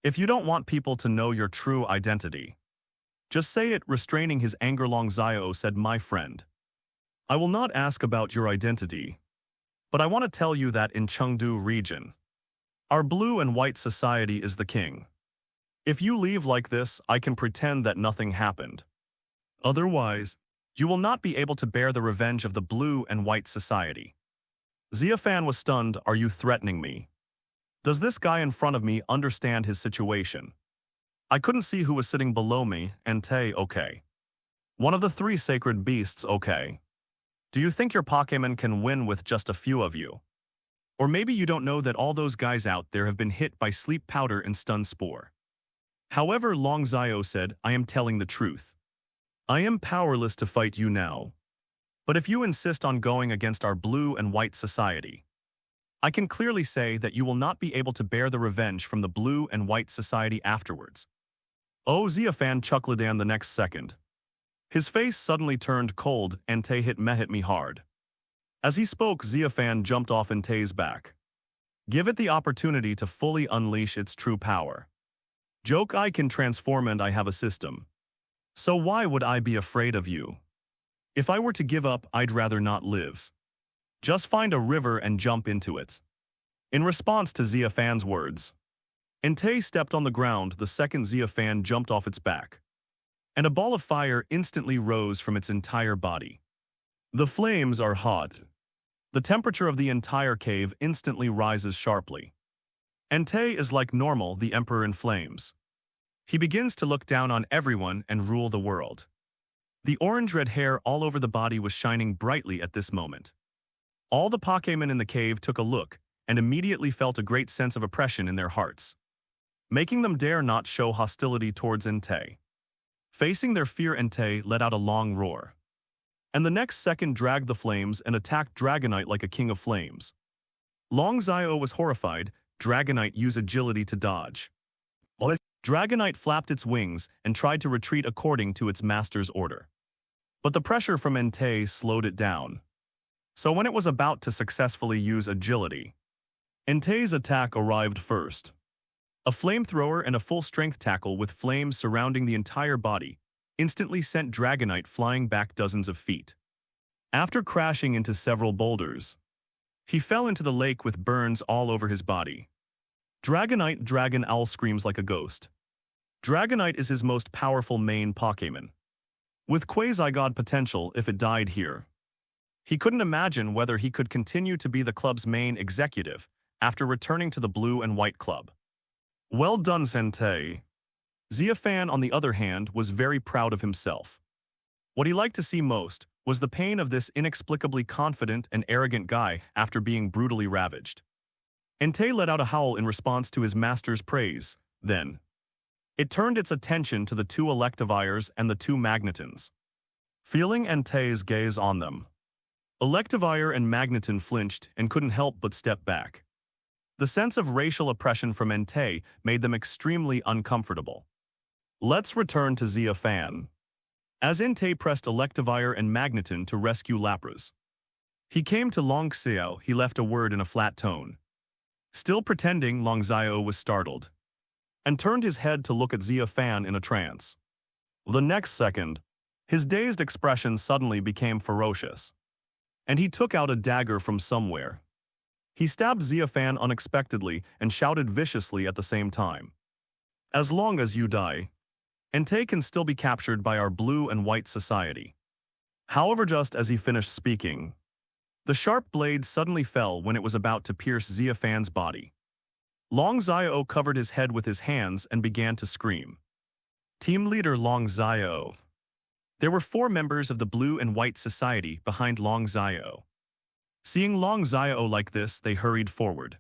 If you don't want people to know your true identity, just say it. Restraining his anger, Long Zio said, my friend, I will not ask about your identity, but I want to tell you that in Chengdu region, our Blue and White Society is the king. If you leave like this, I can pretend that nothing happened. Otherwise, you will not be able to bear the revenge of the Blue and White Society. Xia Fan was stunned. Are you threatening me? Does this guy in front of me understand his situation? I couldn't see who was sitting below me. Entei, okay. One of the three sacred beasts, okay. Do you think your Pokémon can win with just a few of you? Or maybe you don't know that all those guys out there have been hit by sleep powder and stun spore. However, Long Zio said, I am telling the truth. I am powerless to fight you now. But if you insist on going against our Blue and White Society, I can clearly say that you will not be able to bear the revenge from the Blue and White Society afterwards. Oh, Xia Fan chuckled, and the next second, his face suddenly turned cold. Entei hit me hard. As he spoke, Xia Fan jumped off Entei's back. Give it the opportunity to fully unleash its true power. Joke, I can transform and I have a system. So why would I be afraid of you? If I were to give up, I'd rather not live. Just find a river and jump into it. In response to Xia Fan's words, Entei stepped on the ground the second Xia Fan jumped off its back, and a ball of fire instantly rose from its entire body. The flames are hot. The temperature of the entire cave instantly rises sharply. Entei is like normal, the Emperor in flames. He begins to look down on everyone and rule the world. The orange-red hair all over the body was shining brightly at this moment. All the Pokémon in the cave took a look and immediately felt a great sense of oppression in their hearts, making them dare not show hostility towards Entei. Facing their fear, Entei let out a long roar, and the next second dragged the flames and attacked Dragonite like a king of flames. Long Zio was horrified. Dragonite used agility to dodge. Dragonite flapped its wings and tried to retreat according to its master's order. But the pressure from Entei slowed it down. So when it was about to successfully use agility, Entei's attack arrived first. A flamethrower and a full-strength tackle with flames surrounding the entire body instantly sent Dragonite flying back dozens of feet. After crashing into several boulders, he fell into the lake with burns all over his body. Dragonite Dragon Owl screams like a ghost. Dragonite is his most powerful main Pokémon, with quasi-god potential if it died here. He couldn't imagine whether he could continue to be the club's main executive after returning to the Blue and White Club. Well done, Entei. Xia Fan, on the other hand, was very proud of himself. What he liked to see most was the pain of this inexplicably confident and arrogant guy after being brutally ravaged. Entei let out a howl in response to his master's praise. Then, it turned its attention to the two Electivires and the two Magnetons. Feeling Entei's gaze on them, Electivire and Magneton flinched and couldn't help but step back. The sense of racial oppression from Entei made them extremely uncomfortable. Let's return to Xia Fan. As Entei pressed Electivire and Magneton to rescue Lapras, he came to Long Xiao. He left a word in a flat tone. Still pretending, Long Xiao was startled, and turned his head to look at Xia Fan in a trance. The next second, his dazed expression suddenly became ferocious, and he took out a dagger from somewhere. He stabbed Xia Fan unexpectedly and shouted viciously at the same time. As long as you die, Entei can still be captured by our Blue and White Society. However, just as he finished speaking, the sharp blade suddenly fell when it was about to pierce Xia Fan's body. Long Xiao covered his head with his hands and began to scream. Team leader Long Xiao. There were 4 members of the Blue and White Society behind Long Xiao. Seeing Long Xiao like this, they hurried forward.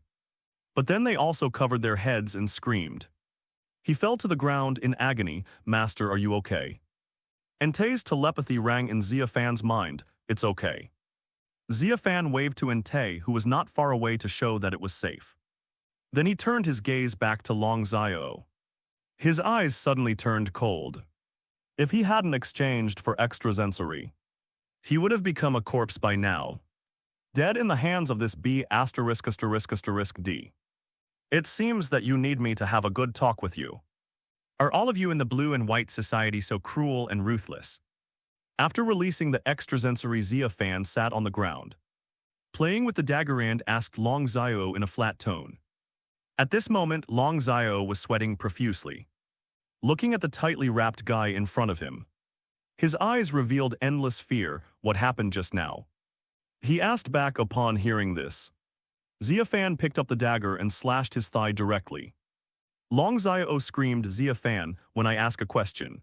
But then they also covered their heads and screamed. He fell to the ground in agony. Master, are you okay? Entei's telepathy rang in Xia Fan's mind. It's okay. Xia Fan waved to Entei, who was not far away, to show that it was safe. Then he turned his gaze back to Long Xiao. His eyes suddenly turned cold. If he hadn't exchanged for extrasensory, he would have become a corpse by now, dead in the hands of this B********D. It seems that you need me to have a good talk with you. Are all of you in the Blue and White Society so cruel and ruthless? After releasing the extrasensory, Xia Fan sat on the ground, playing with the dagger, and asked Long Xiao in a flat tone. At this moment, Long Xiao was sweating profusely, looking at the tightly wrapped guy in front of him. His eyes revealed endless fear. What happened just now? He asked back upon hearing this. Xia Fan picked up the dagger and slashed his thigh directly. Long Xiao screamed, Xia Fan, when I ask a question,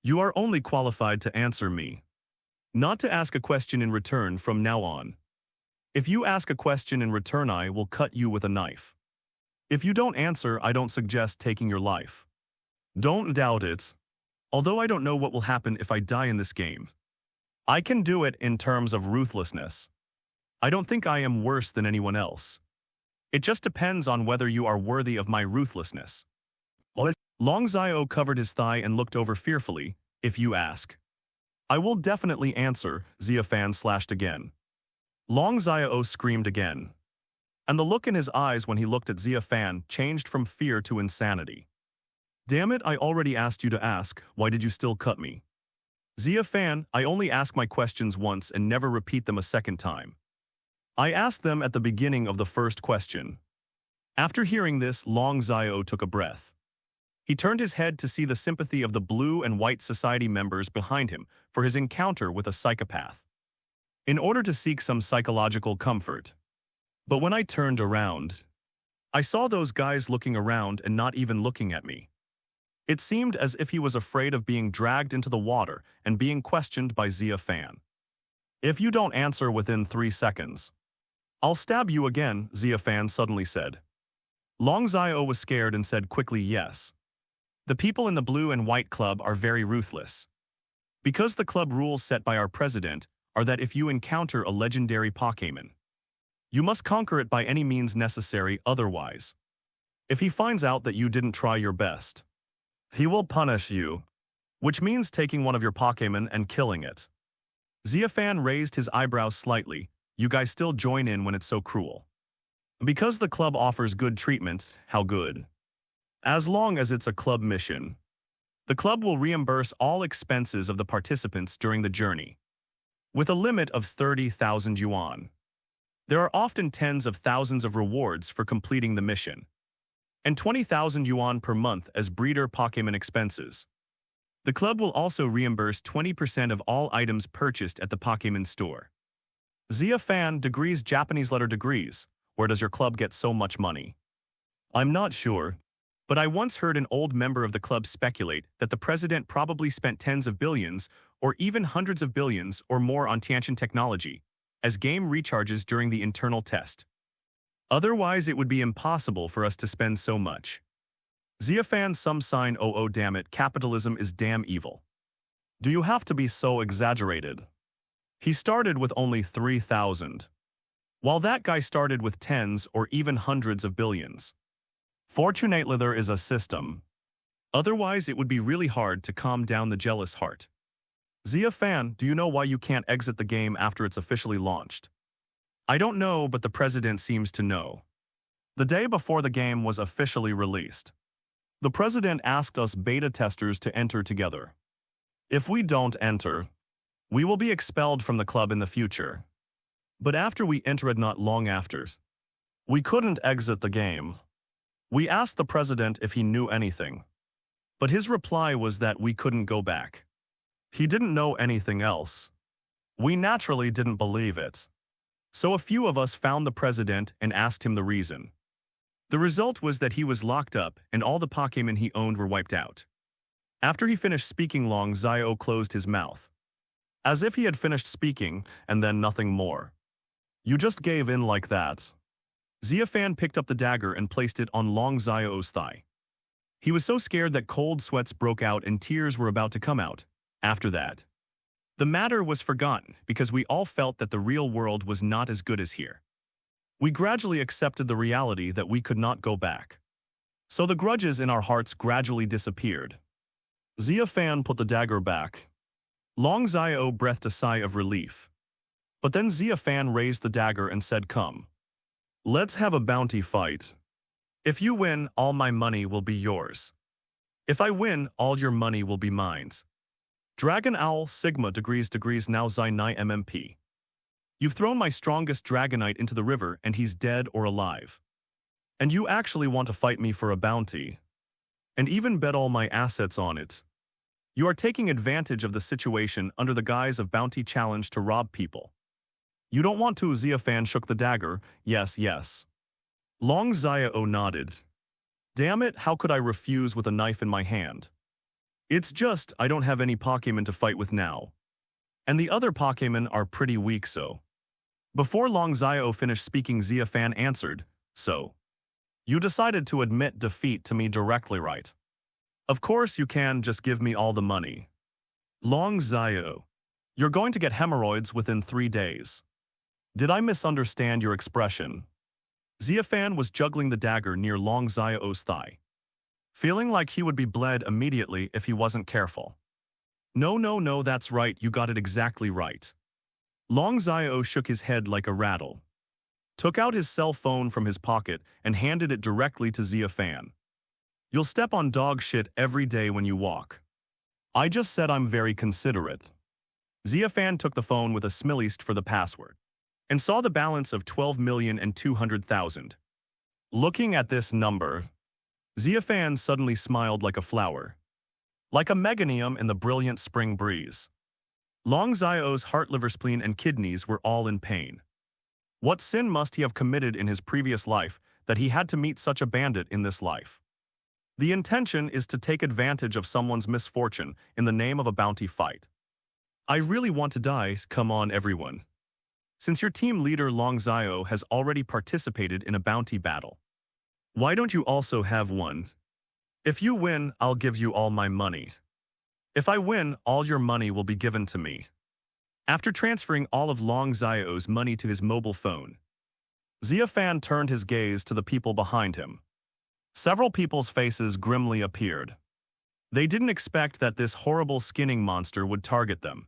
you are only qualified to answer me, not to ask a question in return from now on. If you ask a question in return, I will cut you with a knife. If you don't answer, I don't suggest taking your life. Don't doubt it. Although I don't know what will happen if I die in this game, I can do it in terms of ruthlessness. I don't think I am worse than anyone else. It just depends on whether you are worthy of my ruthlessness. Long Xiao covered his thigh and looked over fearfully. If you ask, I will definitely answer. Xia Fan slashed again. Long Xiao screamed again, and the look in his eyes when he looked at Xia Fan changed from fear to insanity. Damn it, I already asked you to ask. Why did you still cut me? Xia Fan, I only ask my questions once and never repeat them a second time. I asked them at the beginning of the first question. After hearing this, Long Xiao took a breath. He turned his head to see the sympathy of the Blue and White Society members behind him for his encounter with a psychopath, in order to seek some psychological comfort. But when I turned around, I saw those guys looking around and not even looking at me. It seemed as if he was afraid of being dragged into the water and being questioned by Xia Fan. If you don't answer within 3 seconds, I'll stab you again, Xia Fan suddenly said. Long Zio was scared and said quickly yes. The people in the blue and white club are very ruthless. Because the club rules set by our president are that if you encounter a legendary Pokémon, you must conquer it by any means necessary otherwise. If he finds out that you didn't try your best, he will punish you, which means taking one of your Pokémon and killing it. Xia Fan raised his eyebrows slightly. You guys still join in when it's so cruel. Because the club offers good treatment, how good? As long as it's a club mission. The club will reimburse all expenses of the participants during the journey, with a limit of 30,000 yuan. There are often tens of thousands of rewards for completing the mission, and 20,000 yuan per month as breeder Pokémon expenses. The club will also reimburse 20% of all items purchased at the Pokémon store. Xia Fan degrees Japanese letter degrees. Where does your club get so much money? I'm not sure, but I once heard an old member of the club speculate that the president probably spent tens of billions or even hundreds of billions or more on Tiantian technology as game recharges during the internal test. Otherwise, it would be impossible for us to spend so much. Xia Fan some sign oh damn it, capitalism is damn evil. Do you have to be so exaggerated? He started with only 3,000. While that guy started with tens or even hundreds of billions. Fortunately, there is a system. Otherwise, it would be really hard to calm down the jealous heart. Xia Fan, do you know why you can't exit the game after it's officially launched? I don't know, but the president seems to know. The day before the game was officially released, the president asked us beta testers to enter together. If we don't enter, we will be expelled from the club in the future. But after we entered not long after, we couldn't exit the game. We asked the president if he knew anything, but his reply was that we couldn't go back. He didn't know anything else. We naturally didn't believe it. So a few of us found the president and asked him the reason. The result was that he was locked up and all the Pokémon he owned were wiped out. After he finished speaking, Long Zio closed his mouth, as if he had finished speaking and then nothing more. You just gave in like that. Xia Fan picked up the dagger and placed it on Long Zio's thigh. He was so scared that cold sweats broke out and tears were about to come out. After that, the matter was forgotten because we all felt that the real world was not as good as here. We gradually accepted the reality that we could not go back. So the grudges in our hearts gradually disappeared. Xia Fan put the dagger back. Long Zio breathed a sigh of relief. But then Xia Fan raised the dagger and said, "Come. Let's have a bounty fight. If you win, all my money will be yours. If I win, all your money will be mine. Dragon Owl Sigma degrees now Zai MMP. You've thrown my strongest Dragonite into the river and he's dead or alive. And you actually want to fight me for a bounty. And even bet all my assets on it. You are taking advantage of the situation under the guise of bounty challenge to rob people. You don't want to." Xia Fan shook the dagger. Yes, yes. Long Zio nodded. Damn it, how could I refuse with a knife in my hand? It's just, I don't have any Pokémon to fight with now. And the other Pokémon are pretty weak so. Before Long Zio finished speaking, Xia Fan answered, So. You decided to admit defeat to me directly, right? Of course you can just give me all the money. Long Zio. You're going to get hemorrhoids within 3 days. Did I misunderstand your expression? Xia Fan was juggling the dagger near Long Zio's thigh, feeling like he would be bled immediately if he wasn't careful. No, that's right, you got it exactly right. Long Zio shook his head like a rattle, took out his cell phone from his pocket and handed it directly to Xia Fan. You'll step on dog shit every day when you walk. I just said I'm very considerate. Xia Fan took the phone with a smilist for the password and saw the balance of 12,200,000. Looking at this number, Xia Fan suddenly smiled like a flower, like a meganium in the brilliant spring breeze. Long Zio's heart, liver, spleen, and kidneys were all in pain. What sin must he have committed in his previous life that he had to meet such a bandit in this life? The intention is to take advantage of someone's misfortune in the name of a bounty fight. I really want to die, come on everyone. Since your team leader Long Zio has already participated in a bounty battle, why don't you also have one? If you win, I'll give you all my money. If I win, all your money will be given to me. After transferring all of Long Zio's money to his mobile phone, Xia Fan turned his gaze to the people behind him. Several people's faces grimly appeared. They didn't expect that this horrible skinning monster would target them.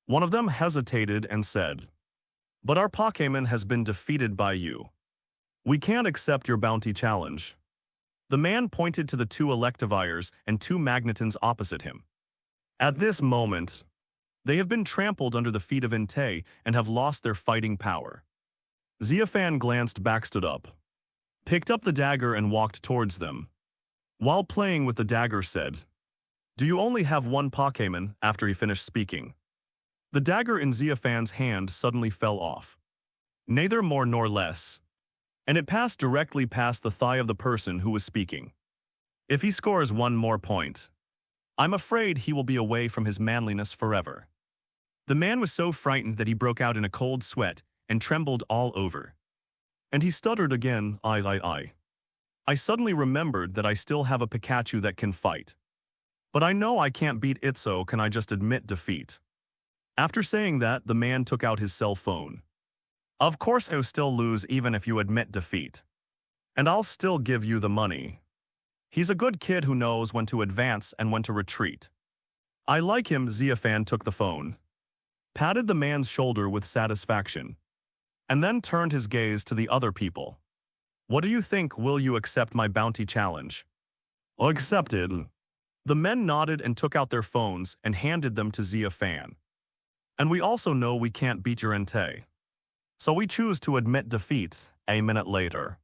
One of them hesitated and said, "But our Pokémon has been defeated by you. We can't accept your bounty challenge." The man pointed to the two Electivires and two Magnetons opposite him. At this moment, they have been trampled under the feet of Entei and have lost their fighting power. Xia Fan glanced back, stood up, picked up the dagger and walked towards them. While playing with the dagger said, "Do you only have one Pokémon?" After he finished speaking, the dagger in Xia Fan's hand suddenly fell off. Neither more nor less. And it passed directly past the thigh of the person who was speaking. If he scores one more point, I'm afraid he will be away from his manliness forever. The man was so frightened that he broke out in a cold sweat and trembled all over. And he stuttered again, I. I suddenly remembered that I still have a Pikachu that can fight. But I know I can't beat it, so can I just admit defeat? After saying that, the man took out his cell phone. Of course I'll still lose even if you admit defeat. And I'll still give you the money. He's a good kid who knows when to advance and when to retreat. I like him. Xia Fan took the phone, patted the man's shoulder with satisfaction, and then turned his gaze to the other people. What do you think? Will you accept my bounty challenge? Accepted. The men nodded and took out their phones and handed them to Xia Fan. And we also know we can't beat your Entei. So we choose to admit defeat. A minute later,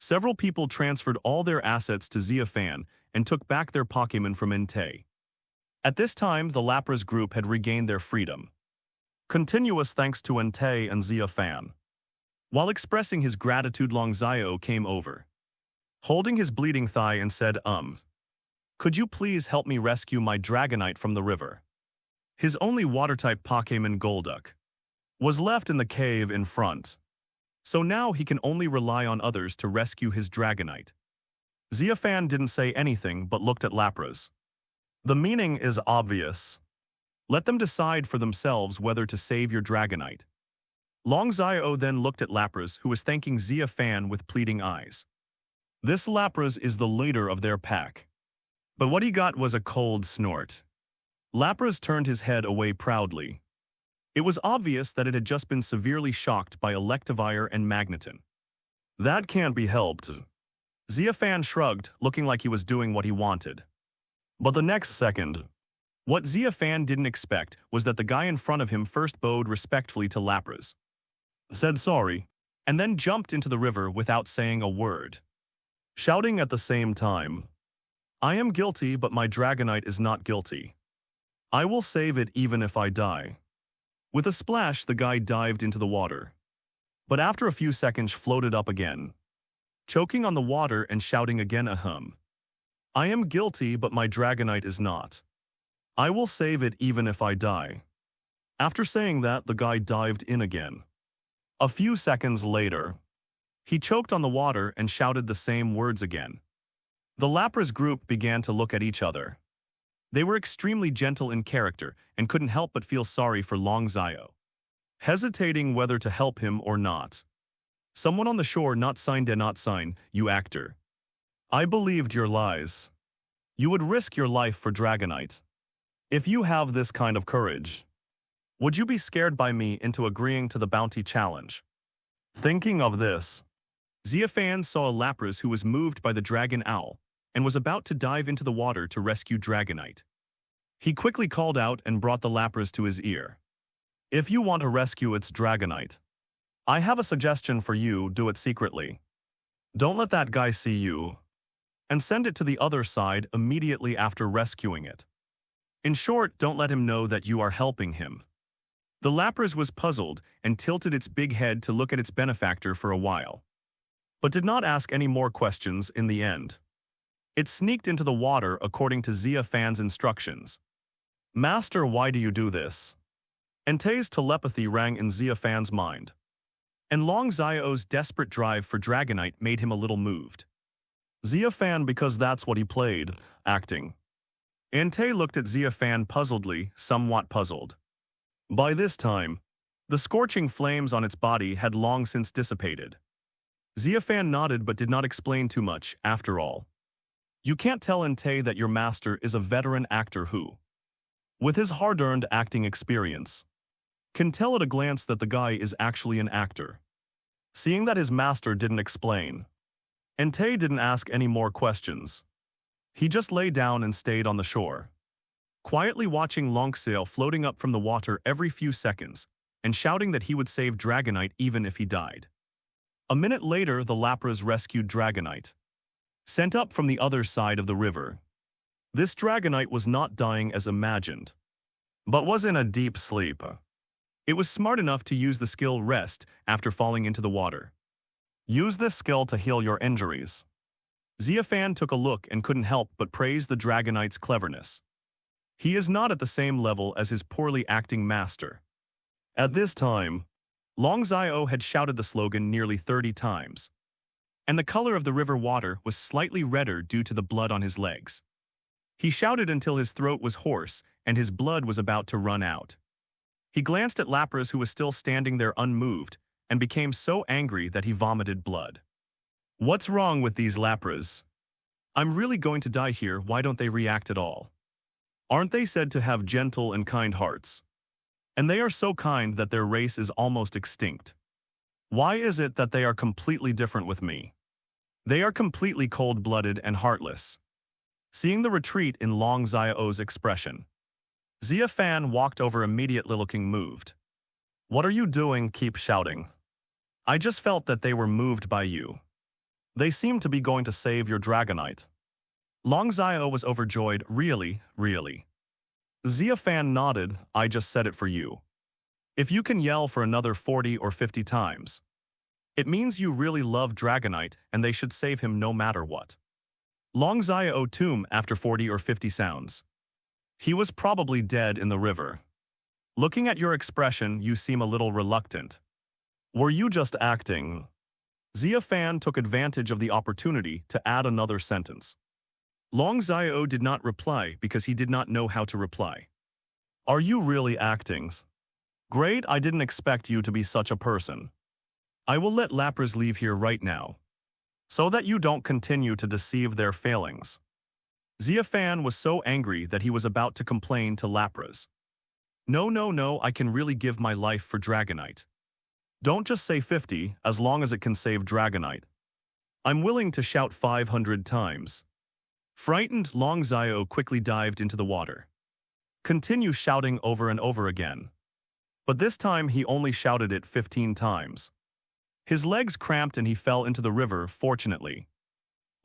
several people transferred all their assets to Xia Fan and took back their Pokémon from Entei. At this time, the Lapras group had regained their freedom. Continuous thanks to Entei and Xia Fan. While expressing his gratitude, Long Zio came over, holding his bleeding thigh and said, "Could you please help me rescue my Dragonite from the river?" His only water-type Pokémon, Golduck, was left in the cave in front, so now he can only rely on others to rescue his Dragonite. Xia Fan didn't say anything but looked at Lapras. The meaning is obvious. Let them decide for themselves whether to save your Dragonite. Long Zio then looked at Lapras, who was thanking Xia Fan with pleading eyes. This Lapras is the leader of their pack. But what he got was a cold snort. Lapras turned his head away proudly. It was obvious that it had just been severely shocked by Electivire and Magneton. That can't be helped. Xia Fan shrugged, looking like he was doing what he wanted. But the next second, what Xia Fan didn't expect was that the guy in front of him first bowed respectfully to Lapras, said sorry, and then jumped into the river without saying a word, shouting at the same time, "I am guilty, but my Dragonite is not guilty. I will save it even if I die." With a splash, the guy dived into the water, but after a few seconds floated up again, choking on the water and shouting again, "I am guilty, but my Dragonite is not. I will save it even if I die." After saying that, the guy dived in again. A few seconds later, he choked on the water and shouted the same words again. The Lapras group began to look at each other. They were extremely gentle in character and couldn't help but feel sorry for Long Zio, hesitating whether to help him or not. Someone on the shore, "Not sign, did not sign, you actor. I believed your lies. You would risk your life for Dragonite. If you have this kind of courage, would you be scared by me into agreeing to the bounty challenge?" Thinking of this, Xia Fan saw a Lapras who was moved by the dragon owl and was about to dive into the water to rescue Dragonite. He quickly called out and brought the Lapras to his ear. "If you want to rescue its Dragonite, I have a suggestion for you. Do it secretly. Don't let that guy see you. And send it to the other side immediately after rescuing it. In short, don't let him know that you are helping him." The Lapras was puzzled and tilted its big head to look at its benefactor for a while, but did not ask any more questions in the end. It sneaked into the water according to Xia Fan's instructions. "Master, why do you do this?" Entei's telepathy rang in Xia Fan's mind, and Long Xiao's desperate drive for Dragonite made him a little moved. Xia Fan because that's what he played, acting. Entei looked at Xia Fan puzzledly, somewhat puzzled. By this time, the scorching flames on its body had long since dissipated. Xia Fan nodded but did not explain too much, after all. You can't tell Entei that your master is a veteran actor who, with his hard-earned acting experience, can tell at a glance that the guy is actually an actor. Seeing that his master didn't explain, Entei didn't ask any more questions. He just lay down and stayed on the shore, quietly watching Longxiao floating up from the water every few seconds and shouting that he would save Dragonite even if he died. A minute later, the Lapras rescued Dragonite, sent up from the other side of the river. This Dragonite was not dying as imagined, but was in a deep sleep. It was smart enough to use the skill Rest after falling into the water. Use this skill to heal your injuries. Xia Fan took a look and couldn't help but praise the Dragonite's cleverness. He is not at the same level as his poorly acting master. At this time, Long Xiao had shouted the slogan nearly 30 times, and the color of the river water was slightly redder due to the blood on his legs. He shouted until his throat was hoarse and his blood was about to run out. He glanced at Lapras, who was still standing there unmoved, and became so angry that he vomited blood. What's wrong with these Lapras? I'm really going to die here, why don't they react at all? Aren't they said to have gentle and kind hearts? And they are so kind that their race is almost extinct. Why is it that they are completely different with me? They are completely cold-blooded and heartless. Seeing the retreat in Long Xiao's expression, Xia Fan walked over immediately looking moved. What are you doing? Keep shouting. I just felt that they were moved by you. They seem to be going to save your Dragonite. Long Xiao was overjoyed, really. Xia Fan nodded, I just said it for you. If you can yell for another 40 or 50 times, it means you really love Dragonite and they should save him no matter what. Long Xiao tomb after 40 or 50 sounds. He was probably dead in the river. Looking at your expression, you seem a little reluctant. Were you just acting? Xia Fan took advantage of the opportunity to add another sentence. Long Xiao did not reply because he did not know how to reply. Are you really acting? Great, I didn't expect you to be such a person. I will let Lapras leave here right now, so that you don't continue to deceive their failings. Xia Fan was so angry that he was about to complain to Lapras. No, I can really give my life for Dragonite. Don't just say 50, as long as it can save Dragonite. I'm willing to shout 500 times. Frightened, Long Xiao quickly dived into the water. Continue shouting over and over again. But this time he only shouted it 15 times. His legs cramped and he fell into the river, fortunately.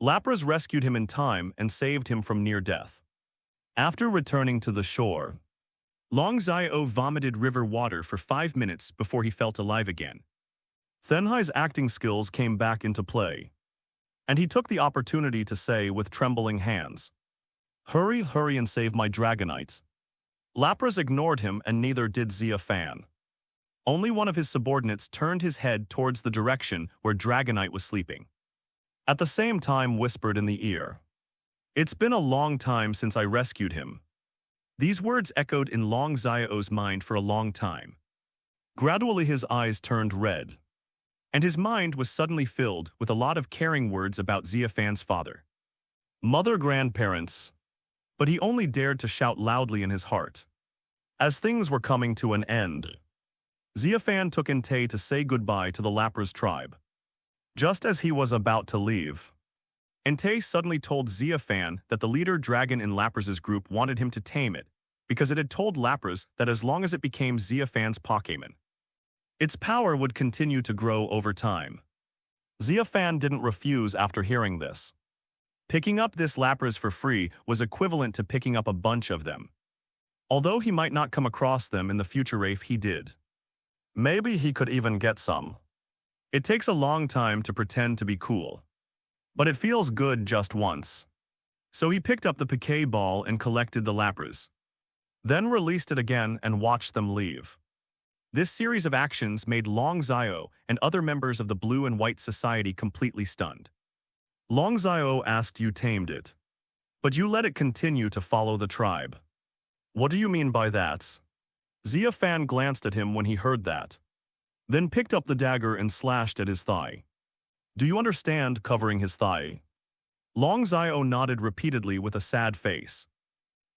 Lapras rescued him in time and saved him from near death. After returning to the shore, Long Xiao vomited river water for 5 minutes before he felt alive again. Thenhai's acting skills came back into play, and he took the opportunity to say with trembling hands, hurry and save my Dragonite. Lapras ignored him and neither did Xia Fan. Only one of his subordinates turned his head towards the direction where Dragonite was sleeping. At the same time whispered in the ear, it's been a long time since I rescued him. These words echoed in Long Xiao's mind for a long time. Gradually his eyes turned red, and his mind was suddenly filled with a lot of caring words about Xia Fan's father, mother, grandparents, but he only dared to shout loudly in his heart. As things were coming to an end, Xia Fan took Entei to say goodbye to the Lapras tribe. Just as he was about to leave, Entei suddenly told Xia Fan that the leader dragon in Lapras' group wanted him to tame it because it had told Lapras that as long as it became Xia Fan's Pokémon, its power would continue to grow over time. Xia Fan didn't refuse after hearing this. Picking up this Lapras for free was equivalent to picking up a bunch of them. Although he might not come across them in the future if he did. Maybe he could even get some. It takes a long time to pretend to be cool, but it feels good just once. So he picked up the Pokéball and collected the Lapras. Then released it again and watched them leave. This series of actions made Long Zio and other members of the Blue and White Society completely stunned. Long Zio asked, "You tamed it, but you let it continue to follow the tribe. What do you mean by that?" Xia Fan glanced at him when he heard that, then picked up the dagger and slashed at his thigh. "Do you understand?" Covering his thigh. Long Zio nodded repeatedly with a sad face,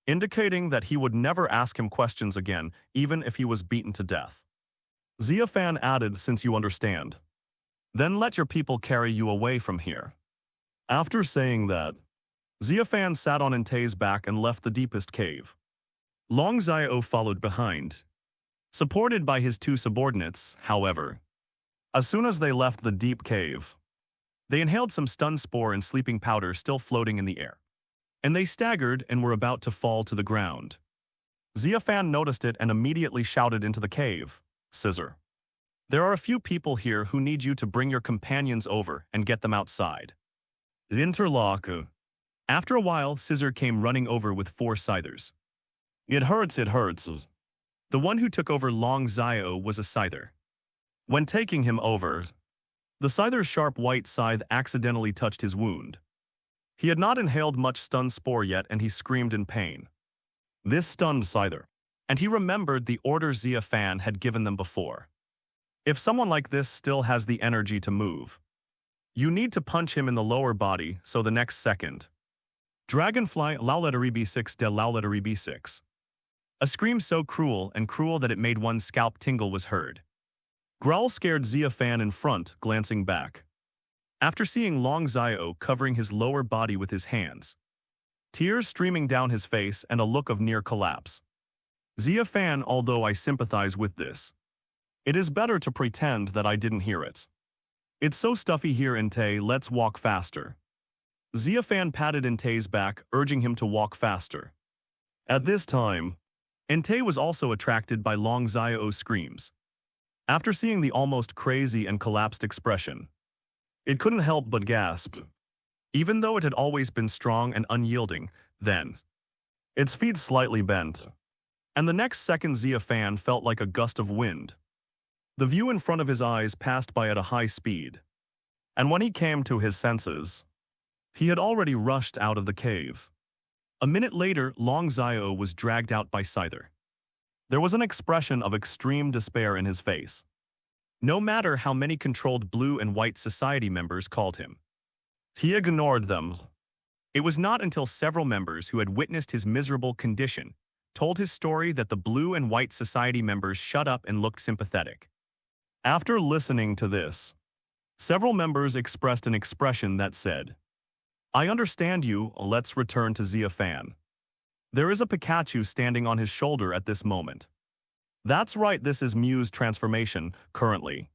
indicating that he would never ask him questions again, even if he was beaten to death. Xia Fan added, "Since you understand, then let your people carry you away from here." After saying that, Xia Fan sat on Entei's back and left the deepest cave. Long Zio followed behind, supported by his two subordinates. However, as soon as they left the deep cave, they inhaled some stun spore and sleeping powder still floating in the air, and they staggered and were about to fall to the ground. Xia Fan noticed it and immediately shouted into the cave, "Scissor, there are a few people here who need you to bring your companions over and get them outside." Interlock. After a while, Scissor came running over with 4 scythers. It hurts. The one who took over Long Zio was a scyther. When taking him over, the scyther's sharp white scythe accidentally touched his wound. He had not inhaled much stun spore yet and he screamed in pain. This stunned scyther, and he remembered the order Xia Fan had given them before. If someone like this still has the energy to move, you need to punch him in the lower body, so the next second. Dragonfly Laulettery B6 de Laulettery B6. A scream so cruel that it made one's scalp tingle was heard. Growl scared Xia Fan in front, glancing back. After seeing Long Zio covering his lower body with his hands, tears streaming down his face and a look of near collapse. Xia Fan, although I sympathize with this, it is better to pretend that I didn't hear it. It's so stuffy here, Entei, let's walk faster. Xia Fan patted Entei's back, urging him to walk faster. At this time, Entei was also attracted by Long Zio's screams. After seeing the almost crazy and collapsed expression, it couldn't help but gasp. Even though it had always been strong and unyielding, then its feet slightly bent, and the next second Xia Fan felt like a gust of wind. The view in front of his eyes passed by at a high speed, and when he came to his senses, he had already rushed out of the cave. A minute later, Long Zio was dragged out by Scyther. There was an expression of extreme despair in his face, no matter how many controlled Blue and White Society members called him. He ignored them. It was not until several members who had witnessed his miserable condition told his story that the Blue and White Society members shut up and looked sympathetic. After listening to this, several members expressed an expression that said, "I understand you, let's return to Xia Fan." There is a Pikachu standing on his shoulder at this moment. That's right, this is Mew's transformation, currently.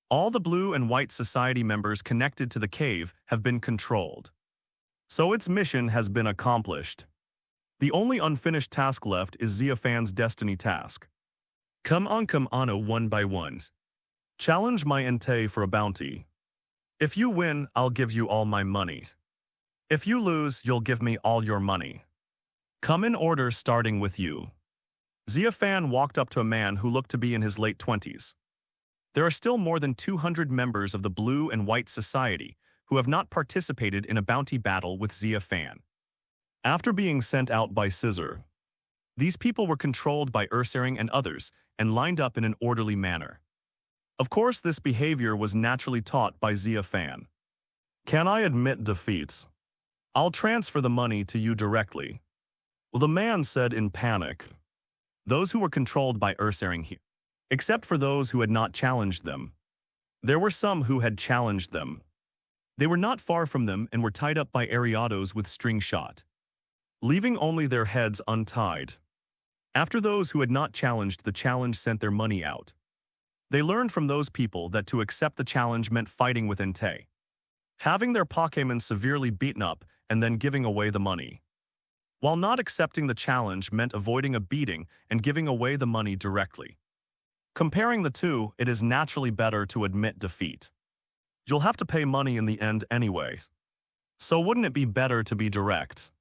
All the Blue and White Society members connected to the cave have been controlled. So its mission has been accomplished. The only unfinished task left is Xia Fan's destiny task. Come on, one by ones. Challenge my Entei for a bounty. If you win, I'll give you all my money. If you lose, you'll give me all your money. Come in order, starting with you. Xia Fan walked up to a man who looked to be in his late 20s. There are still more than 200 members of the Blue and White Society who have not participated in a bounty battle with Xia Fan. After being sent out by Scissor, these people were controlled by Ursaring and others and lined up in an orderly manner. Of course, this behavior was naturally taught by Xia Fan. Can I admit defeats? I'll transfer the money to you directly. Well, the man said in panic. Those who were controlled by Ursaring here, except for those who had not challenged them. There were some who had challenged them. They were not far from them and were tied up by Ariados with string shot, leaving only their heads untied. After those who had not challenged the challenge sent their money out, they learned from those people that to accept the challenge meant fighting with Entei, having their Pokémon severely beaten up and then giving away the money. While not accepting the challenge meant avoiding a beating and giving away the money directly. Comparing the two, it is naturally better to admit defeat. You'll have to pay money in the end anyway. So wouldn't it be better to be direct?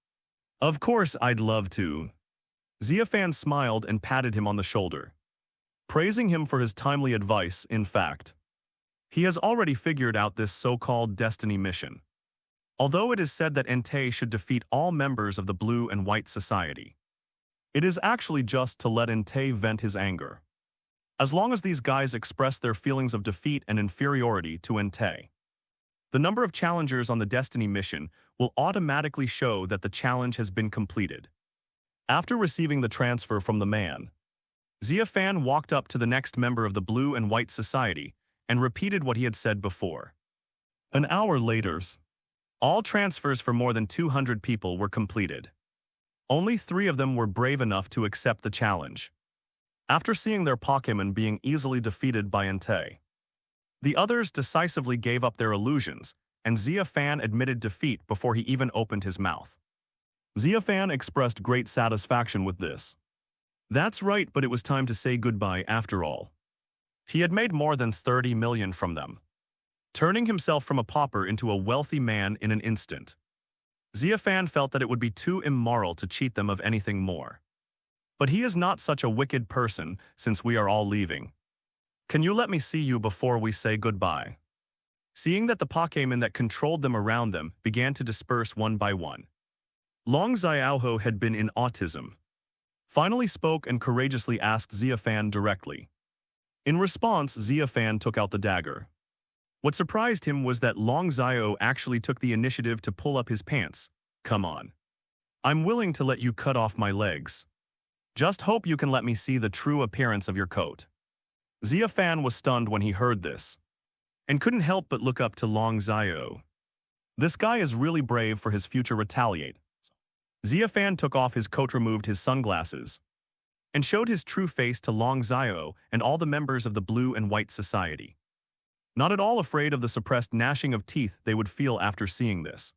Of course I'd love to. Xia Fan smiled and patted him on the shoulder. praising him for his timely advice. In fact, he has already figured out this so-called destiny mission. Although it is said that Entei should defeat all members of the Blue and White Society, it is actually just to let Entei vent his anger. As long as these guys express their feelings of defeat and inferiority to Entei, the number of challengers on the destiny mission will automatically show that the challenge has been completed. After receiving the transfer from the man, Xia Fan walked up to the next member of the Blue and White Society and repeated what he had said before. An hour later, all transfers for more than 200 people were completed. Only 3 of them were brave enough to accept the challenge. After seeing their Pokémon being easily defeated by Entei, the others decisively gave up their illusions, and Xia Fan admitted defeat before he even opened his mouth. Xia Fan expressed great satisfaction with this. That's right, but it was time to say goodbye after all. He had made more than 30 million from them, turning himself from a pauper into a wealthy man in an instant. Xia Fan felt that it would be too immoral to cheat them of anything more. But he is not such a wicked person since we are all leaving. Can you let me see you before we say goodbye? Seeing that the Pokémon that controlled them around them began to disperse one by one, Long Xiaoho had been in autism, finally spoke and courageously asked Xia Fan directly. In response, Xia Fan took out the dagger. What surprised him was that Long Xiao actually took the initiative to pull up his pants. Come on. I'm willing to let you cut off my legs. Just hope you can let me see the true appearance of your coat. Xia Fan was stunned when he heard this, and couldn't help but look up to Long Xiao. This guy is really brave for his future retaliate. Xia Fan took off his coat, removed his sunglasses, and showed his true face to Long Xiao and all the members of the Blue and White Society. Not at all afraid of the suppressed gnashing of teeth they would feel after seeing this.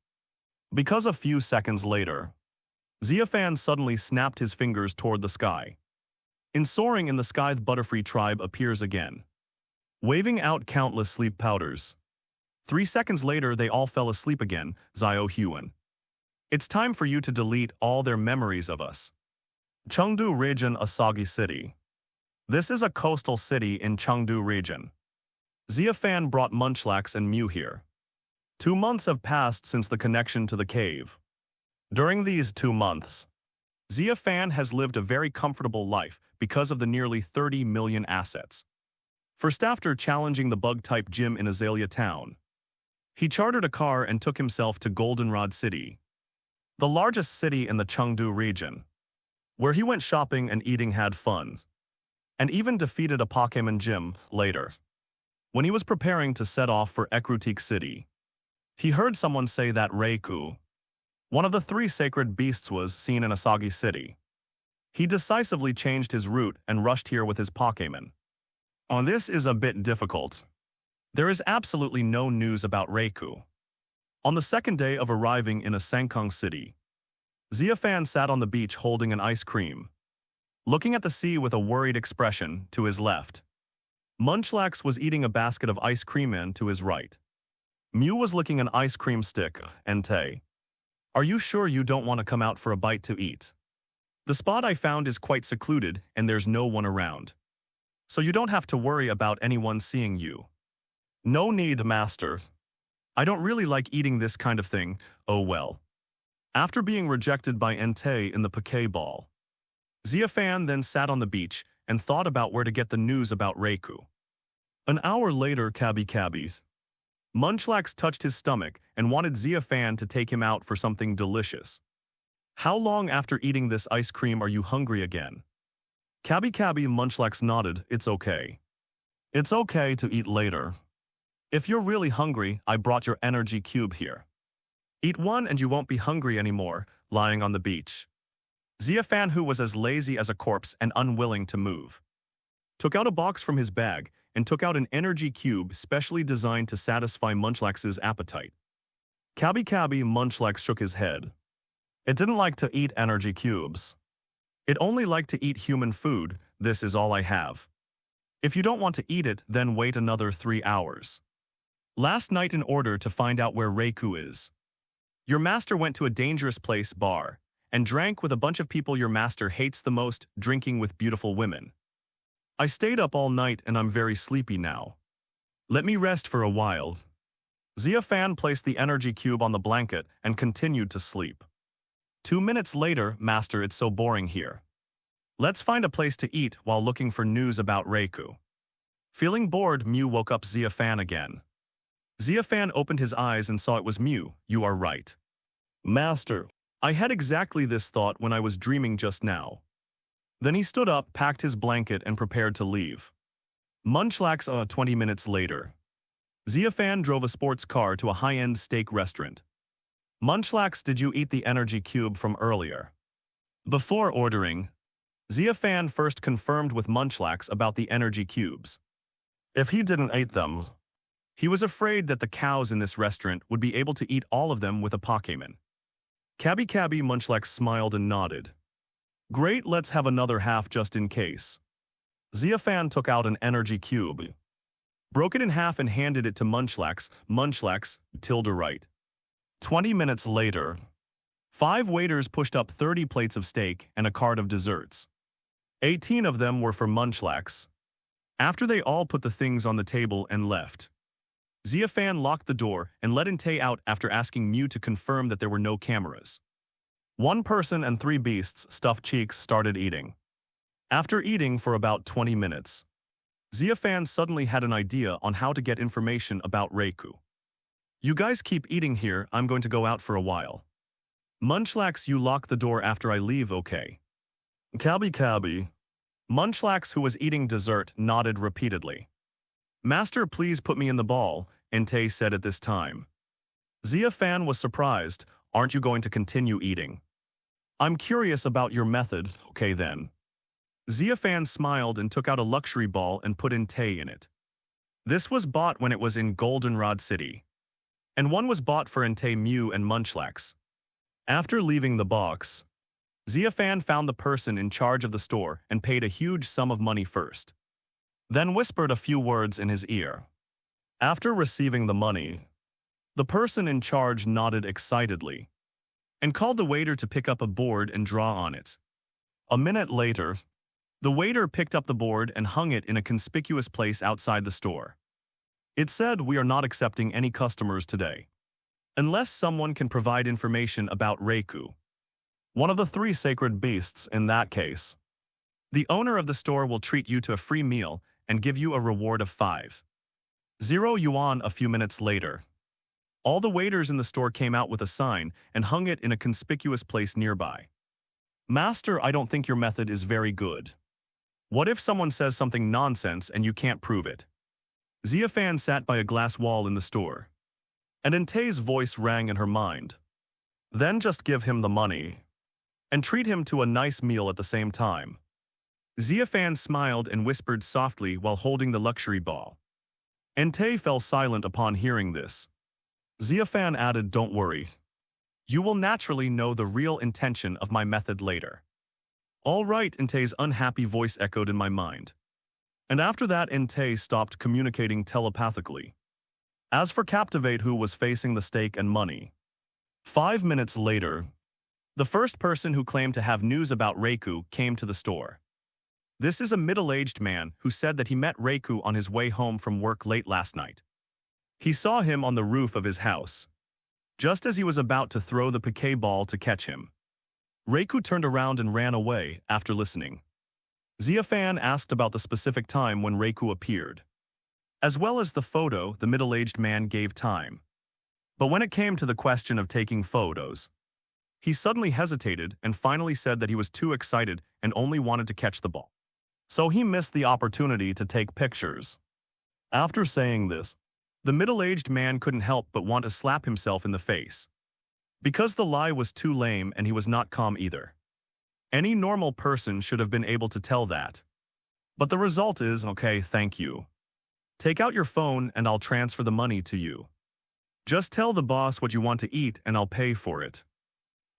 Because a few seconds later, Xia Fan suddenly snapped his fingers toward the sky. In soaring in the sky, the Butterfree tribe appears again, waving out countless sleep powders. 3 seconds later, they all fell asleep again. Xiao Huan. It's time for you to delete all their memories of us. Chengdu Region, Asagi City. This is a coastal city in Chengdu Region. Xia Fan brought Munchlax and Mew here. 2 months have passed since the connection to the cave. During these 2 months, Xia Fan has lived a very comfortable life because of the nearly 30 million assets. First, after challenging the bug-type gym in Azalea Town, he chartered a car and took himself to Goldenrod City, the largest city in the Chengdu region, where he went shopping and eating, had fun, and even defeated a Pokémon gym. Later, when he was preparing to set off for Ecruteak City, he heard someone say that Rauku, one of the 3 sacred beasts, was seen in Asagi City. He decisively changed his route and rushed here with his Pokémon. This is a bit difficult. There is absolutely no news about Rauku. On the second day of arriving in a Sangkong City, Xia Fan sat on the beach holding an ice cream, looking at the sea with a worried expression. To his left, Munchlax was eating a basket of ice cream, and to his right, Mew was licking an ice cream stick. Entei, are you sure you don't want to come out for a bite to eat? The spot I found is quite secluded and there's no one around, so you don't have to worry about anyone seeing you. No need, master. I don't really like eating this kind of thing. Oh well. After being rejected by Entei in the Pokeball, Xia Fan then sat on the beach and thought about where to get the news about Rauku. An hour later, Cabby's Munchlax touched his stomach and wanted Xia Fan to take him out for something delicious. How long after eating this ice cream are you hungry again? Cabby Munchlax nodded. It's okay. It's okay to eat later. If you're really hungry, I brought your energy cube here. Eat one and you won't be hungry anymore. Lying on the beach, Xia Fan, who was as lazy as a corpse and unwilling to move, took out a box from his bag and took out an energy cube specially designed to satisfy Munchlax's appetite. Cabby Munchlax shook his head. It didn't like to eat energy cubes. It only liked to eat human food. This is all I have. If you don't want to eat it, then wait another 3 hours. Last night, in order to find out where Rauku is, your master went to a dangerous place, bar, and drank with a bunch of people your master hates the most, drinking with beautiful women. I stayed up all night and I'm very sleepy now. Let me rest for a while. Xia Fan placed the energy cube on the blanket and continued to sleep. 2 minutes later, Master, it's so boring here. Let's find a place to eat while looking for news about Rauku. Feeling bored, Mew woke up Xia Fan again. Xia Fan opened his eyes and saw it was Mew. You are right. Master, I had exactly this thought when I was dreaming just now. Then he stood up, packed his blanket, and prepared to leave. Munchlax 20 minutes later. Xia Fan drove a sports car to a high-end steak restaurant. Munchlax, did you eat the energy cube from earlier? Before ordering, Xia Fan first confirmed with Munchlax about the energy cubes. If he didn't eat them, he was afraid that the cows in this restaurant would be able to eat all of them with a Pokémon. Cabby Munchlax smiled and nodded. Great, let's have another half just in case. Xia Fan took out an energy cube, broke it in half and handed it to Munchlax. Munchlax, right. 20 minutes later, 5 waiters pushed up 30 plates of steak and a cart of desserts. 18 of them were for Munchlax. After they all put the things on the table and left, Xia Fan locked the door and let Entei out after asking Mew to confirm that there were no cameras. 1 person and 3 beasts, stuffed cheeks, started eating. After eating for about 20 minutes, Xia Fan suddenly had an idea on how to get information about Rauku. You guys keep eating here, I'm going to go out for a while. Munchlax, you lock the door after I leave, okay? Cabby. Munchlax, who was eating dessert, nodded repeatedly. Master, please put me in the ball, Entei said at this time. Xia Fan was surprised. Aren't you going to continue eating? I'm curious about your method, okay then. Xia Fan smiled and took out a luxury ball and put Entei in it. This was bought when it was in Goldenrod City. And one was bought for Entei, Mew, and Munchlax. After leaving the box, Xia Fan found the person in charge of the store and paid a huge sum of money first. Then whispered a few words in his ear. After receiving the money, the person in charge nodded excitedly and called the waiter to pick up a board and draw on it. A minute later, the waiter picked up the board and hung it in a conspicuous place outside the store. It said, "We are not accepting any customers today, unless someone can provide information about Rauku, one of the 3 sacred beasts in that case. The owner of the store will treat you to a free meal and give you a reward of 5,000 yuan." A few minutes later, all the waiters in the store came out with a sign and hung it in a conspicuous place nearby. Master, I don't think your method is very good. What if someone says something nonsense and you can't prove it? Xia Fan sat by a glass wall in the store, and Entei's voice rang in her mind. Then just give him the money and treat him to a nice meal at the same time. Xia Fan smiled and whispered softly while holding the luxury ball. Entei fell silent upon hearing this. Xia Fan added, "Don't worry. You will naturally know the real intention of my method later." All right, Entei's unhappy voice echoed in my mind. And after that, Entei stopped communicating telepathically. As for Captivate, who was facing the steak and money, 5 minutes later, the first person who claimed to have news about Rauku came to the store. This is a middle-aged man who said that he met Rauku on his way home from work late last night. He saw him on the roof of his house, just as he was about to throw the piquet ball to catch him. Rauku turned around and ran away after listening. Xia Fan asked about the specific time when Rauku appeared. As well as the photo, the middle-aged man gave time. But when it came to the question of taking photos, he suddenly hesitated and finally said that he was too excited and only wanted to catch the ball. So he missed the opportunity to take pictures. After saying this, the middle-aged man couldn't help but want to slap himself in the face. Because the lie was too lame and he was not calm either. Any normal person should have been able to tell that. But the result is, okay, thank you. Take out your phone and I'll transfer the money to you. Just tell the boss what you want to eat and I'll pay for it.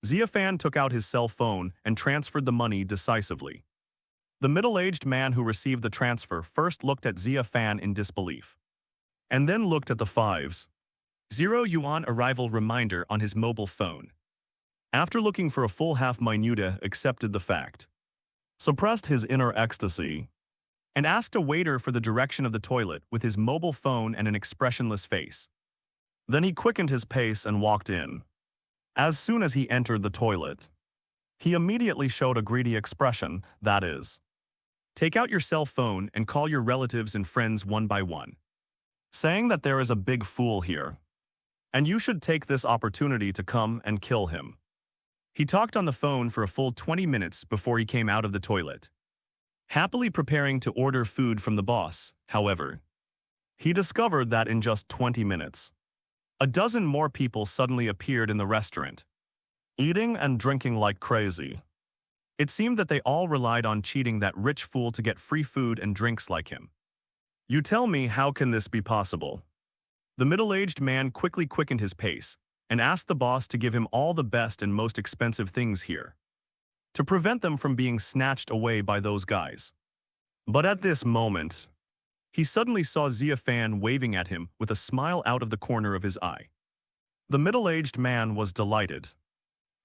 Xia Fan took out his cell phone and transferred the money decisively. The middle-aged man who received the transfer first looked at Xia Fan in disbelief, and then looked at the 5,000 yuan arrival reminder on his mobile phone. After looking for a full half minuta, accepted the fact. Suppressed his inner ecstasy, and asked a waiter for the direction of the toilet with his mobile phone and an expressionless face. Then he quickened his pace and walked in. As soon as he entered the toilet, he immediately showed a greedy expression, that is, take out your cell phone and call your relatives and friends one by one, saying that there is a big fool here, and you should take this opportunity to come and kill him. He talked on the phone for a full 20 minutes before he came out of the toilet. Happily preparing to order food from the boss, however, he discovered that in just 20 minutes, a dozen more people suddenly appeared in the restaurant, eating and drinking like crazy. It seemed that they all relied on cheating that rich fool to get free food and drinks like him. You tell me, how can this be possible? The middle-aged man quickly quickened his pace and asked the boss to give him all the best and most expensive things here, to prevent them from being snatched away by those guys. But at this moment, he suddenly saw Xia Fan waving at him with a smile out of the corner of his eye. The middle-aged man was delighted,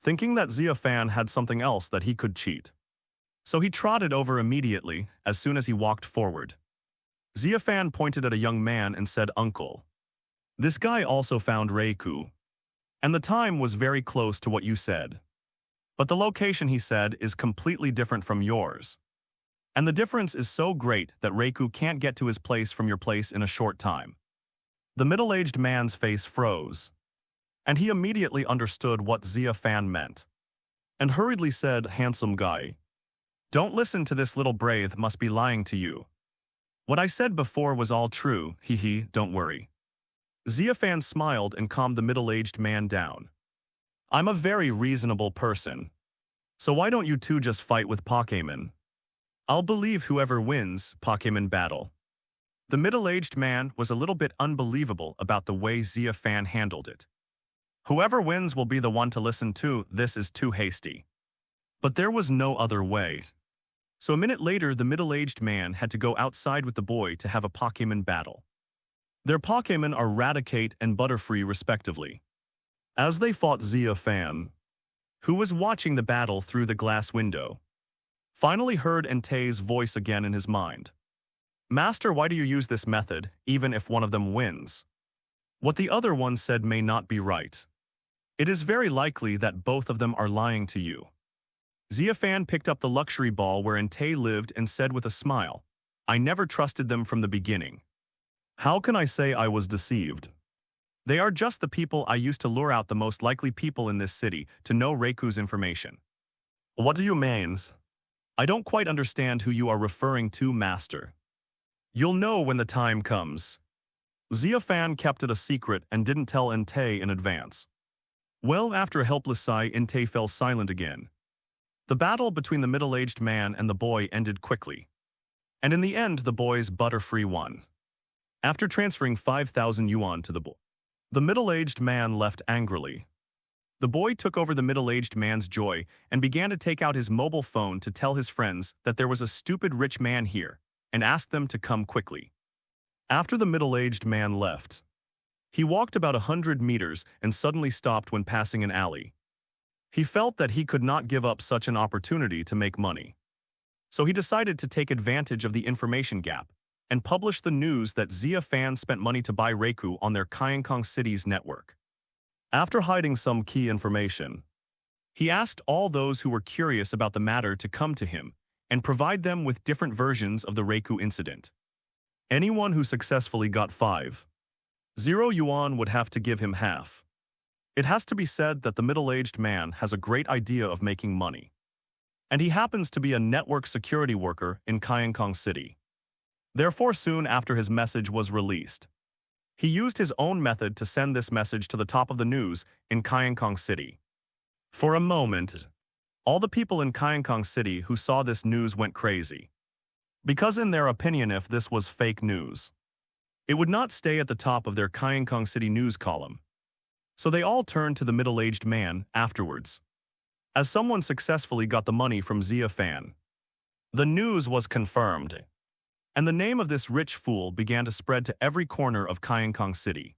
thinking that Xia Fan had something else that he could cheat. So he trotted over immediately as soon as he walked forward. Xia Fan pointed at a young man and said, "Uncle, this guy also found Rauku, and the time was very close to what you said. But the location, he said, is completely different from yours. And the difference is so great that Rauku can't get to his place from your place in a short time." The middle-aged man's face froze, and he immediately understood what Xia Fan meant, and hurriedly said, "Handsome guy, don't listen to this little brave, must be lying to you. What I said before was all true, hee, don't worry." Xia Fan smiled and calmed the middle-aged man down. "I'm a very reasonable person, so why don't you two just fight with Pokémon? I'll believe whoever wins Pokémon battle." The middle-aged man was a little bit unbelievable about the way Xia Fan handled it. Whoever wins will be the one to listen to, this is too hasty. But there was no other way. So a minute later, the middle-aged man had to go outside with the boy to have a Pokémon battle. Their Pokémon are Raticate and Butterfree respectively. As they fought, Xia Fan, who was watching the battle through the glass window, finally heard Entei's voice again in his mind. "Master, why do you use this method, even if one of them wins? What the other one said may not be right. It is very likely that both of them are lying to you." Xia Fan picked up the luxury ball where Entei lived and said with a smile, "I never trusted them from the beginning. How can I say I was deceived? They are just the people I used to lure out, the most likely people in this city to know Rauku's information." "What do you mean? I don't quite understand who you are referring to, master." "You'll know when the time comes." Xia Fan kept it a secret and didn't tell Entei in advance. Well, after a helpless sigh, Entei fell silent again. The battle between the middle-aged man and the boy ended quickly, and in the end the boy's Butterfree won. After transferring 5,000 yuan to the boy, the middle-aged man left angrily. The boy took over the middle-aged man's joy and began to take out his mobile phone to tell his friends that there was a stupid rich man here and asked them to come quickly. After the middle-aged man left, he walked about 100 meters and suddenly stopped when passing an alley. He felt that he could not give up such an opportunity to make money. So he decided to take advantage of the information gap and publish the news that Xia Fan spent money to buy Rauku on their Confronting City's network. After hiding some key information, he asked all those who were curious about the matter to come to him and provide them with different versions of the Rauku incident. Anyone who successfully got 5,000 yuan would have to give him half. It has to be said that the middle-aged man has a great idea of making money, and he happens to be a network security worker in Confronting City. Therefore, soon after his message was released, he used his own method to send this message to the top of the news in Confronting City. For a moment, all the people in Confronting City who saw this news went crazy, because in their opinion, if this was fake news, it would not stay at the top of their Confronting City news column. So they all turned to the middle-aged man afterwards, as someone successfully got the money from Xia Fan. The news was confirmed, and the name of this rich fool began to spread to every corner of Confronting City.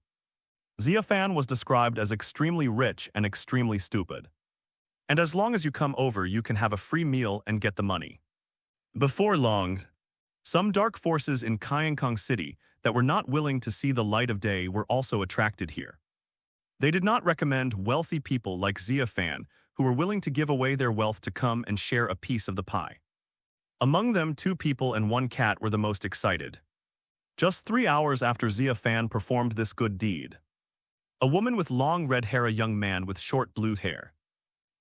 Xia Fan was described as extremely rich and extremely stupid. And as long as you come over, you can have a free meal and get the money. Before long, Some dark forces in Kyankong City that were not willing to see the light of day were also attracted here. They did not recommend wealthy people like Xia Fan who were willing to give away their wealth to come and share a piece of the pie. Among them, 2 people and 1 cat were the most excited. Just 3 hours after Xia Fan performed this good deed, a woman with long red hair, a young man with short blue hair,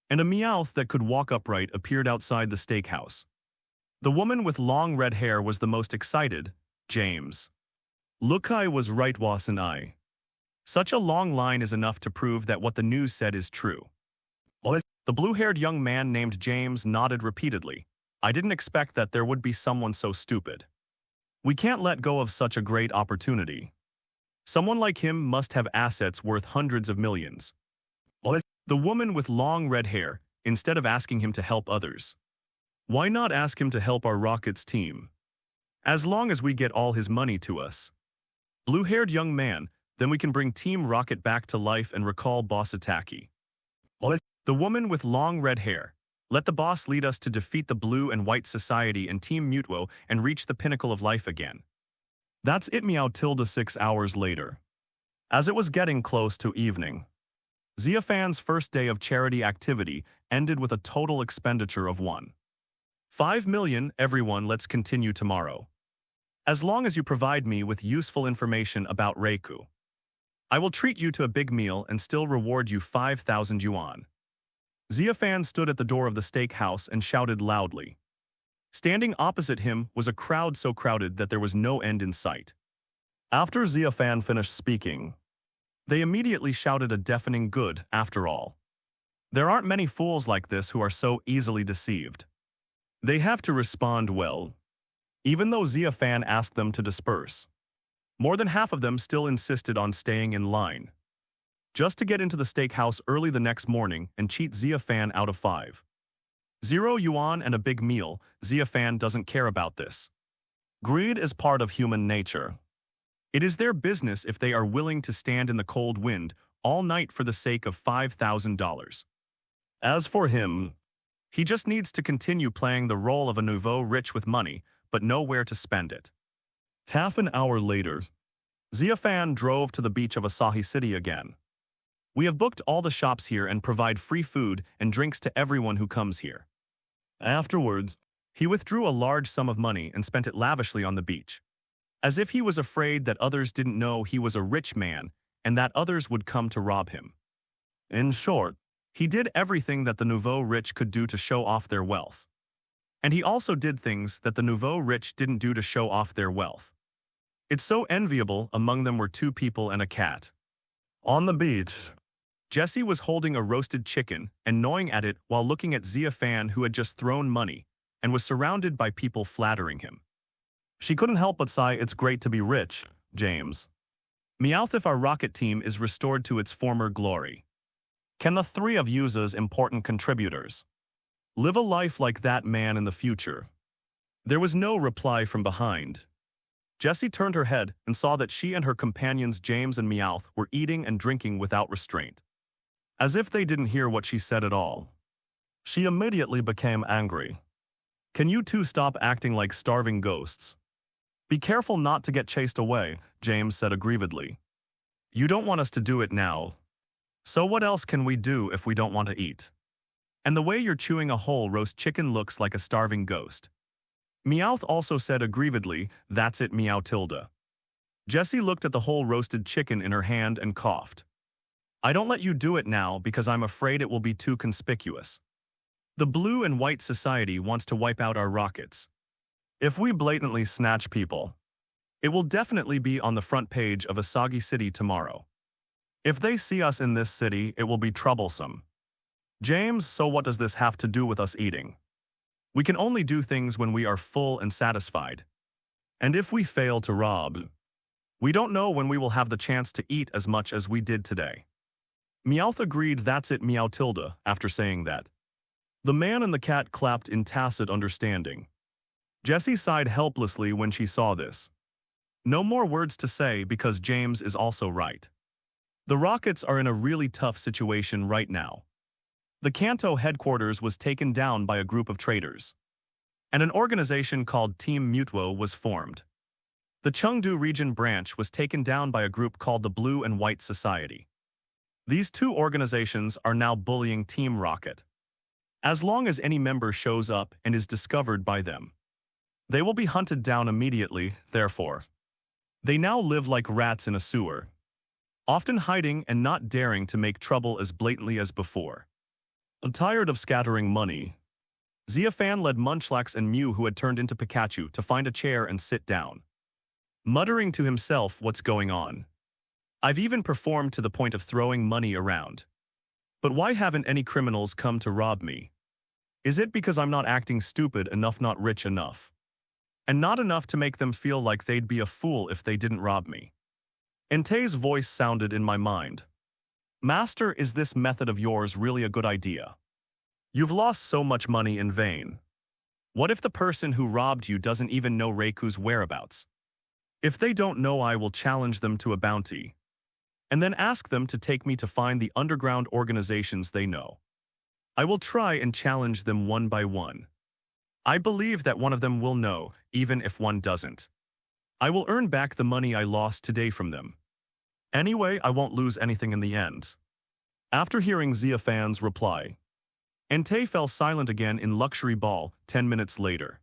and a Meowth that could walk upright appeared outside the steakhouse. The woman with long red hair was the most excited, James. Lukai was right, was and I. Such a long line is enough to prove that what the news said is true. The blue-haired young man named James nodded repeatedly. I didn't expect that there would be someone so stupid. We can't let go of such a great opportunity. Someone like him must have assets worth hundreds of millions. The woman with long red hair, instead of asking him to help others, why not ask him to help our Rockets team? As long as we get all his money to us. Blue-haired young man, then we can bring Team Rocket back to life and recall Boss Ataki. The woman with long red hair, let the boss lead us to defeat the Blue and White Society and Team Mutuo and reach the pinnacle of life again. That's it. Meow tilde 6 hours later. As it was getting close to evening, Xia Fan's first day of charity activity ended with a total expenditure of 1.5 million. Everyone, let's continue tomorrow. As long as you provide me with useful information about Rauku, I will treat you to a big meal and still reward you 5,000 yuan. Xia Fan stood at the door of the steakhouse and shouted loudly. Standing opposite him was a crowd so crowded that there was no end in sight. After Xia Fan finished speaking, they immediately shouted a deafening good. After all, there aren't many fools like this who are so easily deceived. They have to respond well. Even though Xia Fan asked them to disperse, more than half of them still insisted on staying in line, just to get into the steakhouse early the next morning and cheat Xia Fan out of 5,000 yuan and a big meal. Xia Fan doesn't care about this. Greed is part of human nature. It is their business if they are willing to stand in the cold wind all night for the sake of $5,000. As for him, he just needs to continue playing the role of a nouveau rich with money, but nowhere to spend it. Half an hour later, Xia Fan drove to the beach of Asahi City again. We have booked all the shops here and provide free food and drinks to everyone who comes here. Afterwards, he withdrew a large sum of money and spent it lavishly on the beach, as if he was afraid that others didn't know he was a rich man and that others would come to rob him. In short, he did everything that the nouveau rich could do to show off their wealth. And he also did things that the nouveau rich didn't do to show off their wealth. It's so enviable. Among them were 2 people and a cat. On the beach, Jesse was holding a roasted chicken and gnawing at it while looking at Xia Fan, who had just thrown money and was surrounded by people flattering him. She couldn't help but sigh. It's great to be rich, James. Meowth, if our rocket team is restored to its former glory, can the 3 of you as important contributors live a life like that man in the future? There was no reply from behind. Jessie turned her head and saw that she and her companions James and Meowth were eating and drinking without restraint, as if they didn't hear what she said at all. She immediately became angry. Can you 2 stop acting like starving ghosts? Be careful not to get chased away, James said aggrievedly. You don't want us to do it now. So what else can we do if we don't want to eat? And the way you're chewing a whole roast chicken looks like a starving ghost. Meowth also said aggrievedly, that's it, meow tilde. Jessie looked at the whole roasted chicken in her hand and coughed. I don't let you do it now because I'm afraid it will be too conspicuous. The Blue and White Society wants to wipe out our rockets. If we blatantly snatch people, it will definitely be on the front page of Asagi City tomorrow. If they see us in this city, it will be troublesome. James, so what does this have to do with us eating? We can only do things when we are full and satisfied. And if we fail to rob, we don't know when we will have the chance to eat as much as we did today. Meowth agreed, that's it, meow tilde. After saying that, the man and the cat clapped in tacit understanding. Jessie sighed helplessly when she saw this. No more words to say because James is also right. The Rockets are in a really tough situation right now. The Kanto headquarters was taken down by a group of traitors. and an organization called Team Mutuo was formed. The Chengdu region branch was taken down by a group called the Blue and White Society. These two organizations are now bullying Team Rocket. As long as any member shows up and is discovered by them, they will be hunted down immediately, therefore. They now live like rats in a sewer, often hiding and not daring to make trouble as blatantly as before. Tired of scattering money, Xia Fan led Munchlax and Mew, who had turned into Pikachu, to find a chair and sit down, muttering to himself what's going on. I've even performed to the point of throwing money around. But why haven't any criminals come to rob me? Is it because I'm not acting stupid enough, not rich enough? And not enough to make them feel like they'd be a fool if they didn't rob me? Entei's voice sounded in my mind. Master, is this method of yours really a good idea? You've lost so much money in vain. What if the person who robbed you doesn't even know Raiku's whereabouts? If they don't know, I will challenge them to a bounty, and then ask them to take me to find the underground organizations they know. I will try and challenge them one by one. I believe that one of them will know, even if one doesn't. I will earn back the money I lost today from them. Anyway, I won't lose anything in the end. After hearing Xia Fan's reply, Entei fell silent again in Luxury Ball 10 minutes later.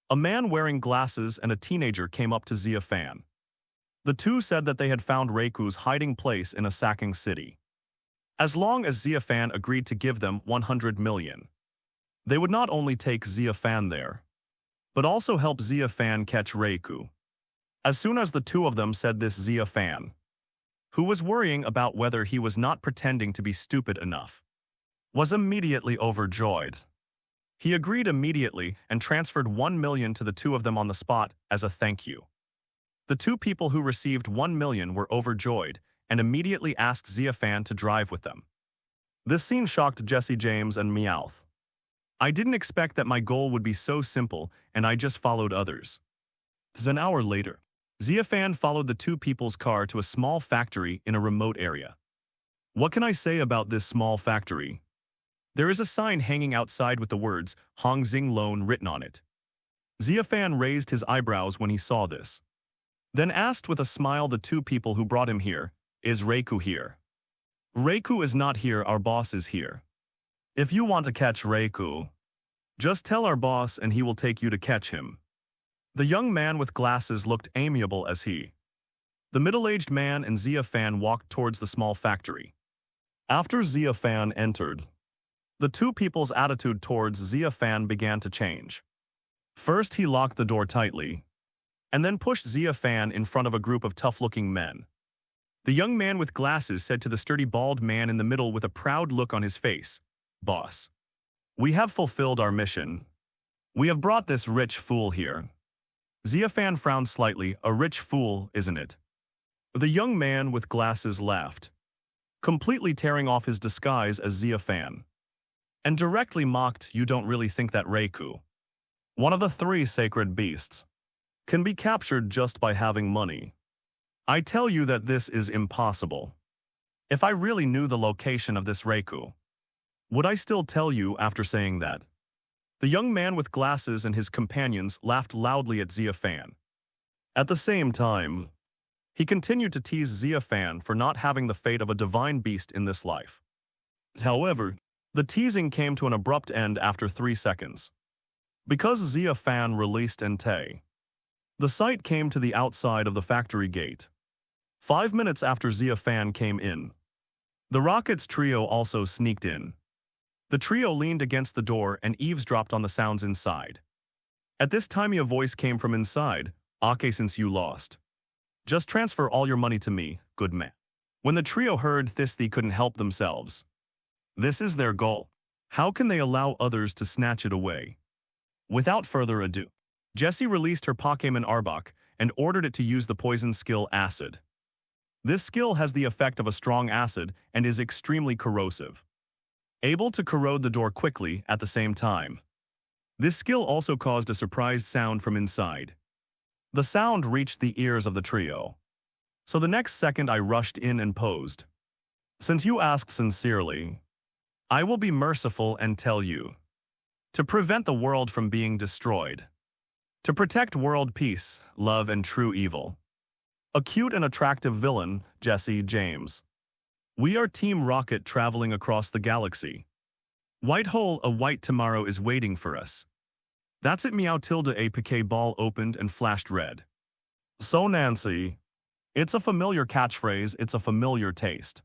A man wearing glasses and a teenager came up to Xia Fan. The two said that they had found Raiku's hiding place in a sacking city. As long as Xia Fan agreed to give them 100 million, they would not only take Xia Fan there, but also help Xia Fan catch Rauku. As soon as the two of them said this, Xia Fan, who was worrying about whether he was not pretending to be stupid enough, was immediately overjoyed. He agreed immediately and transferred 1 million to the two of them on the spot as a thank you. The two people who received 1 million were overjoyed and immediately asked Xia Fan to drive with them. This scene shocked Jesse James and Meowth. I didn't expect that my goal would be so simple, and I just followed others. An hour later, Xia Fan followed the two people's car to a small factory in a remote area. What can I say about this small factory? There is a sign hanging outside with the words Hongxing Loan written on it. Xia Fan raised his eyebrows when he saw this, then asked with a smile the two people who brought him here, "Is Rauku here?" "Rauku is not here, our boss is here. If you want to catch Rauku, just tell our boss and he will take you to catch him." The young man with glasses looked amiable as he. The middle-aged man and Xia Fan walked towards the small factory. After Xia Fan entered, the two people's attitude towards Xia Fan began to change. First, he locked the door tightly, and then pushed Xia Fan in front of a group of tough-looking men. The young man with glasses said to the sturdy bald man in the middle with a proud look on his face, "Boss, we have fulfilled our mission. We have brought this rich fool here." Xia Fan frowned slightly. "A rich fool, isn't it?" The young man with glasses laughed, completely tearing off his disguise as Xia Fan, and directly mocked, "You don't really think that Rauku, one of the 3 sacred beasts, can be captured just by having money? I tell you that this is impossible. If I really knew the location of this Rauku, would I still tell you after saying that?" The young man with glasses and his companions laughed loudly at Xia Fan. At the same time, he continued to tease Xia Fan for not having the fate of a divine beast in this life. However, the teasing came to an abrupt end after 3 seconds. Because Xia Fan released Entei, the sight came to the outside of the factory gate. 5 minutes after Xia Fan came in, the Rockets trio also sneaked in. The trio leaned against the door and eavesdropped on the sounds inside. At this time, a voice came from inside. "Okay, since you lost, just transfer all your money to me, good man." When the trio heard this, they couldn't help themselves. This is their goal. How can they allow others to snatch it away? Without further ado, Jessie released her Pokémon Arbok and ordered it to use the poison skill Acid. This skill has the effect of a strong acid and is extremely corrosive, able to corrode the door quickly at the same time. This skill also caused a surprised sound from inside. The sound reached the ears of the trio. So the next second I rushed in and posed. "Since you asked sincerely, I will be merciful and tell you. To prevent the world from being destroyed. To protect world peace, love, and true evil. A cute and attractive villain, Jesse James. We are Team Rocket traveling across the galaxy. White hole, a white tomorrow is waiting for us. That's it, meow tilde. A piquet ball opened and flashed red. So Nancy. It's a familiar catchphrase, it's a familiar taste.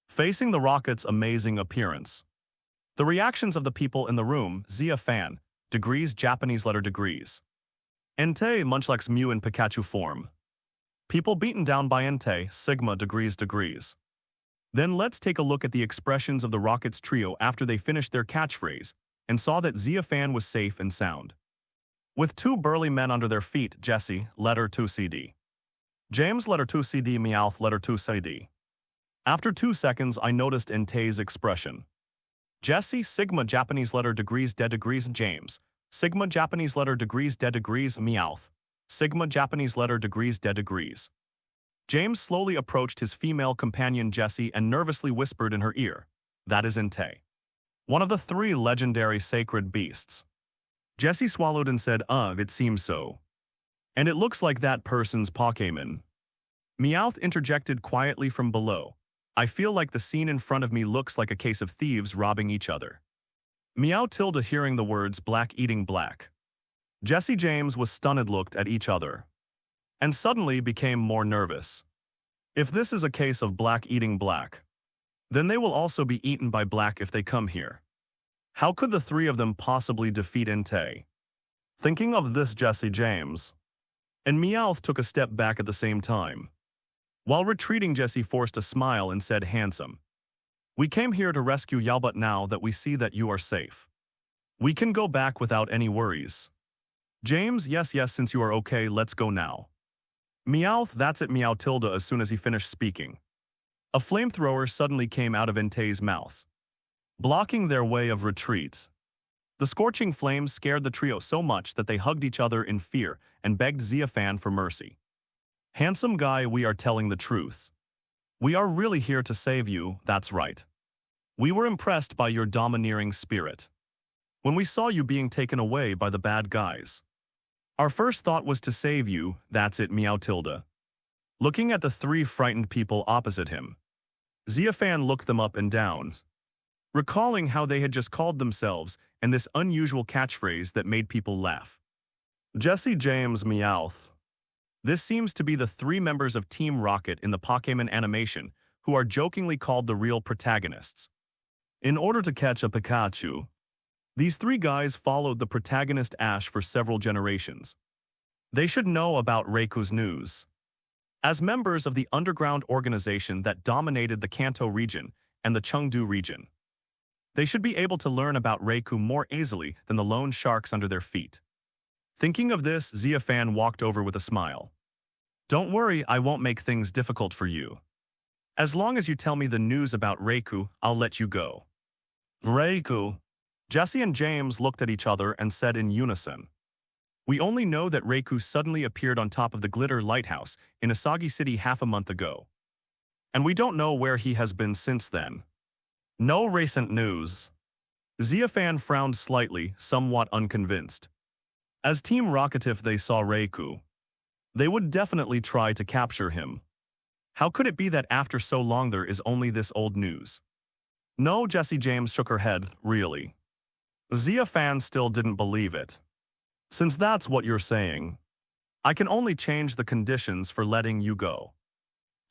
Facing the rocket's amazing appearance. The reactions of the people in the room, Xia Fan, degrees Japanese letter degrees. Entei Munchlax Mew in Pikachu form. People beaten down by Entei, Sigma degrees. Then let's take a look at the expressions of the Rockets trio after they finished their catchphrase and saw that Xia Fan was safe and sound. With two burly men under their feet, Jesse, letter 2CD. James, letter 2CD, Meowth, letter 2CD. After 2 seconds, I noticed Entei's expression. Jesse, Sigma Japanese letter degrees de degrees James, Sigma Japanese letter degrees de degrees Meowth, Sigma Japanese letter degrees de degrees. James slowly approached his female companion Jesse and nervously whispered in her ear, "That is Entei, one of the 3 legendary sacred beasts." Jesse swallowed and said, it seems so. And it looks like that person's Pokémon. Meowth interjected quietly from below. I feel like the scene in front of me looks like a case of thieves robbing each other. Meow tilde hearing the words black eating black. Jesse James was stunned, looked at each other. And suddenly became more nervous. If this is a case of black eating black, then they will also be eaten by black if they come here. How could the 3 of them possibly defeat Entei? Thinking of this, Jesse James and Meowth took a step back at the same time. While retreating, Jesse forced a smile and said, "Handsome. We came here to rescue y'all, but now that we see that you are safe, we can go back without any worries." James, yes, since you are okay, let's go now. Meowth, that's it, meow tilde. As soon as he finished speaking, a flamethrower suddenly came out of Entei's mouth, blocking their way of retreat. The scorching flames scared the trio so much that they hugged each other in fear and begged Xia Fan for mercy. "Handsome guy, we are telling the truth. We are really here to save you, that's right. We were impressed by your domineering spirit when we saw you being taken away by the bad guys. Our first thought was to save you, that's it, meow tilde." Looking at the 3 frightened people opposite him, Xia Fan looked them up and down, recalling how they had just called themselves and this unusual catchphrase that made people laugh. Jesse James, Meowth. This seems to be the 3 members of Team Rocket in the Pokémon animation who are jokingly called the real protagonists. In order to catch a Pikachu, these 3 guys followed the protagonist Ash for several generations. They should know about Rauku's news. As members of the underground organization that dominated the Kanto region and the Chengdu region, they should be able to learn about Rauku more easily than the lone sharks under their feet. Thinking of this, Xia Fan walked over with a smile. "Don't worry, I won't make things difficult for you. As long as you tell me the news about Rauku, I'll let you go." Rauku. Jesse and James looked at each other and said in unison, "We only know that Rauku suddenly appeared on top of the Glitter Lighthouse in Asagi City half a month ago. And we don't know where he has been since then. No recent news." Xia Fan frowned slightly, somewhat unconvinced. As Team Rocket, if they saw Rauku, they would definitely try to capture him. How could it be that after so long there is only this old news? No, Jesse James shook her head, really. Xia Fan still didn't believe it. "Since that's what you're saying, I can only change the conditions for letting you go.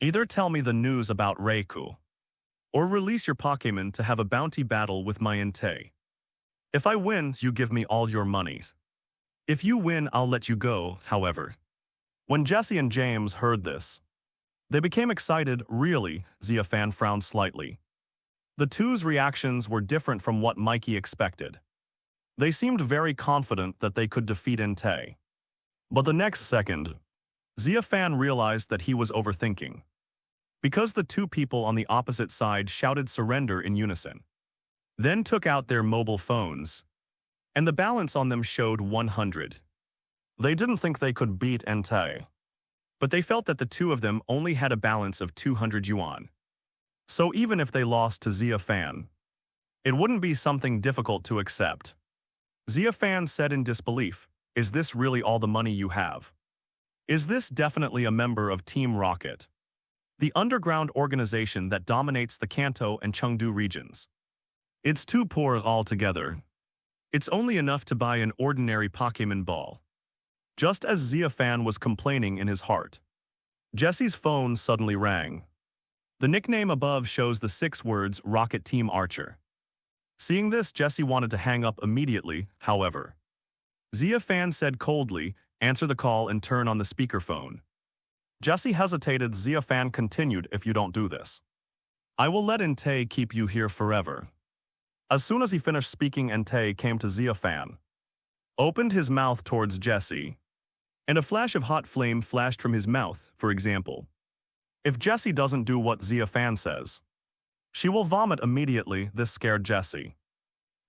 Either tell me the news about Rauku, or release your Pokémon to have a bounty battle with my Entei. If I win, you give me all your monies. If you win, I'll let you go, however." When Jesse and James heard this, they became excited. Really, Xia Fan frowned slightly. The 2's reactions were different from what Mikey expected. They seemed very confident that they could defeat Entei. But the next second, Xia Fan realized that he was overthinking. Because the 2 people on the opposite side shouted surrender in unison, then took out their mobile phones, and the balance on them showed 100. They didn't think they could beat Entei, but they felt that the 2 of them only had a balance of 200 yuan. So even if they lost to Xia Fan, it wouldn't be something difficult to accept. Xia Fan said in disbelief, "Is this really all the money you have? Is this definitely a member of Team Rocket, the underground organization that dominates the Kanto and Chengdu regions? It's too poor altogether. It's only enough to buy an ordinary Pokémon ball." Just as Xia Fan was complaining in his heart, Jesse's phone suddenly rang. The nickname above shows the 6 words Rocket Team Archer. Seeing this, Jesse wanted to hang up immediately, however. Xia Fan said coldly, "Answer the call and turn on the speakerphone." Jesse hesitated. Xia Fan continued, "If you don't do this, I will let Entei keep you here forever." As soon as he finished speaking, Entei came to Xia Fan, opened his mouth towards Jesse, and a flash of hot flame flashed from his mouth, for example. If Jesse doesn't do what Xia Fan says, she will vomit immediately. This scared Jesse,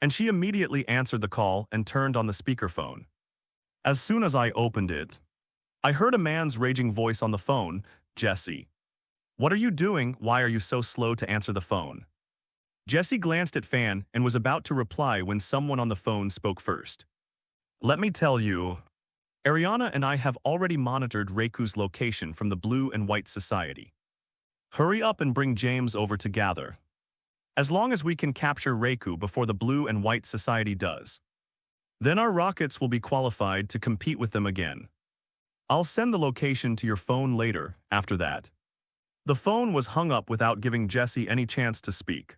and she immediately answered the call and turned on the speakerphone. As soon as I opened it, I heard a man's raging voice on the phone, "Jesse, what are you doing? Why are you so slow to answer the phone?" Jesse glanced at Fan and was about to reply when someone on the phone spoke first. "Let me tell you, Ariana and I have already monitored Rauku's location from the Blue and White Society. Hurry up and bring James over to gather. As long as we can capture Rauku before the Blue and White Society does, then our rockets will be qualified to compete with them again. I'll send the location to your phone later." After that, the phone was hung up without giving Jesse any chance to speak.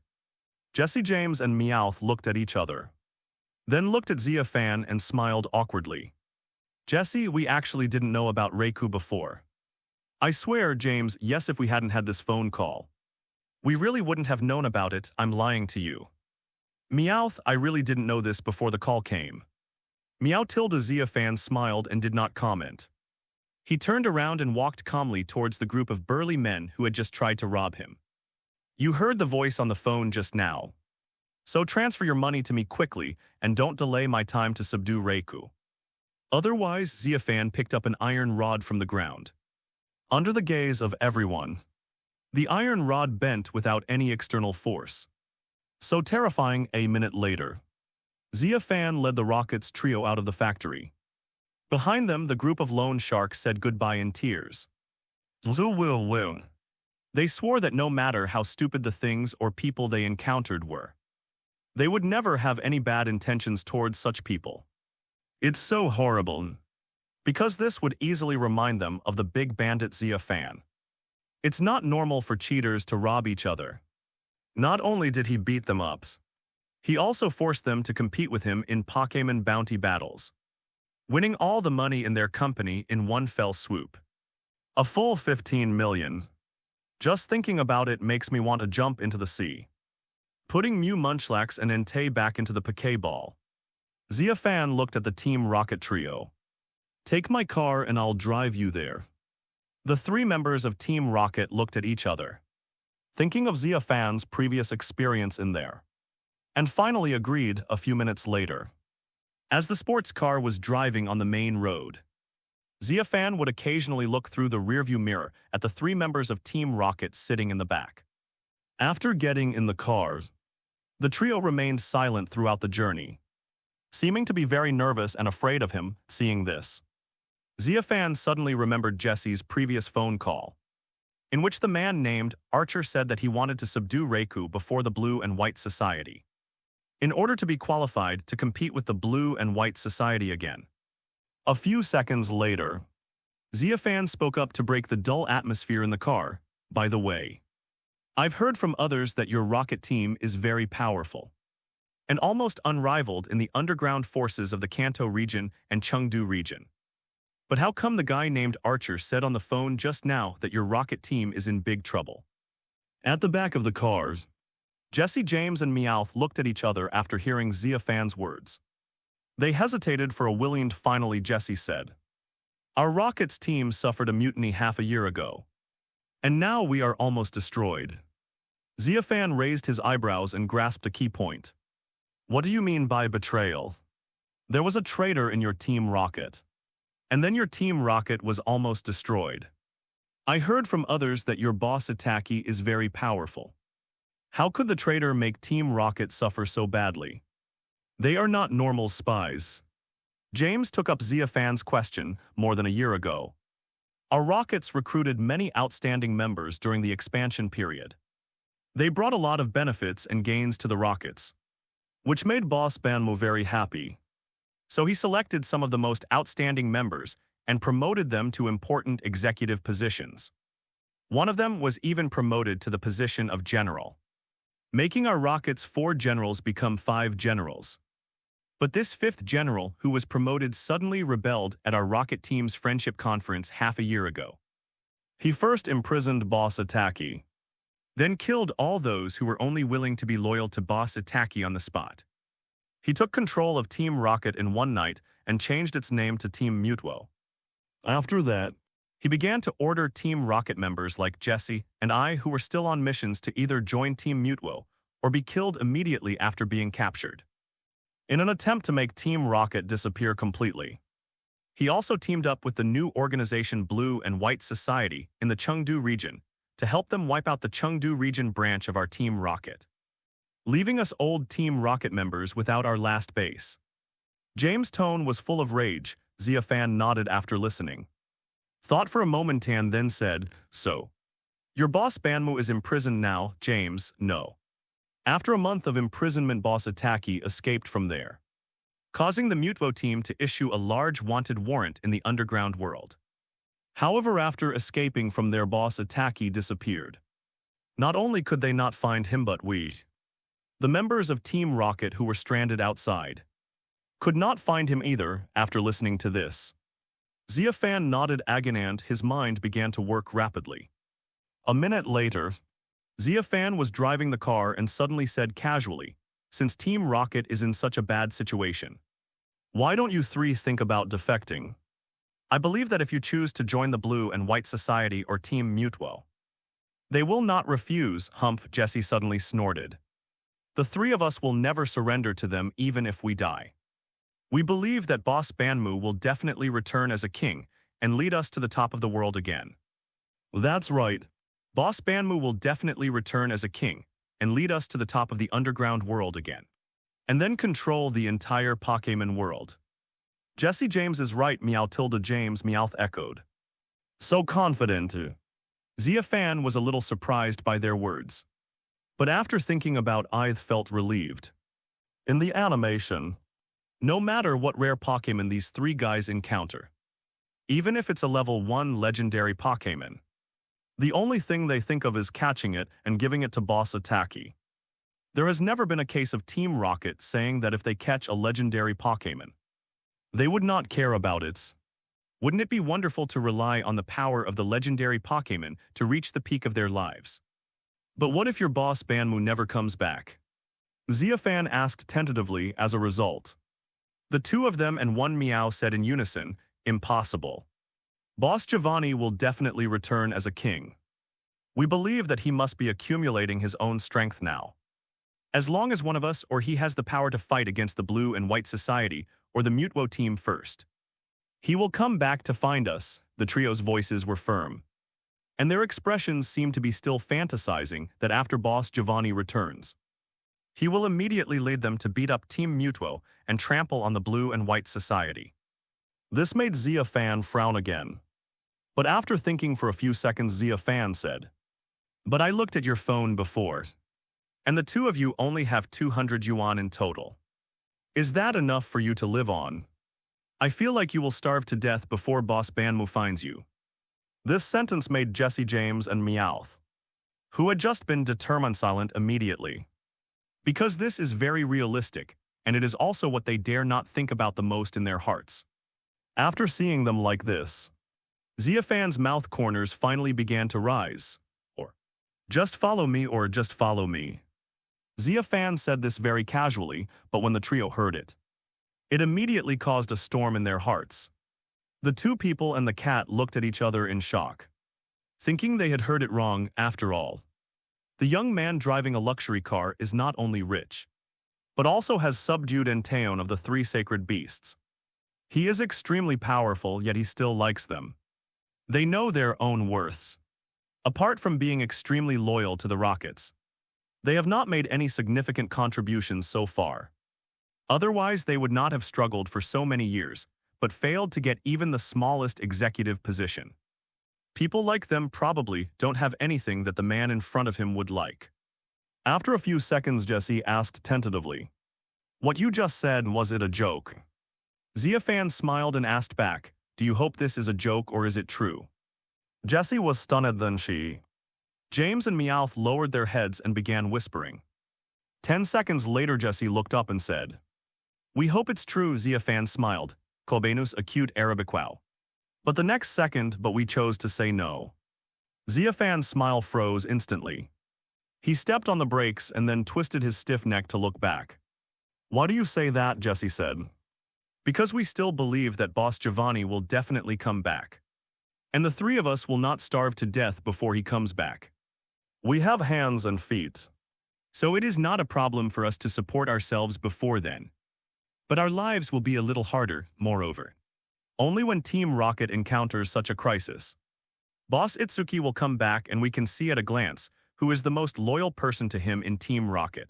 Jesse, James, and Meowth looked at each other, then looked at Xia Fan and smiled awkwardly. "Jesse, we actually didn't know about Rauku before." "I swear, James, yes, if we hadn't had this phone call, we really wouldn't have known about it. I'm lying to you." "Meowth, I really didn't know this before the call came." Xia Fan smiled and did not comment. He turned around and walked calmly towards the group of burly men who had just tried to rob him. "You heard the voice on the phone just now. So transfer your money to me quickly and don't delay my time to subdue Rauku. Otherwise," Xia Fan picked up an iron rod from the ground. Under the gaze of everyone, the iron rod bent without any external force. So terrifying. A minute later, Xia Fan led the Rockets trio out of the factory. Behind them, the group of loan sharks said goodbye in tears. They swore that no matter how stupid the things or people they encountered were, they would never have any bad intentions towards such people. It's so horrible, because this would easily remind them of the big bandit Xia Fan. It's not normal for cheaters to rob each other. Not only did he beat them up, he also forced them to compete with him in Pokémon bounty battles, winning all the money in their company in one fell swoop. A full 15 million. Just thinking about it makes me want to jump into the sea. Putting Mew Munchlax and Entei back into the Pokéball. Xia Fan looked at the Team Rocket trio. "Take my car and I'll drive you there." The 3 members of Team Rocket looked at each other, thinking of Xia Fan's previous experience in there, and finally agreed a few minutes later. As the sports car was driving on the main road, Xia Fan would occasionally look through the rearview mirror at the 3 members of Team Rocket sitting in the back. After getting in the car, the trio remained silent throughout the journey, seeming to be very nervous and afraid of him. Seeing this, Xia Fan suddenly remembered Jesse's previous phone call, in which the man named Archer said that he wanted to subdue Rauku before the Blue and White Society, in order to be qualified to compete with the Blue and White Society again. A few seconds later, Xia Fan spoke up to break the dull atmosphere in the car. "By the way, I've heard from others that your rocket team is very powerful and almost unrivaled in the underground forces of the Kanto region and Chengdu region. But how come the guy named Archer said on the phone just now that your rocket team is in big trouble?" At the back of the cars, Jesse, James, and Meowth looked at each other after hearing Xia Fan's words. They hesitated for a willing. Finally, Jesse said, "Our rocket's team suffered a mutiny half a year ago, and now we are almost destroyed." Xia Fan raised his eyebrows and grasped a key point. "What do you mean by betrayal? There was a traitor in your Team Rocket, and then your Team Rocket was almost destroyed. I heard from others that your boss Itaki is very powerful. How could the traitor make Team Rocket suffer so badly?" They are not normal spies. James took up Xia Fan's question more than a year ago. Our rockets recruited many outstanding members during the expansion period. They brought a lot of benefits and gains to the rockets, which made Boss Banmu very happy. So he selected some of the most outstanding members and promoted them to important executive positions. One of them was even promoted to the position of general, making our rocket's 4 generals become 5 generals. But this 5th general who was promoted suddenly rebelled at our rocket team's friendship conference half a year ago. He first imprisoned Boss Ataki, then killed all those who were only willing to be loyal to Boss Ataki on the spot. He took control of Team Rocket in one night and changed its name to Team Mutuo. After that, he began to order Team Rocket members like Jesse and I who were still on missions to either join Team Mutuo or be killed immediately after being captured, in an attempt to make Team Rocket disappear completely. He also teamed up with the new organization Blue and White Society in the Chengdu region to help them wipe out the Chengdu region branch of our Team Rocket, leaving us old Team Rocket members without our last base. James' tone was full of rage. Xia Fan nodded after listening. Thought for a moment and then said, "So, your boss Banmu is imprisoned now, James?" "No." After a month of imprisonment, Boss Ataki escaped from there, causing the Mutuo team to issue a large wanted warrant in the underground world. However, after escaping from there, Boss Ataki disappeared. Not only could they not find him, but we, the members of Team Rocket who were stranded outside, could not find him either. After listening to this, Xia Fan nodded again and his mind began to work rapidly. A minute later, Xia Fan was driving the car and suddenly said casually, "Since Team Rocket is in such a bad situation, why don't you 3 think about defecting? I believe that if you choose to join the Blue and White Society or Team Mutuo, they will not refuse." "Humph," Jesse suddenly snorted. "The 3 of us will never surrender to them even if we die. We believe that Boss Banmu will definitely return as a king and lead us to the top of the world again." "That's right. Boss Banmu will definitely return as a king and lead us to the top of the underground world again, and then control the entire Pokémon world." "Jesse James is right," James Meowth echoed. "So confident." Xia Fan was a little surprised by their words, but after thinking about it felt relieved. In the animation, no matter what rare Pokémon these 3 guys encounter, even if it's a level 1 legendary Pokémon, the only thing they think of is catching it and giving it to Boss Ataki. There has never been a case of Team Rocket saying that if they catch a legendary Pokémon, they would not care about it. Wouldn't it be wonderful to rely on the power of the legendary Pokémon to reach the peak of their lives? But what if your boss Banmu never comes back? Xia Fan asked tentatively. As a result, the 2 of them and one Meow said in unison, "Impossible. Boss Giovanni will definitely return as a king. We believe that he must be accumulating his own strength now. As long as one of us or he has the power to fight against the Blue and White Society or the Mutuo team first, he will come back to find us." The trio's voices were firm, and their expressions seemed to be still fantasizing that after Boss Giovanni returns, he will immediately lead them to beat up Team Mutuo and trample on the Blue and White Society. This made Xia Fan frown again. But after thinking for a few seconds, Xia Fan said, "But I looked at your phone before, and the 2 of you only have 200 yuan in total. Is that enough for you to live on? I feel like you will starve to death before Boss Banmu finds you." This sentence made Jesse James and Meowth, who had just been determined, silent immediately. Because this is very realistic, and it is also what they dare not think about the most in their hearts. After seeing them like this, Xia Fan's mouth corners finally began to rise. Or, "Just follow me," or "Just follow me." Xia Fan said this very casually, but when the trio heard it, it immediately caused a storm in their hearts. The 2 people and the cat looked at each other in shock, thinking they had heard it wrong. After all, the young man driving a luxury car is not only rich, but also has subdued Enteon of the 3 sacred beasts. He is extremely powerful, yet he still likes them. They know their own worths. Apart from being extremely loyal to the Rockets, they have not made any significant contributions so far. Otherwise, they would not have struggled for so many years, but failed to get even the smallest executive position. People like them probably don't have anything that the man in front of him would like. After a few seconds, Jesse asked tentatively, "What you just said, was it a joke?" Xia Fan smiled and asked back, "Do you hope this is a joke or is it true?" Jesse was stunned. Then James and Meowth lowered their heads and began whispering. 10 seconds later, Jesse looked up and said, "We hope it's true." Xia Fan smiled, Cobenus acute Arabiquao. But the next second, "But we chose to say no." Xia Fan's smile froze instantly. He stepped on the brakes and then twisted his stiff neck to look back. "Why do you say that?" Jesse said. "Because we still believe that Boss Giovanni will definitely come back. And the three of us will not starve to death before he comes back. We have hands and feet. So it is not a problem for us to support ourselves before then. But our lives will be a little harder, moreover. Only when Team Rocket encounters such a crisis. Boss Itsuki will come back and we can see at a glance who is the most loyal person to him in Team Rocket."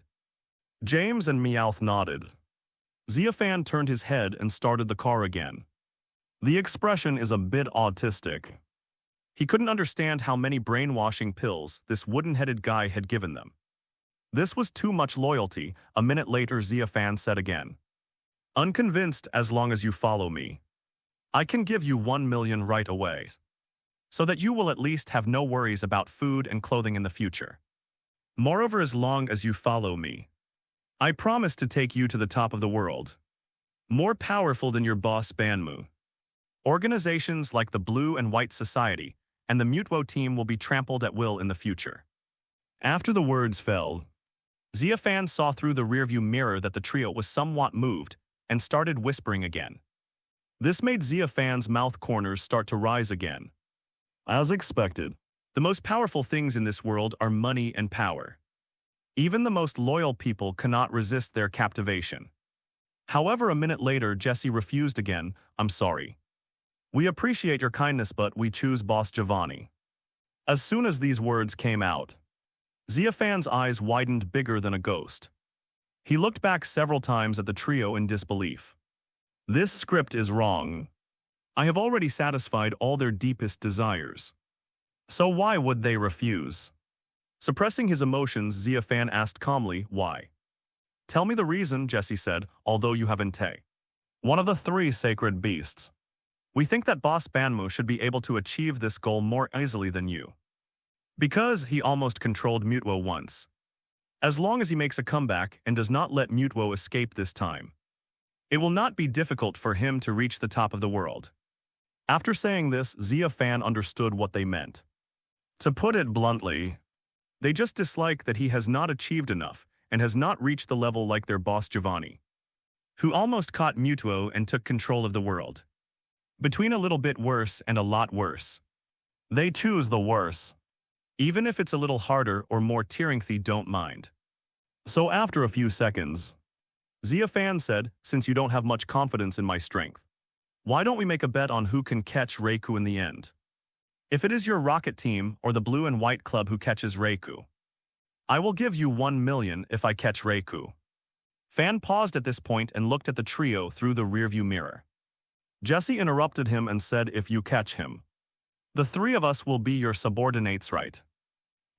James and Meowth nodded. Xia Fan turned his head and started the car again. The expression is a bit autistic. He couldn't understand how many brainwashing pills this wooden-headed guy had given them. This was too much loyalty. A minute later, Xia Fan said again, "Unconvinced as long as you follow me. I can give you 1 million right away. So that you will at least have no worries about food and clothing in the future. Moreover, as long as you follow me, I promise to take you to the top of the world. More powerful than your boss Banmu. Organizations like the Blue and White Society and the Mutuo team will be trampled at will in the future." After the words fell, Xia Fan saw through the rearview mirror that the trio was somewhat moved and started whispering again. This made Xia Fan's mouth corners start to rise again. As expected, the most powerful things in this world are money and power. Even the most loyal people cannot resist their captivation. However, a minute later, Jesse refused again. "I'm sorry. We appreciate your kindness, but we choose Boss Giovanni." As soon as these words came out, Xia Fan's eyes widened bigger than a ghost. He looked back several times at the trio in disbelief. This script is wrong. I have already satisfied all their deepest desires. So why would they refuse? Suppressing his emotions, Xia Fan asked calmly, "Why?" "Tell me the reason," Jesse said, "although you haven't one of the 3 sacred beasts. We think that Boss Banmu should be able to achieve this goal more easily than you. Because he almost controlled Mutuo once. As long as he makes a comeback and does not let Mutuo escape this time, it will not be difficult for him to reach the top of the world." After saying this, Xia Fan understood what they meant. To put it bluntly, they just dislike that he has not achieved enough and has not reached the level like their boss Giovanni, who almost caught Mutuo and took control of the world. Between a little bit worse and a lot worse, they choose the worse. Even if it's a little harder or more tearing, they don't mind. So after a few seconds, Xia Fan said, "Since you don't have much confidence in my strength, why don't we make a bet on who can catch Rauku in the end? If it is your Rocket team or the Blue and White Club who catches Rauku, I will give you 1 million if I catch Rauku." Fan paused at this point and looked at the trio through the rearview mirror. Jesse interrupted him and said, "If you catch him, the 3 of us will be your subordinates, right?"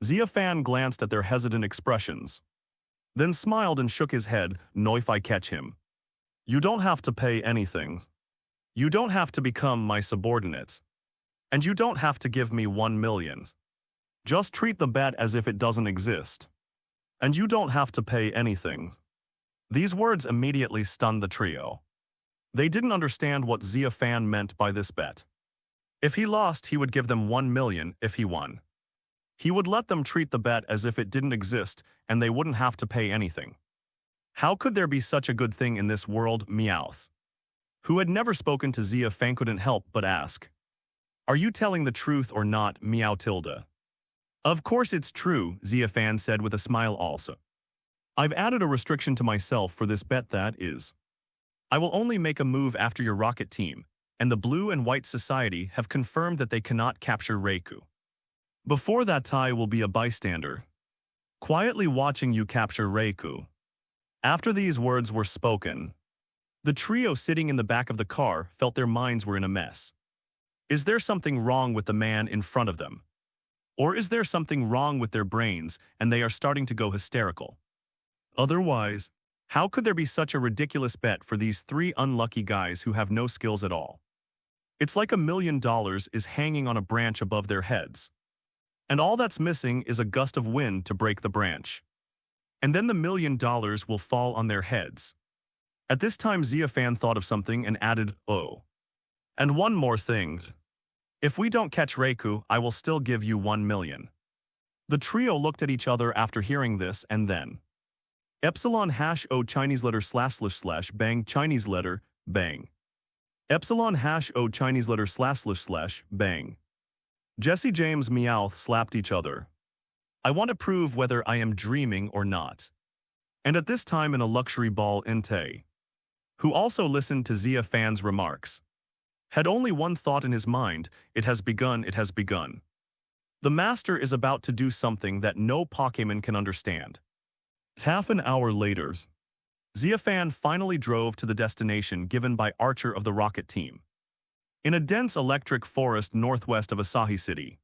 Xia Fan glanced at their hesitant expressions, then smiled and shook his head. "No, if I catch him, you don't have to pay anything. You don't have to become my subordinate. And you don't have to give me 1 million. Just treat the bet as if it doesn't exist. And you don't have to pay anything." These words immediately stunned the trio. They didn't understand what Xia Fan meant by this bet. If he lost, he would give them 1 million. If he won, he would let them treat the bet as if it didn't exist and they wouldn't have to pay anything. How could there be such a good thing in this world? Meowth, who had never spoken to Xia Fan, couldn't help but ask, "Are you telling the truth or not, Meow Tilda?" "Of course it's true," Xia Fan said with a smile also. "I've added a restriction to myself for this bet, that is, I will only make a move after your Rocket team and the Blue and White Society have confirmed that they cannot capture Rauku. Before that, I will be a bystander, quietly watching you capture Rauku. After these words were spoken, the trio sitting in the back of the car felt their minds were in a mess. Is there something wrong with the man in front of them? Or is there something wrong with their brains and they are starting to go hysterical? Otherwise, how could there be such a ridiculous bet for these three unlucky guys who have no skills at all? It's like $1 million is hanging on a branch above their heads. And all that's missing is a gust of wind to break the branch. And then the $1 million will fall on their heads. At this time, Xia Fan thought of something and added, "Oh. And one more thing. If we don't catch Rauku, I will still give you 1 million. The trio looked at each other after hearing this and then. Epsilon hash O Chinese letter / bang Chinese letter, bang. Epsilon hash O Chinese letter / bang. Jesse James Meowth slapped each other. I want to prove whether I am dreaming or not. And at this time in a luxury ball Inte, who also listened to Xia Fan's remarks, had only one thought in his mind: it has begun, it has begun. The master is about to do something that no Pokémon can understand. Half an hour later, Xia Fan finally drove to the destination given by Archer of the Rocket Team. In a dense electric forest northwest of Asahi City,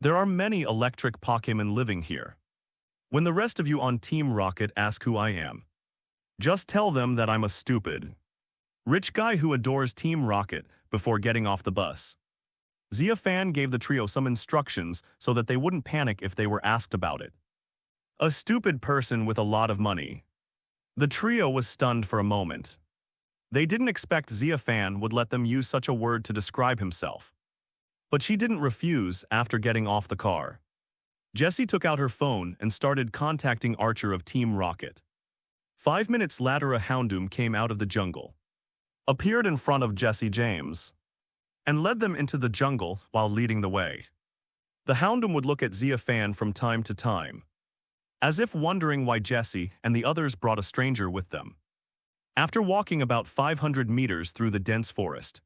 there are many electric Pokémon living here. When the rest of you on Team Rocket ask who I am, just tell them that I'm a stupid rich guy who adores Team Rocket before getting off the bus. Xia Fan gave the trio some instructions so that they wouldn't panic if they were asked about it. A stupid person with a lot of money. The trio was stunned for a moment. They didn't expect Xia Fan would let them use such a word to describe himself. But she didn't refuse after getting off the car. Jessie took out her phone and started contacting Archer of Team Rocket. 5 minutes later, a Houndoom came out of the jungle, appeared in front of Jesse James, and led them into the jungle while leading the way. The Houndoom would look at Xia Fan from time to time, as if wondering why Jesse and the others brought a stranger with them. After walking about 500 meters through the dense forest,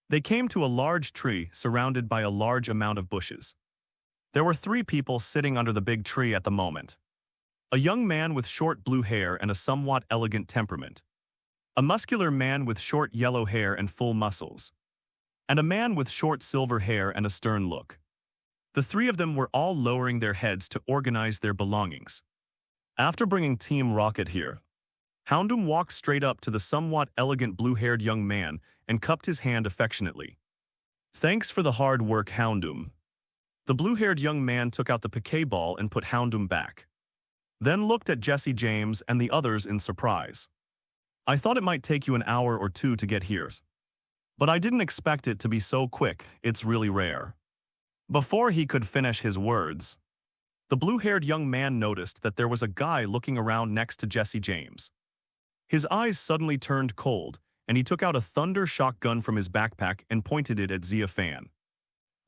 they came to a large tree surrounded by a large amount of bushes. There were 3 people sitting under the big tree at the moment. A young man with short blue hair and a somewhat elegant temperament. A muscular man with short yellow hair and full muscles. And a man with short silver hair and a stern look. The 3 of them were all lowering their heads to organize their belongings. After bringing Team Rocket here, Houndoom walked straight up to the somewhat elegant blue-haired young man and cupped his hand affectionately. Thanks for the hard work, Houndoom. The blue-haired young man took out the Pokeball and put Houndoom back. Then looked at Jesse James and the others in surprise. I thought it might take you an hour or 2 to get here. But I didn't expect it to be so quick, it's really rare. Before he could finish his words, the blue-haired young man noticed that there was a guy looking around next to Jesse James. His eyes suddenly turned cold, and he took out a thunder shotgun from his backpack and pointed it at Xia Fan.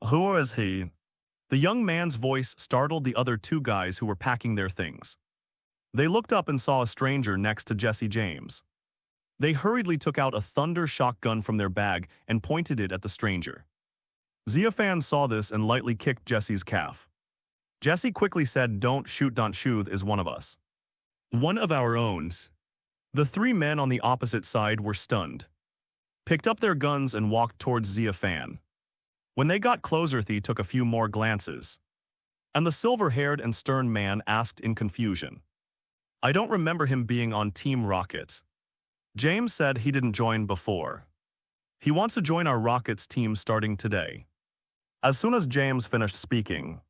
Who is he? The young man's voice startled the other 2 guys who were packing their things. They looked up and saw a stranger next to Jesse James. They hurriedly took out a thunder shotgun from their bag and pointed it at the stranger. Xia Fan saw this and lightly kicked Jesse's calf. Jesse quickly said, Don't shoot is one of us. One of our own. The 3 men on the opposite side were stunned, picked up their guns and walked towards Xia Fan. When they got closer, they took a few more glances, and the silver-haired and stern man asked in confusion, I don't remember him being on Team Rocket. James said he didn't join before. He wants to join our Rockets team starting today. As soon as James finished speaking,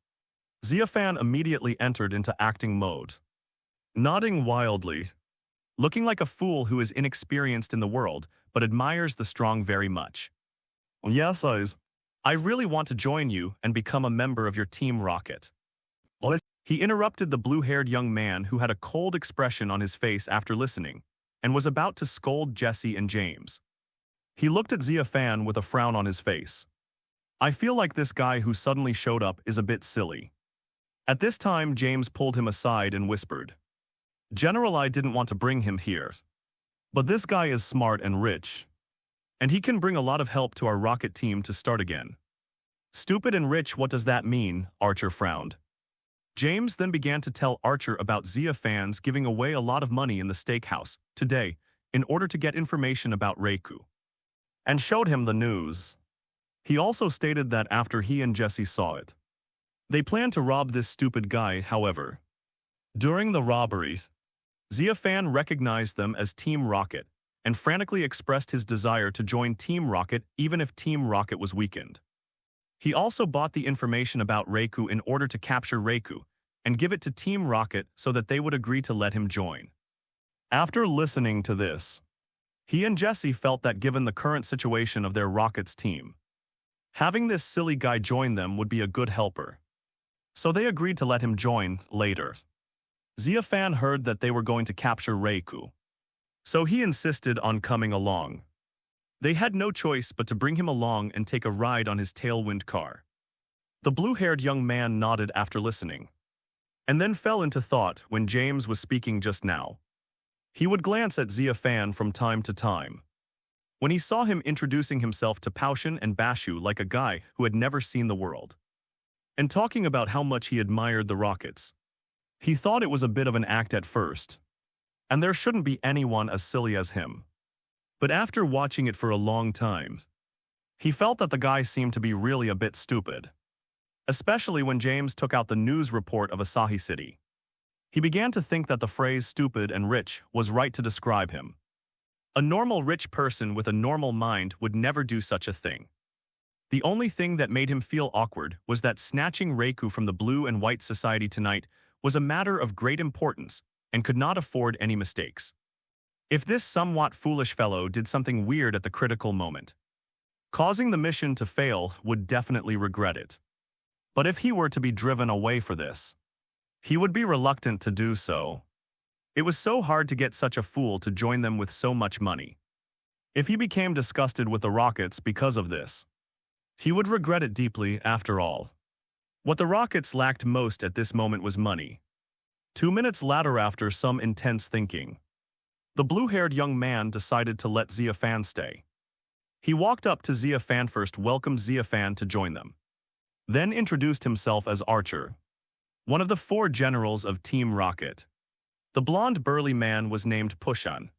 Xia Fan immediately entered into acting mode, nodding wildly, looking like a fool who is inexperienced in the world but admires the strong very much. Yes, I really want to join you and become a member of your Team Rocket. What? He interrupted the blue-haired young man who had a cold expression on his face after listening, and was about to scold Jesse and James. He looked at Xia Fan with a frown on his face. I feel like this guy who suddenly showed up is a bit silly. At this time, James pulled him aside and whispered, General, I didn't want to bring him here, but this guy is smart and rich, and he can bring a lot of help to our rocket team to start again. Stupid and rich, what does that mean? Archer frowned. James then began to tell Archer about Xia Fan's giving away a lot of money in the steakhouse today in order to get information about Rauku, and showed him the news. He also stated that after he and Jesse saw it, they planned to rob this stupid guy, however. During the robberies, Xia Fan recognized them as Team Rocket and frantically expressed his desire to join Team Rocket even if Team Rocket was weakened. He also bought the information about Rauku in order to capture Rauku and give it to Team Rocket so that they would agree to let him join. After listening to this, he and Jesse felt that given the current situation of their Rockets team, having this silly guy join them would be a good helper. So they agreed to let him join later. Xia Fan heard that they were going to capture Rauku, so he insisted on coming along. They had no choice but to bring him along and take a ride on his tailwind car. The blue-haired young man nodded after listening, and then fell into thought when James was speaking just now. He would glance at Xia Fan from time to time. When he saw him introducing himself to Poutian and Bashu like a guy who had never seen the world, and talking about how much he admired the Rockets, he thought it was a bit of an act at first, and there shouldn't be anyone as silly as him. But after watching it for a long time, he felt that the guy seemed to be really a bit stupid, especially when James took out the news report of Asahi City. He began to think that the phrase stupid and rich was right to describe him. A normal rich person with a normal mind would never do such a thing. The only thing that made him feel awkward was that snatching Rauku from the blue and white society tonight was a matter of great importance and could not afford any mistakes. If this somewhat foolish fellow did something weird at the critical moment, causing the mission to fail, would definitely regret it. But if he were to be driven away for this, he would be reluctant to do so. It was so hard to get such a fool to join them with so much money. If he became disgusted with the Rockets because of this, he would regret it deeply after all. What the Rockets lacked most at this moment was money. 2 minutes later, after some intense thinking, the blue-haired young man decided to let Xia Fan stay. He walked up to Xia Fan first, welcomed Xia Fan to join them, then introduced himself as Archer, one of the 4 generals of Team Rocket. The blonde burly man was named Pushan,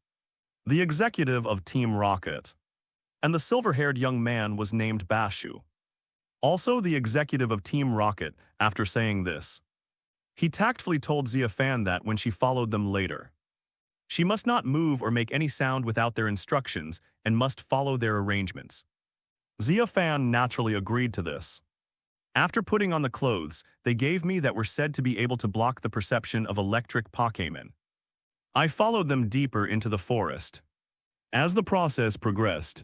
the executive of Team Rocket, and the silver-haired young man was named Bashu, also the executive of Team Rocket. After saying this, he tactfully told Xia Fan that when she followed them later, she must not move or make any sound without their instructions and must follow their arrangements. Xia Fan naturally agreed to this. After putting on the clothes they gave me that were said to be able to block the perception of electric Pokémon, I followed them deeper into the forest. As the process progressed,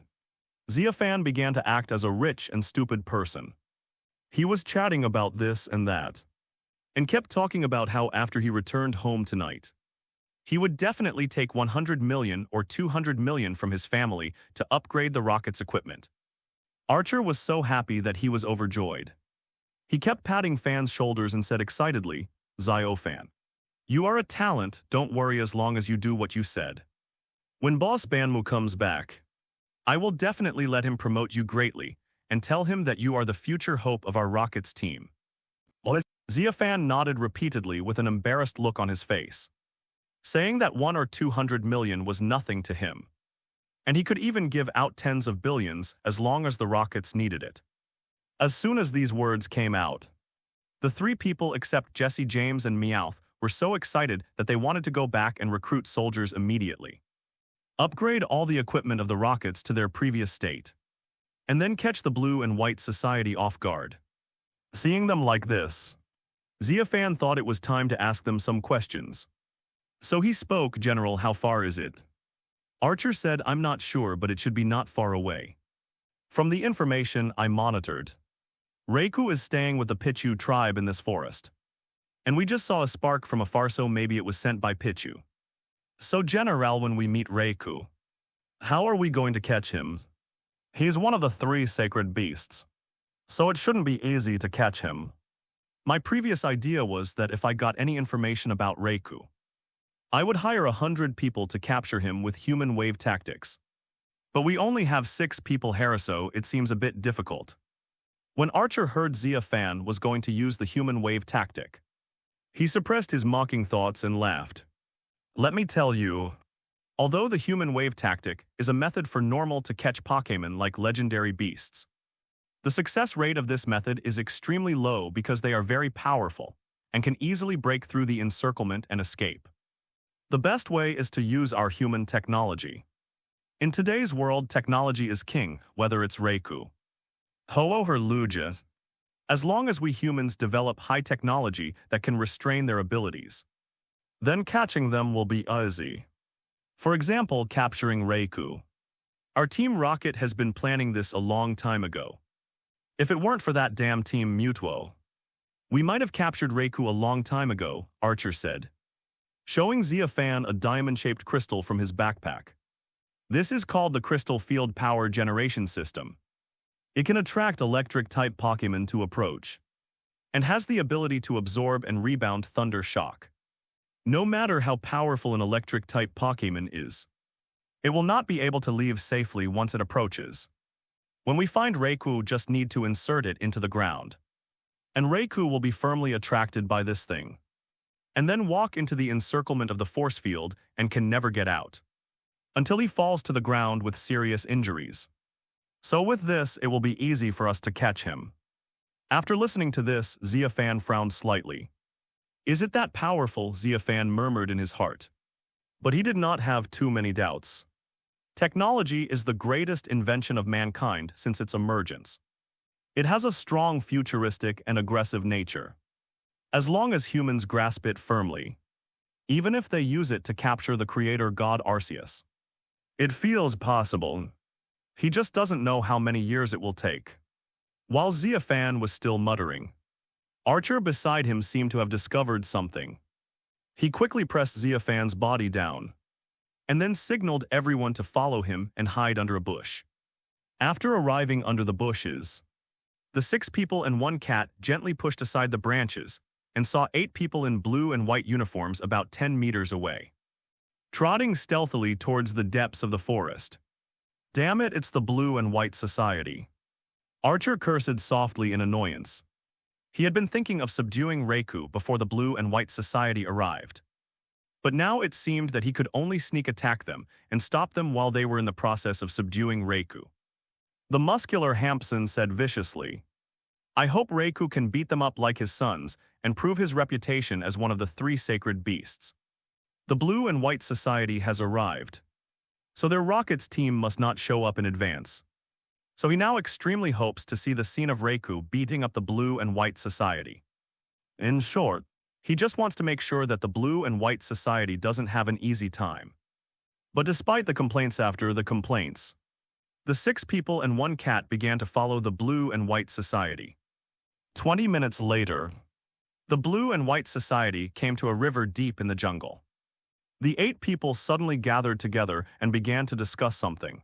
Xia Fan began to act as a rich and stupid person. He was chatting about this and that, and kept talking about how after he returned home tonight, he would definitely take 100 million or 200 million from his family to upgrade the Rocket's equipment. Archer was so happy that he was overjoyed. He kept patting Fan's shoulders and said excitedly, "Xio Fan, you are a talent, don't worry as long as you do what you said. When Boss Banmu comes back, I will definitely let him promote you greatly and tell him that you are the future hope of our Rockets team." Xia Fan nodded repeatedly with an embarrassed look on his face, saying that 1 or 200 million was nothing to him, and he could even give out tens of billions as long as the Rockets needed it. As soon as these words came out, the 3 people except Jesse, James, and Meowth were so excited that they wanted to go back and recruit soldiers immediately, upgrade all the equipment of the Rockets to their previous state, and then catch the blue and white society off guard. Seeing them like this, Xia Fan thought it was time to ask them some questions. So he spoke, "General, how far is it?" Archer said, "I'm not sure, but it should be not far away. From the information I monitored, Rauku is staying with the Pichu tribe in this forest. And we just saw a spark from afar, so maybe it was sent by Pichu. So General, when we meet Rauku, how are we going to catch him? He's one of the 3 sacred beasts, so it shouldn't be easy to catch him. My previous idea was that if I got any information about Rauku, I would hire 100 people to capture him with human wave tactics. But we only have 6 people here, so it seems a bit difficult." When Archer heard Xia Fan was going to use the human wave tactic, He suppressed his mocking thoughts and laughed. Let me tell you, although the human wave tactic is a method for normal to catch Pokémon like legendary beasts, the success rate of this method is extremely low because they are very powerful and can easily break through the encirclement and escape. The best way is to use our human technology. In today's world, technology is king, whether it's Rauku, Ho or Lujas. As long as we humans develop high technology that can restrain their abilities, then catching them will be easy. For example, capturing Rauku. Our Team Rocket has been planning this a long time ago. If it weren't for that damn Team Mutuo, we might have captured Rauku a long time ago, Archer said, showing Xia Fan a diamond-shaped crystal from his backpack. This is called the Crystal Field Power Generation System. It can attract electric-type Pokémon to approach, and has the ability to absorb and rebound Thunder Shock. No matter how powerful an electric-type Pokémon is, it will not be able to leave safely once it approaches. When we find Rauku, just need to insert it into the ground, and Rauku will be firmly attracted by this thing, and then walk into the encirclement of the force field and can never get out, until he falls to the ground with serious injuries. So with this, it will be easy for us to catch him. After listening to this, Xia Fan frowned slightly. Is it that powerful? Xia Fan murmured in his heart. But he did not have too many doubts. Technology is the greatest invention of mankind since its emergence. It has a strong futuristic and aggressive nature. As long as humans grasp it firmly, even if they use it to capture the creator god Arceus, it feels possible. He just doesn't know how many years it will take. While Xia Fan was still muttering, Archer beside him seemed to have discovered something. He quickly pressed Xia Fan's body down, and then signaled everyone to follow him and hide under a bush. After arriving under the bushes, the 6 people and 1 cat gently pushed aside the branches and saw 8 people in blue and white uniforms about 10 meters away, trotting stealthily towards the depths of the forest. Damn it, it's the Blue and White Society. Archer cursed softly in annoyance. He had been thinking of subduing Rauku before the Blue and White Society arrived. But now it seemed that he could only sneak attack them and stop them while they were in the process of subduing Rauku. The muscular Hampson said viciously, I hope Rauku can beat them up like his sons and prove his reputation as one of the 3 sacred beasts. The Blue and White Society has arrived, so their Rockets team must not show up in advance. So he now extremely hopes to see the scene of Rauku beating up the Blue and White Society. In short, he just wants to make sure that the Blue and White Society doesn't have an easy time. But despite the complaints after the complaints, the 6 people and 1 cat began to follow the Blue and White Society. 20 minutes later, the Blue and White Society came to a river deep in the jungle. The 8 people suddenly gathered together and began to discuss something.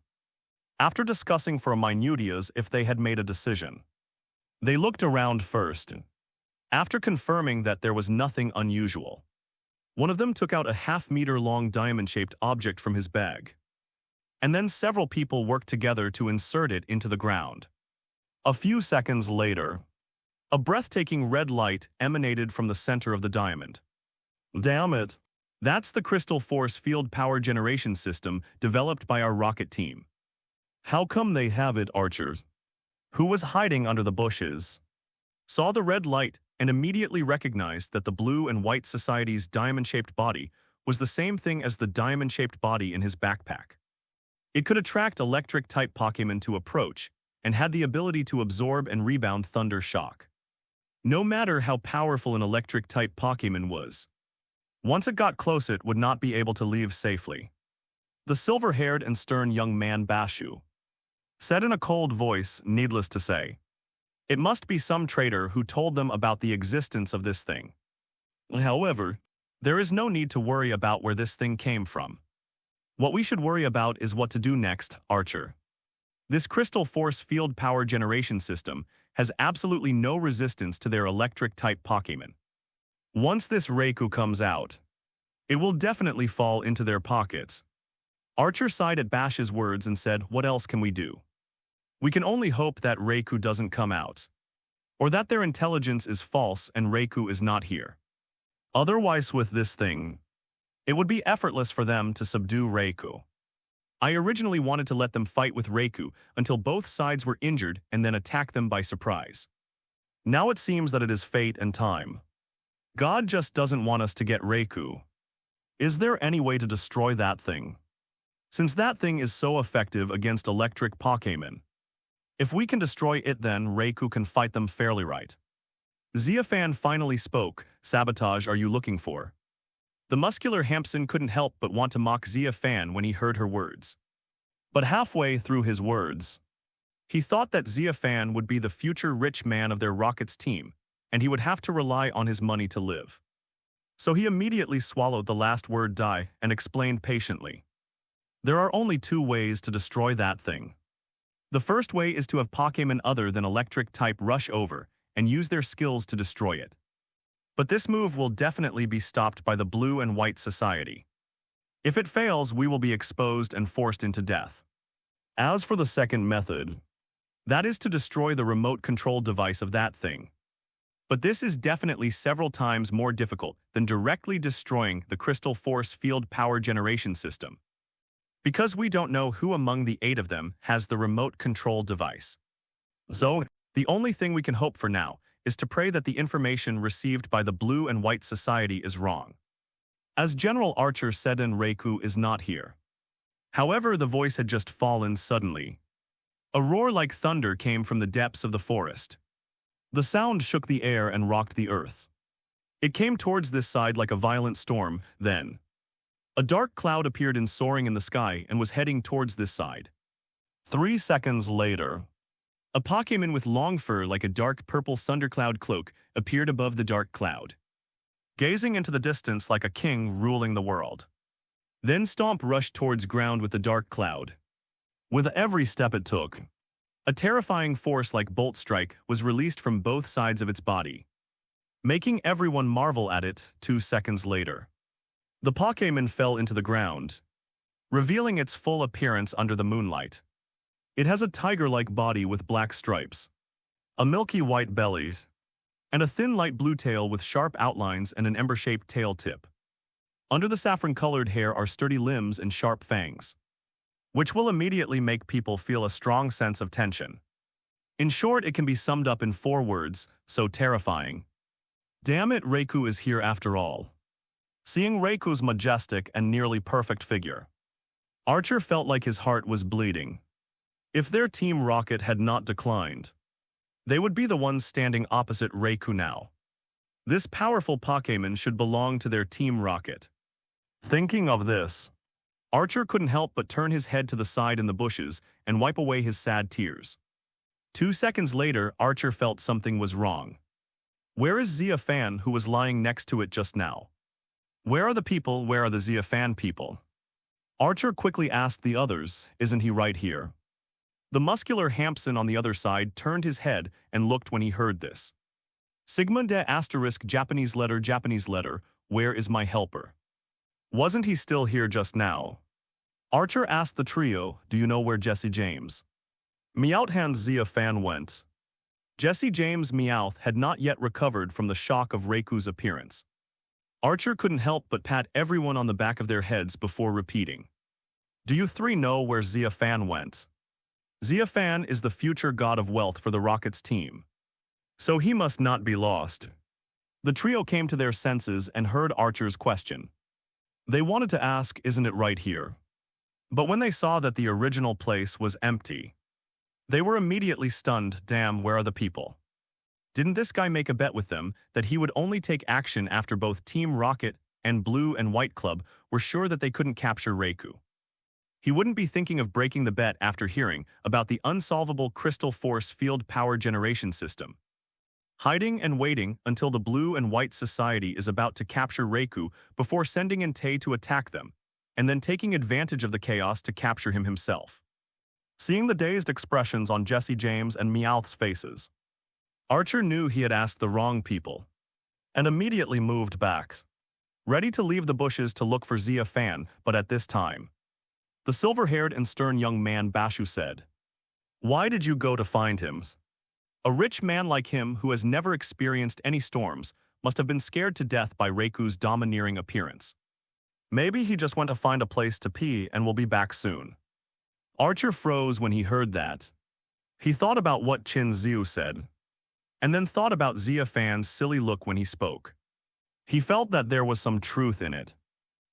After discussing for minutiae if they had made a decision, they looked around first. After confirming that there was nothing unusual, one of them took out a half-meter-long diamond-shaped object from his bag, and then several people worked together to insert it into the ground. A few seconds later, a breathtaking red light emanated from the center of the diamond. Damn it! That's the Crystal Force Field Power Generation System developed by our rocket team. How come they have it? Archer, who was hiding under the bushes, saw the red light and immediately recognized that the Blue and White Society's diamond-shaped body was the same thing as the diamond-shaped body in his backpack. It could attract electric-type Pokémon to approach and had the ability to absorb and rebound Thunder Shock. No matter how powerful an electric-type Pokémon was, once it got close it would not be able to leave safely. The silver-haired and stern young man Bashu said in a cold voice, needless to say, it must be some traitor who told them about the existence of this thing. However, there is no need to worry about where this thing came from. What we should worry about is what to do next, Archer. This Crystal Force Field Power Generation System has absolutely no resistance to their electric-type Pokémon. Once this Rauku comes out, it will definitely fall into their pockets. Archer sighed at Bash's words and said, what else can we do? We can only hope that Rauku doesn't come out, or that their intelligence is false and Rauku is not here. Otherwise with this thing, it would be effortless for them to subdue Rauku. I originally wanted to let them fight with Rauku until both sides were injured and then attack them by surprise. Now it seems that it is fate and time. God just doesn't want us to get Rauku. Is there any way to destroy that thing? Since that thing is so effective against electric Pokémon. If we can destroy it, then Rauku can fight them fairly, right? Xia Fan finally spoke. Sabotage are you looking for? The muscular Hampson couldn't help but want to mock Xia Fan when he heard her words. But halfway through his words, he thought that Xia Fan would be the future rich man of their Rockets team, and he would have to rely on his money to live. So he immediately swallowed the last word die and explained patiently. There are only two ways to destroy that thing. The first way is to have Pokémon other than electric type rush over and use their skills to destroy it. But this move will definitely be stopped by the Blue and White Society. If it fails, we will be exposed and forced into death. As for the second method, that is to destroy the remote control device of that thing. But this is definitely several times more difficult than directly destroying the Crystal Force Field Power Generation System. Because we don't know who among the 8 of them has the remote control device. So, the only thing we can hope for now is to pray that the information received by the Blue and White Society is wrong. As General Archer said, Rauku is not here. However, the voice had just fallen suddenly. A roar like thunder came from the depths of the forest. The sound shook the air and rocked the earth. It came towards this side like a violent storm, then. A dark cloud appeared soaring in the sky and was heading towards this side. 3 seconds later, a Pokémon with long fur like a dark purple thundercloud cloak appeared above the dark cloud, gazing into the distance like a king ruling the world. Then Stomp rushed towards ground with the dark cloud. With every step it took, a terrifying force like Bolt Strike was released from both sides of its body, making everyone marvel at it. 2 seconds later, the Pokémon fell into the ground, revealing its full appearance under the moonlight. It has a tiger-like body with black stripes, a milky white belly, and a thin light blue tail with sharp outlines and an ember-shaped tail tip. Under the saffron-colored hair are sturdy limbs and sharp fangs, which will immediately make people feel a strong sense of tension. In short, it can be summed up in 4 words: so terrifying. Damn it, Rauku is here after all. Seeing Rauku's majestic and nearly perfect figure, Archer felt like his heart was bleeding. If their Team Rocket had not declined, they would be the ones standing opposite Rauku now. This powerful Pokémon should belong to their Team Rocket. Thinking of this, Archer couldn't help but turn his head to the side in the bushes and wipe away his sad tears. 2 seconds later, Archer felt something was wrong. Where is Xia Fan, who was lying next to it just now? Where are the people? Where are the Xia Fan people? Archer quickly asked the others, isn't he right here? The muscular Hampson on the other side turned his head and looked when he heard this. Sigma de asterisk Japanese letter, where is my helper? Wasn't he still here just now? Archer asked the trio, do you know where Jesse James? Meowth's Xia Fan went. Jesse James Meowth had not yet recovered from the shock of Rauku's appearance. Archer couldn't help but pat everyone on the back of their heads before repeating. Do you 3 know where Xia Fan went? Xia Fan is the future god of wealth for the Rockets team, so he must not be lost. The trio came to their senses and heard Archer's question. They wanted to ask, isn't it right here? But when they saw that the original place was empty, they were immediately stunned. Damn, where are the people? Didn't this guy make a bet with them that he would only take action after both Team Rocket and Blue and White Club were sure that they couldn't capture Rauku? He wouldn't be thinking of breaking the bet after hearing about the unsolvable Crystal Force Field Power Generation System. Hiding and waiting until the Blue and White Society is about to capture Rauku before sending in Tay to attack them, and then taking advantage of the chaos to capture him himself. Seeing the dazed expressions on Jesse James and Meowth's faces, Archer knew he had asked the wrong people, and immediately moved back, ready to leave the bushes to look for Xia Fan. But at this time, the silver-haired and stern young man Bashu said, why did you go to find him? A rich man like him who has never experienced any storms must have been scared to death by Reiku's domineering appearance. Maybe he just went to find a place to pee and will be back soon. Archer froze when he heard that. He thought about what Qin Xiu said, and then thought about Xia Fan's silly look when he spoke. He felt that there was some truth in it.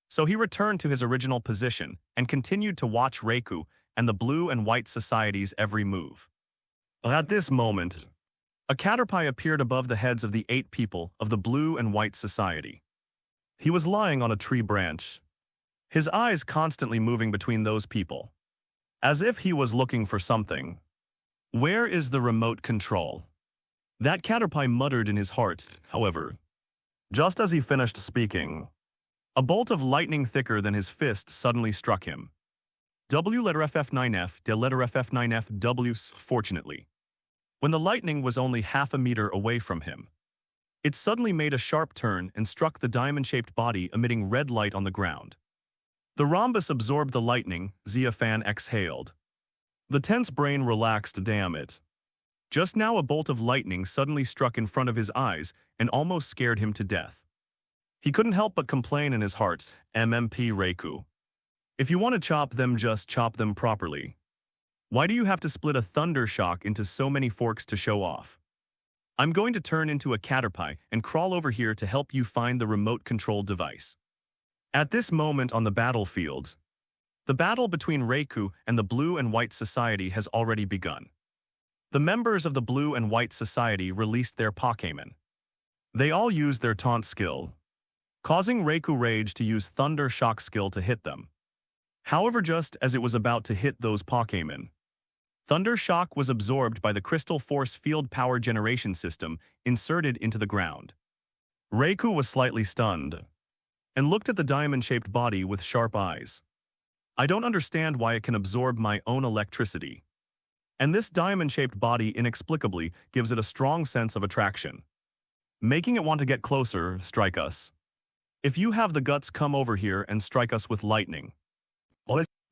So he returned to his original position and continued to watch Rauku and the Blue and White Society's every move. At this moment, a caterpie appeared above the heads of the 8 people of the Blue and White Society. He was lying on a tree branch, his eyes constantly moving between those people, as if he was looking for something. Where is the remote control? That caterpie muttered in his heart, however. Just as he finished speaking, a bolt of lightning thicker than his fist suddenly struck him. W letter FF9F, de letter FF9F, W. Fortunately, when the lightning was only half a meter away from him, it suddenly made a sharp turn and struck the diamond-shaped body, emitting red light on the ground. The rhombus absorbed the lightning. Xia Fan exhaled. The tense brain relaxed. Damn it. Just now a bolt of lightning suddenly struck in front of his eyes and almost scared him to death. He couldn't help but complain in his heart, MMP Rauku. If you want to chop them, just chop them properly. Why do you have to split a thunder shock into so many forks to show off? I'm going to turn into a caterpie and crawl over here to help you find the remote control device. At this moment on the battlefield, the battle between Rauku and the Blue and White Society has already begun. The members of the Blue and White Society released their Pokémon. They all used their taunt skill, causing Rauku Rage to use Thunder Shock skill to hit them. However, just as it was about to hit those Pokémon, Thunder Shock was absorbed by the Crystal Force Field Power Generation System inserted into the ground. Rauku was slightly stunned and looked at the diamond-shaped body with sharp eyes. I don't understand why it can absorb my own electricity. And this diamond-shaped body inexplicably gives it a strong sense of attraction, making it want to get closer. Strike us. If you have the guts, come over here and strike us with lightning.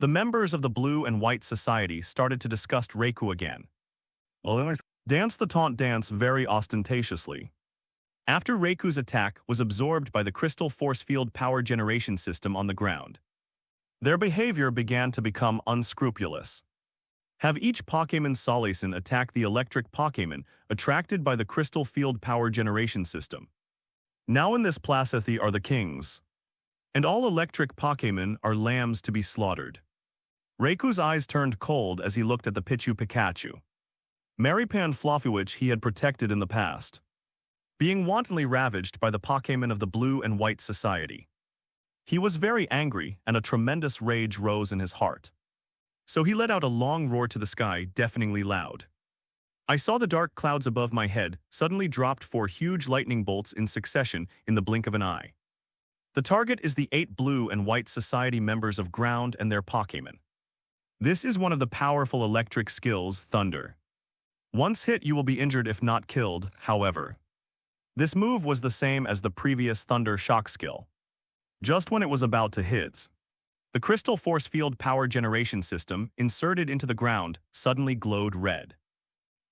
The members of the Blue and White Society started to discuss Rauku again. Dance the taunt dance very ostentatiously. After Rauku's attack was absorbed by the Crystal Force Field Power Generation System on the ground, their behavior began to become unscrupulous. Have each Pokémon Suicun attack the electric Pokémon attracted by the Crystal Field Power Generation System. Now in this Placethy are the kings, and all electric Pokémon are lambs to be slaughtered. Rauku's eyes turned cold as he looked at the Pichu Pikachu, Maripan Fluffywitch he had protected in the past, being wantonly ravaged by the Pokémon of the Blue and White Society. He was very angry and a tremendous rage rose in his heart. So he let out a long roar to the sky, deafeningly loud. I saw the dark clouds above my head suddenly dropped 4 huge lightning bolts in succession in the blink of an eye. The target is the 8 Blue and White Society members of Ground and their Pokémon. This is one of the powerful electric skills, Thunder. Once hit, you will be injured if not killed, however. This move was the same as the previous Thunder Shock skill. Just when it was about to hit, the Crystal Force Field Power Generation System inserted into the ground suddenly glowed red.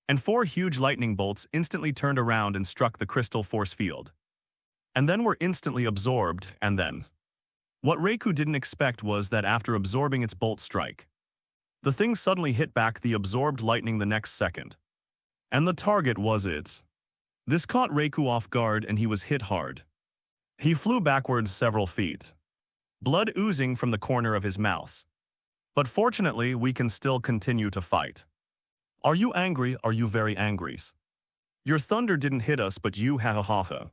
And 4 huge lightning bolts instantly turned around and struck the Crystal Force Field. And then were instantly absorbed, and then. What Rauku didn't expect was that after absorbing its bolt strike, the thing suddenly hit back the absorbed lightning the next second. And the target was it. This caught Rauku off guard and he was hit hard. He flew backwards several feet, blood oozing from the corner of his mouth. But fortunately, we can still continue to fight. Are you angry? Are you very angry? Your thunder didn't hit us, but you ha ha ha ha.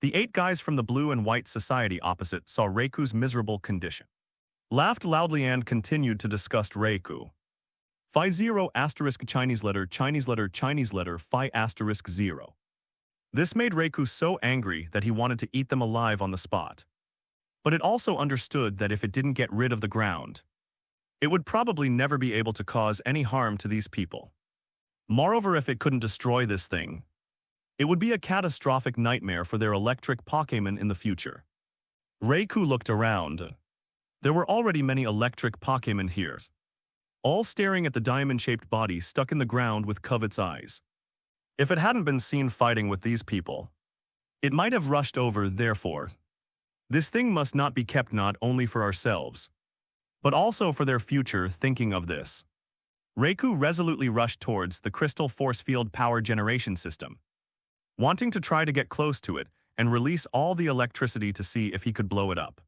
The 8 guys from the Blue and White Society opposite saw Rauku's miserable condition, laughed loudly and continued to discuss Rauku. Phi 0 asterisk Chinese letter Phi asterisk 0. This made Rauku so angry that he wanted to eat them alive on the spot. But it also understood that if it didn't get rid of the ground, it would probably never be able to cause any harm to these people. Moreover, if it couldn't destroy this thing, it would be a catastrophic nightmare for their electric Pokémon in the future. Rauku looked around. There were already many electric Pokémon here, all staring at the diamond-shaped body stuck in the ground with covetous eyes. If it hadn't been seen fighting with these people, It might have rushed over, therefore. This thing must not be kept not only for ourselves, but also for their future. Thinking of this, Rauku resolutely rushed towards the crystal force field power generation system, wanting to try to get close to it and release all the electricity to see if he could blow it up.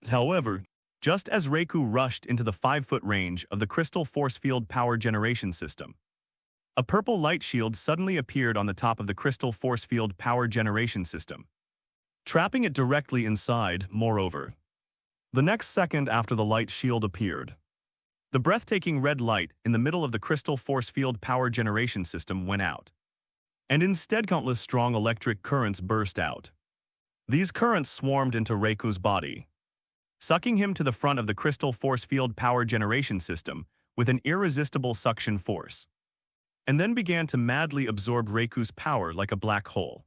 However, just as Rauku rushed into the 5-foot range of the crystal force field power generation system, a purple light shield suddenly appeared on the top of the crystal force field power generation system, trapping it directly inside. Moreover, the next second after the light shield appeared, the breathtaking red light in the middle of the crystal force field power generation system went out, and instead countless strong electric currents burst out. These currents swarmed into Rauku's body, sucking him to the front of the crystal force field power generation system with an irresistible suction force, and then began to madly absorb Rauku's power like a black hole.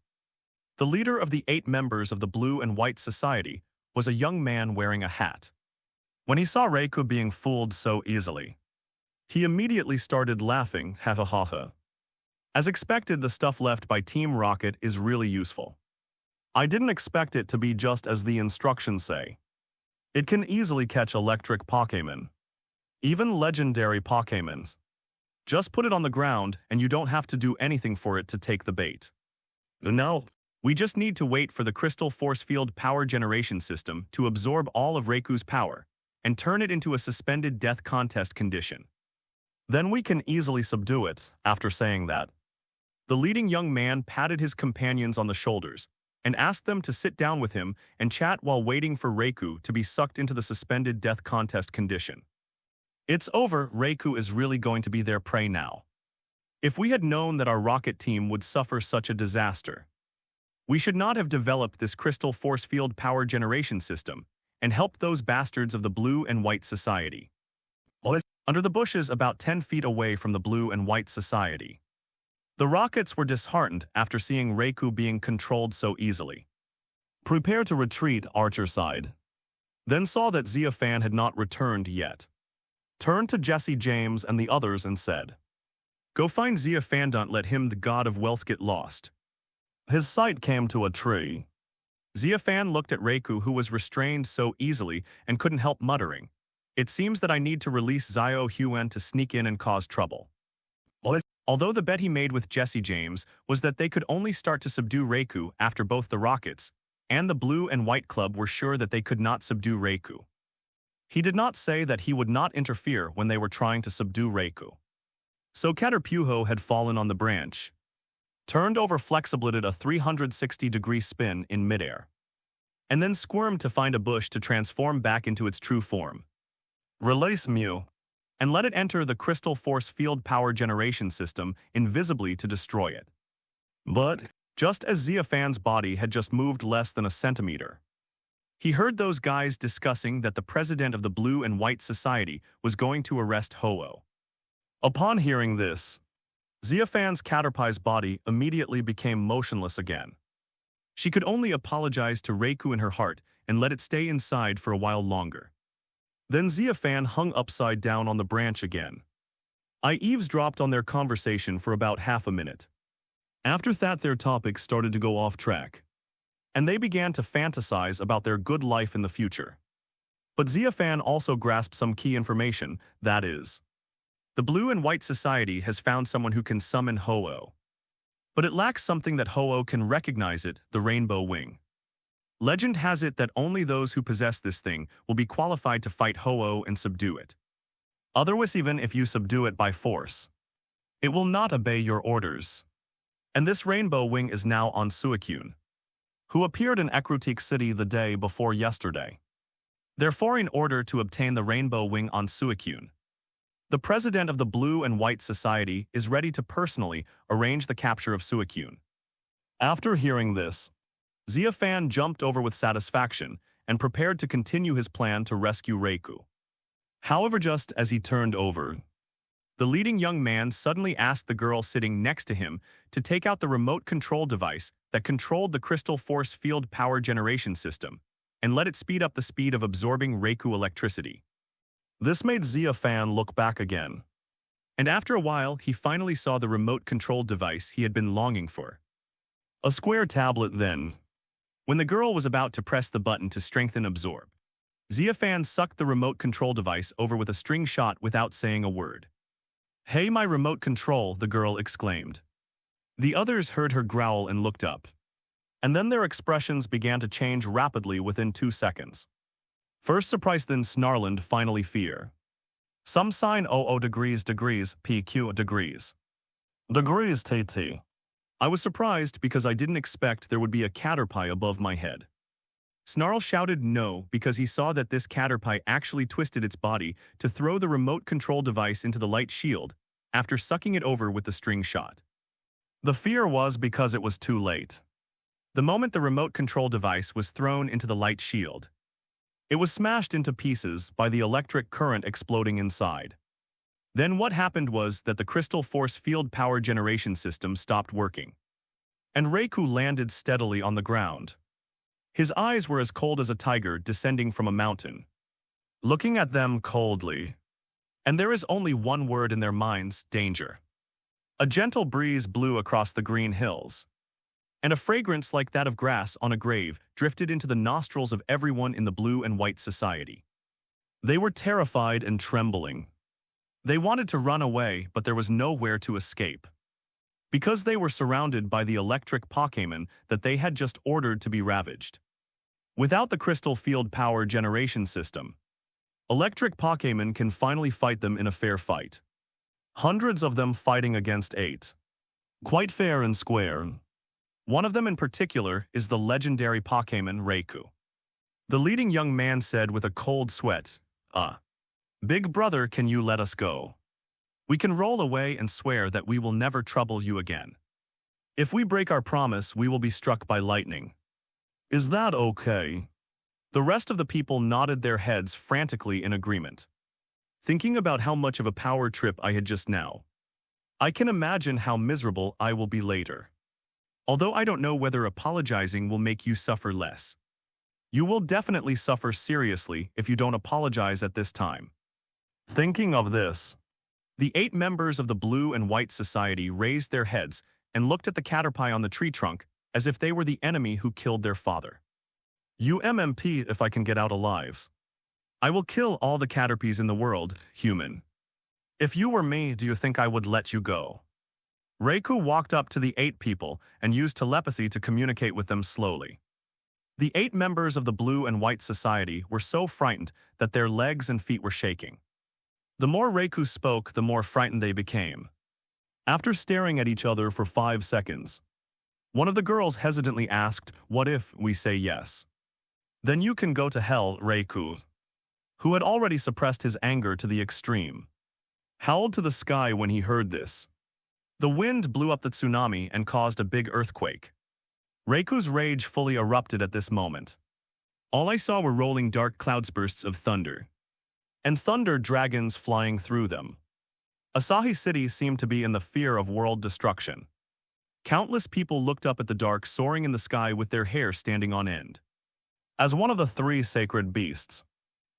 The leader of the 8 members of the Blue and White Society was a young man wearing a hat. When he saw Rauku being fooled so easily, he immediately started laughing, ha ha ha ha. As expected, the stuff left by Team Rocket is really useful. I didn't expect it to be just as the instructions say. It can easily catch electric Pokémon, even legendary Pokémons. Just put it on the ground and you don't have to do anything for it to take the bait. Now, we just need to wait for the crystal force field power generation system to absorb all of Rauku's power and turn it into a suspended death contest condition. Then we can easily subdue it. After saying that, the leading young man patted his companions on the shoulders and asked them to sit down with him and chat while waiting for Rauku to be sucked into the suspended death contest condition. It's over. Rauku is really going to be their prey now. If we had known that our rocket team would suffer such a disaster, we should not have developed this crystal force field power generation system and helped those bastards of the Blue and White Society. Under the bushes about 10 feet away from the Blue and White Society, the rockets were disheartened after seeing Rauku being controlled so easily. Prepare to retreat, Archer sighed. Then saw that Xia Fan had not returned yet. Turned to Jesse James and the others and said, "Go find Xia Fan, don't let him, the god of wealth, get lost." His sight came to a tree. Xia Fan looked at Rauku, who was restrained so easily, and couldn't help muttering, "It seems that I need to release Xiao Huan to sneak in and cause trouble." Although the bet he made with Jesse James was that they could only start to subdue Rauku after both the Rockets and the Blue and White Club were sure that they could not subdue Rauku. He did not say that he would not interfere when they were trying to subdue Rauku. So Caterpillar had fallen on the branch, turned over, flexibilitated a 360-degree spin in midair, and then squirmed to find a bush to transform back into its true form. Release Mew, and let it enter the crystal force field power generation system invisibly to destroy it. But, just as Xia Fan's body had just moved less than a centimeter, he heard those guys discussing that the president of the Blue and White Society was going to arrest Ho-Oh. Upon hearing this, Xia Fan's Caterpie's body immediately became motionless again. She could only apologize to Rauku in her heart and let it stay inside for a while longer. Then Xia Fan hung upside down on the branch again. I eavesdropped on their conversation for about half a minute. After that, their topics started to go off track, and they began to fantasize about their good life in the future. But Xia Fan also grasped some key information, that is, the Blue and White Society has found someone who can summon Ho-Oh. But it lacks something that Ho-Oh can recognize it, the rainbow wing. Legend has it that only those who possess this thing will be qualified to fight Ho-Oh and subdue it. Otherwise, even if you subdue it by force, it will not obey your orders. And this rainbow wing is now on Suicun, who appeared in Ecruteak City the day before yesterday. Therefore, in order to obtain the rainbow wing on Suicun, the president of the Blue and White Society is ready to personally arrange the capture of Suicun. After hearing this, Xia Fan jumped over with satisfaction and prepared to continue his plan to rescue Rauku. However, just as he turned over, the leading young man suddenly asked the girl sitting next to him to take out the remote control device that controlled the crystal force field power generation system and let it speed up the speed of absorbing Rauku electricity. This made Xia Fan look back again, and after a while he finally saw the remote control device he had been longing for. A square tablet then. When the girl was about to press the button to strengthen absorb, Xia Fan sucked the remote control device over with a string shot without saying a word. "Hey, my remote control," the girl exclaimed. The others heard her growl and looked up. And then their expressions began to change rapidly within 2 seconds. First surprise, then snarl, finally fear. Some sign OO degrees PQ degrees. Degrees TT. I was surprised because I didn't expect there would be a caterpie above my head. Snarl shouted no because he saw that this caterpie actually twisted its body to throw the remote control device into the light shield after sucking it over with the string shot. The fear was because it was too late. The moment the remote control device was thrown into the light shield, it was smashed into pieces by the electric current exploding inside. Then what happened was that the crystal force field power generation system stopped working, and Rauku landed steadily on the ground. His eyes were as cold as a tiger descending from a mountain, looking at them coldly. And there is only one word in their minds: danger. A gentle breeze blew across the green hills, and a fragrance like that of grass on a grave drifted into the nostrils of everyone in the blue and white society. They were terrified and trembling. They wanted to run away, but there was nowhere to escape, because they were surrounded by the electric Pokémon that they had just ordered to be ravaged. Without the crystal field power generation system, electric Pokémon can finally fight them in a fair fight. Hundreds of them fighting against 8. Quite fair and square. One of them in particular is the legendary Pokémon Rauku. The leading young man said with a cold sweat, "Big brother, can you let us go? We can roll away and swear that we will never trouble you again. If we break our promise, we will be struck by lightning. Is that okay?" The rest of the people nodded their heads frantically in agreement. Thinking about how much of a power trip I had just now, I can imagine how miserable I will be later. Although I don't know whether apologizing will make you suffer less. You will definitely suffer seriously if you don't apologize at this time. Thinking of this, the 8 members of the Blue and White Society raised their heads and looked at the caterpie on the tree trunk as if they were the enemy who killed their father. "UMMP if I can get out alive. I will kill all the caterpies in the world, human. If you were me, do you think I would let you go?" Rauku walked up to the 8 people and used telepathy to communicate with them slowly. The 8 members of the Blue and White Society were so frightened that their legs and feet were shaking. The more Rauku spoke, the more frightened they became. After staring at each other for 5 seconds, one of the girls hesitantly asked, "What if we say yes?" "Then you can go to hell," Rauku, who had already suppressed his anger to the extreme, howled to the sky when he heard this. The wind blew up the tsunami and caused a big earthquake. Rauku's rage fully erupted at this moment. All I saw were rolling dark cloudsbursts of thunder, and thunder dragons flying through them. Asahi City seemed to be in the fear of world destruction. Countless people looked up at the dark soaring in the sky with their hair standing on end. As one of the 3 sacred beasts,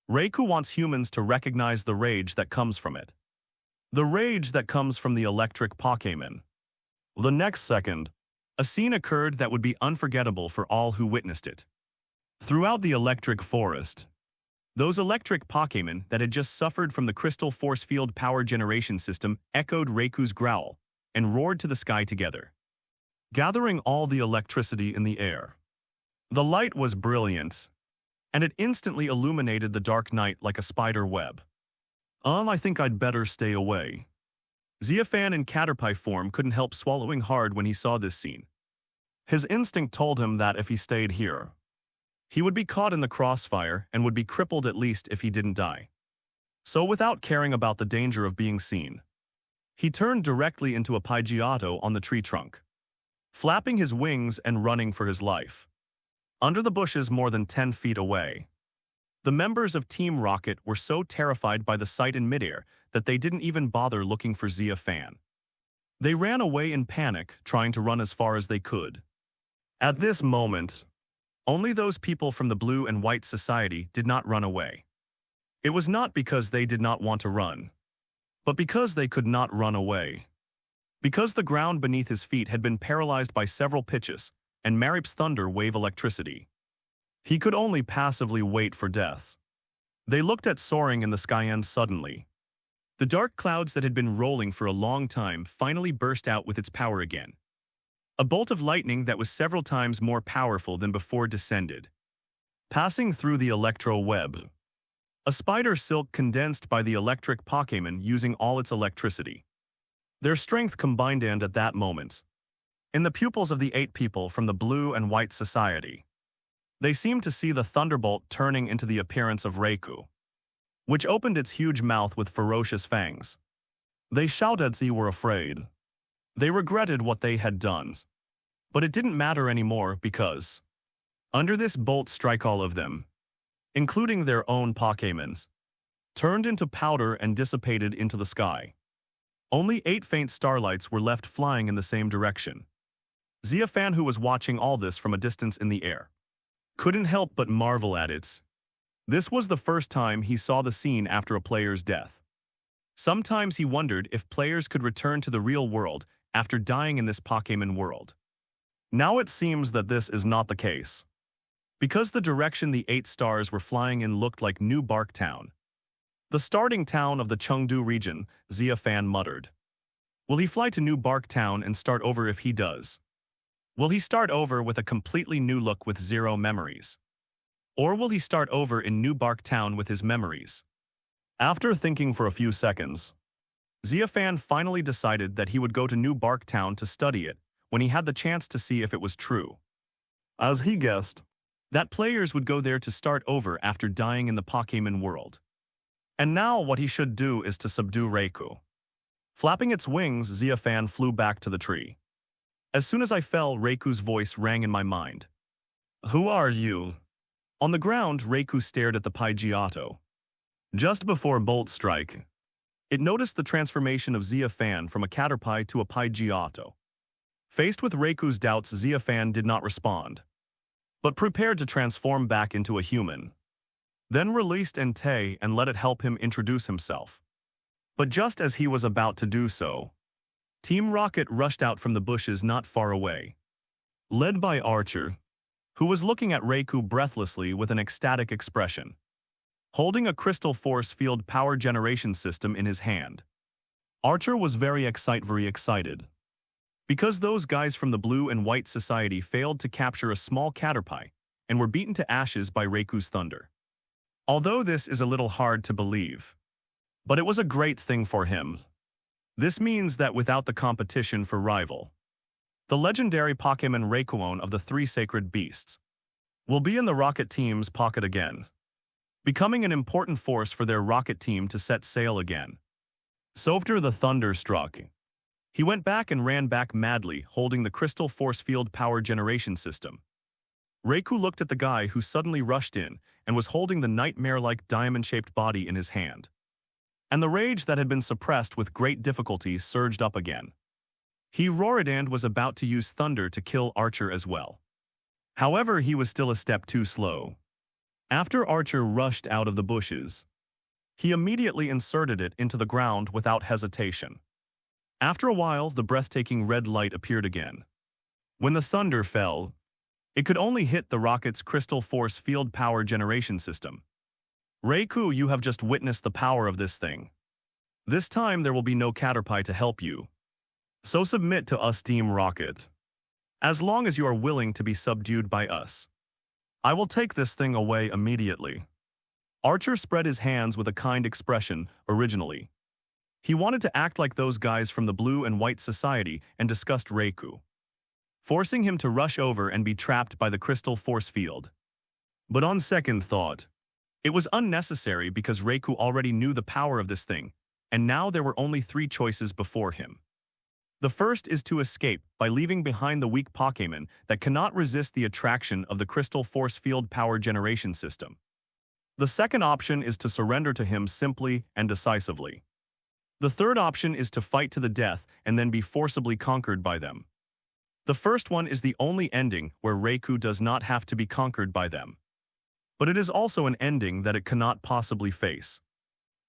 Rauku wants humans to recognize the rage that comes from it. The rage that comes from the electric Pokémon. The next second, a scene occurred that would be unforgettable for all who witnessed it. Throughout the electric forest, those electric Pokémon that had just suffered from the crystal force field power generation system echoed Rauku's growl and roared to the sky together, gathering all the electricity in the air. The light was brilliant, and it instantly illuminated the dark night like a spider web. I think I'd better stay away." Xia Fan in caterpie form couldn't help swallowing hard when he saw this scene. His instinct told him that if he stayed here, he would be caught in the crossfire and would be crippled at least if he didn't die. So without caring about the danger of being seen, he turned directly into a Pidgeotto on the tree trunk, flapping his wings and running for his life. Under the bushes more than 10 feet away, the members of Team Rocket were so terrified by the sight in midair that they didn't even bother looking for Xia Fan. They ran away in panic, trying to run as far as they could. At this moment, only those people from the Blue and White Society did not run away. It was not because they did not want to run, but because they could not run away. Because the ground beneath his feet had been paralyzed by several pitches, and Marip's thunder wave electricity. He could only passively wait for death. They looked at soaring in the sky and suddenly, the dark clouds that had been rolling for a long time finally burst out with its power again. A bolt of lightning that was several times more powerful than before descended, passing through the electro web. A spider silk condensed by the electric Pokémon using all its electricity. Their strength combined, and at that moment, in the pupils of the 8 people from the Blue and White Society, they seemed to see the thunderbolt turning into the appearance of Rauku, which opened its huge mouth with ferocious fangs. They shouted they were afraid. They regretted what they had done. But it didn't matter anymore because, under this bolt strike, all of them, including their own Pokémons, turned into powder and dissipated into the sky. Only 8 faint starlights were left flying in the same direction. Xia Fan, who was watching all this from a distance in the air, couldn't help but marvel at it. This was the first time he saw the scene after a player's death. Sometimes he wondered if players could return to the real world after dying in this Pokémon world. Now it seems that this is not the case. Because the direction the 8 stars were flying in looked like New Bark Town, the starting town of the Chengdu region, Xia Fan muttered. Will he fly to New Bark Town and start over? If he does, will he start over with a completely new look with 0 memories? Or will he start over in New Bark Town with his memories? After thinking for a few seconds, Xia Fan finally decided that he would go to New Bark Town to study it when he had the chance to see if it was true. As he guessed, that players would go there to start over after dying in the Pokémon world. And now what he should do is to subdue Rauku. Flapping its wings, Xia Fan flew back to the tree. As soon as I fell, Rauku's voice rang in my mind. Who are you? On the ground, Rauku stared at the Pidgeotto. Just before Bolt Strike, it noticed the transformation of Xia Fan from a Caterpie to a Pidgeotto. Faced with Rauku's doubts, Xia Fan did not respond, but prepared to transform back into a human. Then released Entei and let it help him introduce himself. But just as he was about to do so, Team Rocket rushed out from the bushes not far away, led by Archer, who was looking at Rauku breathlessly with an ecstatic expression, holding a crystal force field power generation system in his hand. Archer was very excited. Because those guys from the Blue and White Society failed to capture a small Caterpie and were beaten to ashes by Rauku's thunder. Although this is a little hard to believe, but it was a great thing for him. This means that without the competition for rival, the legendary Pokémon Raukuon of the 3 sacred beasts will be in the Rocket team's pocket again, becoming an important force for their Rocket team to set sail again. So after the thunder struck, he went back and ran back madly, holding the crystal force field power generation system. Rauku looked at the guy who suddenly rushed in and was holding the nightmare-like diamond-shaped body in his hand. And the rage that had been suppressed with great difficulty surged up again. He roared and was about to use thunder to kill Archer as well. However, he was still a step too slow. After Archer rushed out of the bushes, he immediately inserted it into the ground without hesitation. After a while, the breathtaking red light appeared again. When the thunder fell, it could only hit the rocket's crystal force field power generation system. Rauku, you have just witnessed the power of this thing. This time there will be no Caterpie to help you. So submit to us, Team Rocket. As long as you are willing to be subdued by us, I will take this thing away immediately. Archer spread his hands with a kind expression originally. He wanted to act like those guys from the Blue and White Society and disgust Rauku, forcing him to rush over and be trapped by the crystal force field. But on second thought, it was unnecessary because Rauku already knew the power of this thing, and now there were only 3 choices before him. The first is to escape by leaving behind the weak Pokémon that cannot resist the attraction of the crystal force field power generation system. The second option is to surrender to him simply and decisively. The third option is to fight to the death and then be forcibly conquered by them. The first one is the only ending where Rauku does not have to be conquered by them. But it is also an ending that it cannot possibly face.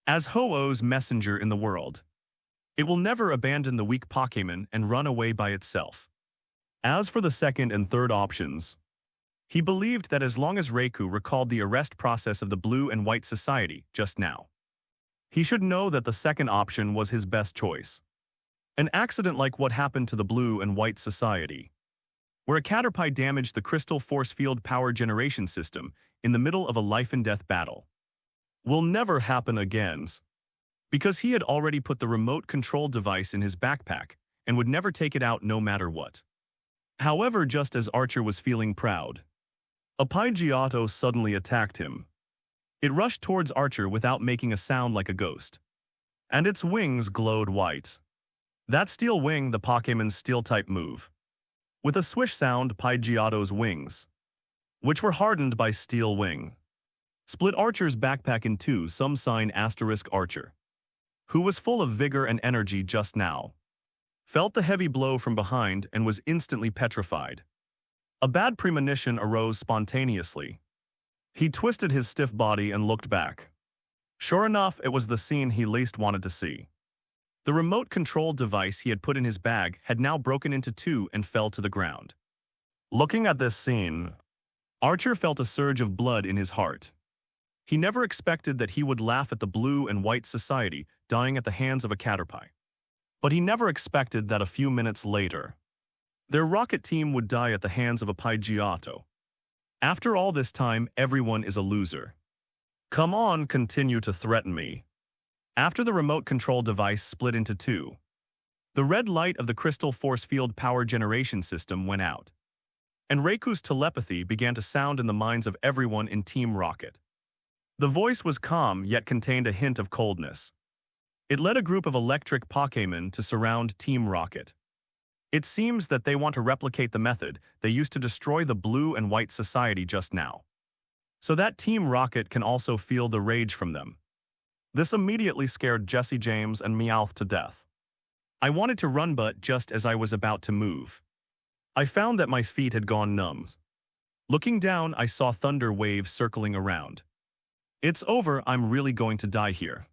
As Ho-Oh's messenger in the world, It will never abandon the weak Pokémon and run away by itself. As for the second and third options, he believed that as long as Rauku recalled the arrest process of the Blue and White Society just now, he should know that the second option was his best choice. An accident like what happened to the Blue and White Society, where a Caterpie damaged the Crystal Force Field power generation system in the middle of a life-and-death battle, will never happen again, because he had already put the remote control device in his backpack and would never take it out no matter what. However, just as Archer was feeling proud, a Pidgeotto suddenly attacked him. It rushed towards Archer without making a sound like a ghost, and its wings glowed white. That Steel Wing, the Pokémon's Steel-type move. With a swish sound, Pidgeotto's wings, which were hardened by Steel Wing, split Archer's backpack in two. Some sign Archer, who was full of vigor and energy just now, felt the heavy blow from behind and was instantly petrified. A bad premonition arose spontaneously. He twisted his stiff body and looked back. Sure enough, it was the scene he least wanted to see. The remote control device he had put in his bag had now broken into two and fell to the ground. Looking at this scene, Archer felt a surge of blood in his heart. He never expected that he would laugh at the Blue and White Society dying at the hands of a Caterpie. But he never expected that a few minutes later, their rocket team would die at the hands of a Pidgeotto. After all this time, everyone is a loser. Come on, continue to threaten me. After the remote control device split into two, the red light of the Crystal Force Field power generation system went out, and Raiku's telepathy began to sound in the minds of everyone in Team Rocket. The voice was calm yet contained a hint of coldness. It led a group of electric Pokémon to surround Team Rocket. It seems that they want to replicate the method they used to destroy the Blue and White Society just now, so that Team Rocket can also feel the rage from them. This immediately scared Jesse James and Meowth to death. I wanted to run, but just as I was about to move, I found that my feet had gone numb. Looking down, I saw thunder waves circling around. It's over, I'm really going to die here.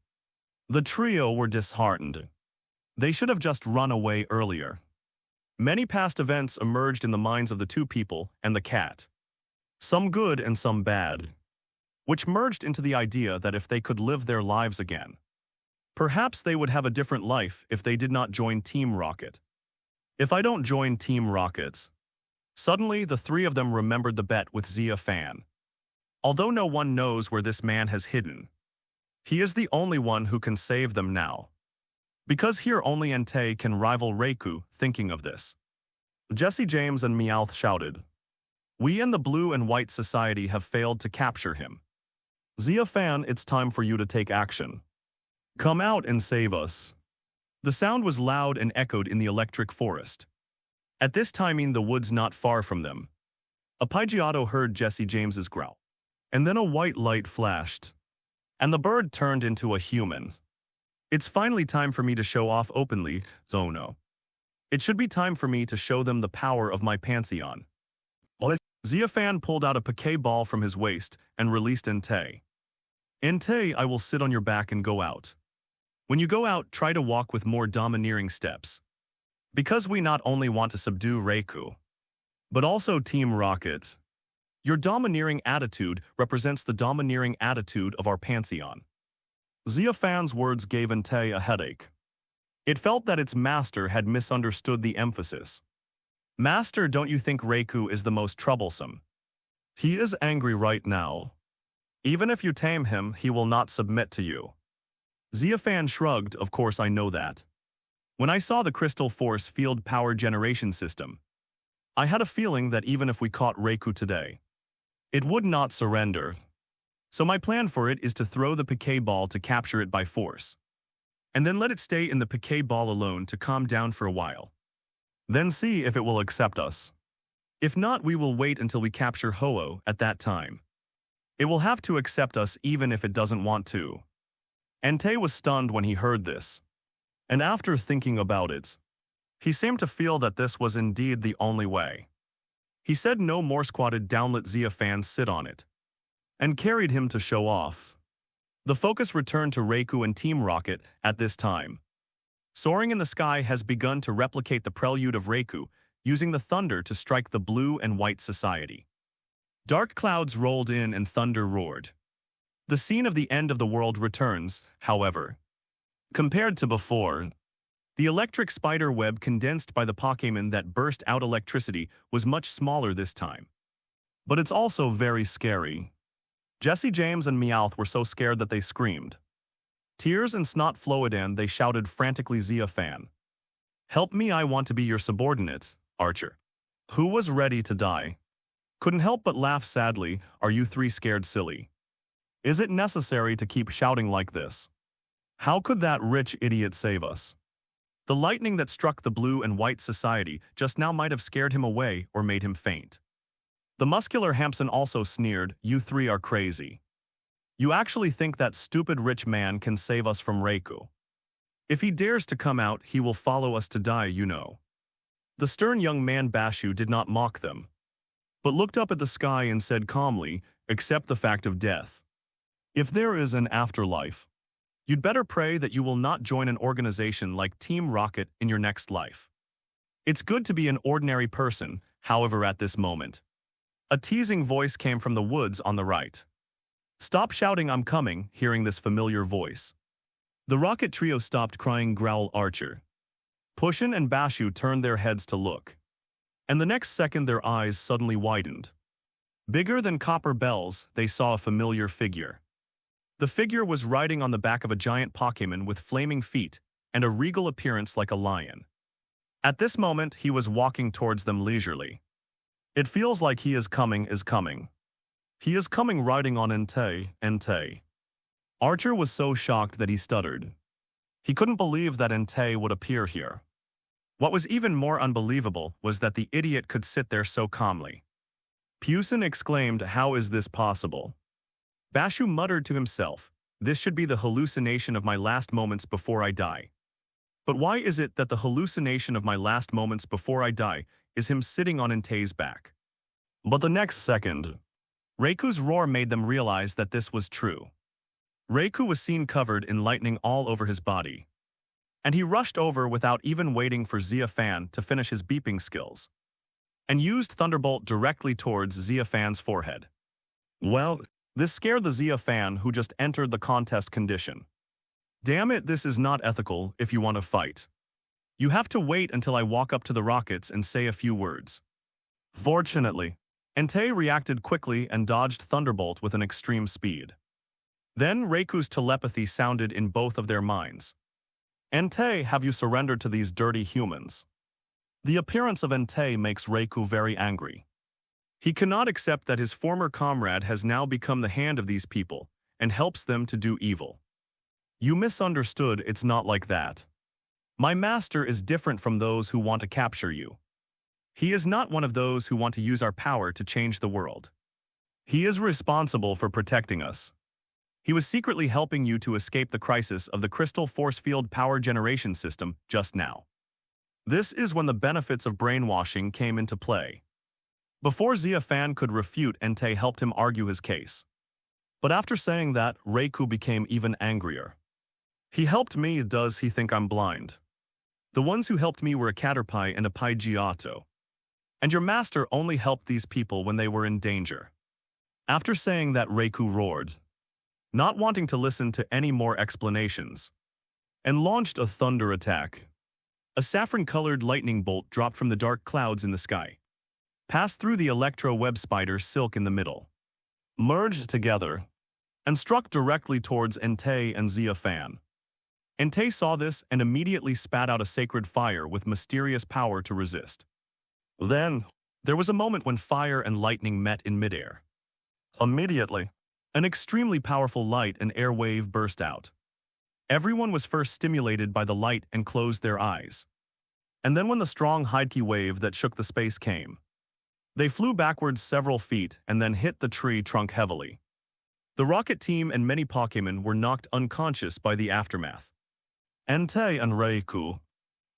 The trio were disheartened. They should have just run away earlier. Many past events emerged in the minds of the two people and the cat. Some good and some bad, which merged into the idea that if they could live their lives again, perhaps they would have a different life if they did not join Team Rocket. If I don't join Team Rocket. Suddenly, the three of them remembered the bet with Xia Fan. Although no one knows where this man has hidden, he is the only one who can save them now. Because here only Entei can rival Rauku. Thinking of this, Jesse James and Meowth shouted, "We and the Blue and White Society have failed to capture him. Xia Fan, it's time for you to take action. Come out and save us." The sound was loud and echoed in the electric forest. At this timing, the woods not far from them, a Pidgeotto heard Jesse James's growl, and then a white light flashed, and the bird turned into a human. It's finally time for me to show off openly, Zono. It should be time for me to show them the power of my Pantheon. Xia Fan pulled out a Pokeball from his waist and released Entei. Entei, I will sit on your back and go out. When you go out, try to walk with more domineering steps. Because we not only want to subdue Rauku, but also Team Rocket. Your domineering attitude represents the domineering attitude of our Pantheon. Xia Fan's words gave Entei a headache. It felt that its master had misunderstood the emphasis. Master, don't you think Rauku is the most troublesome? He is angry right now. Even if you tame him, he will not submit to you. Xia Fan shrugged, of course I know that. When I saw the Crystal Force Field power generation system, I had a feeling that even if we caught Rauku today, it would not surrender. So my plan for it is to throw the Pokeball to capture it by force, and then let it stay in the Pokeball alone to calm down for a while. Then see if it will accept us. If not, we will wait until we capture Ho-Oh at that time. It will have to accept us even if it doesn't want to. Entei was stunned when he heard this, and after thinking about it, he seemed to feel that this was indeed the only way. He said no more, squatted down, let Xia Fan sit on it, and carried him to show off. The focus returned to Rauku and Team Rocket at this time. Soaring in the sky has begun to replicate the prelude of Rauku, using the thunder to strike the blue and white society. Dark clouds rolled in and thunder roared. The scene of the end of the world returns, however. Compared to before, the electric spider web condensed by the Pokémon that burst out electricity was much smaller this time. But it's also very scary. Jesse James and Meowth were so scared that they screamed. Tears and snot flowed in, they shouted frantically, Xia Fan. Help me, I want to be your subordinate, Archer. Who was ready to die. Couldn't help but laugh sadly, are you three scared silly? Is it necessary to keep shouting like this? How could that rich idiot save us? The lightning that struck the blue and white society just now might have scared him away or made him faint. The muscular Hampson also sneered, you three are crazy. You actually think that stupid rich man can save us from Rauku? If he dares to come out, he will follow us to die, you know. The stern young man Bashu did not mock them, but looked up at the sky and said calmly, accept the fact of death. If there is an afterlife, you'd better pray that you will not join an organization like Team Rocket in your next life. It's good to be an ordinary person, however, at this moment. A teasing voice came from the woods on the right. Stop shouting, I'm coming, hearing this familiar voice. The Rocket trio stopped crying, growl Archer. Pushin and Bashu turned their heads to look. And the next second their eyes suddenly widened. Bigger than copper bells, they saw a familiar figure. The figure was riding on the back of a giant Pokémon with flaming feet and a regal appearance like a lion. At this moment, he was walking towards them leisurely. It feels like he is coming. He is coming riding on Entei. Archer was so shocked that he stuttered. He couldn't believe that Entei would appear here. What was even more unbelievable was that the idiot could sit there so calmly. Pusin exclaimed, how is this possible? Bashu muttered to himself, this should be the hallucination of my last moments before I die. But why is it that the hallucination of my last moments before I die is him sitting on Entei's back? But the next second, Raiku's roar made them realize that this was true. Rauku was seen covered in lightning all over his body, and he rushed over without even waiting for Xia Fan to finish his beeping skills, and used Thunderbolt directly towards Xia Fan's forehead. Well, this scared the Xia Fan who just entered the contest condition. Damn it, this is not ethical if you want to fight. You have to wait until I walk up to the rockets and say a few words. Fortunately, Entei reacted quickly and dodged Thunderbolt with an extreme speed. Then Raiku's telepathy sounded in both of their minds. Entei, have you surrendered to these dirty humans? The appearance of Entei makes Rauku very angry. He cannot accept that his former comrade has now become the hand of these people and helps them to do evil. You misunderstood, it's not like that. My master is different from those who want to capture you. He is not one of those who want to use our power to change the world. He is responsible for protecting us. He was secretly helping you to escape the crisis of the crystal force field power generation system just now. This is when the benefits of brainwashing came into play. Before Xia Fan could refute, Entei helped him argue his case. But after saying that, Rauku became even angrier. He helped me, does he think I'm blind? The ones who helped me were a Caterpie and a Pidgeotto. And your master only helped these people when they were in danger. After saying that, Rauku roared, not wanting to listen to any more explanations, and launched a thunder attack. A saffron-colored lightning bolt dropped from the dark clouds in the sky, passed through the electro-web spider silk in the middle, merged together, and struck directly towards Entei and Xia Fan. Entei saw this and immediately spat out a sacred fire with mysterious power to resist. Then, there was a moment when fire and lightning met in midair. Immediately, an extremely powerful light and air wave burst out. Everyone was first stimulated by the light and closed their eyes. And then when the strong Heidke wave that shook the space came, they flew backwards several feet and then hit the tree trunk heavily. The rocket team and many Pokémon were knocked unconscious by the aftermath. Entei and Rauku,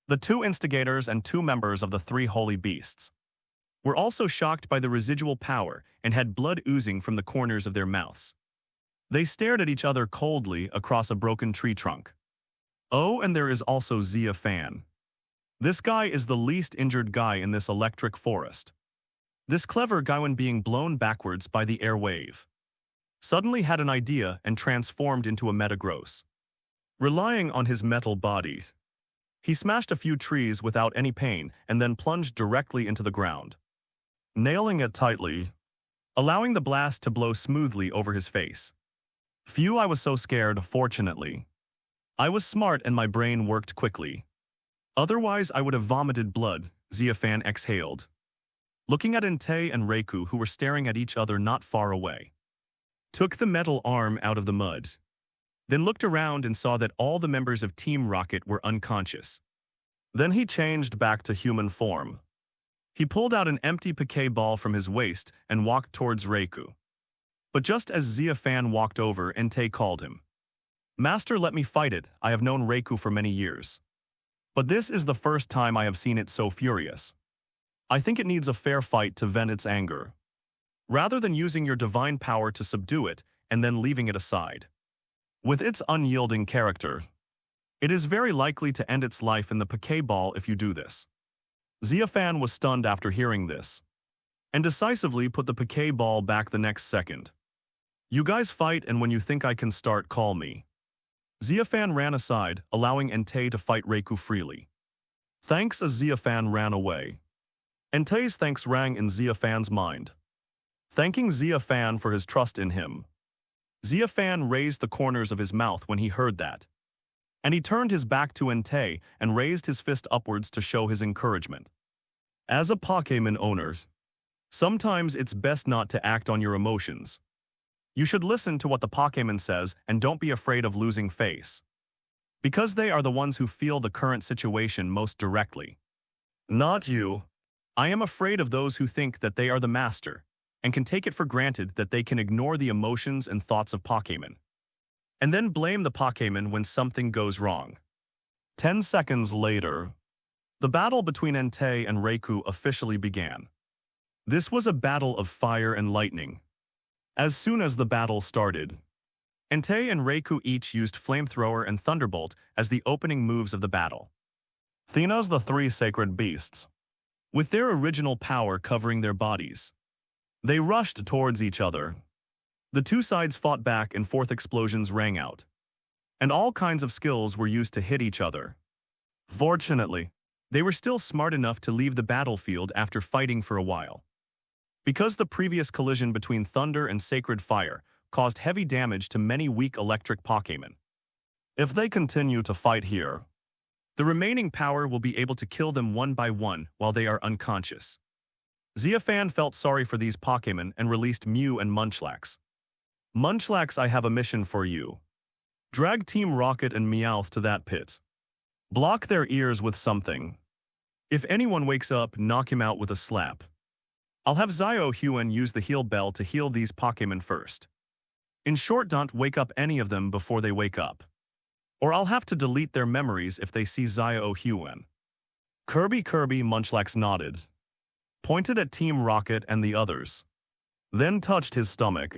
the two instigators and two members of the three holy beasts, were also shocked by the residual power and had blood oozing from the corners of their mouths. They stared at each other coldly across a broken tree trunk. Oh, and there is also Xia Fan. This guy is the least injured guy in this electric forest. This clever guy, when being blown backwards by the air wave, suddenly had an idea and transformed into a metagross. Relying on his metal body, he smashed a few trees without any pain and then plunged directly into the ground, nailing it tightly, allowing the blast to blow smoothly over his face. Phew, I was so scared, fortunately. I was smart and my brain worked quickly. Otherwise, I would have vomited blood, Xia Fan exhaled, looking at Entei and Rauku, who were staring at each other not far away. Took the metal arm out of the mud, then looked around and saw that all the members of Team Rocket were unconscious. Then he changed back to human form. He pulled out an empty Pokeball from his waist and walked towards Rauku. But just as Xia Fan walked over, Entei called him. Master, let me fight it. I have known Rauku for many years. But this is the first time I have seen it so furious. I think it needs a fair fight to vent its anger, rather than using your divine power to subdue it and then leaving it aside. With its unyielding character, it is very likely to end its life in the Pokeball if you do this. Xia Fan was stunned after hearing this, and decisively put the Pokeball back the next second. You guys fight, and when you think I can start, call me. Xia Fan ran aside, allowing Entei to fight Rauku freely. Thanks as Xia Fan ran away. Entei's thanks rang in Xia Fan's mind, thanking Xia Fan for his trust in him. Xia Fan raised the corners of his mouth when he heard that, and he turned his back to Entei and raised his fist upwards to show his encouragement. As a Pokémon owner, sometimes it's best not to act on your emotions. You should listen to what the Pokémon says and don't be afraid of losing face, because they are the ones who feel the current situation most directly. Not you. I am afraid of those who think that they are the master and can take it for granted that they can ignore the emotions and thoughts of Pokémon, and then blame the Pokémon when something goes wrong. 10 seconds later, the battle between Entei and Rauku officially began. This was a battle of fire and lightning. As soon as the battle started, Entei and Rauku each used Flamethrower and Thunderbolt as the opening moves of the battle. Thena's the three sacred beasts, with their original power covering their bodies. They rushed towards each other. The two sides fought back and forth, explosions rang out, and all kinds of skills were used to hit each other. Fortunately, they were still smart enough to leave the battlefield after fighting for a while, because the previous collision between Thunder and Sacred Fire caused heavy damage to many weak electric Pokémon. If they continue to fight here, the remaining power will be able to kill them one by one while they are unconscious. Xia Fan felt sorry for these Pokémon and released Mew and Munchlax. Munchlax, I have a mission for you. Drag Team Rocket and Meowth to that pit. Block their ears with something. If anyone wakes up, knock him out with a slap. I'll have Huan use the heal bell to heal these Pokémon first. In short, don't wake up any of them before they wake up, or I'll have to delete their memories if they see Huan. Kirby Munchlax nodded, pointed at Team Rocket and the others, then touched his stomach,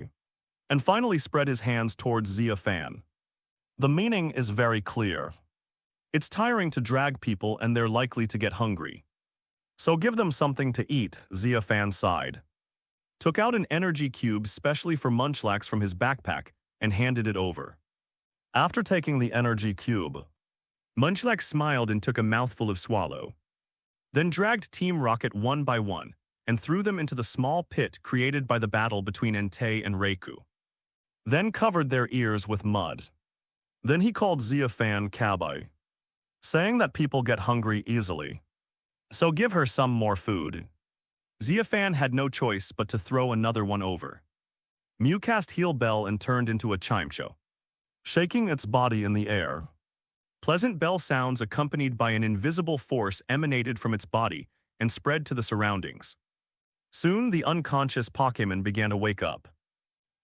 and finally spread his hands towards Xia Fan. The meaning is very clear. It's tiring to drag people and they're likely to get hungry. So give them something to eat, Xia Fan sighed. Took out an energy cube specially for Munchlax from his backpack and handed it over. After taking the energy cube, Munchlax smiled and took a mouthful of swallow. Then dragged Team Rocket one by one and threw them into the small pit created by the battle between Entei and Rauku. Then covered their ears with mud. Then he called Xia Fan Kabai, saying that people get hungry easily, so give her some more food. Xia Fan had no choice but to throw another one over. Mew cast Heal Bell and turned into a Chimcho, shaking its body in the air. Pleasant bell sounds accompanied by an invisible force emanated from its body and spread to the surroundings. Soon the unconscious Pokémon began to wake up,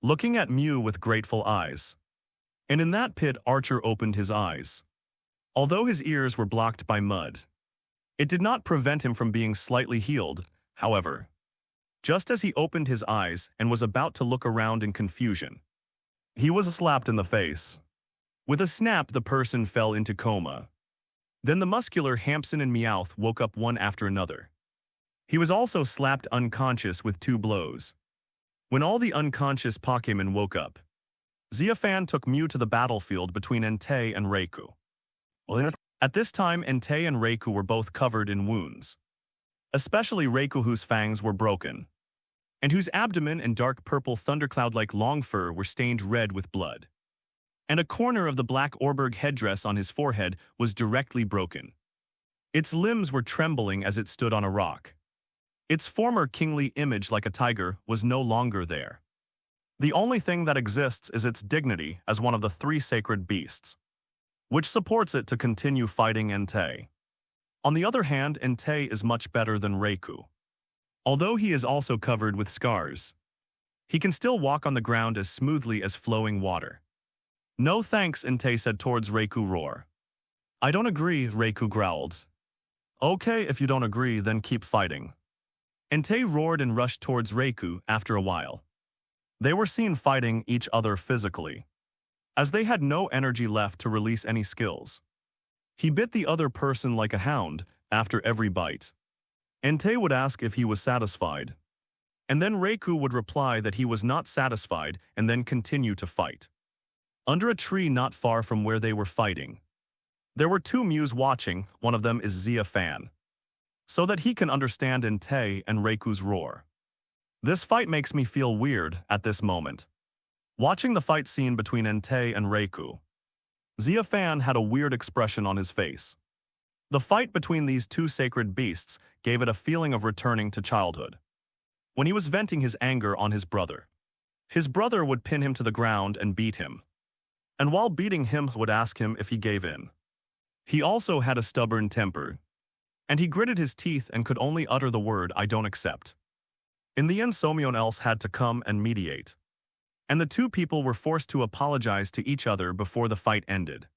looking at Mew with grateful eyes. And in that pit, Archer opened his eyes. Although his ears were blocked by mud, it did not prevent him from being slightly healed, however. Just as he opened his eyes and was about to look around in confusion, he was slapped in the face. With a snap, the person fell into coma. Then the muscular Hampson and Meowth woke up one after another. He was also slapped unconscious with 2 blows. When all the unconscious Pokémon woke up, Xia Fan took Mew to the battlefield between Entei and Rauku. At this time, Entei and Rauku were both covered in wounds. Especially Rauku, whose fangs were broken, and whose abdomen and dark purple thundercloud-like long fur were stained red with blood. And a corner of the black Orberg headdress on his forehead was directly broken. Its limbs were trembling as it stood on a rock. Its former kingly image like a tiger was no longer there. The only thing that exists is its dignity as one of the 3 sacred beasts, which supports it to continue fighting Entei. On the other hand, Entei is much better than Rauku. Although he is also covered with scars, he can still walk on the ground as smoothly as flowing water. No thanks, Entei said towards Rauku roar. I don't agree, Rauku growled. Okay, if you don't agree, then keep fighting. Entei roared and rushed towards Rauku after a while. They were seen fighting each other physically, as they had no energy left to release any skills. He bit the other person like a hound after every bite. Entei would ask if he was satisfied, and then Rauku would reply that he was not satisfied and then continue to fight. Under a tree not far from where they were fighting, there were 2 Mews watching. One of them is Xia Fan, so that he can understand Entei and Rauku's roar. This fight makes me feel weird at this moment. Watching the fight scene between Entei and Rauku, Xia Fan had a weird expression on his face. The fight between these 2 sacred beasts gave it a feeling of returning to childhood, when he was venting his anger on his brother. His brother would pin him to the ground and beat him, and while beating him would ask him if he gave in. He also had a stubborn temper, and he gritted his teeth and could only utter the word, "I don't accept." In the end, someone else had to come and mediate, and the 2 people were forced to apologize to each other before the fight ended.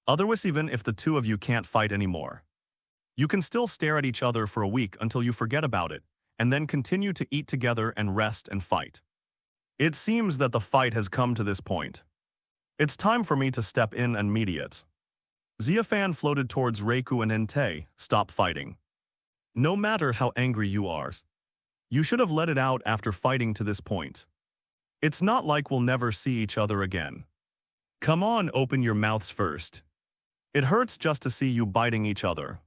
Otherwise, even if the 2 of you can't fight anymore, you can still stare at each other for a week until you forget about it, and then continue to eat together and rest and fight. It seems that the fight has come to this point. It's time for me to step in and mediate. Xia Fan floated towards Rauku and Entei. Stop fighting. No matter how angry you are, you should have let it out after fighting to this point. It's not like we'll never see each other again. Come on, open your mouths first. It hurts just to see you biting each other.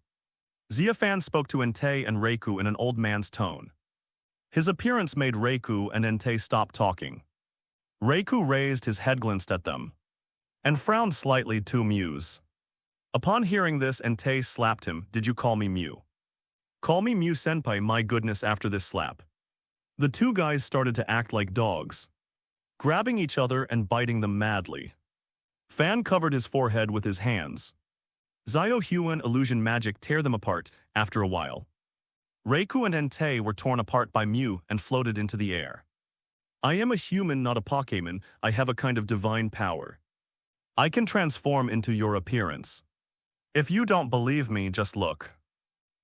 Xia Fan spoke to Entei and Rauku in an old man's tone. His appearance made Rauku and Entei stop talking. Rauku raised his head, glanced at them, and frowned slightly to Mews. Upon hearing this, Entei slapped him. Did you call me Mew? Call me Mew senpai, my goodness. After this slap, the 2 guys started to act like dogs, grabbing each other and biting them madly. Fan covered his forehead with his hands. Zio Huan illusion magic tear them apart after a while. Rauku and Entei were torn apart by Mew and floated into the air. I am a human, not a Pokémon. I have a kind of divine power. I can transform into your appearance. If you don't believe me, just look.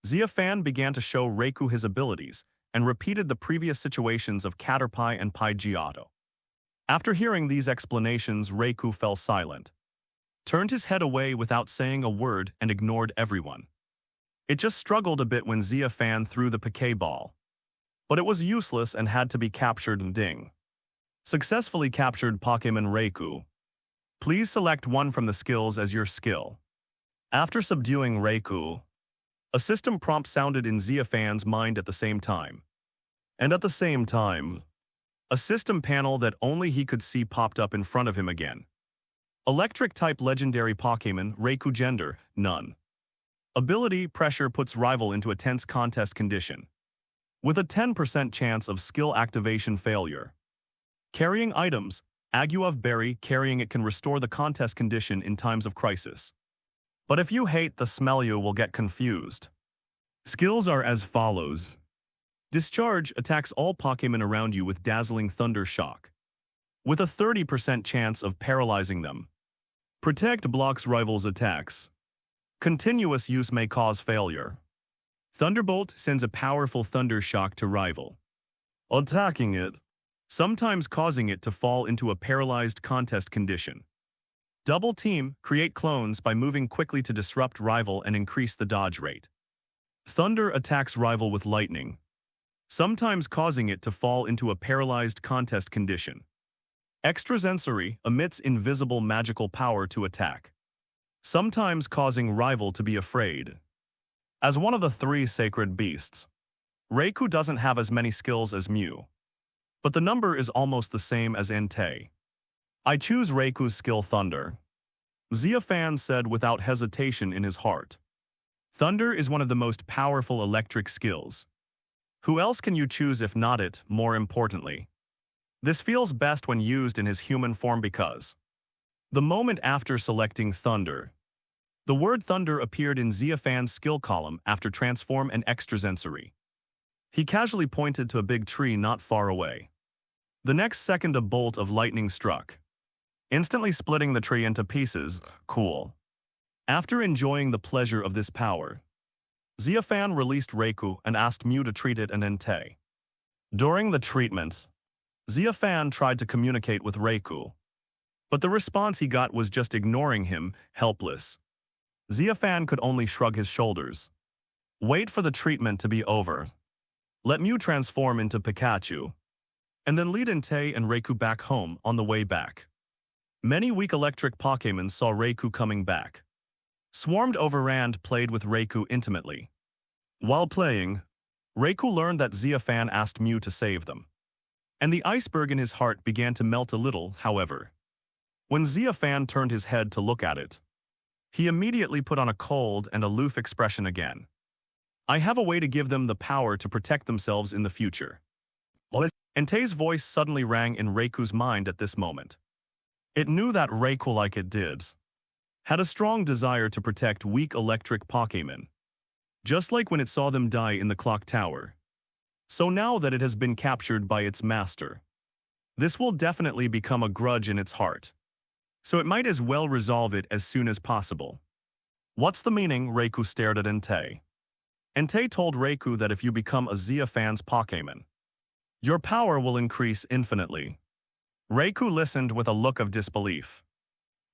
Xia Fan began to show Rauku his abilities and repeated the previous situations of Caterpie and Pidgeotto. After hearing these explanations, Rauku fell silent, turned his head away without saying a word, and ignored everyone. It just struggled a bit when Xia Fan threw the Pokeball, but it was useless and had to be captured. And ding. Successfully captured Pokémon Rauku. Please select one from the skills as your skill. After subduing Rauku, a system prompt sounded in Xia Fan's mind at the same time. And at the same time, a system panel that only he could see popped up in front of him again. Electric-type legendary Pokémon, Rauku. Gender, none. Ability, pressure puts rival into a tense contest condition, with a 10% chance of skill activation failure. Carrying items, Aguave Berry. Carrying it can restore the contest condition in times of crisis. But if you hate the smell, you will get confused. Skills are as follows. Discharge attacks all Pokémon around you with dazzling thunder shock, with a 30% chance of paralyzing them. Protect blocks rivals' attacks. Continuous use may cause failure. Thunderbolt sends a powerful thunder shock to rival, attacking it, sometimes causing it to fall into a paralyzed contest condition. Double team, create clones by moving quickly to disrupt rival and increase the dodge rate. Thunder attacks rival with lightning, sometimes causing it to fall into a paralyzed contest condition. Extrasensory emits invisible magical power to attack, sometimes causing rival to be afraid. As one of the 3 sacred beasts, Rauku doesn't have as many skills as Mew, but the number is almost the same as Entei. I choose Rauku's skill Thunder, Xia Fan said without hesitation in his heart. Thunder is one of the most powerful electric skills. Who else can you choose if not it, more importantly? This feels best when used in his human form because the moment after selecting Thunder, the word Thunder appeared in Xia Fan's skill column after Transform and Extrasensory. He casually pointed to a big tree not far away. The next second a bolt of lightning struck, instantly splitting the tree into pieces. Cool. After enjoying the pleasure of this power, Xia Fan released Rauku and asked Mew to treat it and Entei. During the treatment, Xia Fan tried to communicate with Rauku, but the response he got was just ignoring him, helpless. Xia Fan could only shrug his shoulders. Wait for the treatment to be over. Let Mew transform into Pikachu, and then lead Entei and Rauku back home on the way back. Many weak electric Pokémon saw Rauku coming back. Swarmed overran played with Rauku intimately. While playing, Rauku learned that Xia Fan asked Mew to save them, and the iceberg in his heart began to melt a little, however. When Xia Fan turned his head to look at it, he immediately put on a cold and aloof expression again. I have a way to give them the power to protect themselves in the future. Entei's voice suddenly rang in Rauku's mind at this moment. It knew that Rauku, like it did, had a strong desire to protect weak electric Pokémon, just like when it saw them die in the clock tower. So now that it has been captured by its master, this will definitely become a grudge in its heart. So it might as well resolve it as soon as possible. What's the meaning? Rauku stared at Entei. Entei told Rauku that if you become a Xia Fan's Pokémon, your power will increase infinitely. Rauku listened with a look of disbelief.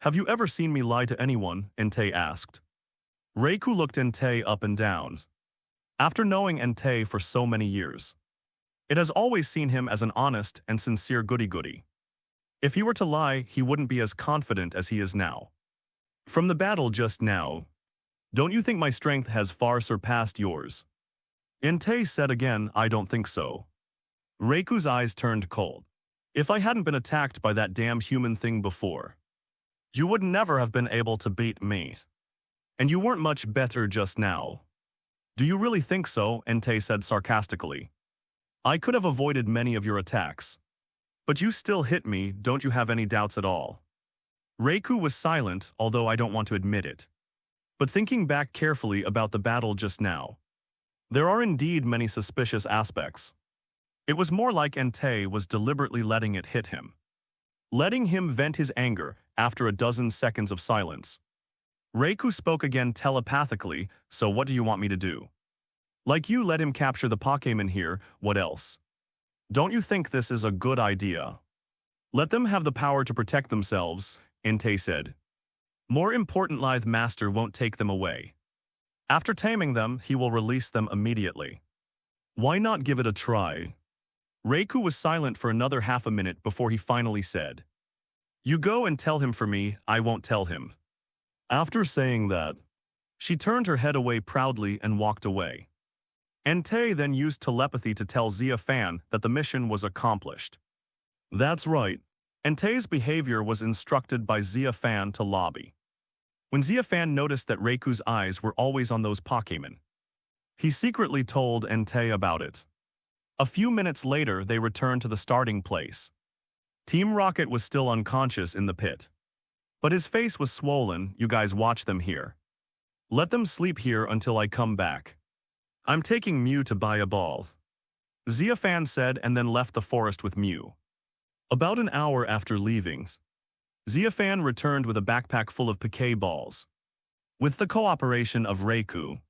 Have you ever seen me lie to anyone? Entei asked. Rauku looked Entei up and down. After knowing Entei for so many years, it has always seen him as an honest and sincere goody-goody. If he were to lie, he wouldn't be as confident as he is now. From the battle just now, don't you think my strength has far surpassed yours? Entei said again, I don't think so. Rauku's eyes turned cold. If I hadn't been attacked by that damn human thing before, you would never have been able to beat me. And you weren't much better just now. Do you really think so? Entei said sarcastically. I could have avoided many of your attacks. But you still hit me, don't you have any doubts at all? Rauku was silent, although I don't want to admit it. But thinking back carefully about the battle just now, there are indeed many suspicious aspects. It was more like Entei was deliberately letting it hit him, letting him vent his anger after a dozen seconds of silence. Rauku spoke again telepathically, so what do you want me to do? Like you let him capture the Pokémon here, what else? Don't you think this is a good idea? Let them have the power to protect themselves, Entei said. More important, Lithe Master won't take them away. After taming them, he will release them immediately. Why not give it a try? Rauku was silent for another half a minute before he finally said, You go and tell him for me, I won't tell him. After saying that, she turned her head away proudly and walked away. Entei then used telepathy to tell Xia Fan that the mission was accomplished. That's right. Entei's behavior was instructed by Xia Fan to lobby. When Xia Fan noticed that Rauku's eyes were always on those Pokémon, he secretly told Entei about it. A few minutes later, they returned to the starting place. Team Rocket was still unconscious in the pit, but his face was swollen. You guys watch them here. Let them sleep here until I come back. I'm taking Mew to buy a ball, Xia Fan said, and then left the forest with Mew. About an hour after leaving, Xia Fan returned with a backpack full of Pokéballs. With the cooperation of Rauku,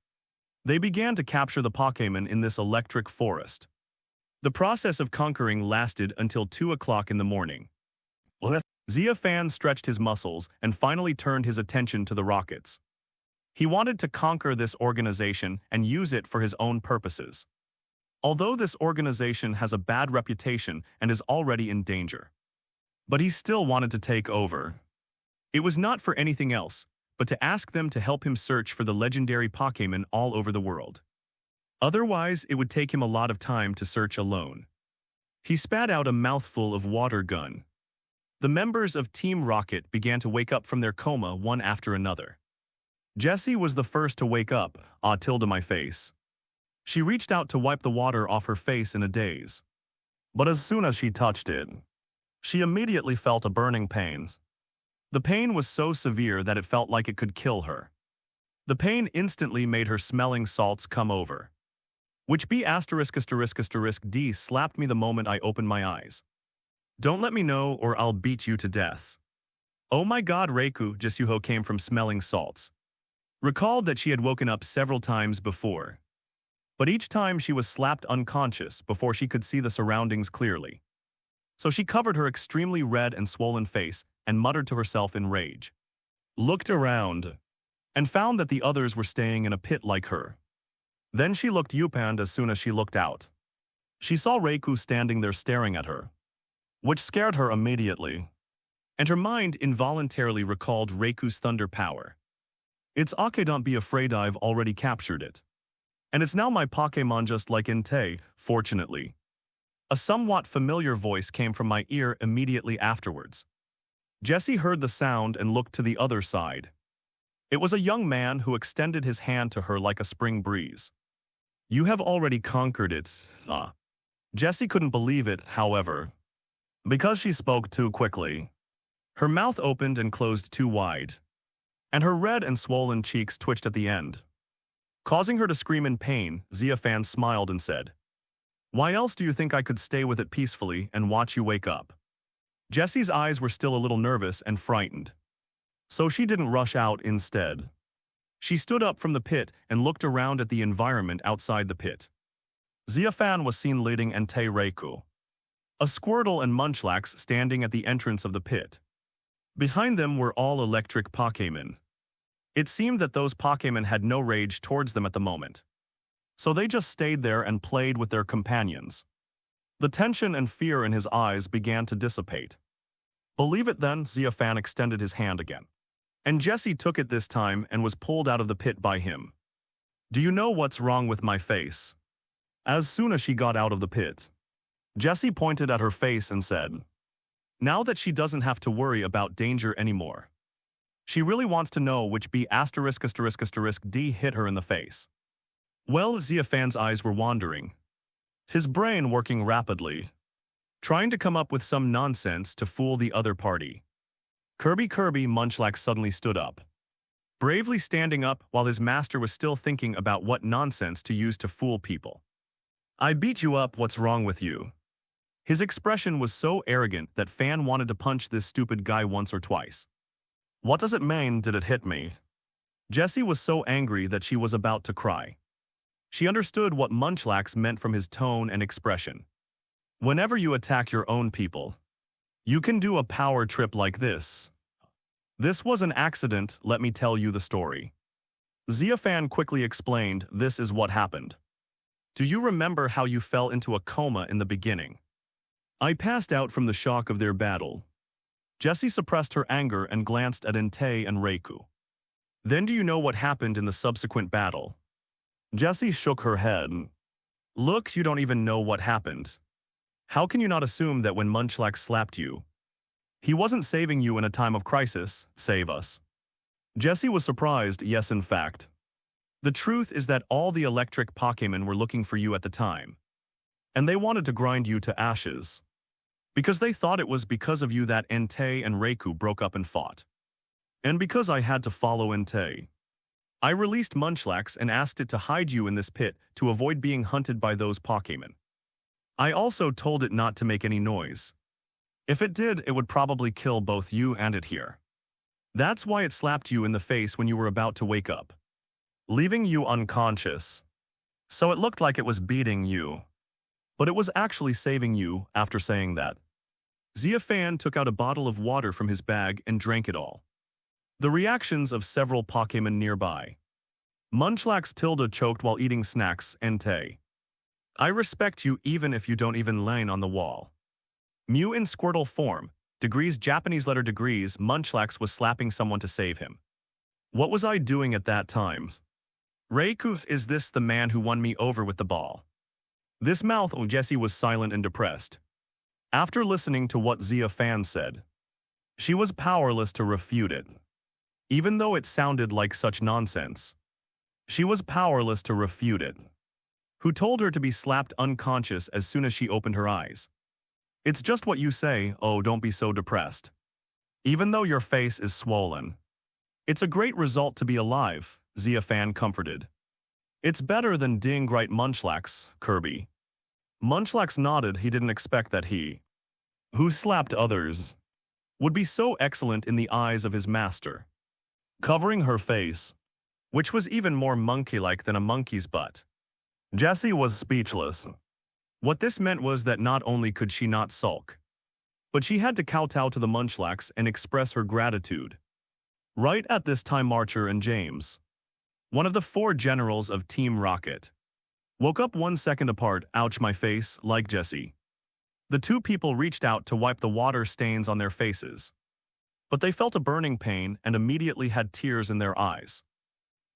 they began to capture the Pokémon in this electric forest. The process of conquering lasted until 2 o'clock in the morning. Xia Fan stretched his muscles and finally turned his attention to the rockets. He wanted to conquer this organization and use it for his own purposes. Although this organization has a bad reputation and is already in danger. But he still wanted to take over. It was not for anything else, but to ask them to help him search for the legendary Pokémon all over the world. Otherwise, it would take him a lot of time to search alone. He spat out a mouthful of water gun. The members of Team Rocket began to wake up from their coma one after another. Jessie was the first to wake up, tilde my face. She reached out to wipe the water off her face in a daze. But as soon as she touched it, she immediately felt a burning pain. The pain was so severe that it felt like it could kill her. The pain instantly made her smelling salts come over. Which B** D slapped me the moment I opened my eyes. Don't let me know or I'll beat you to death. Oh my god, Rauku Jisuho came from smelling salts. Recalled that she had woken up several times before. But each time she was slapped unconscious before she could see the surroundings clearly. So she covered her extremely red and swollen face and muttered to herself in rage. Looked around and found that the others were staying in a pit like her. Then she looked Upand as soon as she looked out. She saw Rauku standing there staring at her, which scared her immediately. And her mind involuntarily recalled Rauku's thunder power. It's okay, don't be afraid, I've already captured it. And it's now my Pokémon just like Entei, fortunately. A somewhat familiar voice came from my ear immediately afterwards. Jessie heard the sound and looked to the other side. It was a young man who extended his hand to her like a spring breeze. You have already conquered it, Jessie couldn't believe it, however, because she spoke too quickly. Her mouth opened and closed too wide, and her red and swollen cheeks twitched at the end. Causing her to scream in pain, Xia Fan smiled and said, Why else do you think I could stay with it peacefully and watch you wake up? Jessie's eyes were still a little nervous and frightened. So she didn't rush out instead. She stood up from the pit and looked around at the environment outside the pit. Xia Fan was seen leading Entei Rauku, a Squirtle and Munchlax standing at the entrance of the pit. Behind them were all electric Pokémon. It seemed that those Pokémon had no rage towards them at the moment. So they just stayed there and played with their companions. The tension and fear in his eyes began to dissipate. Believe it then, Xia Fan extended his hand again. And Jessie took it this time and was pulled out of the pit by him. Do you know what's wrong with my face? As soon as she got out of the pit, Jessie pointed at her face and said, Now that she doesn't have to worry about danger anymore. She really wants to know which B** D hit her in the face. Well, Xia Fan's eyes were wandering, his brain working rapidly, trying to come up with some nonsense to fool the other party. Kirby Munchlax suddenly stood up, bravely standing up while his master was still thinking about what nonsense to use to fool people. I beat you up, what's wrong with you? His expression was so arrogant that Fan wanted to punch this stupid guy once or twice. What does it mean, did it hit me? Jessie was so angry that she was about to cry. She understood what Munchlax meant from his tone and expression. Whenever you attack your own people, you can do a power trip like this. This was an accident, let me tell you the story. Xia Fan quickly explained, this is what happened. Do you remember how you fell into a coma in the beginning? I passed out from the shock of their battle. Jessie suppressed her anger and glanced at Entei and Rauku. Then do you know what happened in the subsequent battle? Jessie shook her head. Look, you don't even know what happened. How can you not assume that when Munchlax slapped you, he wasn't saving you in a time of crisis, save us? Jessie was surprised, yes in fact. The truth is that all the electric Pokémon were looking for you at the time. And they wanted to grind you to ashes. Because they thought it was because of you that Entei and Rauku broke up and fought. And because I had to follow Entei, I released Munchlax and asked it to hide you in this pit to avoid being hunted by those Pokémon. I also told it not to make any noise. If it did, it would probably kill both you and it here. That's why it slapped you in the face when you were about to wake up, leaving you unconscious. So it looked like it was beating you. But it was actually saving you after saying that. Xia Fan took out a bottle of water from his bag and drank it all. The reactions of several Pokémon nearby. Munchlax Tilda choked while eating snacks, and Tay. I respect you even if you don't even line on the wall. Mew in Squirtle form, degrees Japanese letter degrees, Munchlax was slapping someone to save him. What was I doing at that time? Rauku, is this the man who won me over with the ball? This mouth Jessie was silent and depressed. After listening to what Xia Fan said, she was powerless to refute it. Even though it sounded like such nonsense, she was powerless to refute it. Who told her to be slapped unconscious as soon as she opened her eyes? It's just what you say, oh don't be so depressed. Even though your face is swollen. It's a great result to be alive, Xia Fan comforted. It's better than ding right Munchlax, Kirby. Munchlax nodded. He didn't expect that he, who slapped others, would be so excellent in the eyes of his master. Covering her face, which was even more monkey-like than a monkey's butt. Jessie was speechless. What this meant was that not only could she not sulk, but she had to kowtow to the Munchlax and express her gratitude. Right at this time Archer and James, one of the 4 generals of Team Rocket, woke up 1 second apart. Ouch, my face, like Jessie. The 2 people reached out to wipe the water stains on their faces, but they felt a burning pain and immediately had tears in their eyes.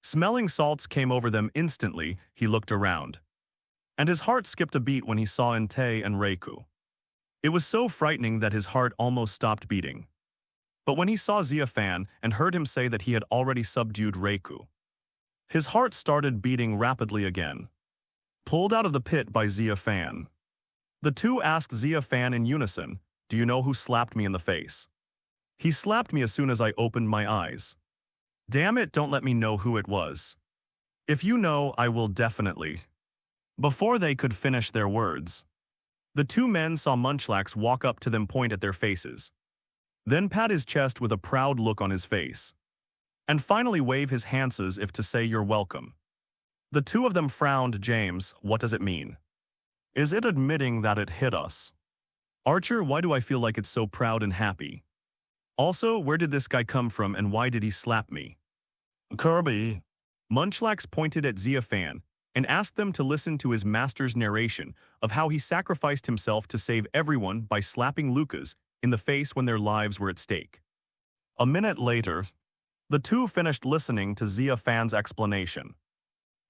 Smelling salts came over them instantly. He looked around, and his heart skipped a beat when he saw Entei and Rauku. It was so frightening that his heart almost stopped beating. But when he saw Xia Fan and heard him say that he had already subdued Rauku, his heart started beating rapidly again. Pulled out of the pit by Xia Fan, the 2 asked Xia Fan in unison, do you know who slapped me in the face? He slapped me as soon as I opened my eyes. Damn it, don't let me know who it was. If you know, I will definitely. Before they could finish their words, the 2 men saw Munchlax walk up to them, point at their faces, then pat his chest with a proud look on his face, and finally wave his hands as if to say you're welcome. The 2 of them frowned. James, what does it mean? Is it admitting that it hit us? Archer, why do I feel like it's so proud and happy? Also, where did this guy come from and why did he slap me? Kirby. Munchlax pointed at Xia Fan and asked them to listen to his master's narration of how he sacrificed himself to save everyone by slapping Lucas in the face when their lives were at stake. A minute later, the 2 finished listening to Xia Fan's explanation.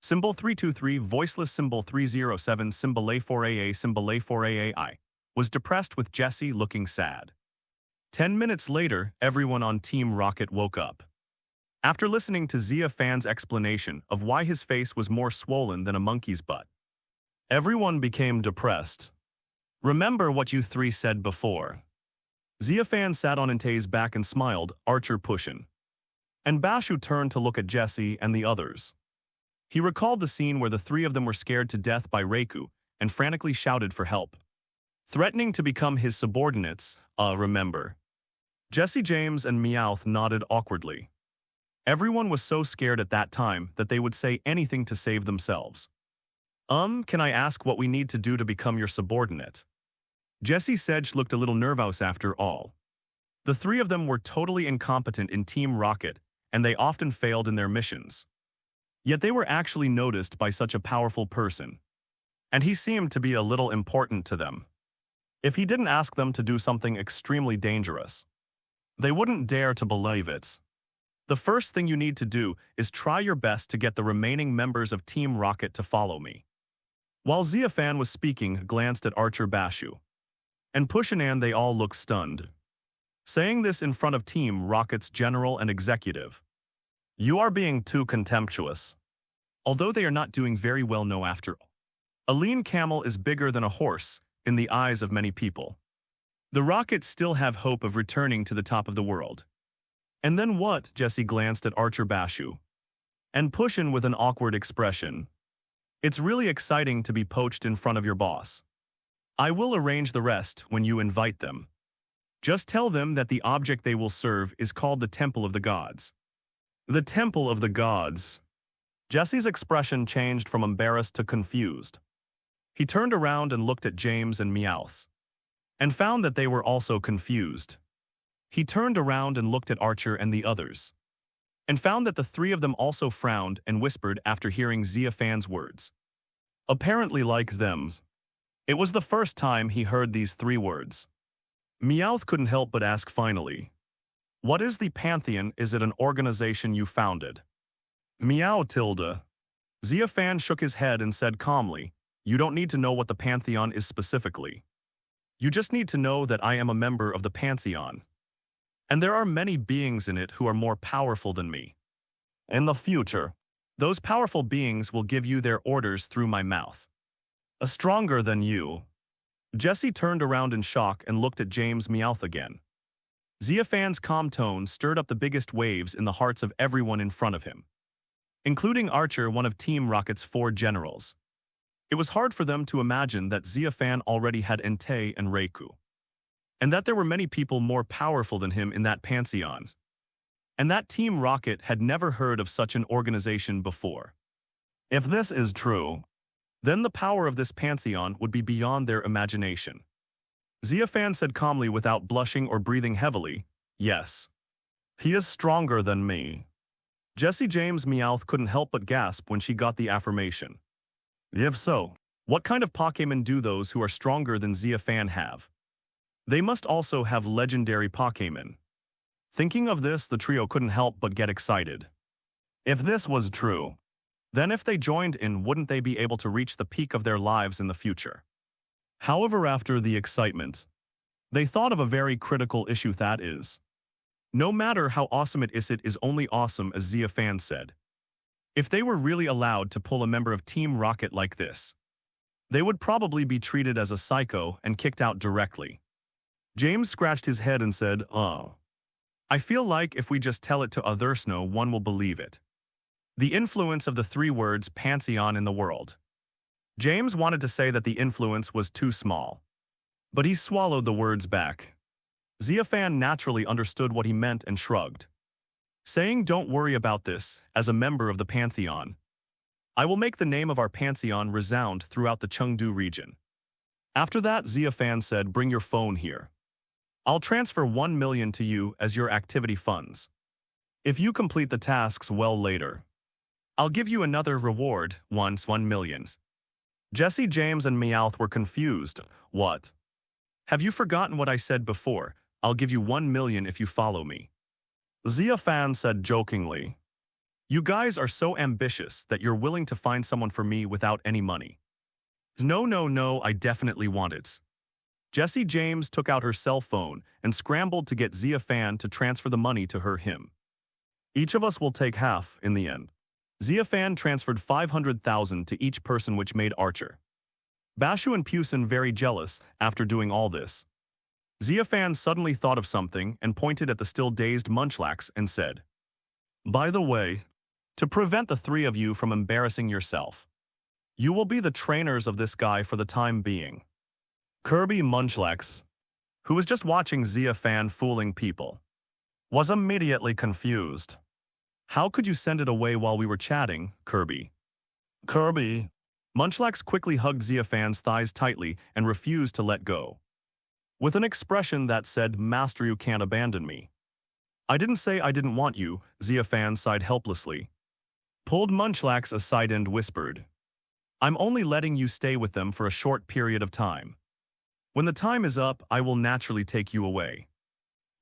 Symbol 323, voiceless symbol 307, symbol A4AA, symbol A4AAI, was depressed with Jessie looking sad. 10 minutes later, everyone on Team Rocket woke up. After listening to Xia Fan's explanation of why his face was more swollen than a monkey's butt, everyone became depressed. Remember what you 3 said before. Xia Fan sat on Entei's back and smiled, Archer pushing. And Bashu turned to look at Jessie and the others. He recalled the scene where the 3 of them were scared to death by Rauku and frantically shouted for help, threatening to become his subordinates. Remember. Jessie, James, and Meowth nodded awkwardly. Everyone was so scared at that time that they would say anything to save themselves. Can I ask what we need to do to become your subordinate? Jessie Sedge looked a little nervous after all. The 3 of them were totally incompetent in Team Rocket, and they often failed in their missions. Yet they were actually noticed by such a powerful person. And he seemed to be a little important to them. If he didn't ask them to do something extremely dangerous, they wouldn't dare to believe it. The first thing you need to do is try your best to get the remaining members of Team Rocket to follow me. While Xia Fan was speaking, glanced at Archer, Bashu, and Pushinan, they all looked stunned. Saying this in front of Team Rocket's general and executive. You are being too contemptuous. Although they are not doing very well no after all. A lean camel is bigger than a horse in the eyes of many people. The Rockets still have hope of returning to the top of the world. And then what? Jessie glanced at Archer, Bashu, and Pushin with an awkward expression. It's really exciting to be poached in front of your boss. I will arrange the rest when you invite them. Just tell them that the object they will serve is called the Temple of the Gods. The Temple of the Gods. Jessie's expression changed from embarrassed to confused. He turned around and looked at James and Meowth. and found that they were also confused. He turned around and looked at Archer and the others, and found that the three of them also frowned and whispered after hearing Xia Fan's words. Apparently like them. It was the first time he heard these three words. Meowth couldn't help but ask finally, "What is the Pantheon? Is it an organization you founded?" Meow tilde. Xia Fan shook his head and said calmly, "You don't need to know what the Pantheon is specifically. You just need to know that I am a member of the Pantheon. And there are many beings in it who are more powerful than me. In the future, those powerful beings will give you their orders through my mouth. A stronger than you." Jesse turned around in shock and looked at James Meowth again. Xia Fan's calm tone stirred up the biggest waves in the hearts of everyone in front of him, including Archer, one of Team Rocket's 4 generals. It was hard for them to imagine that Xia Fan already had Entei and Rauku, and that there were many people more powerful than him in that pantheon, and that Team Rocket had never heard of such an organization before. If this is true, then the power of this pantheon would be beyond their imagination. Xia Fan said calmly without blushing or breathing heavily, "Yes. He is stronger than me." Jessie James Meowth couldn't help but gasp when she got the affirmation. If so, what kind of Pokémon do those who are stronger than Xia Fan have? They must also have legendary Pokémon. Thinking of this, the trio couldn't help but get excited. If this was true, then if they joined in, wouldn't they be able to reach the peak of their lives in the future? However, after the excitement, they thought of a very critical issue, that is, no matter how awesome it is only awesome as Xia Fan said. If they were really allowed to pull a member of Team Rocket like this, they would probably be treated as a psycho and kicked out directly. James scratched his head and said, "Oh. I feel like if we just tell it to others, no one will believe it." The influence of the 3 words pantheon in the world. James wanted to say that the influence was too small, but he swallowed the words back. Xia Fan naturally understood what he meant and shrugged, saying, "Don't worry about this, as a member of the Pantheon. I will make the name of our Pantheon resound throughout the Chengdu region." After that, Xia Fan said, "Bring your phone here. I'll transfer 1 million to you as your activity funds. If you complete the tasks well later, I'll give you another reward, once 1 million. Jesse James and Meowth were confused. "What? Have you forgotten what I said before? I'll give you 1 million if you follow me." Xia Fan said jokingly, "You guys are so ambitious that you're willing to find someone for me without any money." No, I definitely want it." Jesse James took out her cell phone and scrambled to get Xia Fan to transfer the money to him. "Each of us will take half in the end." Xia Fan transferred 500,000 to each person, which made Archer, Bashu and Pusin very jealous after doing all this. Xia Fan suddenly thought of something and pointed at the still dazed Munchlax and said, "By the way, to prevent the 3 of you from embarrassing yourself, you will be the trainers of this guy for the time being." Kirby Munchlax, who was just watching Xia Fan fooling people, was immediately confused. "How could you send it away while we were chatting, Kirby?" "Kirby." Munchlax quickly hugged Xia Fan's thighs tightly and refused to let go, with an expression that said, "Master, you can't abandon me." "I didn't say I didn't want you," Xia Fan sighed helplessly. Pulled Munchlax aside and whispered, "I'm only letting you stay with them for a short period of time. When the time is up, I will naturally take you away.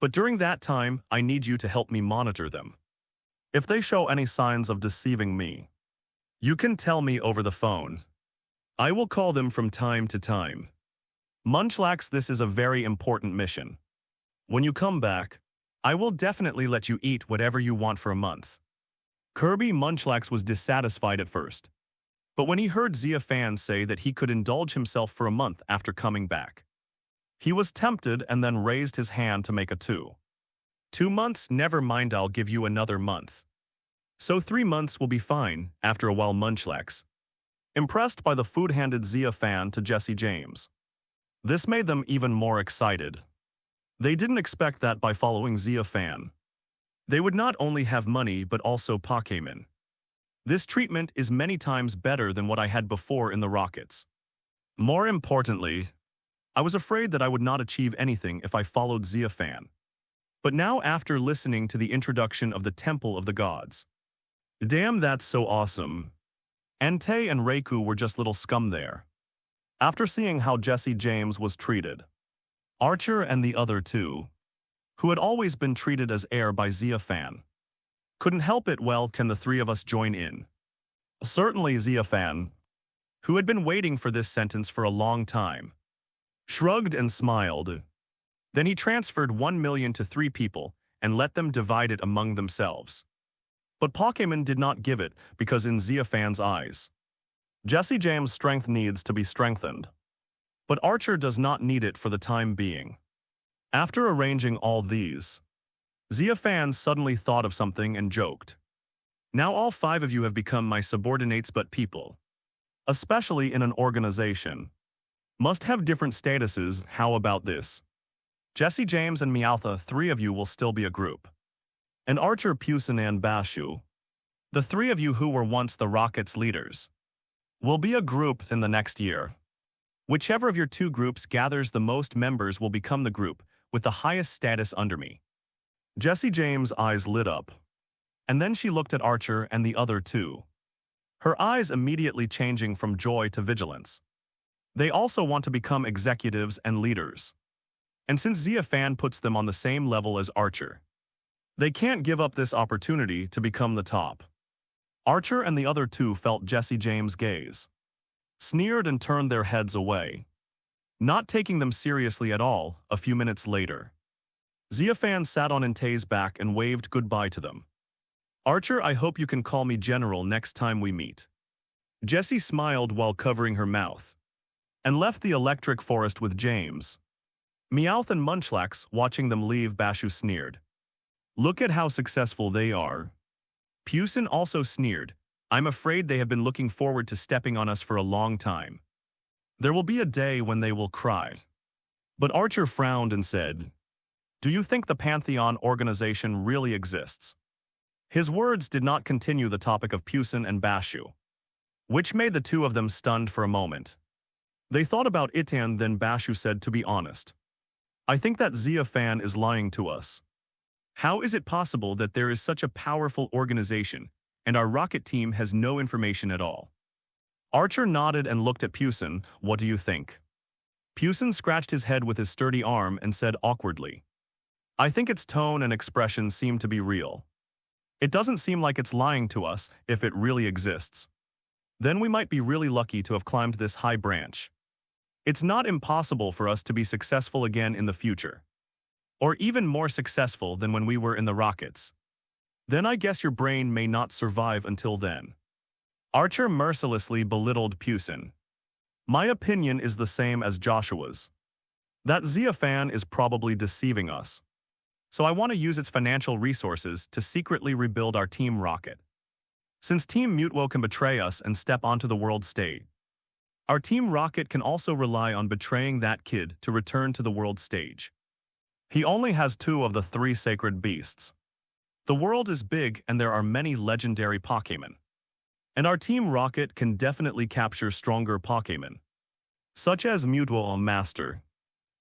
But during that time, I need you to help me monitor them. If they show any signs of deceiving me, you can tell me over the phone. I will call them from time to time. Munchlax, this is a very important mission. When you come back, I will definitely let you eat whatever you want for a month." Kirby Munchlax was dissatisfied at first, but when he heard Xia Fan say that he could indulge himself for a month after coming back, he was tempted and then raised his hand to make a 2. 2 months, never mind, I'll give you another month. So 3 months will be fine, after a while. Munchlax, impressed by the food, handed Xia Fan to Jesse James. This made them even more excited. They didn't expect that by following Xia Fan, they would not only have money but also Pokémon. "This treatment is many times better than what I had before in the Rockets. More importantly, I was afraid that I would not achieve anything if I followed Xia Fan. But now after listening to the introduction of the Temple of the Gods, damn, that's so awesome. Entei and Rauku were just little scum there. After seeing how Jesse James was treated, Archer and the other two, who had always been treated as heir by Xia Fan, couldn't help it. Well, can the three of us join in? Certainly. Xia Fan, who had been waiting for this sentence for a long time, shrugged and smiled. Then he transferred 1 million to 3 people and let them divide it among themselves. But Pokémon did not give it because in Xia Fan's eyes, Jesse James' strength needs to be strengthened. But Archer does not need it for the time being. After arranging all these, Xia Fan suddenly thought of something and joked. Now all 5 of you have become my subordinates, but people, especially in an organization, must have different statuses. How about this? Jesse James and Meowth, 3 of you will still be a group. And Archer, Pusin, and Bashu, the 3 of you who were once the Rocket's leaders, will be a group in the next year. Whichever of your 2 groups gathers the most members will become the group with the highest status under me. Jesse James' eyes lit up, and then she looked at Archer and the other 2, her eyes immediately changing from joy to vigilance. They also want to become executives and leaders. And since Xia Fan puts them on the same level as Archer, they can't give up this opportunity to become the top. Archer and the other 2 felt Jesse James' gaze, sneered and turned their heads away, not taking them seriously at all. A few minutes later, Xia Fan sat on Entei's back and waved goodbye to them. Archer, I hope you can call me General next time we meet. Jessie smiled while covering her mouth, and left the electric forest with James. Meowth and Munchlax, watching them leave, Bashu sneered. Look at how successful they are. Pusin also sneered. I'm afraid they have been looking forward to stepping on us for a long time. There will be a day when they will cry. But Archer frowned and said, do you think the Pantheon organization really exists? His words did not continue the topic of Pusin and Bashu, which made the 2 of them stunned for a moment. They thought about it, and then Bashu said, to be honest, I think that Xia Fan is lying to us. How is it possible that there is such a powerful organization and our rocket team has no information at all? Archer nodded and looked at Pusin. What do you think? Pusin scratched his head with his sturdy arm and said awkwardly, I think its tone and expression seem to be real. It doesn't seem like it's lying to us. If it really exists, then we might be really lucky to have climbed this high branch. It's not impossible for us to be successful again in the future, or even more successful than when we were in the rockets. Then I guess your brain may not survive until then. Archer mercilessly belittled Pusin. My opinion is the same as Joshua's. That Xia Fan is probably deceiving us. So I want to use its financial resources to secretly rebuild our Team Rocket. Since Team Mutwo can betray us and step onto the world stage, our Team Rocket can also rely on betraying that kid to return to the world stage. He only has 2 of the 3 sacred beasts. The world is big and there are many legendary Pokémon. And our Team Rocket can definitely capture stronger Pokémon, such as Mutwo Master.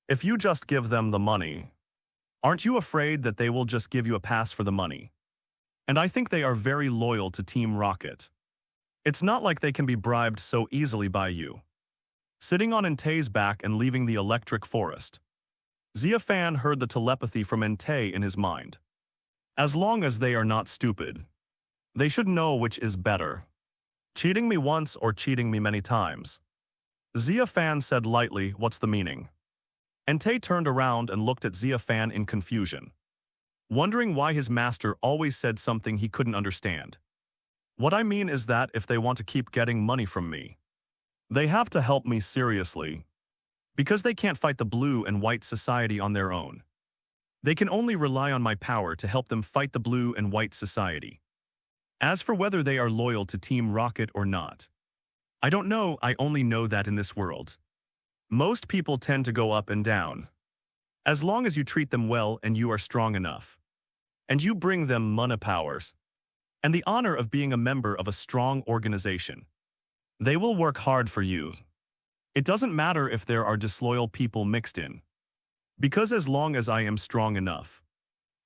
If you just give them the money, aren't you afraid that they will just give you a pass for the money? And I think they are very loyal to Team Rocket. It's not like they can be bribed so easily by you. Sitting on Entei's back and leaving the electric forest, Xia Fan heard the telepathy from Entei in his mind. As long as they are not stupid, they should know which is better. Cheating me once or cheating me many times. Xia Fan said lightly, what's the meaning? Entei turned around and looked at Xia Fan in confusion, wondering why his master always said something he couldn't understand. What I mean is that if they want to keep getting money from me, they have to help me seriously. Because they can't fight the blue and white society on their own. They can only rely on my power to help them fight the blue and white society. As for whether they are loyal to Team Rocket or not, I don't know. I only know that in this world, most people tend to go up and down. As long as you treat them well and you are strong enough, and you bring them money powers, and the honor of being a member of a strong organization, they will work hard for you. It doesn't matter if there are disloyal people mixed in, because as long as I am strong enough,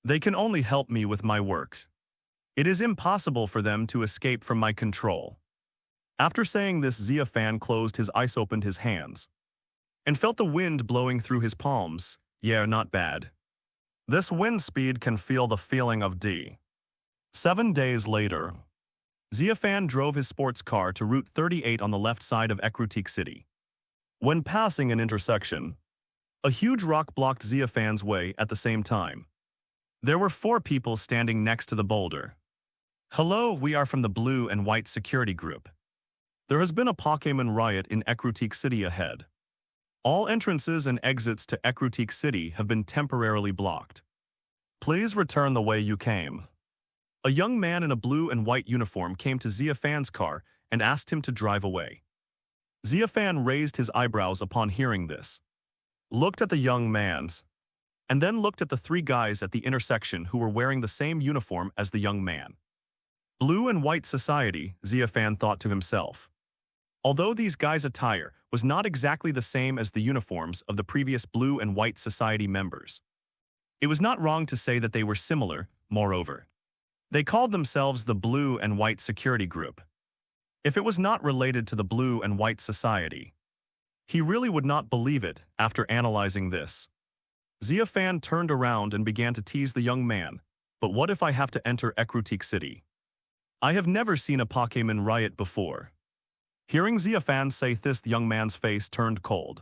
they can only help me with my works. It is impossible for them to escape from my control. After saying this, Xia Fan closed his eyes, opened his hands, and felt the wind blowing through his palms. Yeah, not bad. This wind speed can feel the feeling of D. 7 days later, Xia Fan drove his sports car to Route 38 on the left side of Recruitment City. When passing an intersection, a huge rock blocked Xia Fan's way at the same time. There were 4 people standing next to the boulder. Hello, we are from the Blue and White Security Group. There has been a Pokémon riot in Recruitment City ahead. All entrances and exits to Recruitment City have been temporarily blocked. Please return the way you came. A young man in a blue and white uniform came to Xia Fan's car and asked him to drive away. Xia Fan raised his eyebrows upon hearing this, looked at the young man's, and then looked at the 3 guys at the intersection who were wearing the same uniform as the young man. Blue and White Society, Xia Fan thought to himself. Although these guys' attire was not exactly the same as the uniforms of the previous Blue and White Society members, it was not wrong to say that they were similar. Moreover, they called themselves the Blue and White Security Group. If it was not related to the Blue and White Society, he really would not believe it after analyzing this. Xia Fan turned around and began to tease the young man. But what if I have to enter Recruitment City? I have never seen a Pokémon riot before. Hearing Xia Fan say this, the young man's face turned cold,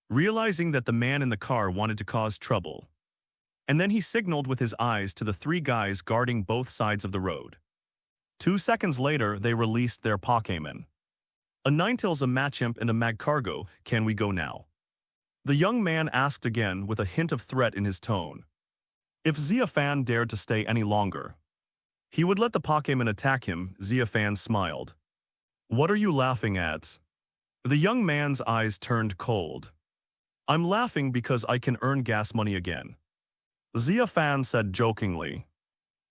realizing that the man in the car wanted to cause trouble. And then he signaled with his eyes to the 3 guys guarding both sides of the road. 2 seconds later, they released their Pokémon. A Ninetales, a Machamp, and a Magcargo. Can we go now? The young man asked again with a hint of threat in his tone. If Xia Fan dared to stay any longer, he would let the Pokémon attack him. Xia Fan smiled. What are you laughing at? The young man's eyes turned cold. I'm laughing because I can earn gas money again, Xia Fan said jokingly,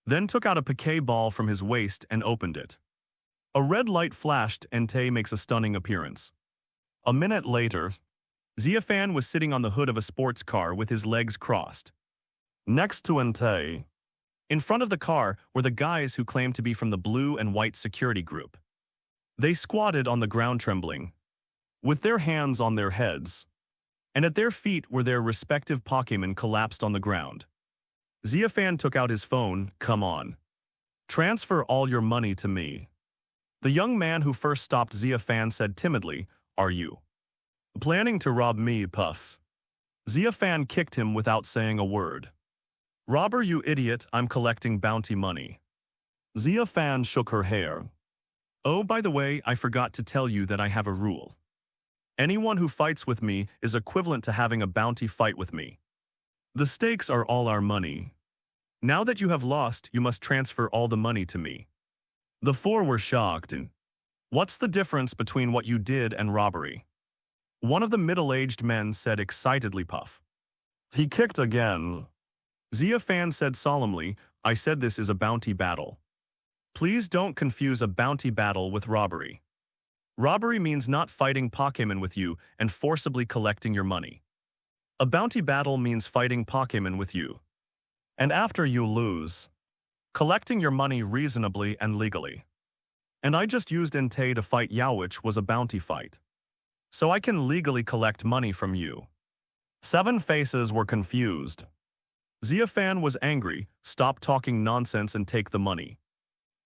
then took out a Pokéball from his waist and opened it. A red light flashed and Tay makes a stunning appearance. A minute later, Xia Fan was sitting on the hood of a sports car with his legs crossed. Next to Entei, in front of the car, were the guys who claimed to be from the Blue and White Security Group. They squatted on the ground trembling, with their hands on their heads, and at their feet were their respective Pokémon collapsed on the ground. Xia Fan took out his phone. Come on. Transfer all your money to me. The young man who first stopped Xia Fan said timidly, Are you planning to rob me, Puff? Xia Fan kicked him without saying a word. Robber, you idiot, I'm collecting bounty money. Xia Fan shook her hair. Oh, by the way, I forgot to tell you that I have a rule. Anyone who fights with me is equivalent to having a bounty fight with me. The stakes are all our money. Now that you have lost, you must transfer all the money to me. The 4 were shocked. What's the difference between what you did and robbery? One of the middle-aged men said excitedly. Puff. He kicked again. Xia Fan said solemnly, I said this is a bounty battle. Please don't confuse a bounty battle with robbery. Robbery means not fighting Pokémon with you and forcibly collecting your money. A bounty battle means fighting Pokémon with you, and after you lose, collecting your money reasonably and legally. And I just used Entei to fight Yao, which was a bounty fight. So I can legally collect money from you. 7 faces were confused. Xia Fan was angry. Stop talking nonsense and take the money.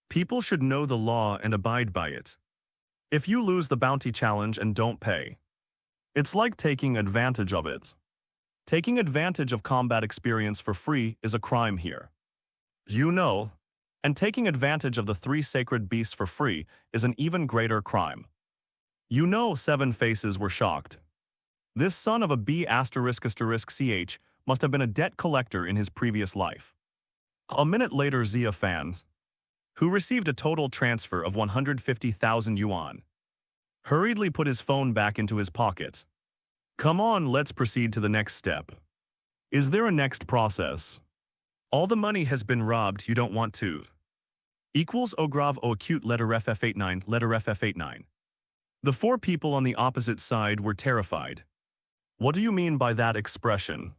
People should know the law and abide by it. If you lose the bounty challenge and don't pay, it's like taking advantage of it. Taking advantage of combat experience for free is a crime here. You know, and taking advantage of the 3 sacred beasts for free is an even greater crime. You know, 7 faces were shocked. This son of a B****ch must have been a debt collector in his previous life. A minute later, Xia Fan, who received a total transfer of 150,000 yuan, hurriedly put his phone back into his pocket. Come on, let's proceed to the next step. Is there a next process? All the money has been robbed, you don't want to. Equals Ogrov O acute letter FF89, letter FF89. The four people on the opposite side were terrified. What do you mean by that expression?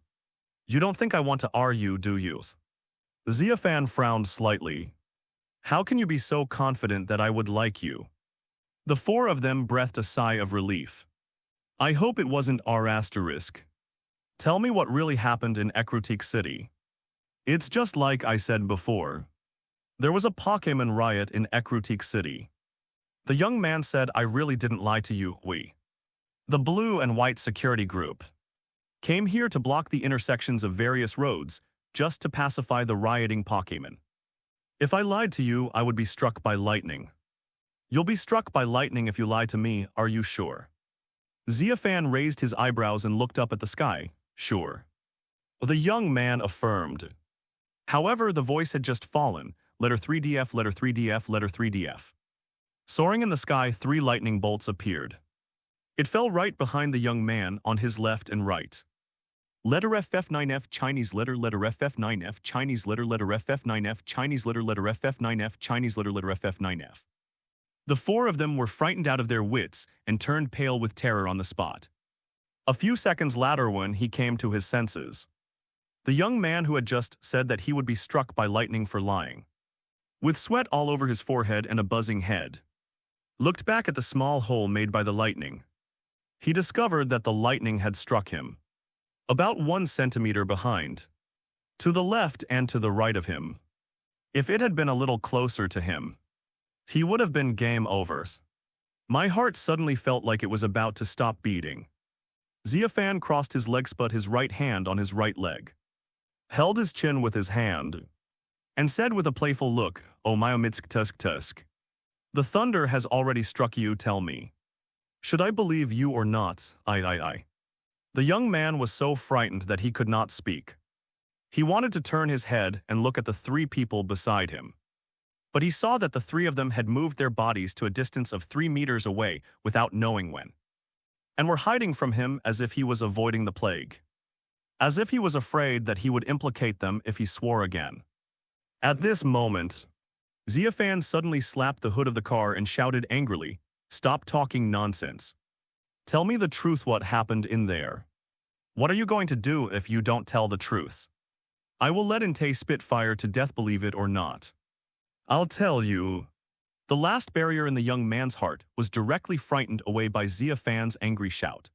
You don't think I want to argue, do you? Xia Fan frowned slightly. How can you be so confident that I would like you? The four of them breathed a sigh of relief. I hope it wasn't R**. Tell me what really happened in Recruitment City. It's just like I said before. There was a Pokémon riot in Recruitment City. The young man said I really didn't lie to you, The blue and white security group came here to block the intersections of various roads just to pacify the rioting Pokémon. If I lied to you, I would be struck by lightning. You'll be struck by lightning if you lie to me, are you sure? Xia Fan raised his eyebrows and looked up at the sky. Sure. The young man affirmed. However, the voice had just fallen. Letter 3DF, letter 3DF, letter 3DF. Soaring in the sky, 3 lightning bolts appeared. It fell right behind the young man on his left and right. Letter FF9F, Chinese letter FF9F, Chinese letter FF9F, Chinese letter FF9F, Chinese letter FF9F. The four of them were frightened out of their wits and turned pale with terror on the spot. A few seconds later when he came to his senses. The young man who had just said that he would be struck by lightning for lying, with sweat all over his forehead and a buzzing head, looked back at the small hole made by the lightning. He discovered that the lightning had struck him about 1 centimeter behind, to the left and to the right of him. If it had been a little closer to him, he would have been game over. My heart suddenly felt like it was about to stop beating. Xia Fan crossed his legs, put his right hand on his right leg, held his chin with his hand, and said with a playful look, "Oh my tusk. The thunder has already struck you, tell me. Should I believe you or not? I. The young man was so frightened that he could not speak. He wanted to turn his head and look at the 3 people beside him. But he saw that the 3 of them had moved their bodies to a distance of 3 meters away without knowing when, and were hiding from him as if he was avoiding the plague. As if he was afraid that he would implicate them if he swore again. At this moment, Xia Fan suddenly slapped the hood of the car and shouted angrily, "Stop talking nonsense. Tell me the truth, what happened in there. What are you going to do if you don't tell the truth? I will let Entei spit fire to death, believe it or not. I'll tell you." The last barrier in the young man's heart was directly frightened away by Xia Fan's angry shout.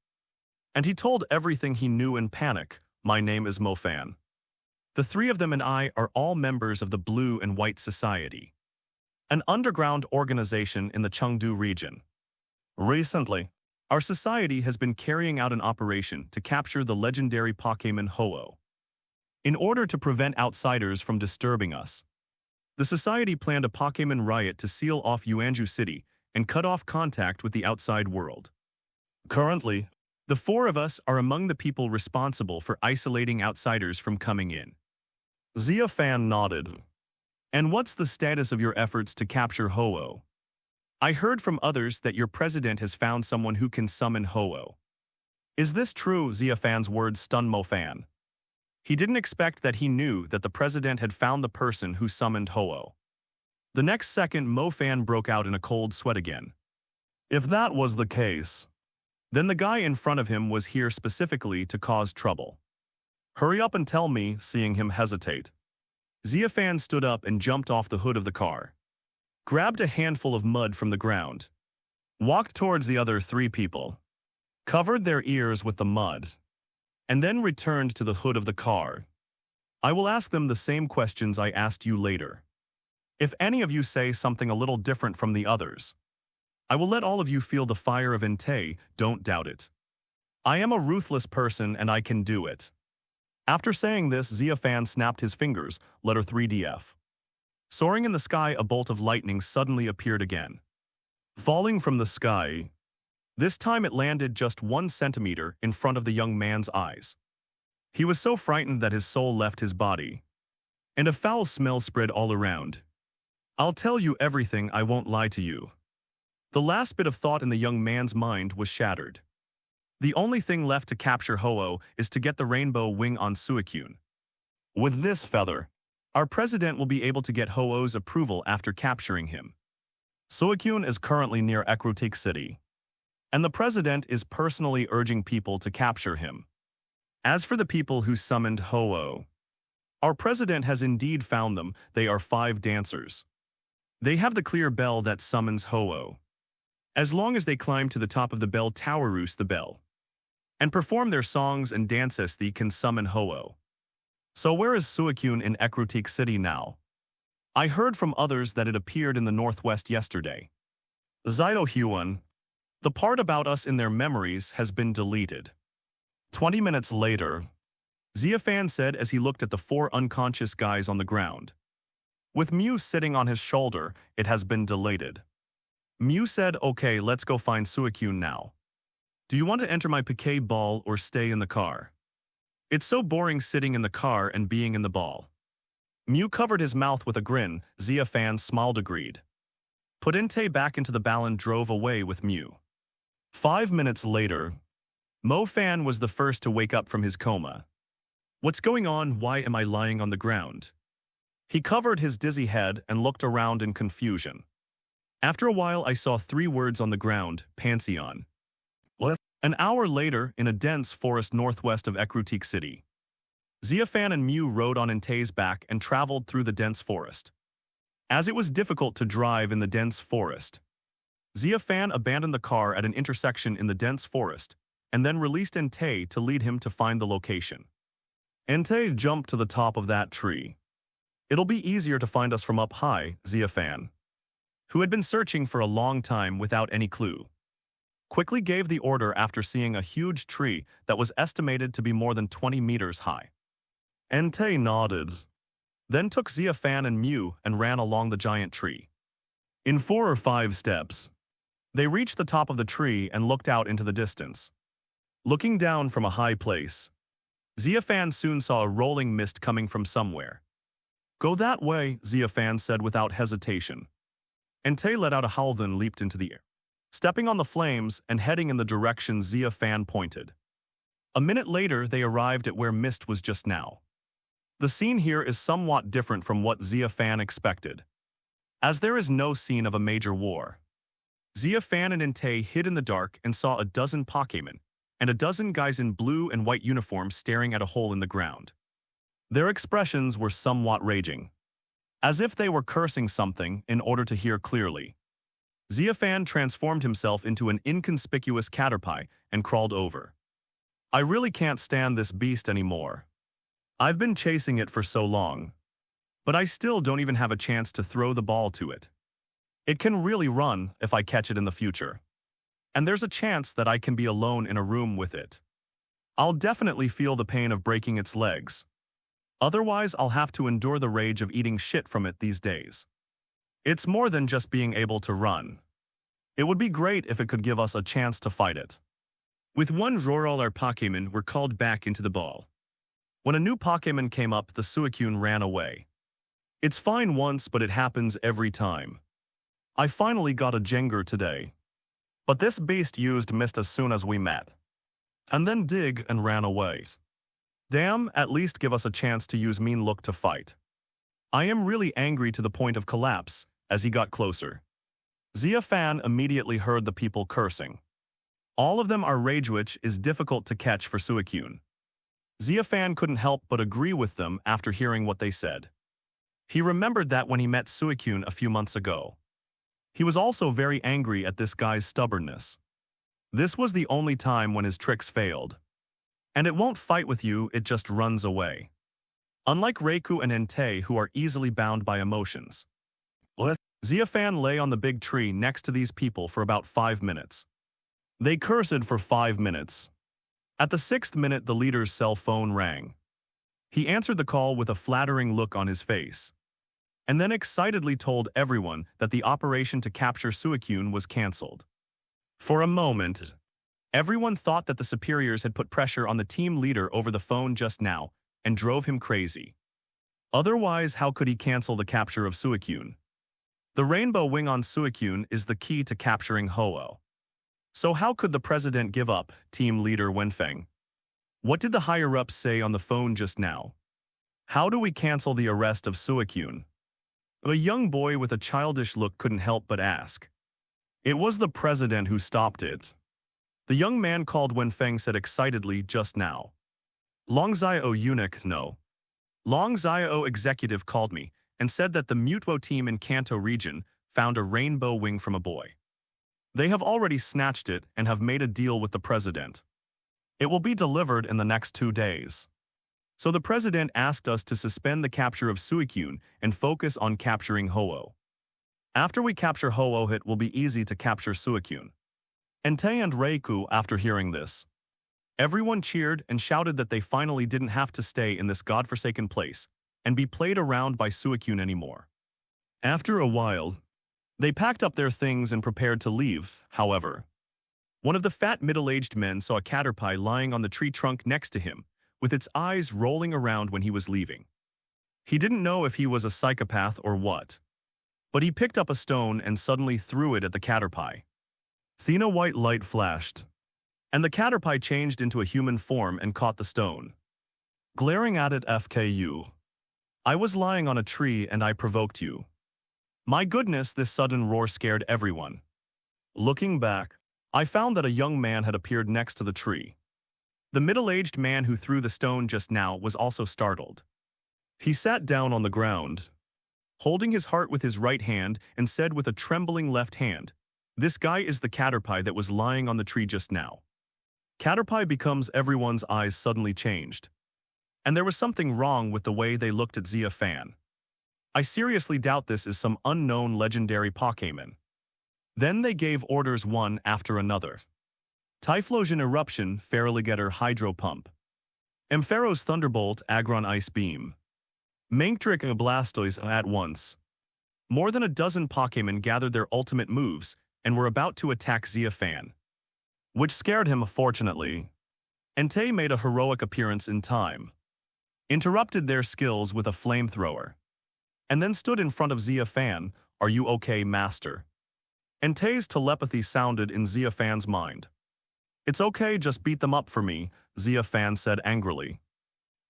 And he told everything he knew in panic. "My name is Mo Fan. The 3 of them and I are all members of the Blue and White Society, an underground organization in the Chengdu region. Recently, our society has been carrying out an operation to capture the legendary Pokémon Ho-Oh. In order to prevent outsiders from disturbing us, the society planned a Pokémon riot to seal off Yuanzhou City and cut off contact with the outside world. Currently, the 4 of us are among the people responsible for isolating outsiders from coming in." Xia Fan nodded. "And what's the status of your efforts to capture Ho-Oh? I heard from others that your president has found someone who can summon Ho-Oh. Is this true?" Xia Fan's words stunned Mo Fan. He didn't expect that he knew that the president had found the person who summoned Ho-Oh. The next second, Mo Fan broke out in a cold sweat again. If that was the case, then the guy in front of him was here specifically to cause trouble. Hurry up and tell me, seeing him hesitate. Xia Fan stood up and jumped off the hood of the car, grabbed a handful of mud from the ground, walked towards the other 3 people, covered their ears with the mud, and then returned to the hood of the car. "I will ask them the same questions I asked you later. If any of you say something a little different from the others, I will let all of you feel the fire of Entei, don't doubt it. I am a ruthless person and I can do it." After saying this, Xia Fan snapped his fingers, letter 3DF. Soaring in the sky, a bolt of lightning suddenly appeared again, falling from the sky. This time it landed just 1 centimeter in front of the young man's eyes. He was so frightened that his soul left his body, and a foul smell spread all around. "I'll tell you everything, I won't lie to you." The last bit of thought in the young man's mind was shattered. The only thing left to capture Ho-Oh is to get the rainbow wing on Suicun. With this feather, our president will be able to get Ho-Oh's approval after capturing him. Suicun is currently near Recruitment City. and the president is personally urging people to capture him. As for the people who summoned Ho-Oh, our president has indeed found them. They are 5 dancers. They have the clear bell that summons Ho-Oh. As long as they climb to the top of the bell tower, roost the bell, and perform their songs and dances, they can summon Ho-Oh. So where is Suicun in Recruitment City now? I heard from others that it appeared in the northwest yesterday. Zean, the part about us in their memories has been deleted. 20 minutes later, Xia Fan said as he looked at the 4 unconscious guys on the ground. With Mew sitting on his shoulder, it has been deleted. Mew said, "Okay, let's go find Suicun now. Do you want to enter my piquet ball or stay in the car? It's so boring sitting in the car and being in the ball." Mew covered his mouth with a grin. Xia Fan smiled, agreed. Put Entei back into the ball and drove away with Mew. 5 minutes later, Mo Fan was the first to wake up from his coma. "What's going on? Why am I lying on the ground?" He covered his dizzy head and looked around in confusion. After a while, I saw 3 words on the ground: Pantheon. What? An hour later, in a dense forest northwest of Recruitment City, Xia Fan and Mew rode on Entei's back and traveled through the dense forest. As it was difficult to drive in the dense forest, Xia Fan abandoned the car at an intersection in the dense forest and then released Entei to lead him to find the location. Entei jumped to the top of that tree. "It'll be easier to find us from up high," Xia Fan, who had been searching for a long time without any clue, quickly gave the order after seeing a huge tree that was estimated to be more than 20 meters high. Entei nodded, then took Xia Fan and Mew and ran along the giant tree. In 4 or 5 steps, they reached the top of the tree and looked out into the distance. Looking down from a high place, Xia Fan soon saw a rolling mist coming from somewhere. "Go that way," Xia Fan said without hesitation. Entei let out a howl, then leaped into the air, stepping on the flames and heading in the direction Xia Fan pointed. A minute later, they arrived at where mist was just now. The scene here is somewhat different from what Xia Fan expected, as there is no scene of a major war. Xia Fan and Entei hid in the dark and saw a dozen Pokémon and a dozen guys in blue and white uniforms staring at a hole in the ground. Their expressions were somewhat raging, as if they were cursing something in order to hear clearly. Xia Fan transformed himself into an inconspicuous caterpie and crawled over. "I really can't stand this beast anymore. I've been chasing it for so long, but I still don't even have a chance to throw the ball to it. It can really run if I catch it in the future. And there's a chance that I can be alone in a room with it. I'll definitely feel the pain of breaking its legs. Otherwise, I'll have to endure the rage of eating shit from it these days. It's more than just being able to run. It would be great if it could give us a chance to fight it." With one roar, all our Pokémon were called back into the ball. When a new Pokémon came up, the Suicun ran away. "It's fine once, but it happens every time. I finally got a Jengar today. But this beast used mist as soon as we met, and then dig and ran away. Damn, at least give us a chance to use mean look to fight." I am really angry to the point of collapse as he got closer. Xia Fan immediately heard the people cursing. All of them are rage, which is difficult to catch for Suicun. Xia Fan couldn't help but agree with them after hearing what they said. He remembered that when he met Suicun a few months ago. He was also very angry at this guy's stubbornness. This was the only time when his tricks failed. And it won't fight with you, it just runs away. Unlike Rauku and Entei, who are easily bound by emotions. Xia Fan lay on the big tree next to these people for about 5 minutes. They cursed for 5 minutes. At the 6th minute, the leader's cell phone rang. He answered the call with a flattering look on his face, and then excitedly told everyone that the operation to capture Suicun was cancelled. For a moment, everyone thought that the superiors had put pressure on the team leader over the phone just now and drove him crazy. Otherwise, how could he cancel the capture of Suicun? The rainbow wing on Suicun is the key to capturing Ho-Oh. So how could the president give up, team leader Wenfeng? What did the higher-ups say on the phone just now? How do we cancel the arrest of Suicun? A young boy with a childish look couldn't help but ask. It was the president who stopped it. The young man called Wenfeng said excitedly just now. Long Xiao eunuch, no. Long Xiao executive called me and said that the Mutuo team in Kanto region found a rainbow wing from a boy. They have already snatched it and have made a deal with the president. It will be delivered in the next 2 days. So the president asked us to suspend the capture of Suicun and focus on capturing Ho-Oh. After we capture Ho-Oh, it will be easy to capture Suicun. Entei and Rauku, after hearing this, everyone cheered and shouted that they finally didn't have to stay in this godforsaken place and be played around by Suicun anymore. After a while, they packed up their things and prepared to leave. However, one of the fat middle-aged men saw a caterpie lying on the tree trunk next to him, with its eyes rolling around when he was leaving. He didn't know if he was a psychopath or what, but he picked up a stone and suddenly threw it at the caterpie. Then a white light flashed, and the caterpie changed into a human form and caught the stone. Glaring at it, FKU. I was lying on a tree and I provoked you. My goodness, this sudden roar scared everyone. Looking back, I found that a young man had appeared next to the tree. The middle-aged man who threw the stone just now was also startled. He sat down on the ground, holding his heart with his right hand, and said with a trembling left hand, "This guy is the caterpie that was lying on the tree just now." Caterpie becomes everyone's eyes suddenly changed. And there was something wrong with the way they looked at Xia Fan. I seriously doubt this is some unknown legendary Pokémon. Then they gave orders one after another. Typhlosion Eruption, Feraligator Hydro Pump. Ampharos Thunderbolt, Agron Ice Beam. Manktrick and Blastoise at once. More than a dozen Pokémon gathered their ultimate moves and were about to attack Xia Fan, which scared him fortunately. Entei made a heroic appearance in time, interrupted their skills with a flamethrower, and then stood in front of Xia Fan. "Are you okay, master?" Entei's telepathy sounded in Xia Fan's mind. "It's okay, just beat them up for me," Xia Fan said angrily.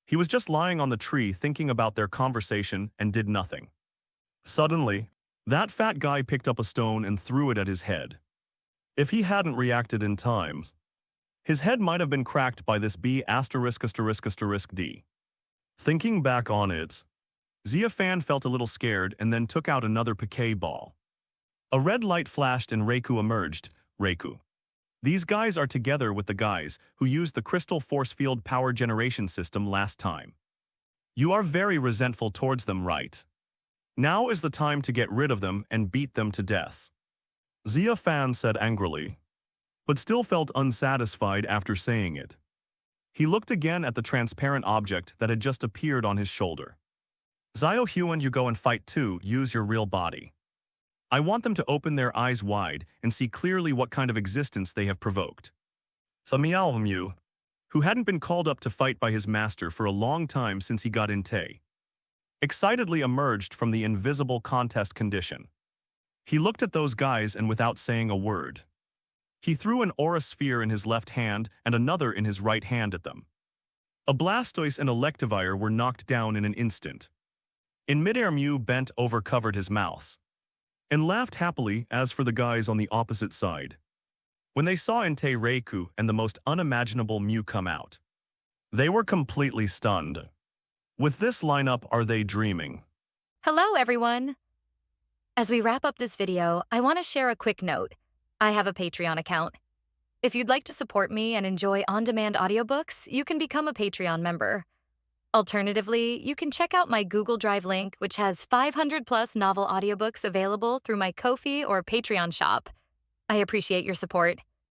He was just lying on the tree thinking about their conversation and did nothing. Suddenly, that fat guy picked up a stone and threw it at his head. If he hadn't reacted in time, his head might have been cracked by this B*******D. Thinking back on it, Xia Fan felt a little scared and then took out another Poké Ball. A red light flashed and Rauku emerged. Rauku. These guys are together with the guys who used the Crystal Force Field power generation system last time. You are very resentful towards them, right? Now is the time to get rid of them and beat them to death. Xia Fan said angrily, but still felt unsatisfied after saying it. He looked again at the transparent object that had just appeared on his shoulder. "Xiao Huan, you go and fight too, use your real body. I want them to open their eyes wide and see clearly what kind of existence they have provoked." So Miao Mu, who hadn't been called up to fight by his master for a long time since he got Entei, excitedly emerged from the invisible contest condition. He looked at those guys and without saying a word, he threw an aura sphere in his left hand and another in his right hand at them. A Blastoise and Electivire were knocked down in an instant. In midair, Mew bent over, covered his mouth, and laughed happily. As for the guys on the opposite side, when they saw Entei, Rauku, and the most unimaginable Mew come out, they were completely stunned. With this lineup, are they dreaming? Hello, everyone! As we wrap up this video, I want to share a quick note. I have a Patreon account. If you'd like to support me and enjoy on-demand audiobooks, you can become a Patreon member. Alternatively, you can check out my Google Drive link, which has 500+ novel audiobooks available through my Ko-fi or Patreon shop. I appreciate your support.